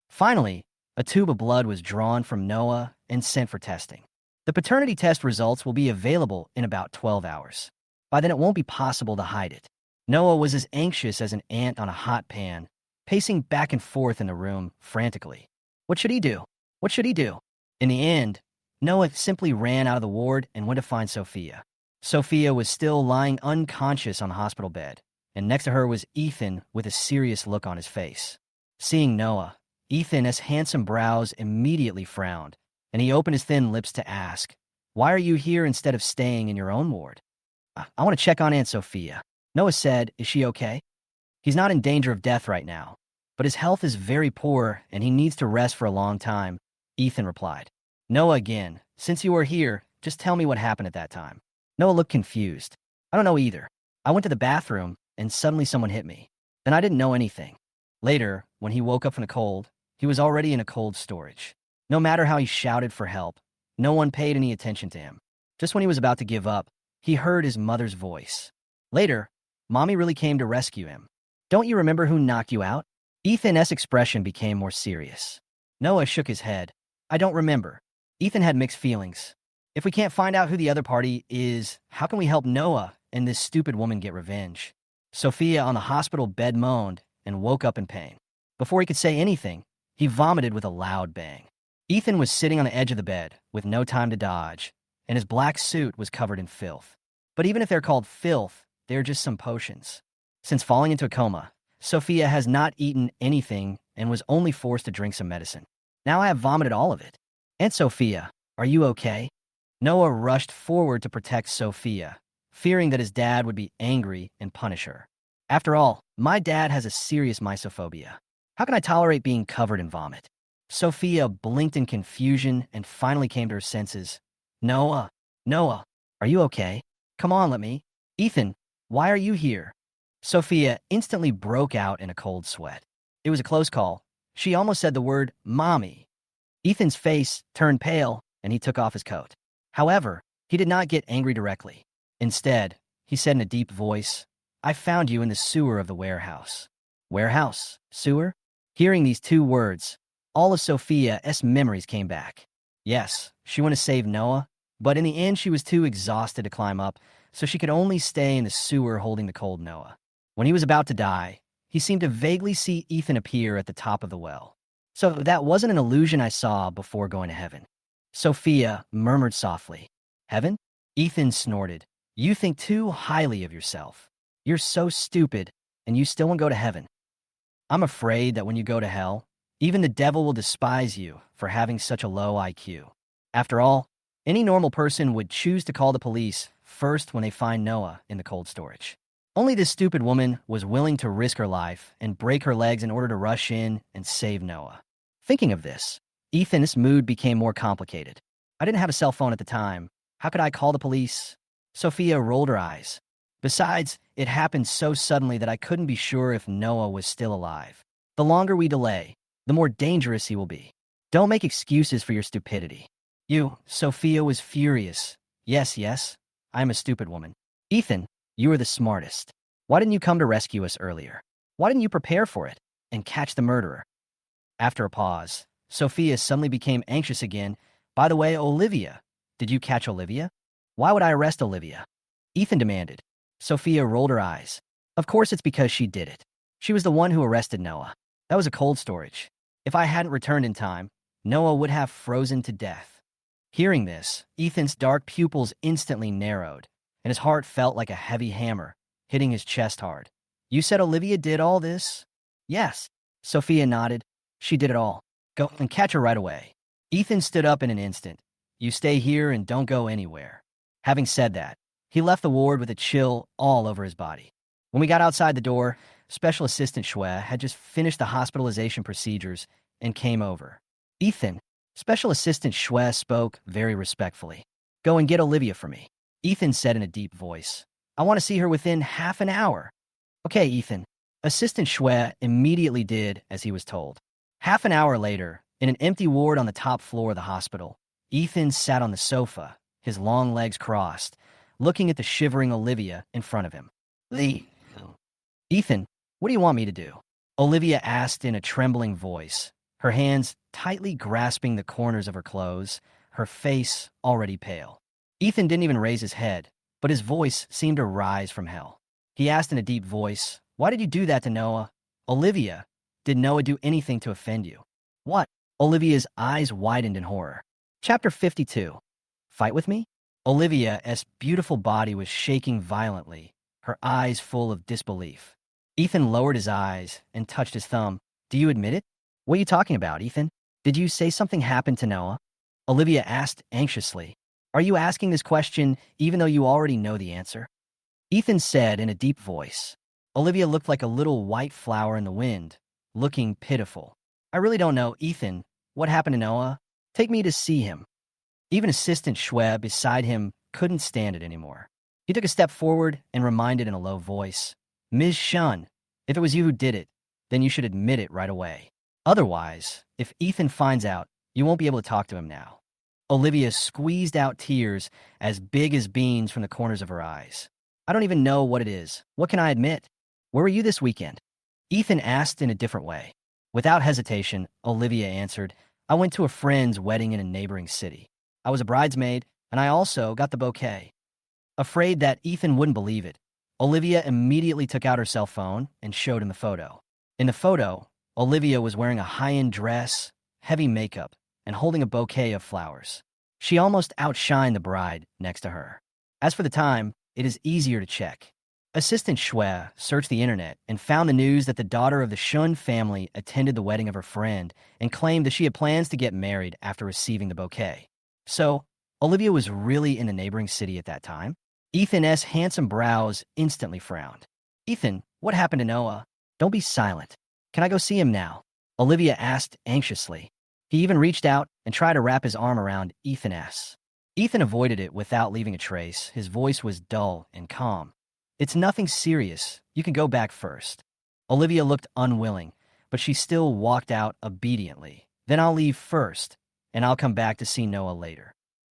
Finally, a tube of blood was drawn from Noah and sent for testing. The paternity test results will be available in about 12 hours. By then, it won't be possible to hide it. Noah was as anxious as an ant on a hot pan, pacing back and forth in the room frantically. What should he do? What should he do? In the end, Noah simply ran out of the ward and went to find Sophia. Sophia was still lying unconscious on the hospital bed, and next to her was Ethan with a serious look on his face. Seeing Noah, Ethan's handsome brows immediately frowned, and he opened his thin lips to ask, Why are you here instead of staying in your own ward? I want to check on Aunt Sophia. Noah said, Is she okay? He's not in danger of death right now, but his health is very poor and he needs to rest for a long time, Ethan replied. Noah again, since you were here, just tell me what happened at that time. Noah looked confused. I don't know either. I went to the bathroom and suddenly someone hit me. Then I didn't know anything. Later, when he woke up from the cold, he was already in a cold storage. No matter how he shouted for help, no one paid any attention to him. Just when he was about to give up, he heard his mother's voice. Later, Mommy really came to rescue him. Don't you remember who knocked you out? Ethan's expression became more serious. Noah shook his head. I don't remember. Ethan had mixed feelings. If we can't find out who the other party is, how can we help Noah and this stupid woman get revenge? Sophia on the hospital bed moaned and woke up in pain. Before he could say anything, he vomited with a loud bang. Ethan was sitting on the edge of the bed with no time to dodge, and his black suit was covered in filth. But even if they're called filth, they're just some potions. Since falling into a coma, Sophia has not eaten anything and was only forced to drink some medicine. Now I have vomited all of it. Aunt Sophia, are you okay? Noah rushed forward to protect Sophia, fearing that his dad would be angry and punish her. After all, my dad has a serious mysophobia. How can I tolerate being covered in vomit? Sophia blinked in confusion and finally came to her senses. Noah, are you okay? Come on, let me. Ethan, why are you here? Sophia instantly broke out in a cold sweat. It was a close call. She almost said the word, Mommy. Ethan's face turned pale and he took off his coat. However, he did not get angry directly. Instead, he said in a deep voice, I found you in the sewer of the warehouse. Warehouse? Sewer? Hearing these two words, all of Sophia's memories came back. Yes, she wanted to save Noah, but in the end she was too exhausted to climb up, so she could only stay in the sewer holding the cold Noah. When he was about to die, he seemed to vaguely see Ethan appear at the top of the well. So that wasn't an illusion I saw before going to heaven. Sophia murmured softly. Heaven? Ethan snorted. You think too highly of yourself. You're so stupid, and you still won't go to heaven. I'm afraid that when you go to hell, even the devil will despise you for having such a low IQ. After all, any normal person would choose to call the police first when they find Noah in the cold storage. Only this stupid woman was willing to risk her life and break her legs in order to rush in and save Noah. Thinking of this, Ethan's mood became more complicated. I didn't have a cell phone at the time. How could I call the police? Sophia rolled her eyes. Besides, it happened so suddenly that I couldn't be sure if Noah was still alive. The longer we delay, the more dangerous he will be. Don't make excuses for your stupidity. Sophia was furious. Yes, I am a stupid woman. Ethan, you are the smartest. Why didn't you come to rescue us earlier? Why didn't you prepare for it and catch the murderer? After a pause, Sophia suddenly became anxious again. By the way, Olivia, did you catch Olivia? Why would I arrest Olivia? Ethan demanded. Sophia rolled her eyes. Of course it's because she did it. She was the one who arrested Noah. That was a cold storage. If I hadn't returned in time, Noah would have frozen to death. Hearing this, Ethan's dark pupils instantly narrowed, and his heart felt like a heavy hammer, hitting his chest hard. You said Olivia did all this? Yes. Sophia nodded. She did it all. Go and catch her right away. Ethan stood up in an instant. You stay here and don't go anywhere. Having said that, he left the ward with a chill all over his body. When we got outside the door, Special Assistant Xue had just finished the hospitalization procedures and came over. Ethan, Special Assistant Xue spoke very respectfully. Go and get Olivia for me. Ethan said in a deep voice. I want to see her within half an hour. Okay, Ethan. Assistant Xue immediately did as he was told. Half an hour later, in an empty ward on the top floor of the hospital, Ethan sat on the sofa, his long legs crossed, looking at the shivering Olivia in front of him. Ethan, what do you want me to do? Olivia asked in a trembling voice, her hands tightly grasping the corners of her clothes, her face already pale. Ethan didn't even raise his head, but his voice seemed to rise from hell. He asked in a deep voice, Why did you do that to Noah? Olivia, did Noah do anything to offend you? What? Olivia's eyes widened in horror. Chapter 52. Fight with me? Olivia's beautiful body was shaking violently, her eyes full of disbelief. Ethan lowered his eyes and touched his thumb. Do you admit it? What are you talking about, Ethan? Did you say something happened to Noah? Olivia asked anxiously. Are you asking this question even though you already know the answer? Ethan said in a deep voice. Olivia looked like a little white flower in the wind, looking pitiful. I really don't know, Ethan. What happened to Noah? Take me to see him. Even Assistant Xue beside him couldn't stand it anymore. He took a step forward and reminded in a low voice, Ms. Shun, if it was you who did it, then you should admit it right away. Otherwise, if Ethan finds out, you won't be able to talk to him now. Olivia squeezed out tears as big as beans from the corners of her eyes. I don't even know what it is. What can I admit? Where were you this weekend? Ethan asked in a different way. Without hesitation, Olivia answered, I went to a friend's wedding in a neighboring city. I was a bridesmaid, and I also got the bouquet. Afraid that Ethan wouldn't believe it, Olivia immediately took out her cell phone and showed him the photo. In the photo, Olivia was wearing a high-end dress, heavy makeup, and holding a bouquet of flowers. She almost outshined the bride next to her. As for the time, it is easier to check. Assistant Xue searched the internet and found the news that the daughter of the Shun family attended the wedding of her friend and claimed that she had plans to get married after receiving the bouquet. So, Olivia was really in the neighboring city at that time? Ethan's handsome brows instantly frowned. Ethan, what happened to Noah? Don't be silent. Can I go see him now? Olivia asked anxiously. He even reached out and tried to wrap his arm around Ethan's. Ethan avoided it without leaving a trace. His voice was dull and calm. It's nothing serious. You can go back first. Olivia looked unwilling, but she still walked out obediently. Then I'll leave first, and I'll come back to see Noah later.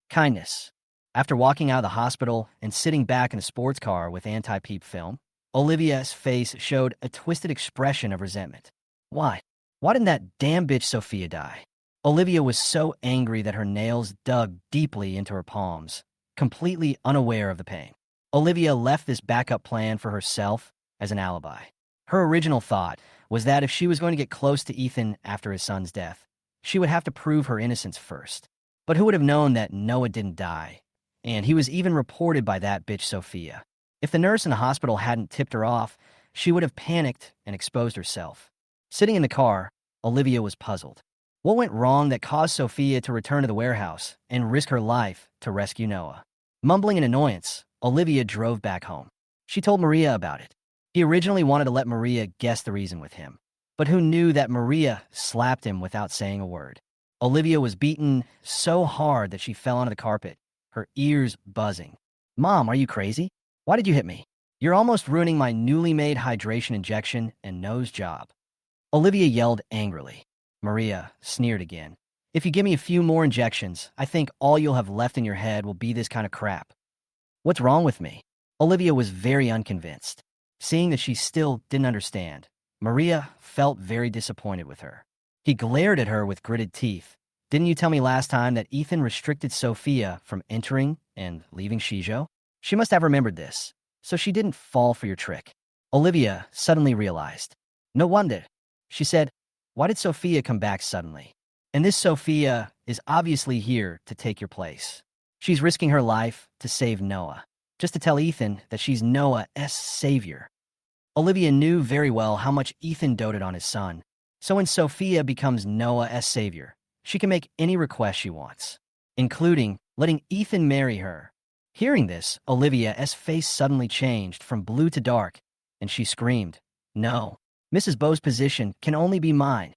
Kindness. After walking out of the hospital and sitting back in a sports car with anti-peep film, Olivia's face showed a twisted expression of resentment. Why? Why didn't that damn bitch Sophia die? Olivia was so angry that her nails dug deeply into her palms, completely unaware of the pain. Olivia left this backup plan for herself as an alibi. Her original thought was that if she was going to get close to Ethan after his son's death, she would have to prove her innocence first. But who would have known that Noah didn't die? And he was even reported by that bitch Sophia. If the nurse in the hospital hadn't tipped her off, she would have panicked and exposed herself. Sitting in the car, Olivia was puzzled. What went wrong that caused Sophia to return to the warehouse and risk her life to rescue Noah? Mumbling in annoyance, Olivia drove back home. She told Maria about it. He originally wanted to let Maria guess the reason with him, but who knew that Maria slapped him without saying a word? Olivia was beaten so hard that she fell onto the carpet, her ears buzzing. Mom, are you crazy? Why did you hit me? You're almost ruining my newly made hydration injection and nose job. Olivia yelled angrily. Maria sneered again. If you give me a few more injections, I think all you'll have left in your head will be this kind of crap. What's wrong with me? Olivia was very unconvinced. Seeing that she still didn't understand, Maria felt very disappointed with her. He glared at her with gritted teeth. Didn't you tell me last time that Ethan restricted Sophia from entering and leaving Xizhou? She must have remembered this, so she didn't fall for your trick. Olivia suddenly realized. No wonder. She said, why did Sophia come back suddenly? And this Sophia is obviously here to take your place. She's risking her life to save Noah, just to tell Ethan that she's Noah's savior. Olivia knew very well how much Ethan doted on his son, so when Sophia becomes Noah's savior, she can make any request she wants, including letting Ethan marry her. Hearing this, Olivia's face suddenly changed from blue to dark, and she screamed, no, Mrs. Bo's position can only be mine.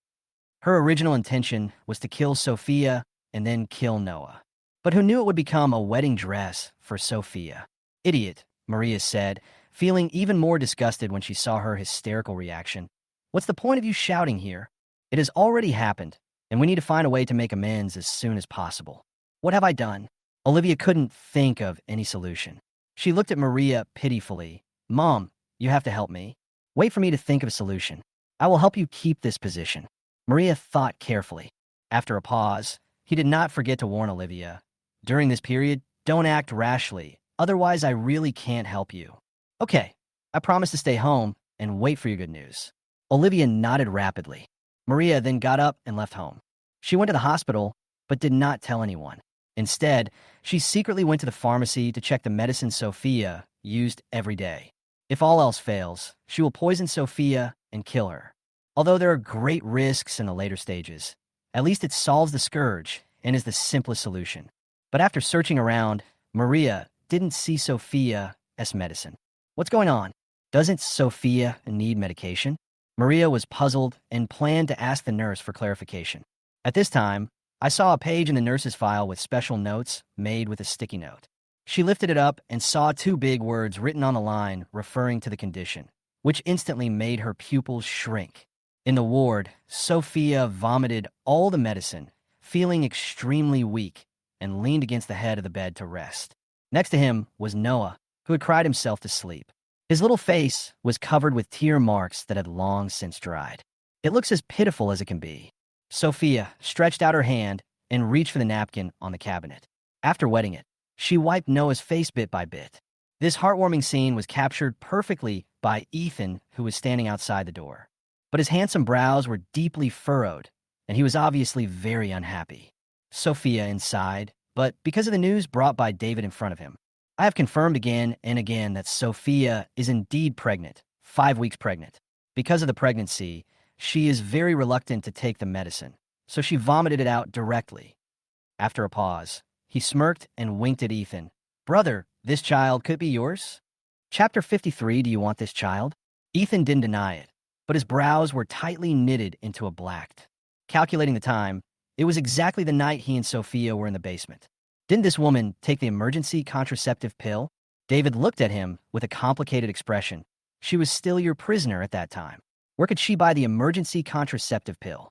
Her original intention was to kill Sophia and then kill Noah. But who knew it would become a wedding dress for Sophia? Idiot, Maria said, feeling even more disgusted when she saw her hysterical reaction. What's the point of you shouting here? It has already happened, and we need to find a way to make amends as soon as possible. What have I done? Olivia couldn't think of any solution. She looked at Maria pitifully. Mom, you have to help me. Wait for me to think of a solution. I will help you keep this position. Maria thought carefully. After a pause, he did not forget to warn Olivia. During this period, don't act rashly, otherwise I really can't help you. Okay, I promise to stay home and wait for your good news. Olivia nodded rapidly. Maria then got up and left home. She went to the hospital, but did not tell anyone. Instead, she secretly went to the pharmacy to check the medicine Sophia used every day. If all else fails, she will poison Sophia and kill her. Although there are great risks in the later stages, at least it solves the scourge and is the simplest solution. But after searching around, Maria didn't see Sophia's medicine. What's going on? Doesn't Sophia need medication? Maria was puzzled and planned to ask the nurse for clarification. At this time, I saw a page in the nurse's file with special notes made with a sticky note. She lifted it up and saw two big words written on the line referring to the condition, which instantly made her pupils shrink. In the ward, Sophia vomited all the medicine, feeling extremely weak, and leaned against the head of the bed to rest. Next to him was Noah, who had cried himself to sleep. His little face was covered with tear marks that had long since dried. It looks as pitiful as it can be. Sophia stretched out her hand and reached for the napkin on the cabinet. After wetting it, she wiped Noah's face bit by bit. This heartwarming scene was captured perfectly by Ethan, who was standing outside the door. But his handsome brows were deeply furrowed, and he was obviously very unhappy. Sophia inside, but because of the news brought by David in front of him, I have confirmed again and again that Sophia is indeed pregnant, 5 weeks pregnant. Because of the pregnancy, she is very reluctant to take the medicine, so she vomited it out directly. After a pause, he smirked and winked at Ethan. Brother, this child could be yours? Chapter 53, do you want this child? Ethan didn't deny it, but his brows were tightly knitted into a black. Calculating the time, it was exactly the night he and Sophia were in the basement. Didn't this woman take the emergency contraceptive pill? David looked at him with a complicated expression. She was still your prisoner at that time. Where could she buy the emergency contraceptive pill?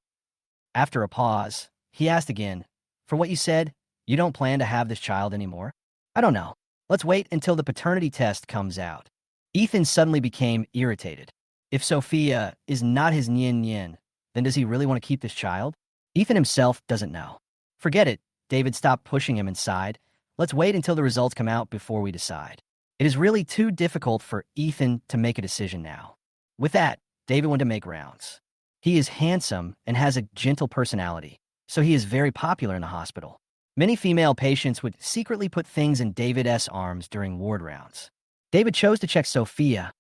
After a pause, he asked again, for what you said, you don't plan to have this child anymore? I don't know. Let's wait until the paternity test comes out. Ethan suddenly became irritated. If Sophia is not his Nien, then does he really want to keep this child? Ethan himself doesn't know. Forget it. David stopped pushing him inside. Let's wait until the results come out before we decide. It is really too difficult for Ethan to make a decision now. With that, David went to make rounds. He is handsome and has a gentle personality, so he is very popular in the hospital. Many female patients would secretly put things in David's arms during ward rounds. David chose to check Sophia's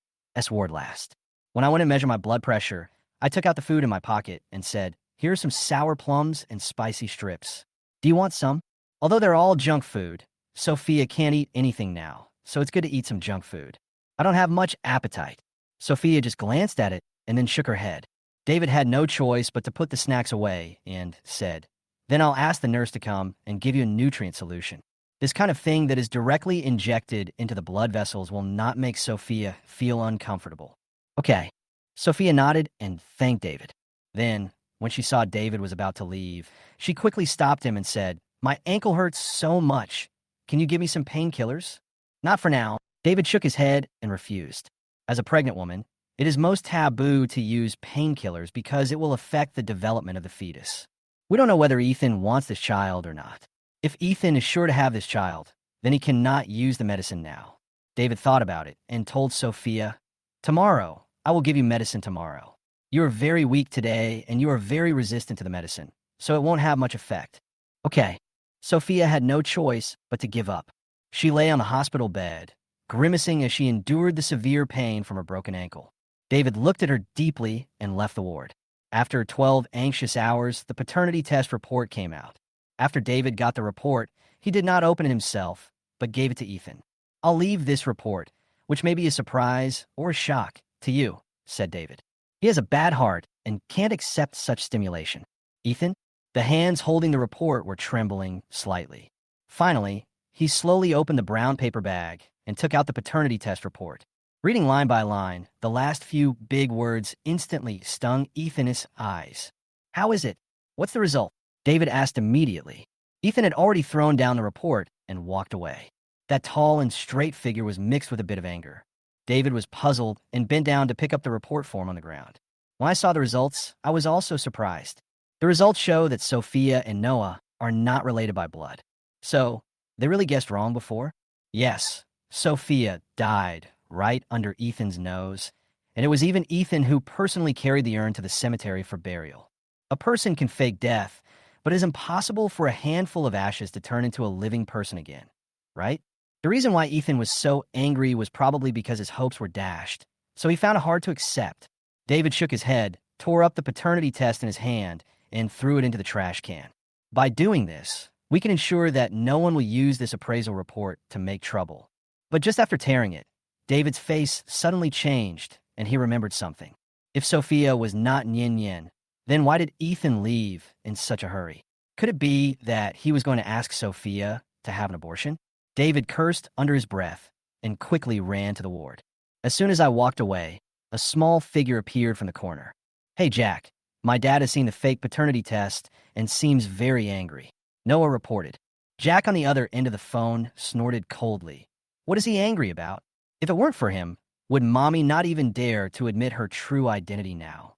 ward last. When I went to measure my blood pressure, I took out the food in my pocket and said, here are some sour plums and spicy strips. Do you want some? Although they're all junk food, Sophia can't eat anything now, so it's good to eat some junk food. I don't have much appetite. Sophia just glanced at it and then shook her head. David had no choice but to put the snacks away and said, then I'll ask the nurse to come and give you a nutrient solution. This kind of thing that is directly injected into the blood vessels will not make Sophia feel uncomfortable. Okay. Sophia nodded and thanked David. Then, when she saw David was about to leave, she quickly stopped him and said, "My ankle hurts so much. Can you give me some painkillers?" "Not for now." David shook his head and refused. As a pregnant woman, it is most taboo to use painkillers because it will affect the development of the fetus. We don't know whether Ethan wants this child or not. If Ethan is sure to have this child, then he cannot use the medicine now. David thought about it and told Sophia, "Tomorrow, I will give you medicine tomorrow. You are very weak today and you are very resistant to the medicine, so it won't have much effect." Okay. Sophia had no choice but to give up. She lay on the hospital bed, grimacing as she endured the severe pain from her broken ankle. David looked at her deeply and left the ward. After 12 anxious hours, the paternity test report came out. After David got the report, he did not open it himself, but gave it to Ethan. "I'll leave this report, which may be a surprise or a shock to you," said David. "He has a bad heart and can't accept such stimulation." Ethan, the hands holding the report were trembling slightly. Finally, he slowly opened the brown paper bag and took out the paternity test report. Reading line by line, the last few big words instantly stung Ethan's eyes. "How is it? What's the result?" David asked immediately. Ethan had already thrown down the report and walked away. That tall and straight figure was mixed with a bit of anger. David was puzzled and bent down to pick up the report form on the ground. When I saw the results, I was also surprised. The results show that Sophia and Noah are not related by blood. So, they really guessed wrong before? Yes, Sophia died right under Ethan's nose, and it was even Ethan who personally carried the urn to the cemetery for burial. A person can fake death, but it is impossible for a handful of ashes to turn into a living person again, right? The reason why Ethan was so angry was probably because his hopes were dashed, so he found it hard to accept. David shook his head, tore up the paternity test in his hand, and threw it into the trash can. By doing this, we can ensure that no one will use this appraisal report to make trouble. But just after tearing it, David's face suddenly changed, and he remembered something. If Sophia was not Yin Yin, then why did Ethan leave in such a hurry? Could it be that he was going to ask Sophia to have an abortion? David cursed under his breath and quickly ran to the ward. As soon as I walked away, a small figure appeared from the corner. "Hey, Jack, my dad has seen the fake paternity test and seems very angry," Noah reported. Jack on the other end of the phone snorted coldly. What is he angry about? If it weren't for him, would Mommy not even dare to admit her true identity now?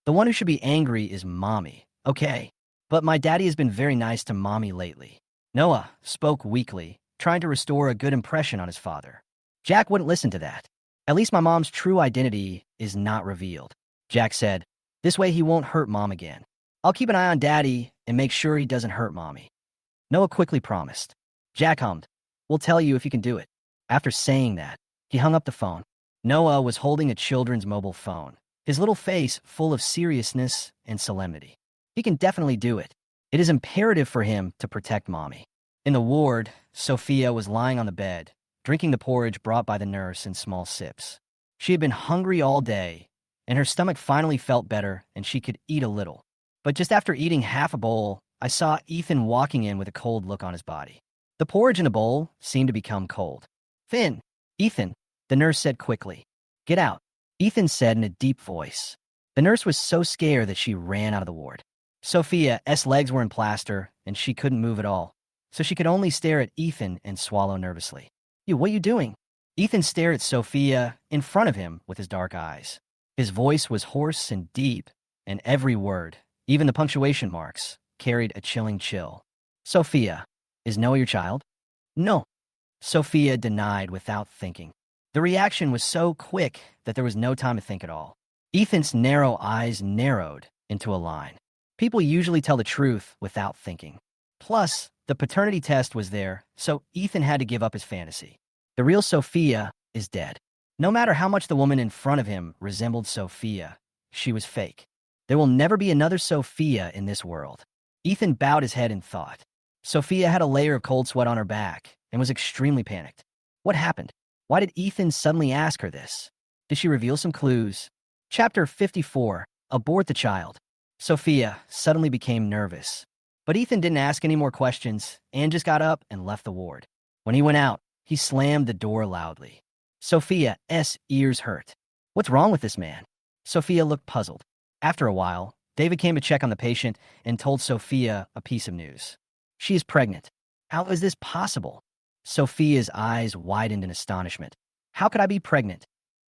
The one who should be angry is Mommy. Okay, but my daddy has been very nice to Mommy lately. Noah spoke weakly, trying to restore a good impression on his father. Jack wouldn't listen to that. "At least my mom's true identity is not revealed," Jack said. "This way he won't hurt Mom again. I'll keep an eye on Daddy and make sure he doesn't hurt Mommy." Noah quickly promised. Jack hummed, "We'll tell you if you can do it." After saying that, he hung up the phone. Noah was holding a children's mobile phone, his little face full of seriousness and solemnity. He can definitely do it. It is imperative for him to protect Mommy. In the ward, Sophia was lying on the bed, drinking the porridge brought by the nurse in small sips. She had been hungry all day, and her stomach finally felt better and she could eat a little. But just after eating half a bowl, I saw Ethan walking in with a cold look on his body. The porridge in the bowl seemed to become cold. "Finn, Ethan," the nurse said quickly. "Get out," Ethan said in a deep voice. The nurse was so scared that she ran out of the ward. Sophia's legs were in plaster, and she couldn't move at all, so she could only stare at Ethan and swallow nervously. What are you doing?" Ethan stared at Sophia in front of him with his dark eyes. His voice was hoarse and deep, and every word, even the punctuation marks, carried a chilling chill. "Sophia, is Noah your child?" "No," Sophia denied without thinking. The reaction was so quick that there was no time to think at all. Ethan's narrow eyes narrowed into a line. People usually tell the truth without thinking. Plus, the paternity test was there, so Ethan had to give up his fantasy. The real Sophia is dead. No matter how much the woman in front of him resembled Sophia, she was fake. There will never be another Sophia in this world. Ethan bowed his head in thought. Sophia had a layer of cold sweat on her back and was extremely panicked. What happened? Why did Ethan suddenly ask her this? Did she reveal some clues? Chapter 54, Abort the Child. Sophia suddenly became nervous. But Ethan didn't ask any more questions and just got up and left the ward. When he went out, he slammed the door loudly. Sophia's ears hurt. What's wrong with this man? Sophia looked puzzled. After a while, David came to check on the patient and told Sophia a piece of news. She is pregnant. How is this possible? Sophia's eyes widened in astonishment. How could I be pregnant?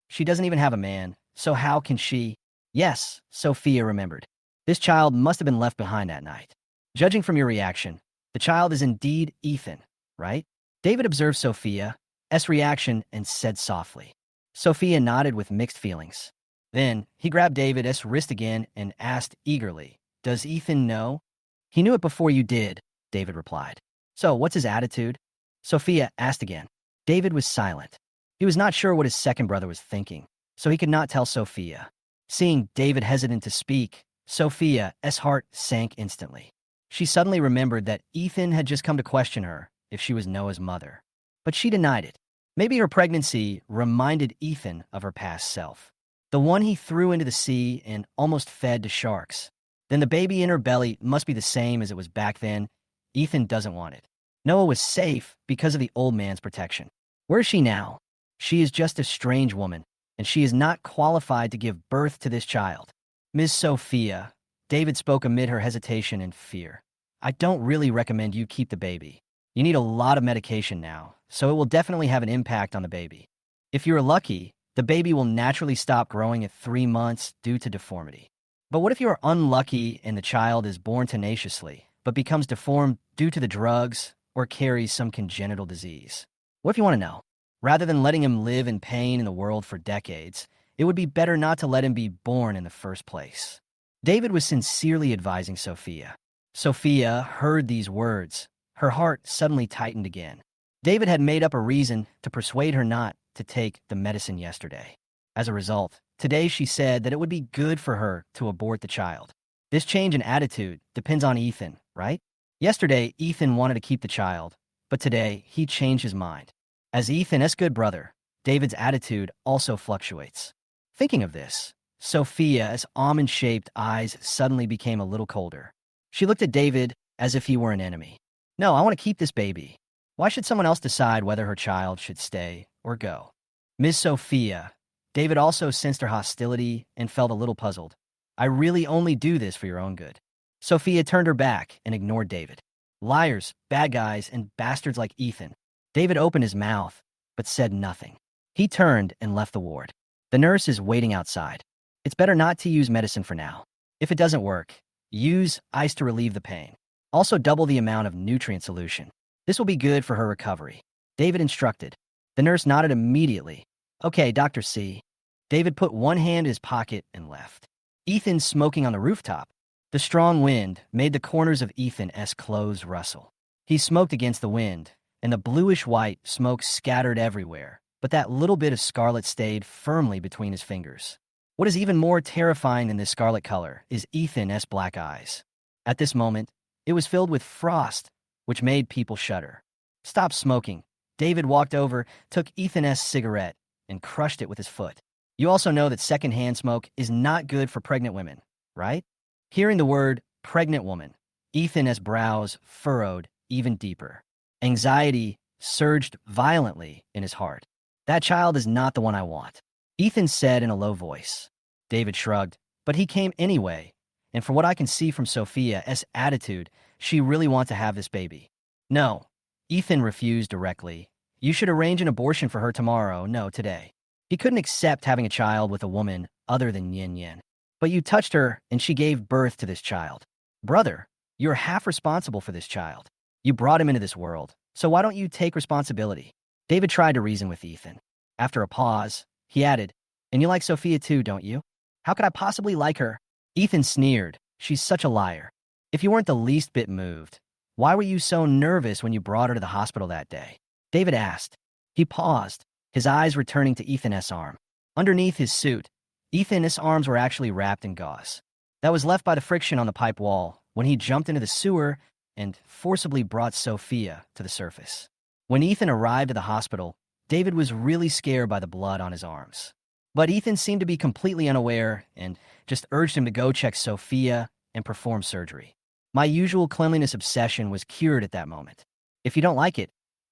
She doesn't even have a man, so how can she? Yes, Sophia remembered. This child must have been left behind that night. Judging from your reaction, the child is indeed Ethan, right? David observed Sophia's reaction and said softly. Sophia nodded with mixed feelings. Then he grabbed David's wrist again and asked eagerly, "Does Ethan know?" "He knew it before you did," David replied. "So what's his attitude?" Sophia asked again. David was silent. He was not sure what his second brother was thinking, so he could not tell Sophia. Seeing David hesitant to speak, Sophia's heart sank instantly. She suddenly remembered that Ethan had just come to question her if she was Noah's mother. But she denied it. Maybe her pregnancy reminded Ethan of her past self, the one he threw into the sea and almost fed to sharks. Then the baby in her belly must be the same as it was back then. Ethan doesn't want it. Noah was safe because of the old man's protection. Where is she now? She is just a strange woman, and she is not qualified to give birth to this child. Ms. Sophia, David spoke amid her hesitation and fear. I don't really recommend you keep the baby. You need a lot of medication now, so it will definitely have an impact on the baby. If you're lucky, the baby will naturally stop growing at 3 months due to deformity. But what if you are unlucky and the child is born tenaciously, but becomes deformed due to the drugs or carries some congenital disease? What if you want to know? Rather than letting him live in pain in the world for decades, it would be better not to let him be born in the first place. David was sincerely advising Sophia. Sophia heard these words. Her heart suddenly tightened again. David had made up a reason to persuade her not to take the medicine yesterday. As a result, today she said that it would be good for her to abort the child. This change in attitude depends on Ethan, right? Yesterday, Ethan wanted to keep the child, but today he changed his mind. As Ethan's good brother, David's attitude also fluctuates. Thinking of this, Sophia's almond-shaped eyes suddenly became a little colder. She looked at David as if he were an enemy. No, I want to keep this baby. Why should someone else decide whether her child should stay or go? Ms. Sophia, David also sensed her hostility and felt a little puzzled. I really only do this for your own good. Sophia turned her back and ignored David. Liars, bad guys, and bastards like Ethan. David opened his mouth, but said nothing. He turned and left the ward. The nurse is waiting outside. It's better not to use medicine for now. If it doesn't work, use ice to relieve the pain. Also double the amount of nutrient solution. This will be good for her recovery. David instructed. The nurse nodded immediately. Okay, Dr. C. David put one hand in his pocket and left. Ethan smoking on the rooftop. The strong wind made the corners of Ethan's clothes rustle. He smoked against the wind, and the bluish-white smoke scattered everywhere, but that little bit of scarlet stayed firmly between his fingers. What is even more terrifying than this scarlet color is Ethan's black eyes. At this moment, it was filled with frost, which made people shudder. Stop smoking. David walked over, took Ethan's cigarette, and crushed it with his foot. You also know that secondhand smoke is not good for pregnant women, right? Hearing the word pregnant woman, Ethan's brows furrowed even deeper. Anxiety surged violently in his heart. That child is not the one I want, Ethan said in a low voice. David shrugged, but he came anyway, and from what I can see from Sophia's attitude, she really wants to have this baby. No, Ethan refused directly. You should arrange an abortion for her tomorrow, no, today. He couldn't accept having a child with a woman other than Yin Yin. But you touched her, and she gave birth to this child. Brother, you're half responsible for this child. You brought him into this world, so why don't you take responsibility? David tried to reason with Ethan. After a pause, he added, and you like Sophia too, don't you? How could I possibly like her? Ethan sneered. She's such a liar. If you weren't the least bit moved, why were you so nervous when you brought her to the hospital that day? David asked. He paused, his eyes returning to Ethan's arm. Underneath his suit, Ethan's arms were actually wrapped in gauze. That was left by the friction on the pipe wall when he jumped into the sewer and forcibly brought Sophia to the surface. When Ethan arrived at the hospital, David was really scared by the blood on his arms. But Ethan seemed to be completely unaware and just urged him to go check Sophia and perform surgery. My usual cleanliness obsession was cured at that moment. If you don't like it,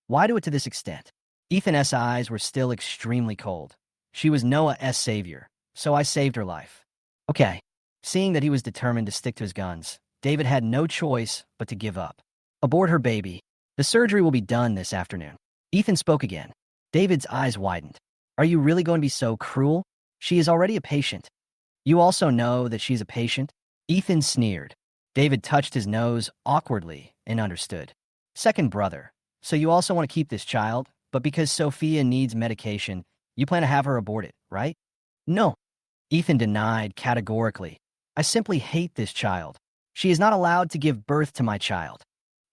why do it to this extent? Ethan's eyes were still extremely cold. She was Noah's savior, so I saved her life. Okay, Seeing that he was determined to stick to his guns, David had no choice but to give up. Abort her, baby. The surgery will be done this afternoon. Ethan spoke again. David's eyes widened. Are you really going to be so cruel? She is already a patient. You also know that she's a patient? Ethan sneered. David touched his nose awkwardly and understood. Second brother, so you also want to keep this child, but because Sophia needs medication, you plan to have her aborted, right? No. Ethan denied categorically. I simply hate this child. She is not allowed to give birth to my child.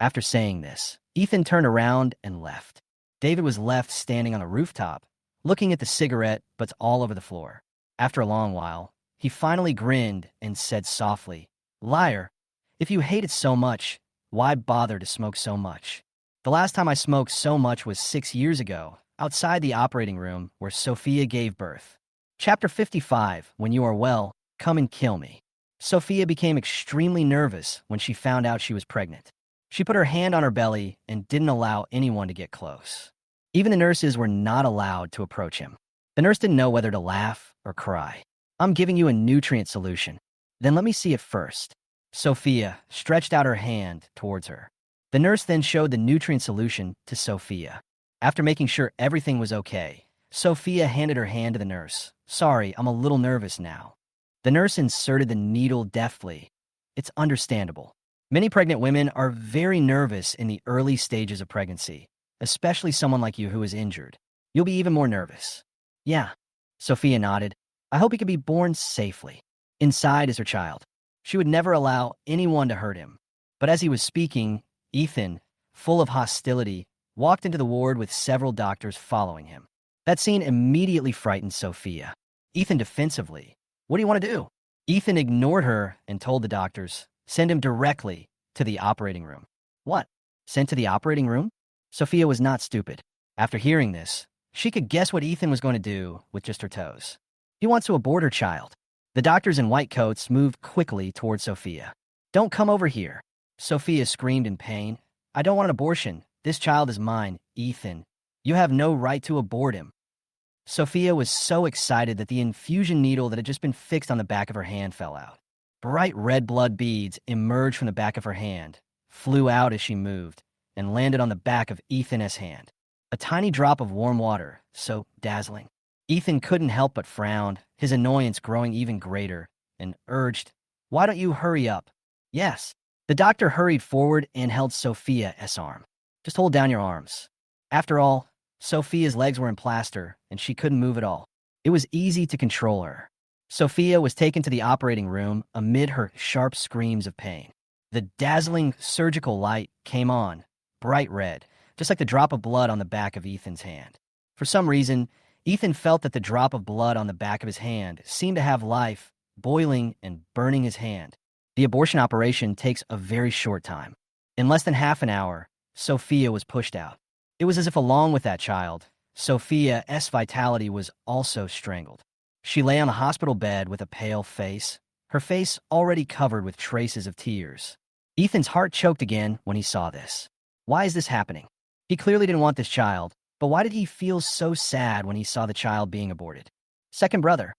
After saying this, Ethan turned around and left. David was left standing on the rooftop, looking at the cigarette butts all over the floor. After a long while, he finally grinned and said softly, Liar, if you hate it so much, why bother to smoke so much? The last time I smoked so much was 6 years ago, outside the operating room where Sophia gave birth. Chapter 55, When You Are Well, Come and Kill Me. Sophia became extremely nervous when she found out she was pregnant. She put her hand on her belly and didn't allow anyone to get close. Even the nurses were not allowed to approach him. The nurse didn't know whether to laugh or cry. I'm giving you a nutrient solution. Then let me see it first. Sophia stretched out her hand towards her. The nurse then showed the nutrient solution to Sophia. After making sure everything was okay, Sophia handed her hand to the nurse. Sorry, I'm a little nervous now. The nurse inserted the needle deftly. It's understandable. Many pregnant women are very nervous in the early stages of pregnancy, especially someone like you who is injured. You'll be even more nervous. Yeah. Sophia nodded. I hope he can be born safely. Inside is her child. She would never allow anyone to hurt him. But as he was speaking, Ethan, full of hostility, walked into the ward with several doctors following him. That scene immediately frightened Sophia. Ethan defensively. What do you want to do? Ethan ignored her and told the doctors, send him directly to the operating room. What? Sent to the operating room? Sophia was not stupid. After hearing this, she could guess what Ethan was going to do with just her toes. He wants to abort her child. The doctors in white coats moved quickly toward Sophia. Don't come over here. Sophia screamed in pain. I don't want an abortion. This child is mine, Ethan. You have no right to abort him. Sophia was so excited that the infusion needle that had just been fixed on the back of her hand fell out. Bright red blood beads emerged from the back of her hand, flew out as she moved, and landed on the back of Ethan's hand. A tiny drop of warm water, so dazzling. Ethan couldn't help but frown, his annoyance growing even greater, and urged, Why don't you hurry up? Yes. The doctor hurried forward and held Sophia's arm. Just hold down your arms. After all, Sophia's legs were in plaster, and she couldn't move at all. It was easy to control her. Sophia was taken to the operating room amid her sharp screams of pain. The dazzling surgical light came on, bright red, just like the drop of blood on the back of Ethan's hand. For some reason, Ethan felt that the drop of blood on the back of his hand seemed to have life, boiling and burning his hand. The abortion operation takes a very short time. In less than half an hour, Sophia was pushed out. It was as if along with that child, Sophia's vitality was also strangled. She lay on the hospital bed with a pale face, her face already covered with traces of tears. Ethan's heart choked again when he saw this. Why is this happening? He clearly didn't want this child, but why did he feel so sad when he saw the child being aborted? Second brother.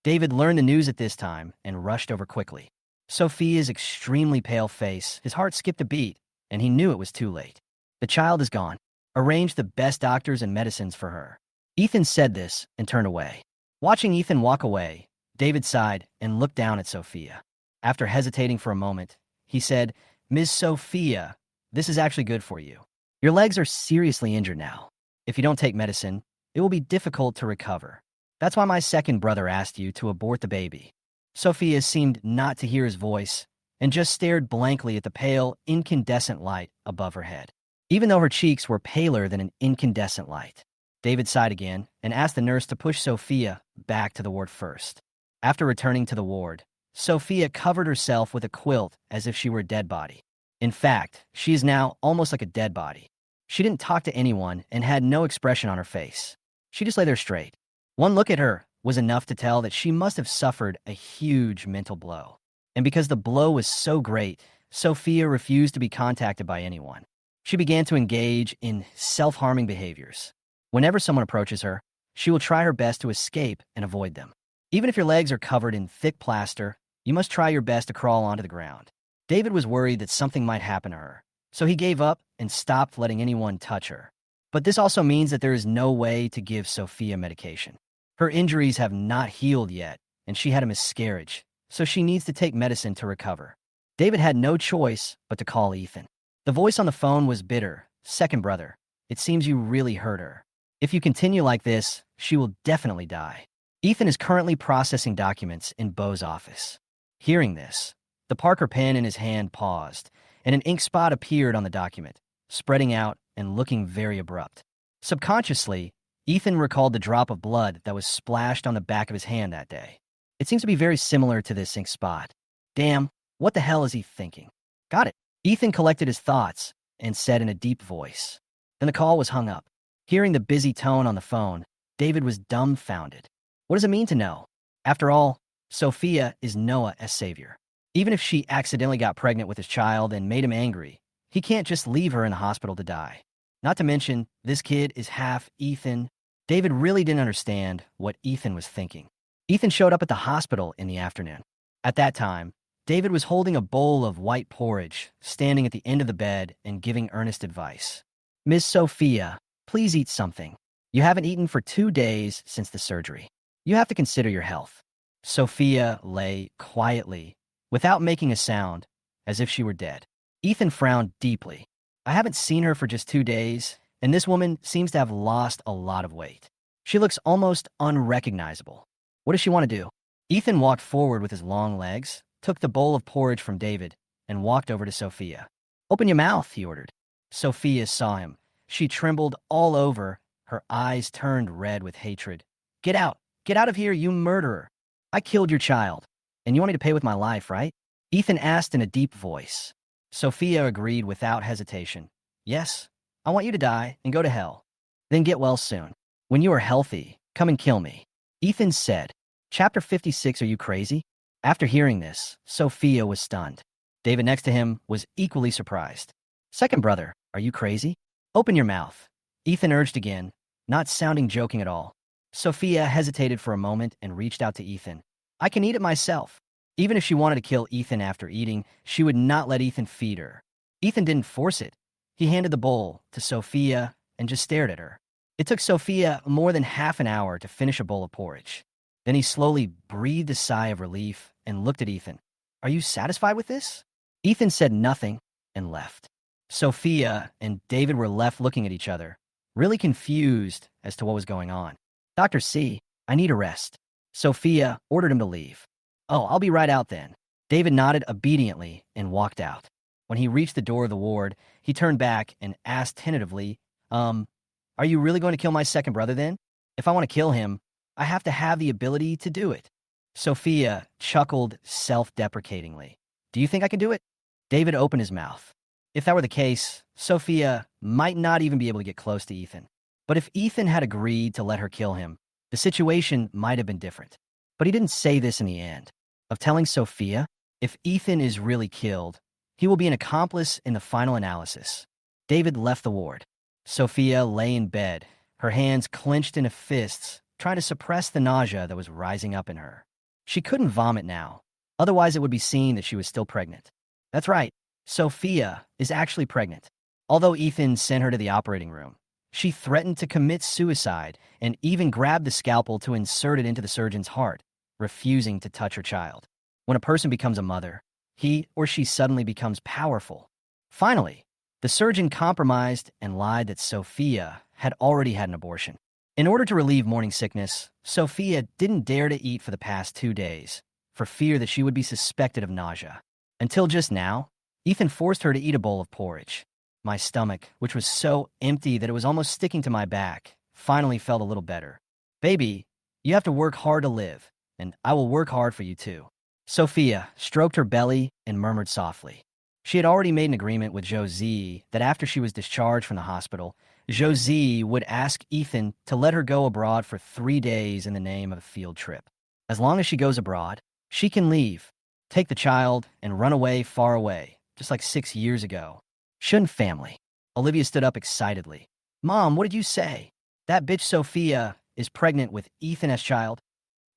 David learned the news at this time and rushed over quickly. Sophia's extremely pale face, his heart skipped a beat, and he knew it was too late. The child is gone. Arrange the best doctors and medicines for her. Ethan said this and turned away. Watching Ethan walk away, David sighed and looked down at Sophia. After hesitating for a moment, he said, Ms. Sophia, this is actually good for you. Your legs are seriously injured now. If you don't take medicine, it will be difficult to recover. That's why my second brother asked you to abort the baby. Sophia seemed not to hear his voice and just stared blankly at the pale, incandescent light above her head. Even though her cheeks were paler than an incandescent light. David sighed again and asked the nurse to push Sophia back to the ward first. After returning to the ward, Sophia covered herself with a quilt as if she were a dead body. In fact, she is now almost like a dead body. She didn't talk to anyone and had no expression on her face. She just lay there straight. One look at her was enough to tell that she must have suffered a huge mental blow. And because the blow was so great, Sophia refused to be contacted by anyone. She began to engage in self-harming behaviors. Whenever someone approaches her, she will try her best to escape and avoid them. Even if your legs are covered in thick plaster, You must try your best to crawl onto the ground. David was worried that something might happen to her, so he gave up and stopped letting anyone touch her. But this also means that there is no way to give Sophia medication. Her injuries have not healed yet, and she had a miscarriage, so she needs to take medicine to recover. David had no choice but to call Ethan. The voice on the phone was bitter. Second brother, it seems you really hurt her. If you continue like this, she will definitely die. Ethan is currently processing documents in Beau's office. Hearing this, the Parker pen in his hand paused, and an ink spot appeared on the document, spreading out and looking very abrupt. Subconsciously, Ethan recalled the drop of blood that was splashed on the back of his hand that day. It seems to be very similar to this ink spot. Damn, what the hell is he thinking? Got it. Ethan collected his thoughts and said in a deep voice. Then the call was hung up. Hearing the busy tone on the phone, David was dumbfounded. What does it mean to know? After all, Sophia is Noah's savior. Even if she accidentally got pregnant with his child and made him angry, he can't just leave her in the hospital to die. Not to mention, this kid is half Ethan. David really didn't understand what Ethan was thinking. Ethan showed up at the hospital in the afternoon. At that time, David was holding a bowl of white porridge, standing at the end of the bed and giving earnest advice. Miss Sophia, please eat something. You haven't eaten for 2 days since the surgery. You have to consider your health. Sophia lay quietly, without making a sound, as if she were dead. Ethan frowned deeply. I haven't seen her for just 2 days, and this woman seems to have lost a lot of weight. She looks almost unrecognizable. What does she want to do? Ethan walked forward with his long legs, took the bowl of porridge from David, and walked over to Sophia. Open your mouth, he ordered. Sophia saw him. She trembled all over, her eyes turned red with hatred. Get out! Get out of here, you murderer! I killed your child, and you want me to pay with my life, right? Ethan asked in a deep voice. Sophia agreed without hesitation. Yes, I want you to die and go to hell. Then get well soon. When you are healthy, come and kill me. Ethan said. Chapter 56, Are you crazy? After hearing this, Sophia was stunned. David next to him was equally surprised. Second brother, are you crazy? Open your mouth. Ethan urged again, not sounding joking at all. Sophia hesitated for a moment and reached out to Ethan. I can eat it myself. Even if she wanted to kill Ethan after eating, she would not let Ethan feed her. Ethan didn't force it. He handed the bowl to Sophia and just stared at her. It took Sophia more than half an hour to finish a bowl of porridge. Then he slowly breathed a sigh of relief and looked at Ethan. Are you satisfied with this? Ethan said nothing and left. Sophia and David were left looking at each other, really confused as to what was going on. Dr. C, I need a rest. Sophia ordered him to leave. Oh, I'll be right out then. David nodded obediently and walked out. When he reached the door of the ward, he turned back and asked tentatively, are you really going to kill my second brother then? If I want to kill him, I have to have the ability to do it. Sophia chuckled self-deprecatingly. Do you think I can do it? David opened his mouth. If that were the case, Sophia might not even be able to get close to Ethan. But if Ethan had agreed to let her kill him, the situation might have been different. But he didn't say this in the end. Of telling Sophia, if Ethan is really killed, he will be an accomplice in the final analysis. David left the ward. Sophia lay in bed, her hands clenched into fists, trying to suppress the nausea that was rising up in her. She couldn't vomit now, otherwise it would be seen that she was still pregnant. That's right, Sophia is actually pregnant. Although Ethan sent her to the operating room, she threatened to commit suicide and even grabbed the scalpel to insert it into the surgeon's heart, refusing to touch her child. When a person becomes a mother, he or she suddenly becomes powerful. Finally, the surgeon compromised and lied that Sophia had already had an abortion. In order to relieve morning sickness, Sophia didn't dare to eat for the past 2 days, for fear that she would be suspected of nausea. Until just now, Ethan forced her to eat a bowl of porridge. My stomach, which was so empty that it was almost sticking to my back, finally felt a little better. Baby, you have to work hard to live, and I will work hard for you too. Sophia stroked her belly and murmured softly. She had already made an agreement with Xizhou that after she was discharged from the hospital, Xizhou would ask Ethan to let her go abroad for 3 days in the name of a field trip. As long as she goes abroad, she can leave, take the child, and run away far away, just like 6 years ago. Shouldn't family? Olivia stood up excitedly. Mom, what did you say? That bitch Sophia is pregnant with Ethan as child.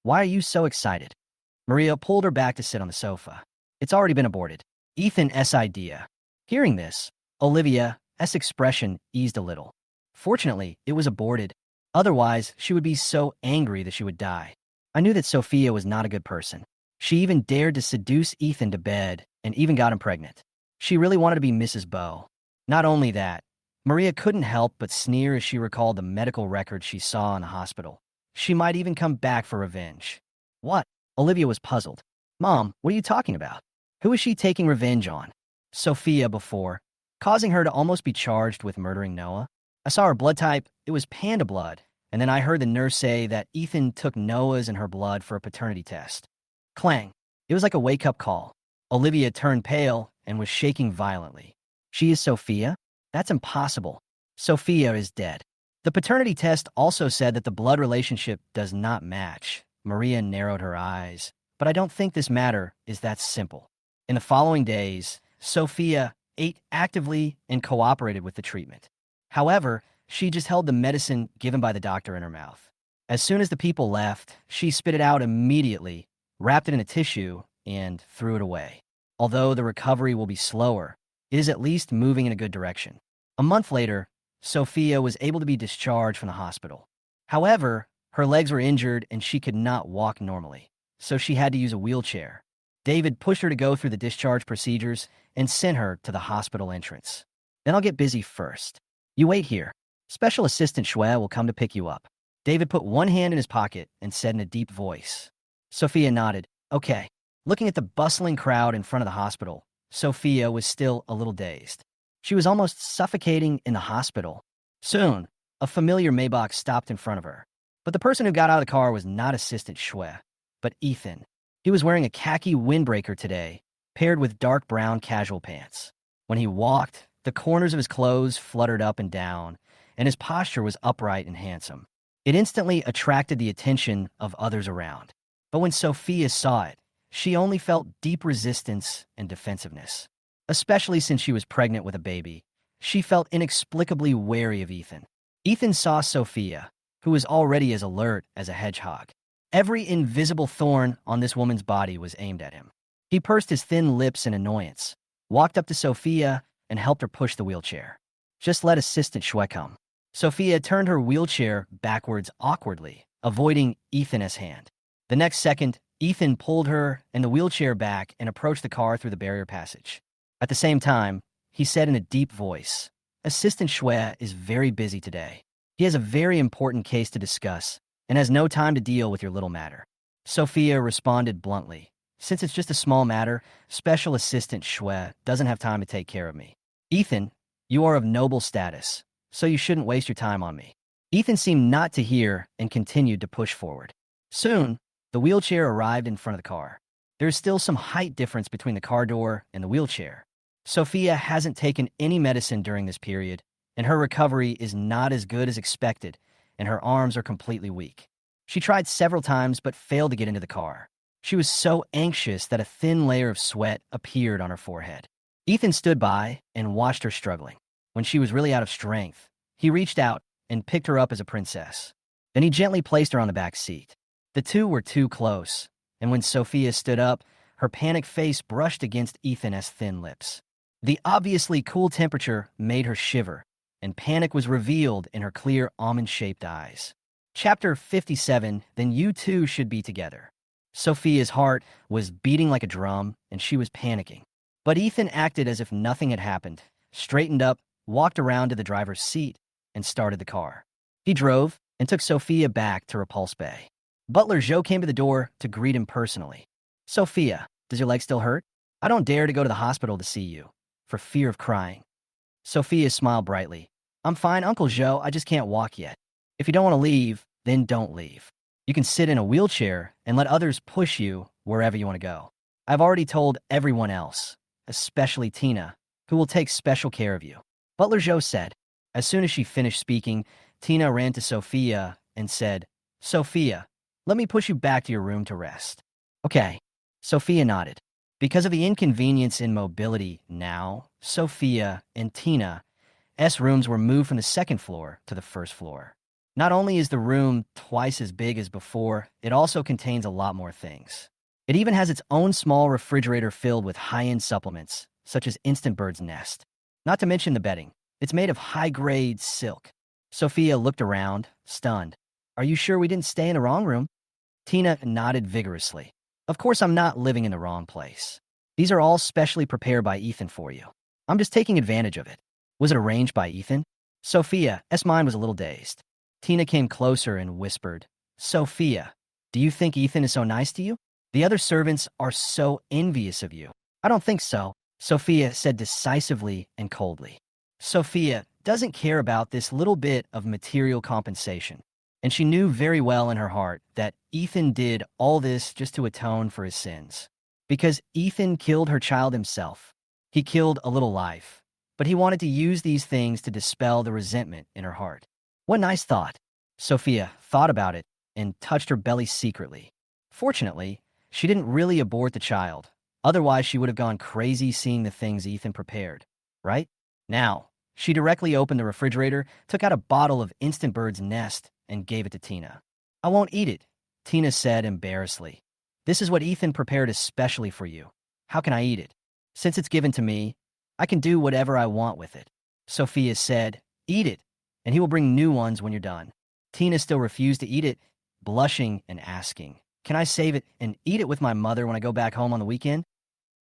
Why are you so excited? Maria pulled her back to sit on the sofa. It's already been aborted. Ethan's idea. Hearing this, Olivia's expression eased a little. Fortunately, it was aborted. Otherwise, she would be so angry that she would die. I knew that Sophia was not a good person. She even dared to seduce Ethan to bed and even got him pregnant. She really wanted to be Mrs. Bow. Not only that, Maria couldn't help but sneer as she recalled the medical records she saw in the hospital. She might even come back for revenge. What? Olivia was puzzled. Mom, what are you talking about? Who is she taking revenge on? Sophia before, causing her to almost be charged with murdering Noah. I saw her blood type, it was panda blood, and then I heard the nurse say that Ethan took Noah's and her blood for a paternity test. Clang. It was like a wake-up call. Olivia turned pale and was shaking violently. She is Sophia? That's impossible. Sophia is dead. The paternity test also said that the blood relationship does not match. Maria narrowed her eyes. But I don't think this matter is that simple. In the following days, Sophia ate actively and cooperated with the treatment. However, she just held the medicine given by the doctor in her mouth. As soon as the people left, she spit it out immediately, wrapped it in a tissue, and threw it away. Although the recovery will be slower, it is at least moving in a good direction. A month later, Sophia was able to be discharged from the hospital. However, her legs were injured and she could not walk normally, so she had to use a wheelchair. David pushed her to go through the discharge procedures and sent her to the hospital entrance. Then I'll get busy first. You wait here. Special Assistant Xue will come to pick you up. David put one hand in his pocket and said in a deep voice. Sophia nodded. Okay. Looking at the bustling crowd in front of the hospital, Sophia was still a little dazed. She was almost suffocating in the hospital. Soon, a familiar Maybach stopped in front of her. But the person who got out of the car was not Assistant Xue, but Ethan. He was wearing a khaki windbreaker today, paired with dark brown casual pants. When he walked, the corners of his clothes fluttered up and down, and his posture was upright and handsome. It instantly attracted the attention of others around. But when Sophia saw it, she only felt deep resistance and defensiveness. Especially since she was pregnant with a baby, she felt inexplicably wary of Ethan. Ethan saw Sophia, who was already as alert as a hedgehog. Every invisible thorn on this woman's body was aimed at him. He pursed his thin lips in annoyance, walked up to Sophia, and helped her push the wheelchair. Just let Assistant Xue come. Sophia turned her wheelchair backwards awkwardly, avoiding Ethan's hand. The next second, Ethan pulled her and the wheelchair back and approached the car through the barrier passage. At the same time, he said in a deep voice, Assistant Xue is very busy today. He has a very important case to discuss and has no time to deal with your little matter. Sophia responded bluntly. Since it's just a small matter, Special Assistant Xue doesn't have time to take care of me. Ethan, you are of noble status, so you shouldn't waste your time on me. Ethan seemed not to hear and continued to push forward. Soon, the wheelchair arrived in front of the car. There is still some height difference between the car door and the wheelchair. Sophia hasn't taken any medicine during this period, and her recovery is not as good as expected, and her arms are completely weak. She tried several times but failed to get into the car. She was so anxious that a thin layer of sweat appeared on her forehead. Ethan stood by and watched her struggling. When she was really out of strength, he reached out and picked her up as a princess. Then he gently placed her on the back seat. The two were too close, and when Sophia stood up, her panicked face brushed against Ethan's thin lips. The obviously cool temperature made her shiver, and panic was revealed in her clear almond-shaped eyes. Chapter 57, Then You Two Should Be Together. Sophia's heart was beating like a drum, and she was panicking. But Ethan acted as if nothing had happened, straightened up, walked around to the driver's seat, and started the car. He drove and took Sophia back to Repulse Bay. Butler Xizhou came to the door to greet him personally. Sophia, does your leg still hurt? I don't dare to go to the hospital to see you, for fear of crying. Sophia smiled brightly. I'm fine, Uncle Xizhou, I just can't walk yet. If you don't want to leave, then don't leave. You can sit in a wheelchair and let others push you wherever you want to go. I've already told everyone else, especially Tina, who will take special care of you. Butler Xizhou said. As soon as she finished speaking, Tina ran to Sophia and said, Sophia, let me push you back to your room to rest. Okay. Sophia nodded. Because of the inconvenience in mobility now, Sophia and Tina's rooms were moved from the second floor to the first floor. Not only is the room twice as big as before, it also contains a lot more things. It even has its own small refrigerator filled with high-end supplements, such as instant bird's nest. Not to mention the bedding. It's made of high-grade silk. Sophia looked around, stunned. Are you sure we didn't stay in the wrong room? Tina nodded vigorously. Of course I'm not living in the wrong place. These are all specially prepared by Ethan for you. I'm just taking advantage of it. Was it arranged by Ethan? Sophia's mind was a little dazed. Tina came closer and whispered, Sophia, do you think Ethan is so nice to you? The other servants are so envious of you. I don't think so, Sophia said decisively and coldly. Sophia doesn't care about this little bit of material compensation, and she knew very well in her heart that Ethan did all this just to atone for his sins. Because Ethan killed her child himself. He killed a little life, but he wanted to use these things to dispel the resentment in her heart. What nice thought. Sophia thought about it and touched her belly secretly. Fortunately, she didn't really abort the child. Otherwise, she would have gone crazy seeing the things Ethan prepared, right? Now, she directly opened the refrigerator, took out a bottle of instant bird's nest, and gave it to Tina. I won't eat it, Tina said embarrassedly. This is what Ethan prepared especially for you. How can I eat it? Since it's given to me, I can do whatever I want with it. Sophia said, eat it, and he will bring new ones when you're done. Tina still refused to eat it, blushing and asking, can I save it and eat it with my mother when I go back home on the weekend?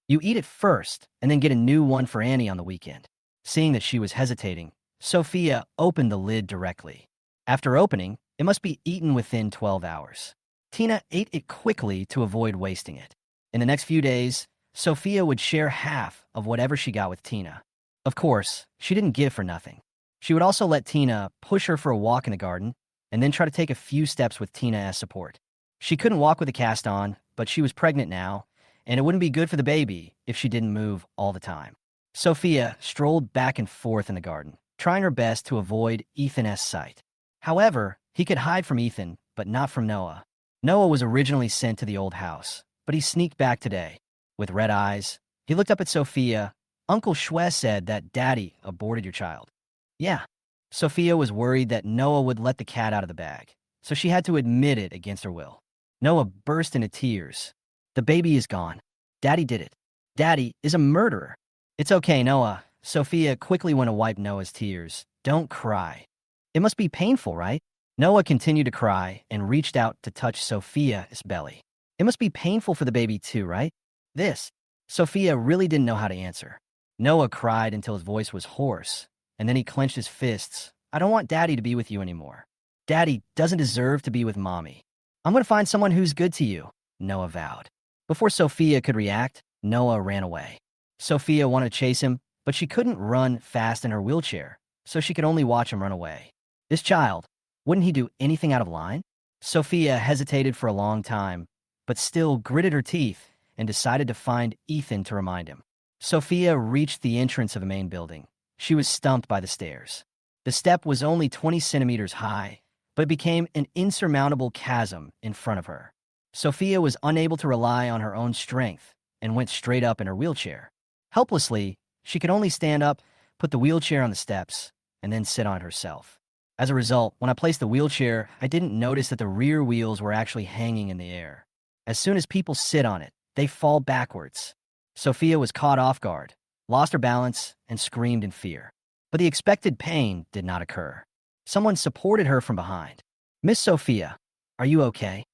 You eat it first, and then get a new one for Annie on the weekend. Seeing that she was hesitating, Sophia opened the lid directly. After opening, it must be eaten within 12 hours. Tina ate it quickly to avoid wasting it. In the next few days, Sophia would share half of whatever she got with Tina. Of course, she didn't give for nothing. She would also let Tina push her for a walk in the garden, and then try to take a few steps with Tina as support. She couldn't walk with a cast on, but she was pregnant now, and it wouldn't be good for the baby if she didn't move all the time. Sophia strolled back and forth in the garden, trying her best to avoid Ethan's sight. However, he could hide from Ethan, but not from Noah. Noah was originally sent to the old house, but he sneaked back today. With red eyes, he looked up at Sophia. Uncle Shwe said that Daddy aborted your child. Yeah. Sophia was worried that Noah would let the cat out of the bag, so she had to admit it against her will. Noah burst into tears. The baby is gone. Daddy did it. Daddy is a murderer. It's okay, Noah. Sophia quickly went to wipe Noah's tears. Don't cry. It must be painful, right? Noah continued to cry and reached out to touch Sophia's belly. It must be painful for the baby too, right? This. Sophia really didn't know how to answer. Noah cried until his voice was hoarse, and then he clenched his fists. I don't want Daddy to be with you anymore. Daddy doesn't deserve to be with Mommy. I'm going to find someone who's good to you, Noah vowed. Before Sophia could react, Noah ran away. Sophia wanted to chase him, but she couldn't run fast in her wheelchair, so she could only watch him run away. This child, wouldn't he do anything out of line? Sophia hesitated for a long time, but still gritted her teeth and decided to find Ethan to remind him. Sophia reached the entrance of the main building. She was stumped by the stairs. The step was only 20 centimeters high, but became an insurmountable chasm in front of her. Sophia was unable to rely on her own strength and went straight up in her wheelchair. Helplessly, she could only stand up, put the wheelchair on the steps, and then sit on it herself. As a result, when I placed the wheelchair, I didn't notice that the rear wheels were actually hanging in the air. As soon as people sit on it, they fall backwards. Sophia was caught off guard, lost her balance, and screamed in fear. But the expected pain did not occur. Someone supported her from behind. Miss Sophia, are you okay?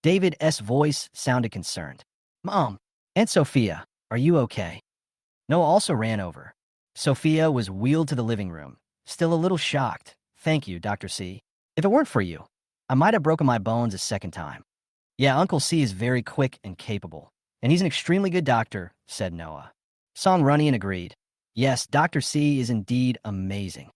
David's voice sounded concerned. Mom, Aunt Sophia, are you okay? Noah also ran over. Sophia was wheeled to the living room, still a little shocked. Thank you, Dr. C. If it weren't for you, I might have broken my bones a second time. Yeah, Uncle C is very quick and capable, and he's an extremely good doctor, said Noah. Song Runyan agreed. Yes, Dr. C is indeed amazing.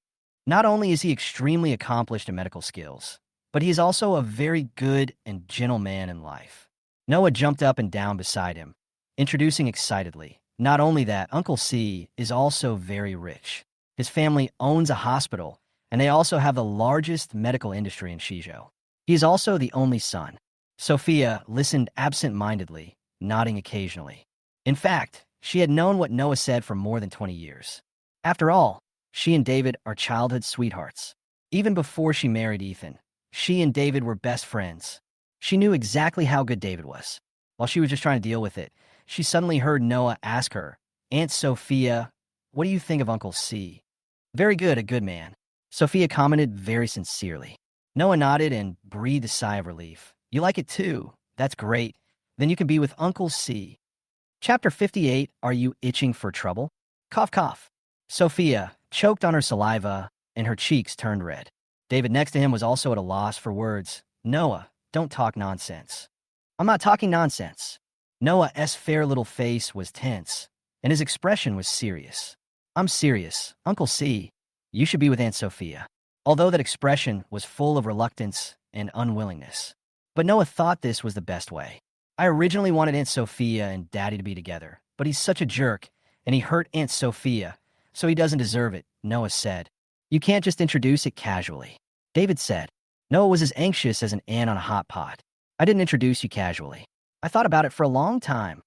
Not only is he extremely accomplished in medical skills, but he is also a very good and gentle man in life. Noah jumped up and down beside him, introducing excitedly. Not only that, Uncle C is also very rich. His family owns a hospital, and they also have the largest medical industry in Xizhou. He is also the only son. Sophia listened absent-mindedly, nodding occasionally. In fact, she had known what Noah said for more than 20 years. After all, she and David are childhood sweethearts. Even before she married Ethan, she and David were best friends. She knew exactly how good David was. While she was just trying to deal with it, she suddenly heard Noah ask her, Aunt Sophia, what do you think of Uncle C? Very good, a good man. Sophia commented very sincerely. Noah nodded and breathed a sigh of relief. You like it too? That's great. Then you can be with Uncle C. Chapter 58, Are You Itching for Trouble? Cough, cough. Sophia choked on her saliva, and her cheeks turned red. David next to him was also at a loss for words. Noah, don't talk nonsense. I'm not talking nonsense. Noah's fair little face was tense, and his expression was serious. I'm serious. Uncle C, you should be with Aunt Sophia. Although that expression was full of reluctance and unwillingness. But Noah thought this was the best way. I originally wanted Aunt Sophia and Daddy to be together, but he's such a jerk, and he hurt Aunt Sophia, so he doesn't deserve it, Noah said. You can't just introduce it casually. David said. Noah was as anxious as an ant on a hot pot. I didn't introduce you casually. I thought about it for a long time.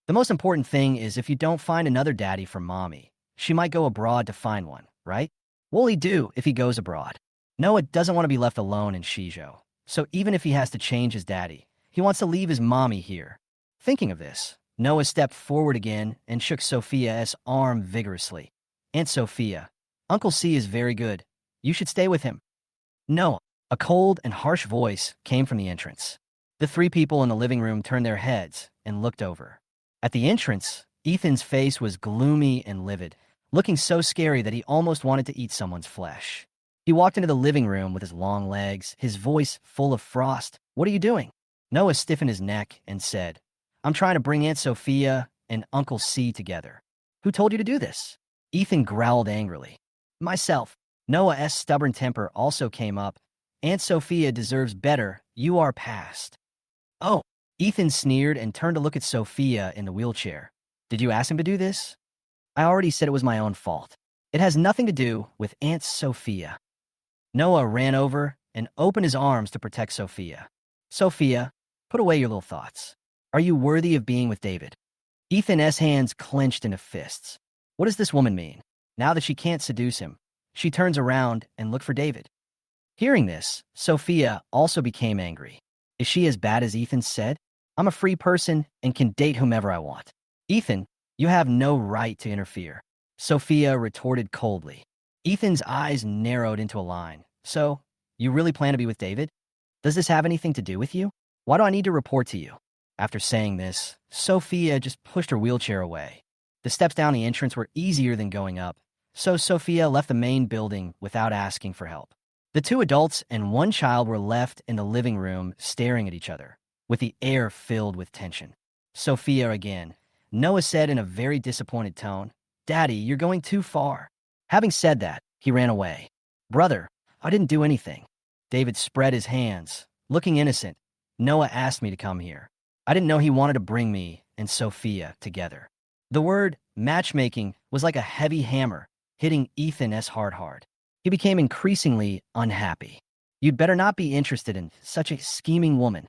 The most important thing is if you don't find another daddy for Mommy, she might go abroad to find one, right? What'll he do if he goes abroad? Noah doesn't want to be left alone in Xizhou, so even if he has to change his daddy, he wants to leave his mommy here. Thinking of this, Noah stepped forward again and shook Sophia's arm vigorously. Aunt Sophia, Uncle C is very good. You should stay with him. Noah. A cold and harsh voice came from the entrance. The three people in the living room turned their heads and looked over. At the entrance, Ethan's face was gloomy and livid, looking so scary that he almost wanted to eat someone's flesh. He walked into the living room with his long legs, his voice full of frost. What are you doing? Noah stiffened his neck and said, I'm trying to bring Aunt Sophia and Uncle C together. Who told you to do this? Ethan growled angrily. Myself. Noah's stubborn temper also came up. Aunt Sophia deserves better. You are past. Oh, Ethan sneered and turned to look at Sophia in the wheelchair. Did you ask him to do this? I already said it was my own fault. It has nothing to do with Aunt Sophia. Noah ran over and opened his arms to protect Sophia. Sophia, put away your little thoughts. Are you worthy of being with David? Ethan's hands clenched into fists. What does this woman mean? Now that she can't seduce him, she turns around and looks for David. Hearing this, Sophia also became angry. Is she as bad as Ethan said? I'm a free person and can date whomever I want. Ethan, you have no right to interfere. Sophia retorted coldly. Ethan's eyes narrowed into a line. So, you really plan to be with David? Does this have anything to do with you? Why do I need to report to you? After saying this, Sophia just pushed her wheelchair away. The steps down the entrance were easier than going up, so Sophia left the main building without asking for help. The two adults and one child were left in the living room staring at each other, with the air filled with tension. Sophia again. Noah said in a very disappointed tone, Daddy, you're going too far. Having said that, he ran away. Brother, I didn't do anything. David spread his hands, looking innocent. Noah asked me to come here. I didn't know he wanted to bring me and Sophia together. The word matchmaking was like a heavy hammer, hitting Ethan's heart hard. He became increasingly unhappy. You'd better not be interested in such a scheming woman.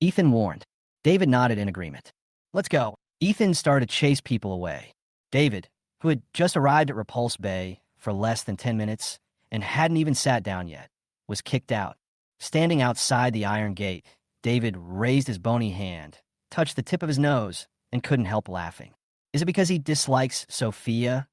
Ethan warned. David nodded in agreement. Let's go. Ethan started to chase people away. David, who had just arrived at Repulse Bay for less than 10 minutes and hadn't even sat down yet, was kicked out. Standing outside the iron gate, David raised his bony hand, touched the tip of his nose, and couldn't help laughing. Is it because he dislikes Sophia's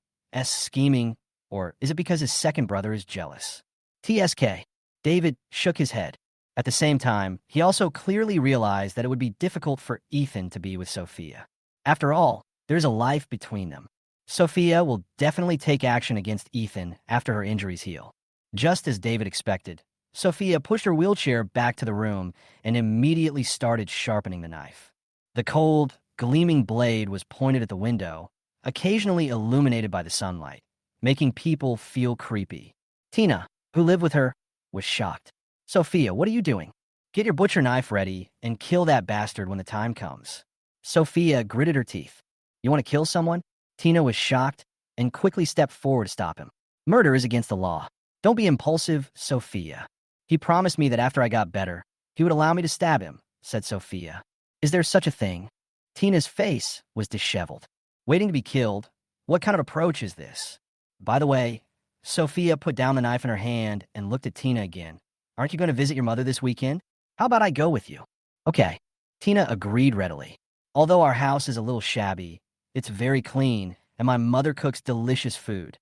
scheming, or is it because his second brother is jealous? TSK. David shook his head. At the same time, he also clearly realized that it would be difficult for Ethan to be with Sophia. After all, there's a life between them. Sophia will definitely take action against Ethan after her injuries heal. Just as David expected, Sophia pushed her wheelchair back to the room and immediately started sharpening the knife. The cold, gleaming blade was pointed at the window, occasionally illuminated by the sunlight, making people feel creepy. Tina, who lived with her, was shocked. Sophia, what are you doing? Get your butcher knife ready and kill that bastard when the time comes. Sophia gritted her teeth. You want to kill someone? Tina was shocked and quickly stepped forward to stop him. Murder is against the law. Don't be impulsive, Sophia. He promised me that after I got better, he would allow me to stab him, said Sophia. Is there such a thing? Tina's face was disheveled. Waiting to be killed? What kind of approach is this? By the way, Sophia put down the knife in her hand and looked at Tina again. Aren't you going to visit your mother this weekend? How about I go with you? Okay. Tina agreed readily. Although our house is a little shabby, it's very clean, and my mother cooks delicious food.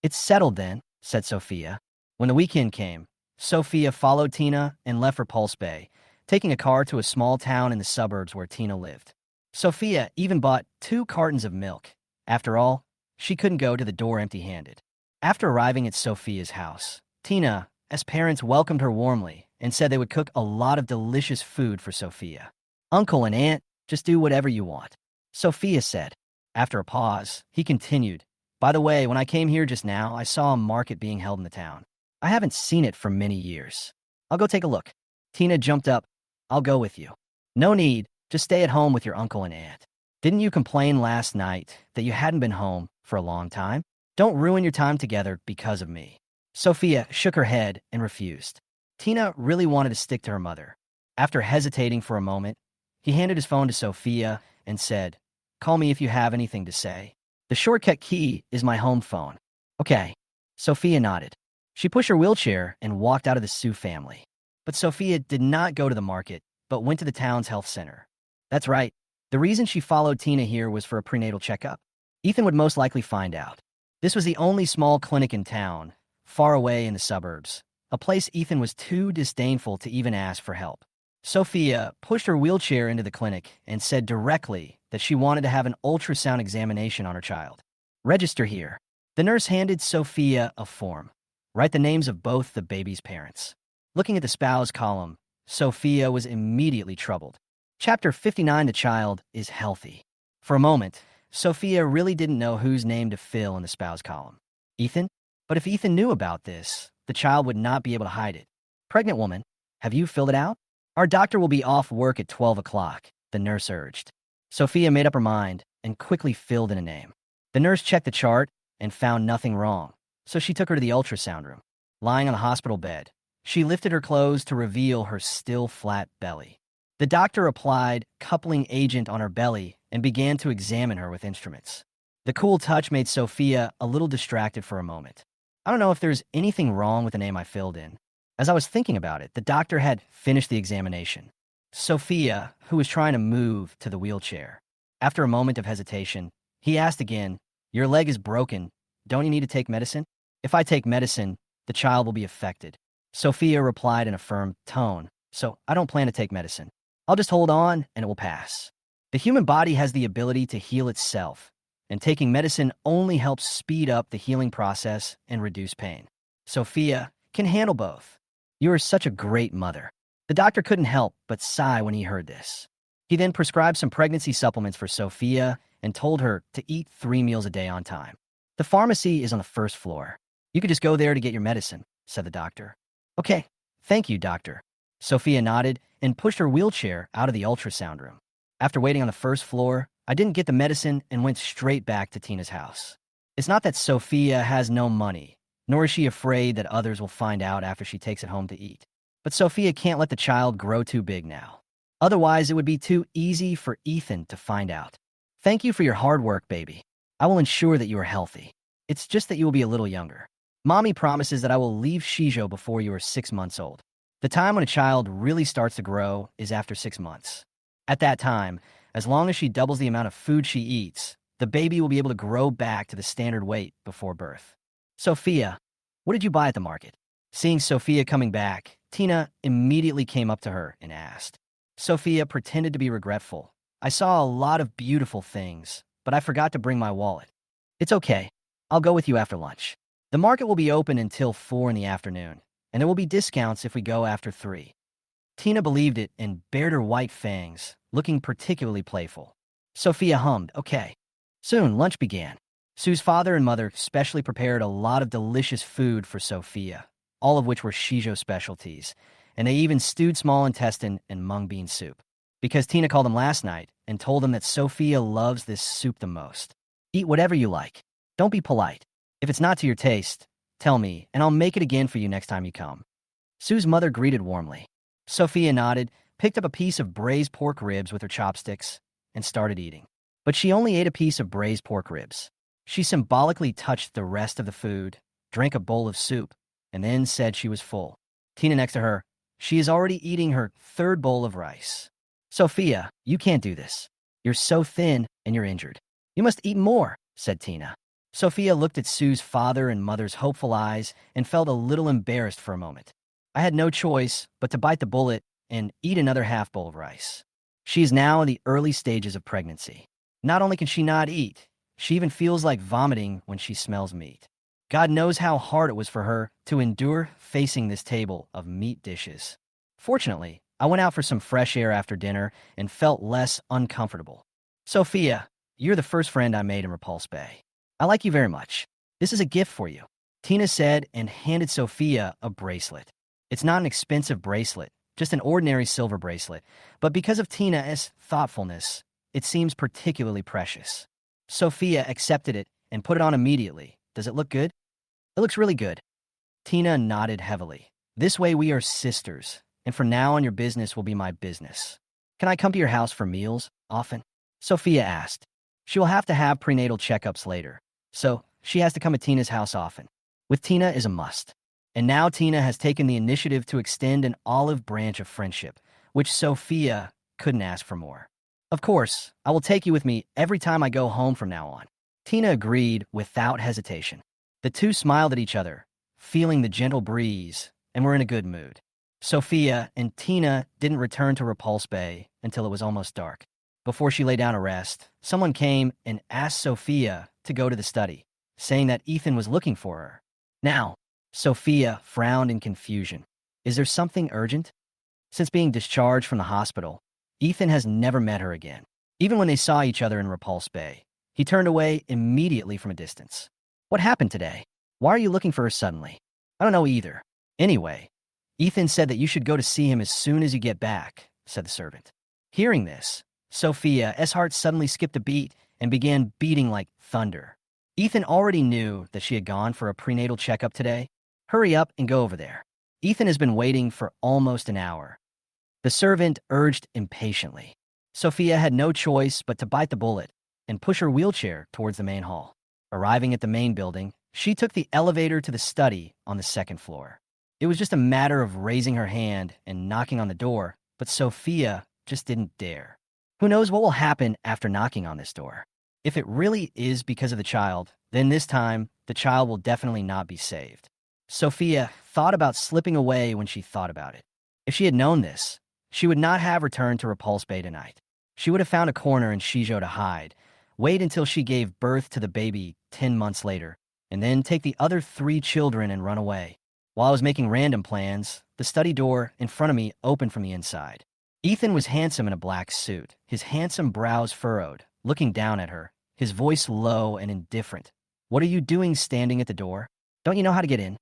It's settled then, said Sophia. When the weekend came, Sophia followed Tina and left for Pulse Bay, taking a car to a small town in the suburbs where Tina lived. Sophia even bought 2 cartons of milk. After all, she couldn't go to the door empty-handed. After arriving at Sophia's house, Tina, as parents, welcomed her warmly and said they would cook a lot of delicious food for Sophia. Uncle and aunt, just do whatever you want, Sophia said. After a pause, he continued, by the way, when I came here just now, I saw a market being held in the town. I haven't seen it for many years. I'll go take a look. Tina jumped up. I'll go with you. No need, just stay at home with your uncle and aunt. Didn't you complain last night that you hadn't been home for a long time? Don't ruin your time together because of me. Sophia shook her head and refused. Tina really wanted to stick to her mother. After hesitating for a moment, he handed his phone to Sophia and said, call me if you have anything to say. The shortcut key is my home phone. Okay. Sophia nodded. She pushed her wheelchair and walked out of the Sue family. But Sophia did not go to the market, but went to the town's health center. That's right. The reason she followed Tina here was for a prenatal checkup. Ethan would most likely find out. This was the only small clinic in town, far away in the suburbs, a place Ethan was too disdainful to even ask for help. Sophia pushed her wheelchair into the clinic and said directly that she wanted to have an ultrasound examination on her child. Register here. The nurse handed Sophia a form. Write the names of both the baby's parents. Looking at the spouse column, Sophia was immediately troubled. Chapter 59, the child is healthy. For a moment, Sophia really didn't know whose name to fill in the spouse column. Ethan? But if Ethan knew about this, the child would not be able to hide it. Pregnant woman, have you filled it out? Our doctor will be off work at 12 o'clock, the nurse urged. Sophia made up her mind and quickly filled in a name. The nurse checked the chart and found nothing wrong, so she took her to the ultrasound room. Lying on the hospital bed, she lifted her clothes to reveal her still flat belly. The doctor applied coupling agent on her belly and began to examine her with instruments. The cool touch made Sophia a little distracted for a moment. I don't know if there's anything wrong with the name I filled in. As I was thinking about it, the doctor had finished the examination. Sophia, who was trying to move to the wheelchair. After a moment of hesitation, he asked again, your leg is broken. Don't you need to take medicine? If I take medicine, the child will be affected. Sophia replied in a firm tone, so I don't plan to take medicine. I'll just hold on and it will pass. The human body has the ability to heal itself, and taking medicine only helps speed up the healing process and reduce pain. Sophia can handle both. You are such a great mother. The doctor couldn't help but sigh when he heard this. He then prescribed some pregnancy supplements for Sophia and told her to eat 3 meals a day on time. The pharmacy is on the first floor. You could just go there to get your medicine, said the doctor. Okay, thank you, doctor. Sophia nodded and pushed her wheelchair out of the ultrasound room. After waiting on the first floor, I didn't get the medicine and went straight back to Tina's house. It's not that Sophia has no money, nor is she afraid that others will find out after she takes it home to eat. But Sophia can't let the child grow too big now. Otherwise, it would be too easy for Ethan to find out. Thank you for your hard work, baby. I will ensure that you are healthy. It's just that you will be a little younger. Mommy promises that I will leave Xizhou before you are 6 months old. The time when a child really starts to grow is after 6 months. At that time, as long as she doubles the amount of food she eats, the baby will be able to grow back to the standard weight before birth. Sophia, what did you buy at the market? Seeing Sophia coming back, Tina immediately came up to her and asked. Sophia pretended to be regretful. I saw a lot of beautiful things, but I forgot to bring my wallet. It's okay. I'll go with you after lunch. The market will be open until 4 in the afternoon, and there will be discounts if we go after 3. Tina believed it and bared her white fangs, looking particularly playful. Sophia hummed, okay. Soon, lunch began. Sue's father and mother specially prepared a lot of delicious food for Sophia, all of which were Xizhou specialties, and they even stewed small intestine and mung bean soup. Because Tina called them last night and told them that Sophia loves this soup the most. Eat whatever you like. Don't be polite. If it's not to your taste, tell me, and I'll make it again for you next time you come. Sue's mother greeted warmly. Sophia nodded, picked up a piece of braised pork ribs with her chopsticks, and started eating. But she only ate a piece of braised pork ribs. She symbolically touched the rest of the food, drank a bowl of soup, and then said she was full. Tina next to her, she is already eating her 3rd bowl of rice. Sophia, you can't do this. You're so thin and you're injured. You must eat more, said Tina. Sophia looked at Sue's father and mother's hopeful eyes and felt a little embarrassed for a moment. I had no choice but to bite the bullet and eat another half bowl of rice. She is now in the early stages of pregnancy. Not only can she not eat, she even feels like vomiting when she smells meat. God knows how hard it was for her to endure facing this table of meat dishes. Fortunately, I went out for some fresh air after dinner and felt less uncomfortable. Sophia, you're the first friend I made in Repulse Bay. I like you very much. This is a gift for you, Tina said and handed Sophia a bracelet. It's not an expensive bracelet, just an ordinary silver bracelet, but because of Tina's thoughtfulness, it seems particularly precious. Sophia accepted it and put it on immediately. Does it look good? It looks really good. Tina nodded heavily. This way we are sisters, and from now on your business will be my business. Can I come to your house for meals often? Sophia asked. She will have to have prenatal checkups later, so she has to come to Tina's house often. With Tina is a must. And now Tina has taken the initiative to extend an olive branch of friendship, which Sophia couldn't ask for more. Of course, I will take you with me every time I go home from now on. Tina agreed without hesitation. The two smiled at each other, feeling the gentle breeze, and were in a good mood. Sophia and Tina didn't return to Repulse Bay until it was almost dark. Before she lay down to rest, someone came and asked Sophia to go to the study, saying that Ethan was looking for her. Now, Sophia frowned in confusion. Is there something urgent? Since being discharged from the hospital, Ethan has never met her again. Even when they saw each other in Repulse Bay, he turned away immediately from a distance. What happened today? Why are you looking for her suddenly? I don't know either. Anyway, Ethan said that you should go to see him as soon as you get back, said the servant. Hearing this, Sophia's heart suddenly skipped a beat and began beating like thunder. Ethan already knew that she had gone for a prenatal checkup today. Hurry up and go over there. Ethan has been waiting for almost an hour. The servant urged impatiently. Sophia had no choice but to bite the bullet and push her wheelchair towards the main hall. Arriving at the main building, she took the elevator to the study on the second floor. It was just a matter of raising her hand and knocking on the door, but Sophia just didn't dare. Who knows what will happen after knocking on this door? If it really is because of the child, then this time, the child will definitely not be saved. Sophia thought about slipping away when she thought about it. If she had known this, she would not have returned to Repulse Bay tonight. She would have found a corner in Xizhou to hide, wait until she gave birth to the baby 10 months later, and then take the other 3 children and run away. While I was making random plans, the study door in front of me opened from the inside. Ethan was handsome in a black suit, his handsome brows furrowed, looking down at her, his voice low and indifferent. What are you doing standing at the door? Don't you know how to get in?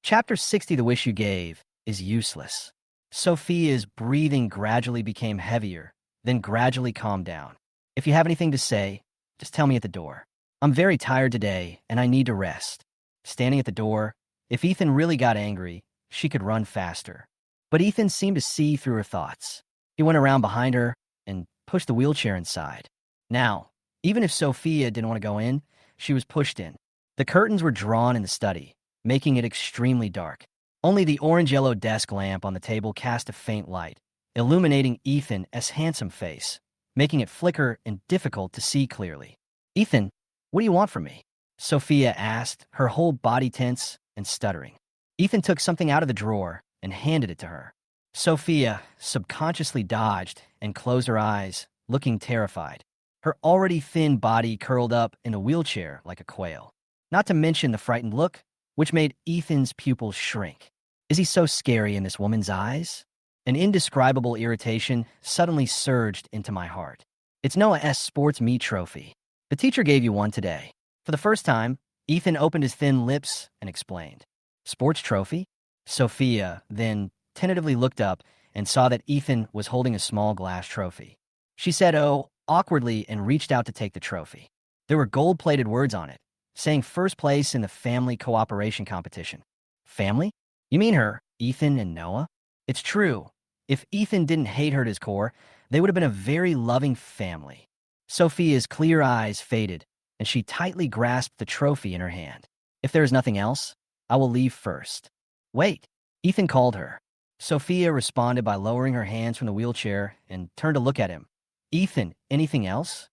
Chapter 60, The Wish You Gave, is useless. Sophia's breathing gradually became heavier, then gradually calmed down. If you have anything to say, just tell me at the door. I'm very tired today, and I need to rest. Standing at the door, if Ethan really got angry, she could run faster. But Ethan seemed to see through her thoughts. He went around behind her and pushed the wheelchair inside. Now, even if Sophia didn't want to go in, she was pushed in. The curtains were drawn in the study, making it extremely dark. Only the orange-yellow desk lamp on the table cast a faint light, illuminating Ethan's handsome face, making it flicker and difficult to see clearly. Ethan, what do you want from me? Sophia asked, her whole body tense and stuttering. Ethan took something out of the drawer and handed it to her. Sophia subconsciously dodged and closed her eyes, looking terrified. Her already thin body curled up in a wheelchair like a quail. Not to mention the frightened look, which made Ethan's pupils shrink. Is he so scary in this woman's eyes? An indescribable irritation suddenly surged into my heart. It's Noah's sports meet trophy. The teacher gave you one today. For the first time, Ethan opened his thin lips and explained. Sports trophy? Sophia then tentatively looked up and saw that Ethan was holding a small glass trophy. She said, "Oh," awkwardly and reached out to take the trophy. There were gold-plated words on it, saying first place in the family cooperation competition. Family? You mean her, Ethan and Noah? It's true. If Ethan didn't hate her at his core, they would have been a very loving family. Sophia's clear eyes faded, and she tightly grasped the trophy in her hand. If there is nothing else, I will leave first. Wait, Ethan called her. Sophia responded by lowering her hands from the wheelchair and turned to look at him. Ethan, anything else?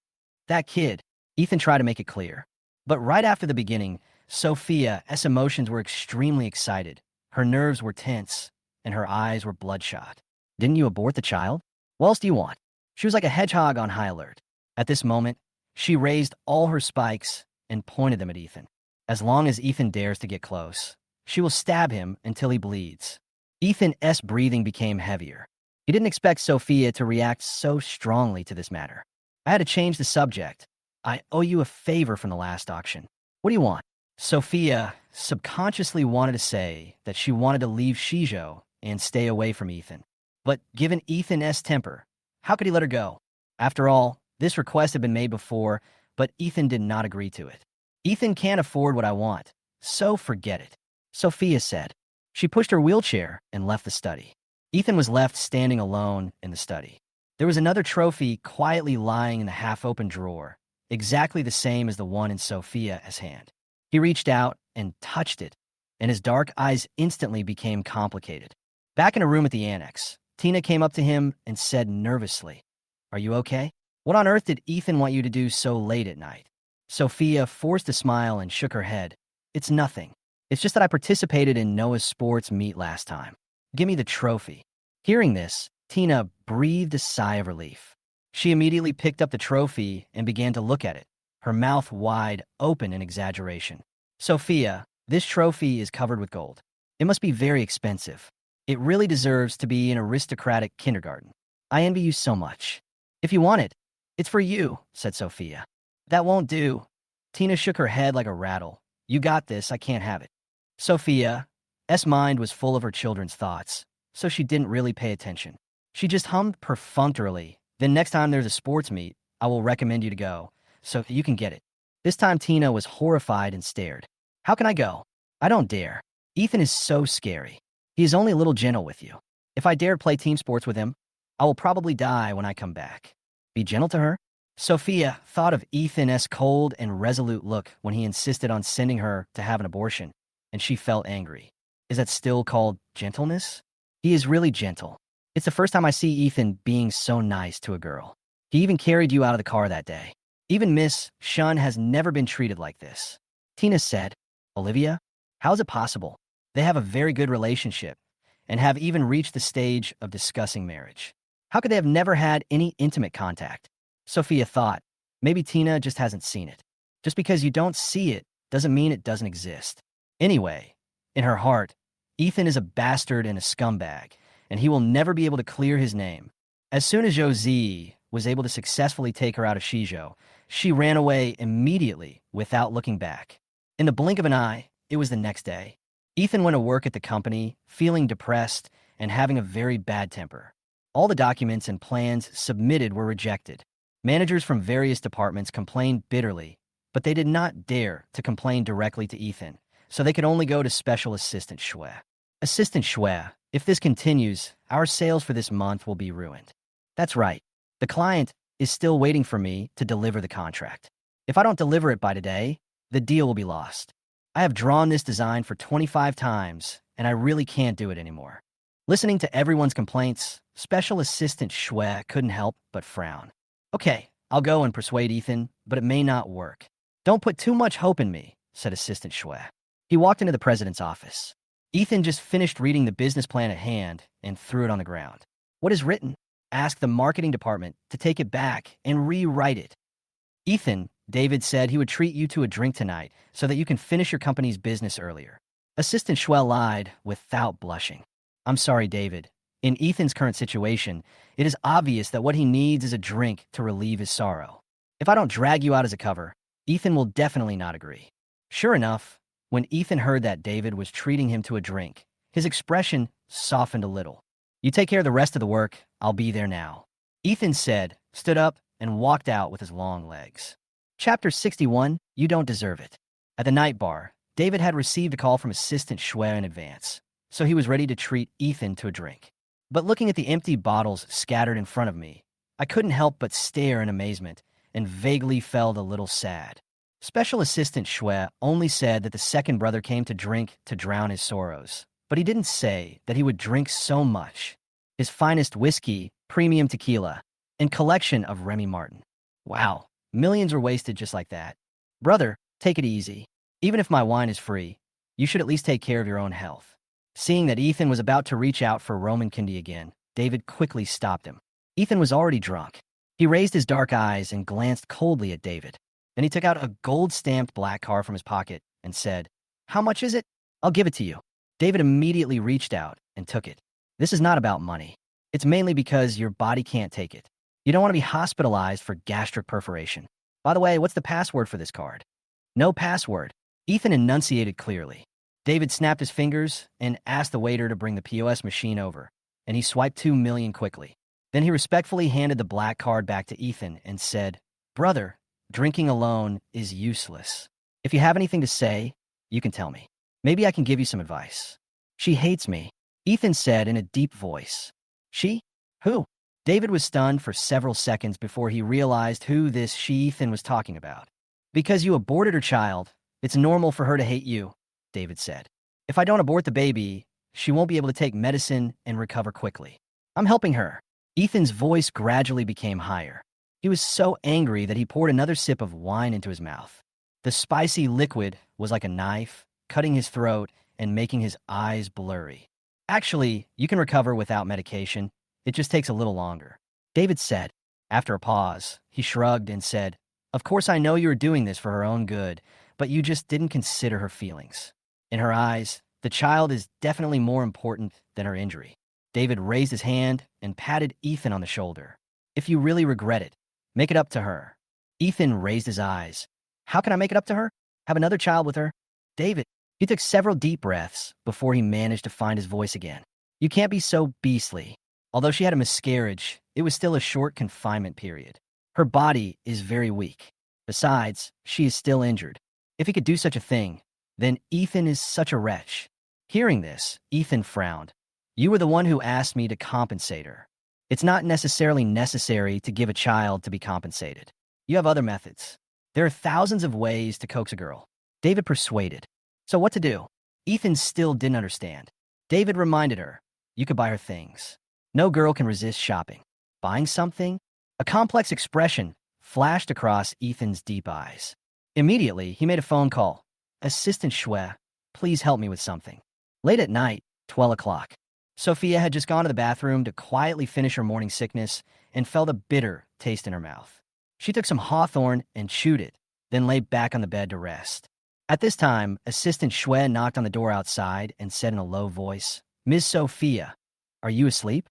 That kid. Ethan tried to make it clear. But right after the beginning, Sophia's emotions were extremely excited. Her nerves were tense, and her eyes were bloodshot. Didn't you abort the child? What else do you want? She was like a hedgehog on high alert. At this moment, she raised all her spikes and pointed them at Ethan. As long as Ethan dares to get close, she will stab him until he bleeds. Ethan's breathing became heavier. He didn't expect Sophia to react so strongly to this matter. I had to change the subject. I owe you a favor from the last auction. What do you want? Sophia subconsciously wanted to say that she wanted to leave Xizhou and stay away from Ethan. But given Ethan's temper, how could he let her go? After all, this request had been made before, but Ethan did not agree to it. Ethan can't afford what I want, so forget it, Sophia said. She pushed her wheelchair and left the study. Ethan was left standing alone in the study. There was another trophy quietly lying in the half-open drawer, exactly the same as the one in Sophia's hand. He reached out and touched it, and his dark eyes instantly became complicated. Back in a room at the annex, Tina came up to him and said nervously, "Are you okay? What on earth did Ethan want you to do so late at night?" Sophia forced a smile and shook her head. "It's nothing. It's just that I participated in Noah's sports meet last time. Give me the trophy." Hearing this, Tina breathed a sigh of relief. She immediately picked up the trophy and began to look at it, her mouth wide open in exaggeration. "Sophia, this trophy is covered with gold. It must be very expensive. It really deserves to be in aristocratic kindergarten. I envy you so much. If you want it, it's for you," said Sophia. "That won't do." Tina shook her head like a rattle. "You got this, I can't have it." Sophia's mind was full of her children's thoughts, so she didn't really pay attention. She just hummed perfunctorily. "Then next time there's a sports meet, I will recommend you to go, so you can get it." This time Tina was horrified and stared. "How can I go? I don't dare. Ethan is so scary. He is only a little gentle with you. If I dare play team sports with him, I will probably die when I come back." "Be gentle to her?" Sophia thought of Ethan's cold and resolute look when he insisted on sending her to have an abortion, and she felt angry. Is that still called gentleness? He is really gentle. It's the first time I see Ethan being so nice to a girl. He even carried you out of the car that day. Even Miss Shun has never been treated like this. Tina said, "Olivia, how is it possible? They have a very good relationship and have even reached the stage of discussing marriage. How could they have never had any intimate contact?" Sophia thought, maybe Tina just hasn't seen it. Just because you don't see it doesn't mean it doesn't exist. Anyway, in her heart, Ethan is a bastard and a scumbag, and he will never be able to clear his name. As soon as Josie was able to successfully take her out of Xizhou, she ran away immediately without looking back. In the blink of an eye, it was the next day. Ethan went to work at the company, feeling depressed and having a very bad temper. All the documents and plans submitted were rejected. Managers from various departments complained bitterly, but they did not dare to complain directly to Ethan, so they could only go to Special Assistant Xue. "Assistant Xue, if this continues, our sales for this month will be ruined." "That's right. The client is still waiting for me to deliver the contract. If I don't deliver it by today, the deal will be lost. I have drawn this design for 25 times, and I really can't do it anymore." Listening to everyone's complaints, Special Assistant Xue couldn't help but frown. "Okay, I'll go and persuade Ethan, but it may not work." "Don't put too much hope in me," said Assistant Xue. He walked into the president's office. Ethan just finished reading the business plan at hand and threw it on the ground. "What is written?" "Ask the marketing department to take it back and rewrite it." "Ethan, David said he would treat you to a drink tonight so that you can finish your company's business earlier." Assistant Xue lied without blushing. "I'm sorry, David. In Ethan's current situation, it is obvious that what he needs is a drink to relieve his sorrow. If I don't drag you out as a cover, Ethan will definitely not agree." Sure enough, when Ethan heard that David was treating him to a drink, his expression softened a little. "You take care of the rest of the work. I'll be there now," Ethan said, stood up, and walked out with his long legs. Chapter 61, You Don't Deserve It. At the night bar, David had received a call from Assistant Xue in advance, so he was ready to treat Ethan to a drink. But looking at the empty bottles scattered in front of me, I couldn't help but stare in amazement and vaguely felt a little sad. Special Assistant Xue only said that the second brother came to drink to drown his sorrows. but he didn't say that he would drink so much. His finest whiskey, premium tequila, and collection of Remy Martin. Wow, millions were wasted just like that. Brother, take it easy. Even if my wine is free, you should at least take care of your own health. Seeing that Ethan was about to reach out for Roman candy again, David quickly stopped him. Ethan was already drunk. He raised his dark eyes and glanced coldly at David. Then he took out a gold-stamped black card from his pocket and said, "How much is it? I'll give it to you." David immediately reached out and took it. This is not about money. It's mainly because your body can't take it. You don't want to be hospitalized for gastric perforation. By the way, what's the password for this card? No password. Ethan enunciated clearly. David snapped his fingers and asked the waiter to bring the POS machine over, and he swiped 2 million quickly. Then he respectfully handed the black card back to Ethan and said, "Brother, drinking alone is useless. If you have anything to say, you can tell me. Maybe I can give you some advice." "She hates me," Ethan said in a deep voice. "She? Who?" David was stunned for several seconds before he realized who this she Ethan was talking about. "Because you aborted her child, it's normal for her to hate you," David said. "If I don't abort the baby, she won't be able to take medicine and recover quickly. I'm helping her." Ethan's voice gradually became higher. He was so angry that he poured another sip of wine into his mouth. The spicy liquid was like a knife, cutting his throat and making his eyes blurry. "Actually, you can recover without medication. It just takes a little longer," David said. After a pause, he shrugged and said, "Of course I know you were doing this for her own good, but you just didn't consider her feelings. In her eyes, the child is definitely more important than her injury." David raised his hand and patted Ethan on the shoulder. "If you really regret it, make it up to her." Ethan raised his eyes. "How can I make it up to her? Have another child with her?" "David." He took several deep breaths before he managed to find his voice again. "You can't be so beastly. Although she had a miscarriage, it was still a short confinement period. Her body is very weak. Besides, she is still injured. If he could do such a thing, then Ethan is such a wretch." Hearing this, Ethan frowned. "You were the one who asked me to compensate her. It's not necessarily necessary to give a child to be compensated. You have other methods. There are thousands of ways to coax a girl." David persuaded. "So what to do?" Ethan still didn't understand. David reminded her, "You could buy her things. No girl can resist shopping." Buying something? A complex expression flashed across Ethan's deep eyes. Immediately, he made a phone call. "Assistant Xue, please help me with something." Late at night, 12 o'clock. Sophia had just gone to the bathroom to quietly finish her morning sickness and felt a bitter taste in her mouth. She took some hawthorn and chewed it, then lay back on the bed to rest. At this time, Assistant Xue knocked on the door outside and said in a low voice, "Ms. Sophia, are you asleep?"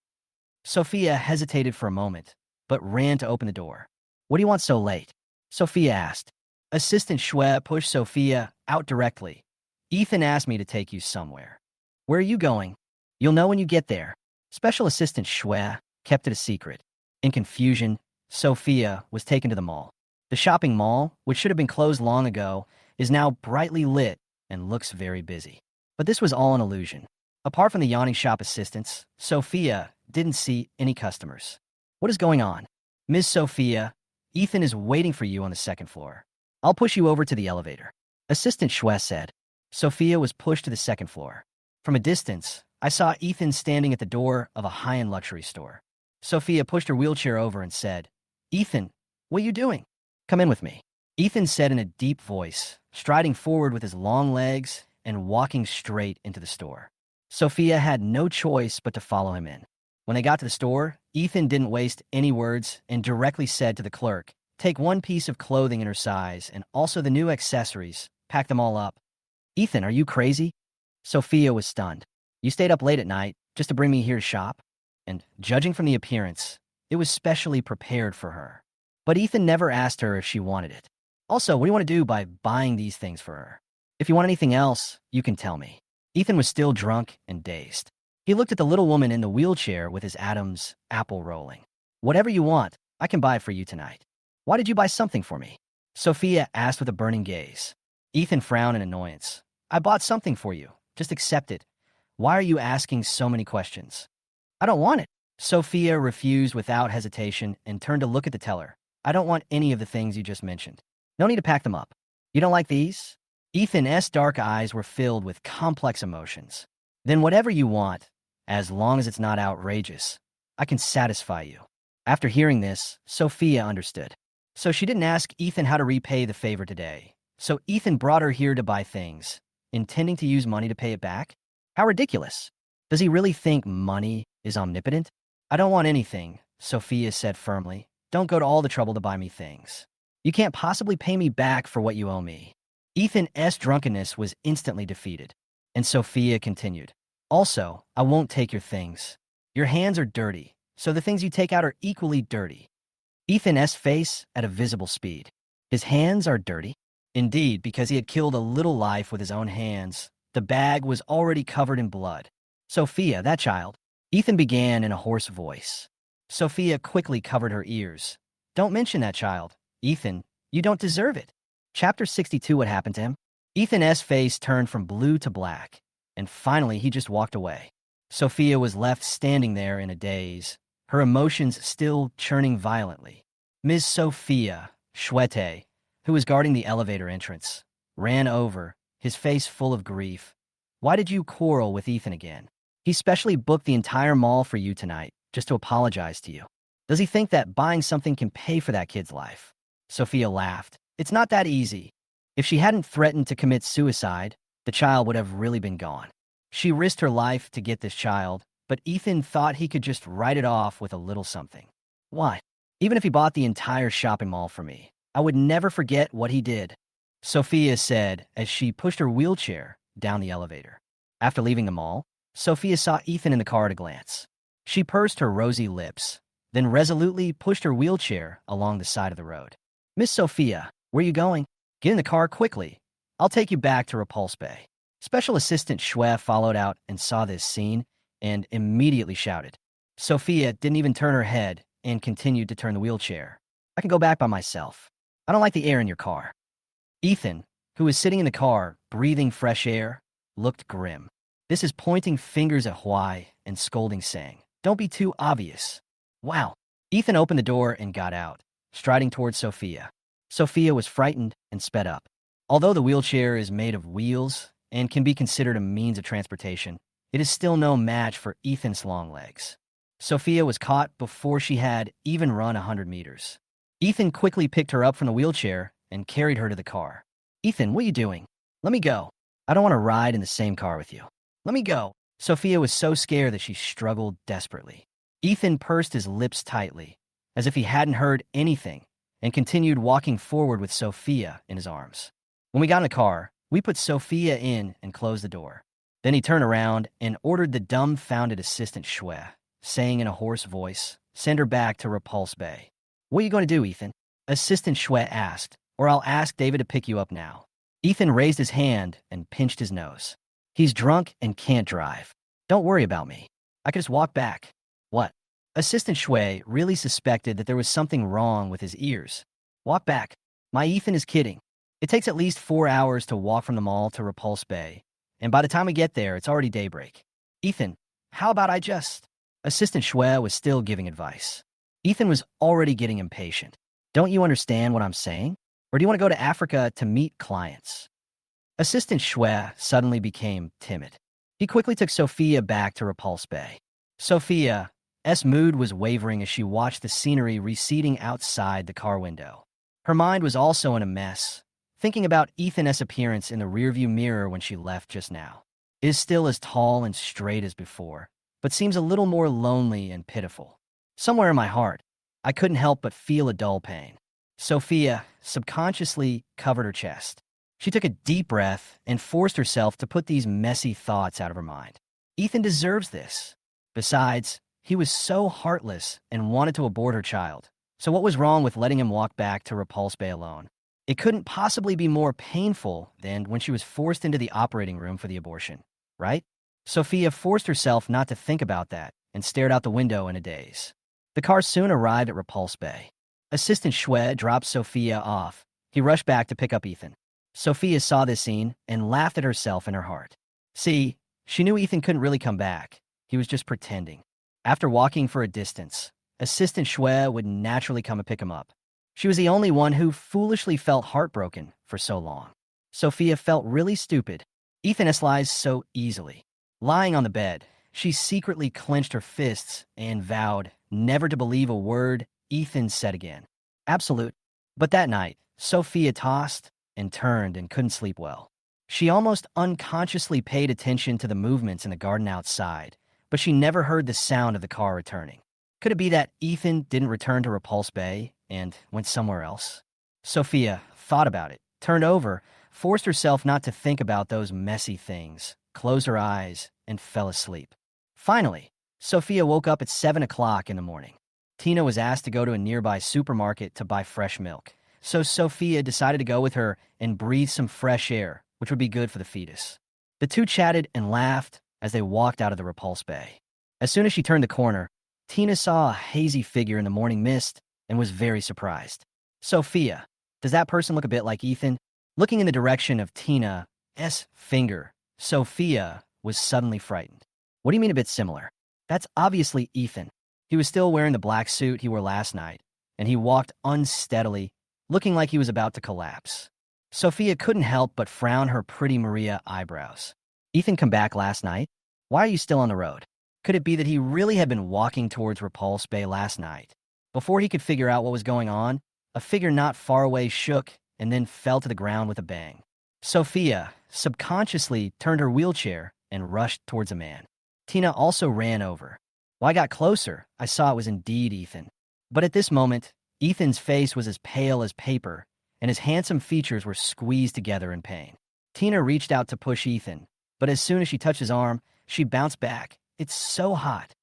Sophia hesitated for a moment, but ran to open the door. "What do you want so late?" Sophia asked. Assistant Xue pushed Sophia out directly. "Ethan asked me to take you somewhere." "Where are you going?" "You'll know when you get there." Special Assistant Xue kept it a secret. In confusion, Sophia was taken to the mall. The shopping mall, which should have been closed long ago, is now brightly lit and looks very busy. But this was all an illusion. Apart from the yawning shop assistants, Sophia didn't see any customers. "What is going on?" "Miss Sophia, Ethan is waiting for you on the second floor. I'll push you over to the elevator," Assistant Xue said. Sophia was pushed to the second floor. From a distance, I saw Ethan standing at the door of a high-end luxury store. Sophia pushed her wheelchair over and said, "Ethan, what are you doing?" "Come in with me," Ethan said in a deep voice, striding forward with his long legs and walking straight into the store. Sophia had no choice but to follow him in. When they got to the store, Ethan didn't waste any words and directly said to the clerk, "Take one piece of clothing in her size and also the new accessories. Pack them all up." "Ethan, are you crazy?" Sophia was stunned. "You stayed up late at night just to bring me here to shop?" And judging from the appearance, it was specially prepared for her. But Ethan never asked her if she wanted it. "Also, what do you want to do by buying these things for her? If you want anything else, you can tell me." Ethan was still drunk and dazed. He looked at the little woman in the wheelchair with his Adam's apple rolling. "Whatever you want, I can buy for you tonight." "Why did you buy something for me?" Sophia asked with a burning gaze. Ethan frowned in annoyance. "I bought something for you. Just accept it. Why are you asking so many questions?" "I don't want it." Sophia refused without hesitation and turned to look at the teller. "I don't want any of the things you just mentioned. No need to pack them up." "You don't like these?" Ethan's dark eyes were filled with complex emotions. Then whatever you want, as long as it's not outrageous, I can satisfy you. After hearing this, Sophia understood. So she didn't ask Ethan how to repay the favor today. So Ethan brought her here to buy things, intending to use money to pay it back? How ridiculous. Does he really think money is omnipotent? I don't want anything, Sophia said firmly. Don't go to all the trouble to buy me things. You can't possibly pay me back for what you owe me. Ethan's drunkenness was instantly defeated, and Sophia continued. Also, I won't take your things. Your hands are dirty, so the things you take out are equally dirty. Ethan's face at a visible speed. His hands are dirty? Indeed, because he had killed a little life with his own hands. The bag was already covered in blood. Sophia, that child. Ethan began in a hoarse voice. Sophia quickly covered her ears. Don't mention that child. Ethan, you don't deserve it. Chapter 62, what happened to him? Ethan's face turned from blue to black, and finally he just walked away. Sophia was left standing there in a daze, her emotions still churning violently. Ms. Sophia, Schwete, who was guarding the elevator entrance, ran over, his face full of grief. Why did you quarrel with Ethan again? He specially booked the entire mall for you tonight, just to apologize to you. Does he think that buying something can pay for that kid's life? Sophia laughed. It's not that easy. If she hadn't threatened to commit suicide, the child would have really been gone. She risked her life to get this child, but Ethan thought he could just write it off with a little something. Why? Even if he bought the entire shopping mall for me, I would never forget what he did, Sophia said as she pushed her wheelchair down the elevator. After leaving the mall, Sophia saw Ethan in the car at a glance. She pursed her rosy lips, then resolutely pushed her wheelchair along the side of the road. Miss Sophia, where are you going? Get in the car quickly. I'll take you back to Repulse Bay. Special Assistant Xue followed out and saw this scene and immediately shouted. Sophia didn't even turn her head and continued to turn the wheelchair. I can go back by myself. I don't like the air in your car. Ethan, who was sitting in the car, breathing fresh air, looked grim. This is pointing fingers at Huai and scolding, saying, don't be too obvious. Wow. Ethan opened the door and got out, striding towards Sophia. Sophia was frightened and sped up. Although the wheelchair is made of wheels and can be considered a means of transportation, it is still no match for Ethan's long legs. Sophia was caught before she had even run 100 meters. Ethan quickly picked her up from the wheelchair and carried her to the car. Ethan, what are you doing? Let me go. I don't want to ride in the same car with you. Let me go. Sophia was so scared that she struggled desperately. Ethan pursed his lips tightly, as if he hadn't heard anything, and continued walking forward with Sophia in his arms. When we got in the car, we put Sophia in and closed the door. Then he turned around and ordered the dumbfounded assistant Xue, saying in a hoarse voice, send her back to Repulse Bay. What are you going to do, Ethan? Assistant Xue asked, or I'll ask David to pick you up now. Ethan raised his hand and pinched his nose. He's drunk and can't drive. Don't worry about me. I can just walk back. What? Assistant Xue really suspected that there was something wrong with his ears. Walk back. My Ethan is kidding. It takes at least 4 hours to walk from the mall to Repulse Bay, and by the time we get there, it's already daybreak. Ethan, how about I just... Assistant Xue was still giving advice. Ethan was already getting impatient. Don't you understand what I'm saying? Or do you want to go to Africa to meet clients? Assistant Xue suddenly became timid. He quickly took Sophia back to Repulse Bay. Sophia's mood was wavering as she watched the scenery receding outside the car window. Her mind was also in a mess, thinking about Ethan's appearance in the rearview mirror when she left just now. It is still as tall and straight as before, but seems a little more lonely and pitiful. Somewhere in my heart, I couldn't help but feel a dull pain. Sophia subconsciously covered her chest. She took a deep breath and forced herself to put these messy thoughts out of her mind. Ethan deserves this. Besides, he was so heartless and wanted to abort her child. So what was wrong with letting him walk back to Repulse Bay alone? It couldn't possibly be more painful than when she was forced into the operating room for the abortion, right? Sophia forced herself not to think about that and stared out the window in a daze. The car soon arrived at Repulse Bay. Assistant Xue dropped Sophia off. He rushed back to pick up Ethan. Sophia saw this scene and laughed at herself in her heart. See, she knew Ethan couldn't really come back. He was just pretending. After walking for a distance, Assistant Xue would naturally come and pick him up. She was the only one who foolishly felt heartbroken for so long. Sophia felt really stupid. Ethan lies so easily. Lying on the bed, she secretly clenched her fists and vowed never to believe a word Ethan said again. Absolute. But that night, Sophia tossed and turned and couldn't sleep well. She almost unconsciously paid attention to the movements in the garden outside, but she never heard the sound of the car returning. Could it be that Ethan didn't return to Repulse Bay and went somewhere else? Sophia thought about it, turned over, forced herself not to think about those messy things, closed her eyes, and fell asleep. Finally, Sophia woke up at 7 o'clock in the morning. Tina was asked to go to a nearby supermarket to buy fresh milk, so Sophia decided to go with her and breathe some fresh air, which would be good for the fetus. The two chatted and laughed as they walked out of the Repulse Bay. As soon as she turned the corner, Tina saw a hazy figure in the morning mist and was very surprised. Sophia, does that person look a bit like Ethan? Looking in the direction of Tina's finger, Sophia was suddenly frightened. What do you mean a bit similar? That's obviously Ethan. He was still wearing the black suit he wore last night, and he walked unsteadily, looking like he was about to collapse. Sophia couldn't help but frown her pretty Maria eyebrows. Ethan come back last night? Why are you still on the road? Could it be that he really had been walking towards Repulse Bay last night? Before he could figure out what was going on, a figure not far away shook and then fell to the ground with a bang. Sophia subconsciously turned her wheelchair and rushed towards a man. Tina also ran over. When I got closer, I saw it was indeed Ethan. But at this moment, Ethan's face was as pale as paper, and his handsome features were squeezed together in pain. Tina reached out to push Ethan, but as soon as she touched his arm, she bounced back. It's so hot.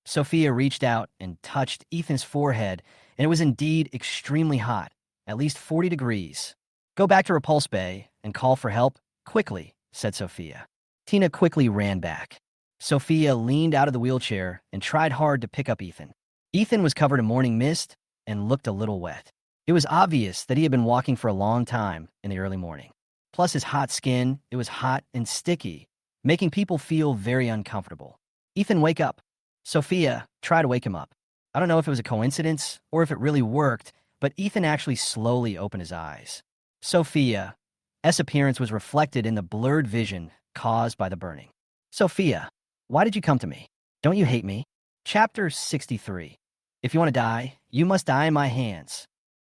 Sophia reached out and touched Ethan's forehead, and it was indeed extremely hot, at least 40 degrees. Go back to Repulse Bay and call for help quickly, said Sophia. Tina quickly ran back. Sophia leaned out of the wheelchair and tried hard to pick up Ethan. Ethan was covered in morning mist and looked a little wet. It was obvious that he had been walking for a long time in the early morning. Plus his hot skin, it was hot and sticky, making people feel very uncomfortable. Ethan, wake up. Sophia tried to wake him up. I don't know if it was a coincidence or if it really worked, but Ethan actually slowly opened his eyes. Sophia's appearance was reflected in the blurred vision caused by the burning. Sophia, why did you come to me? Don't you hate me? Chapter 63. If you want to die, you must die in my hands.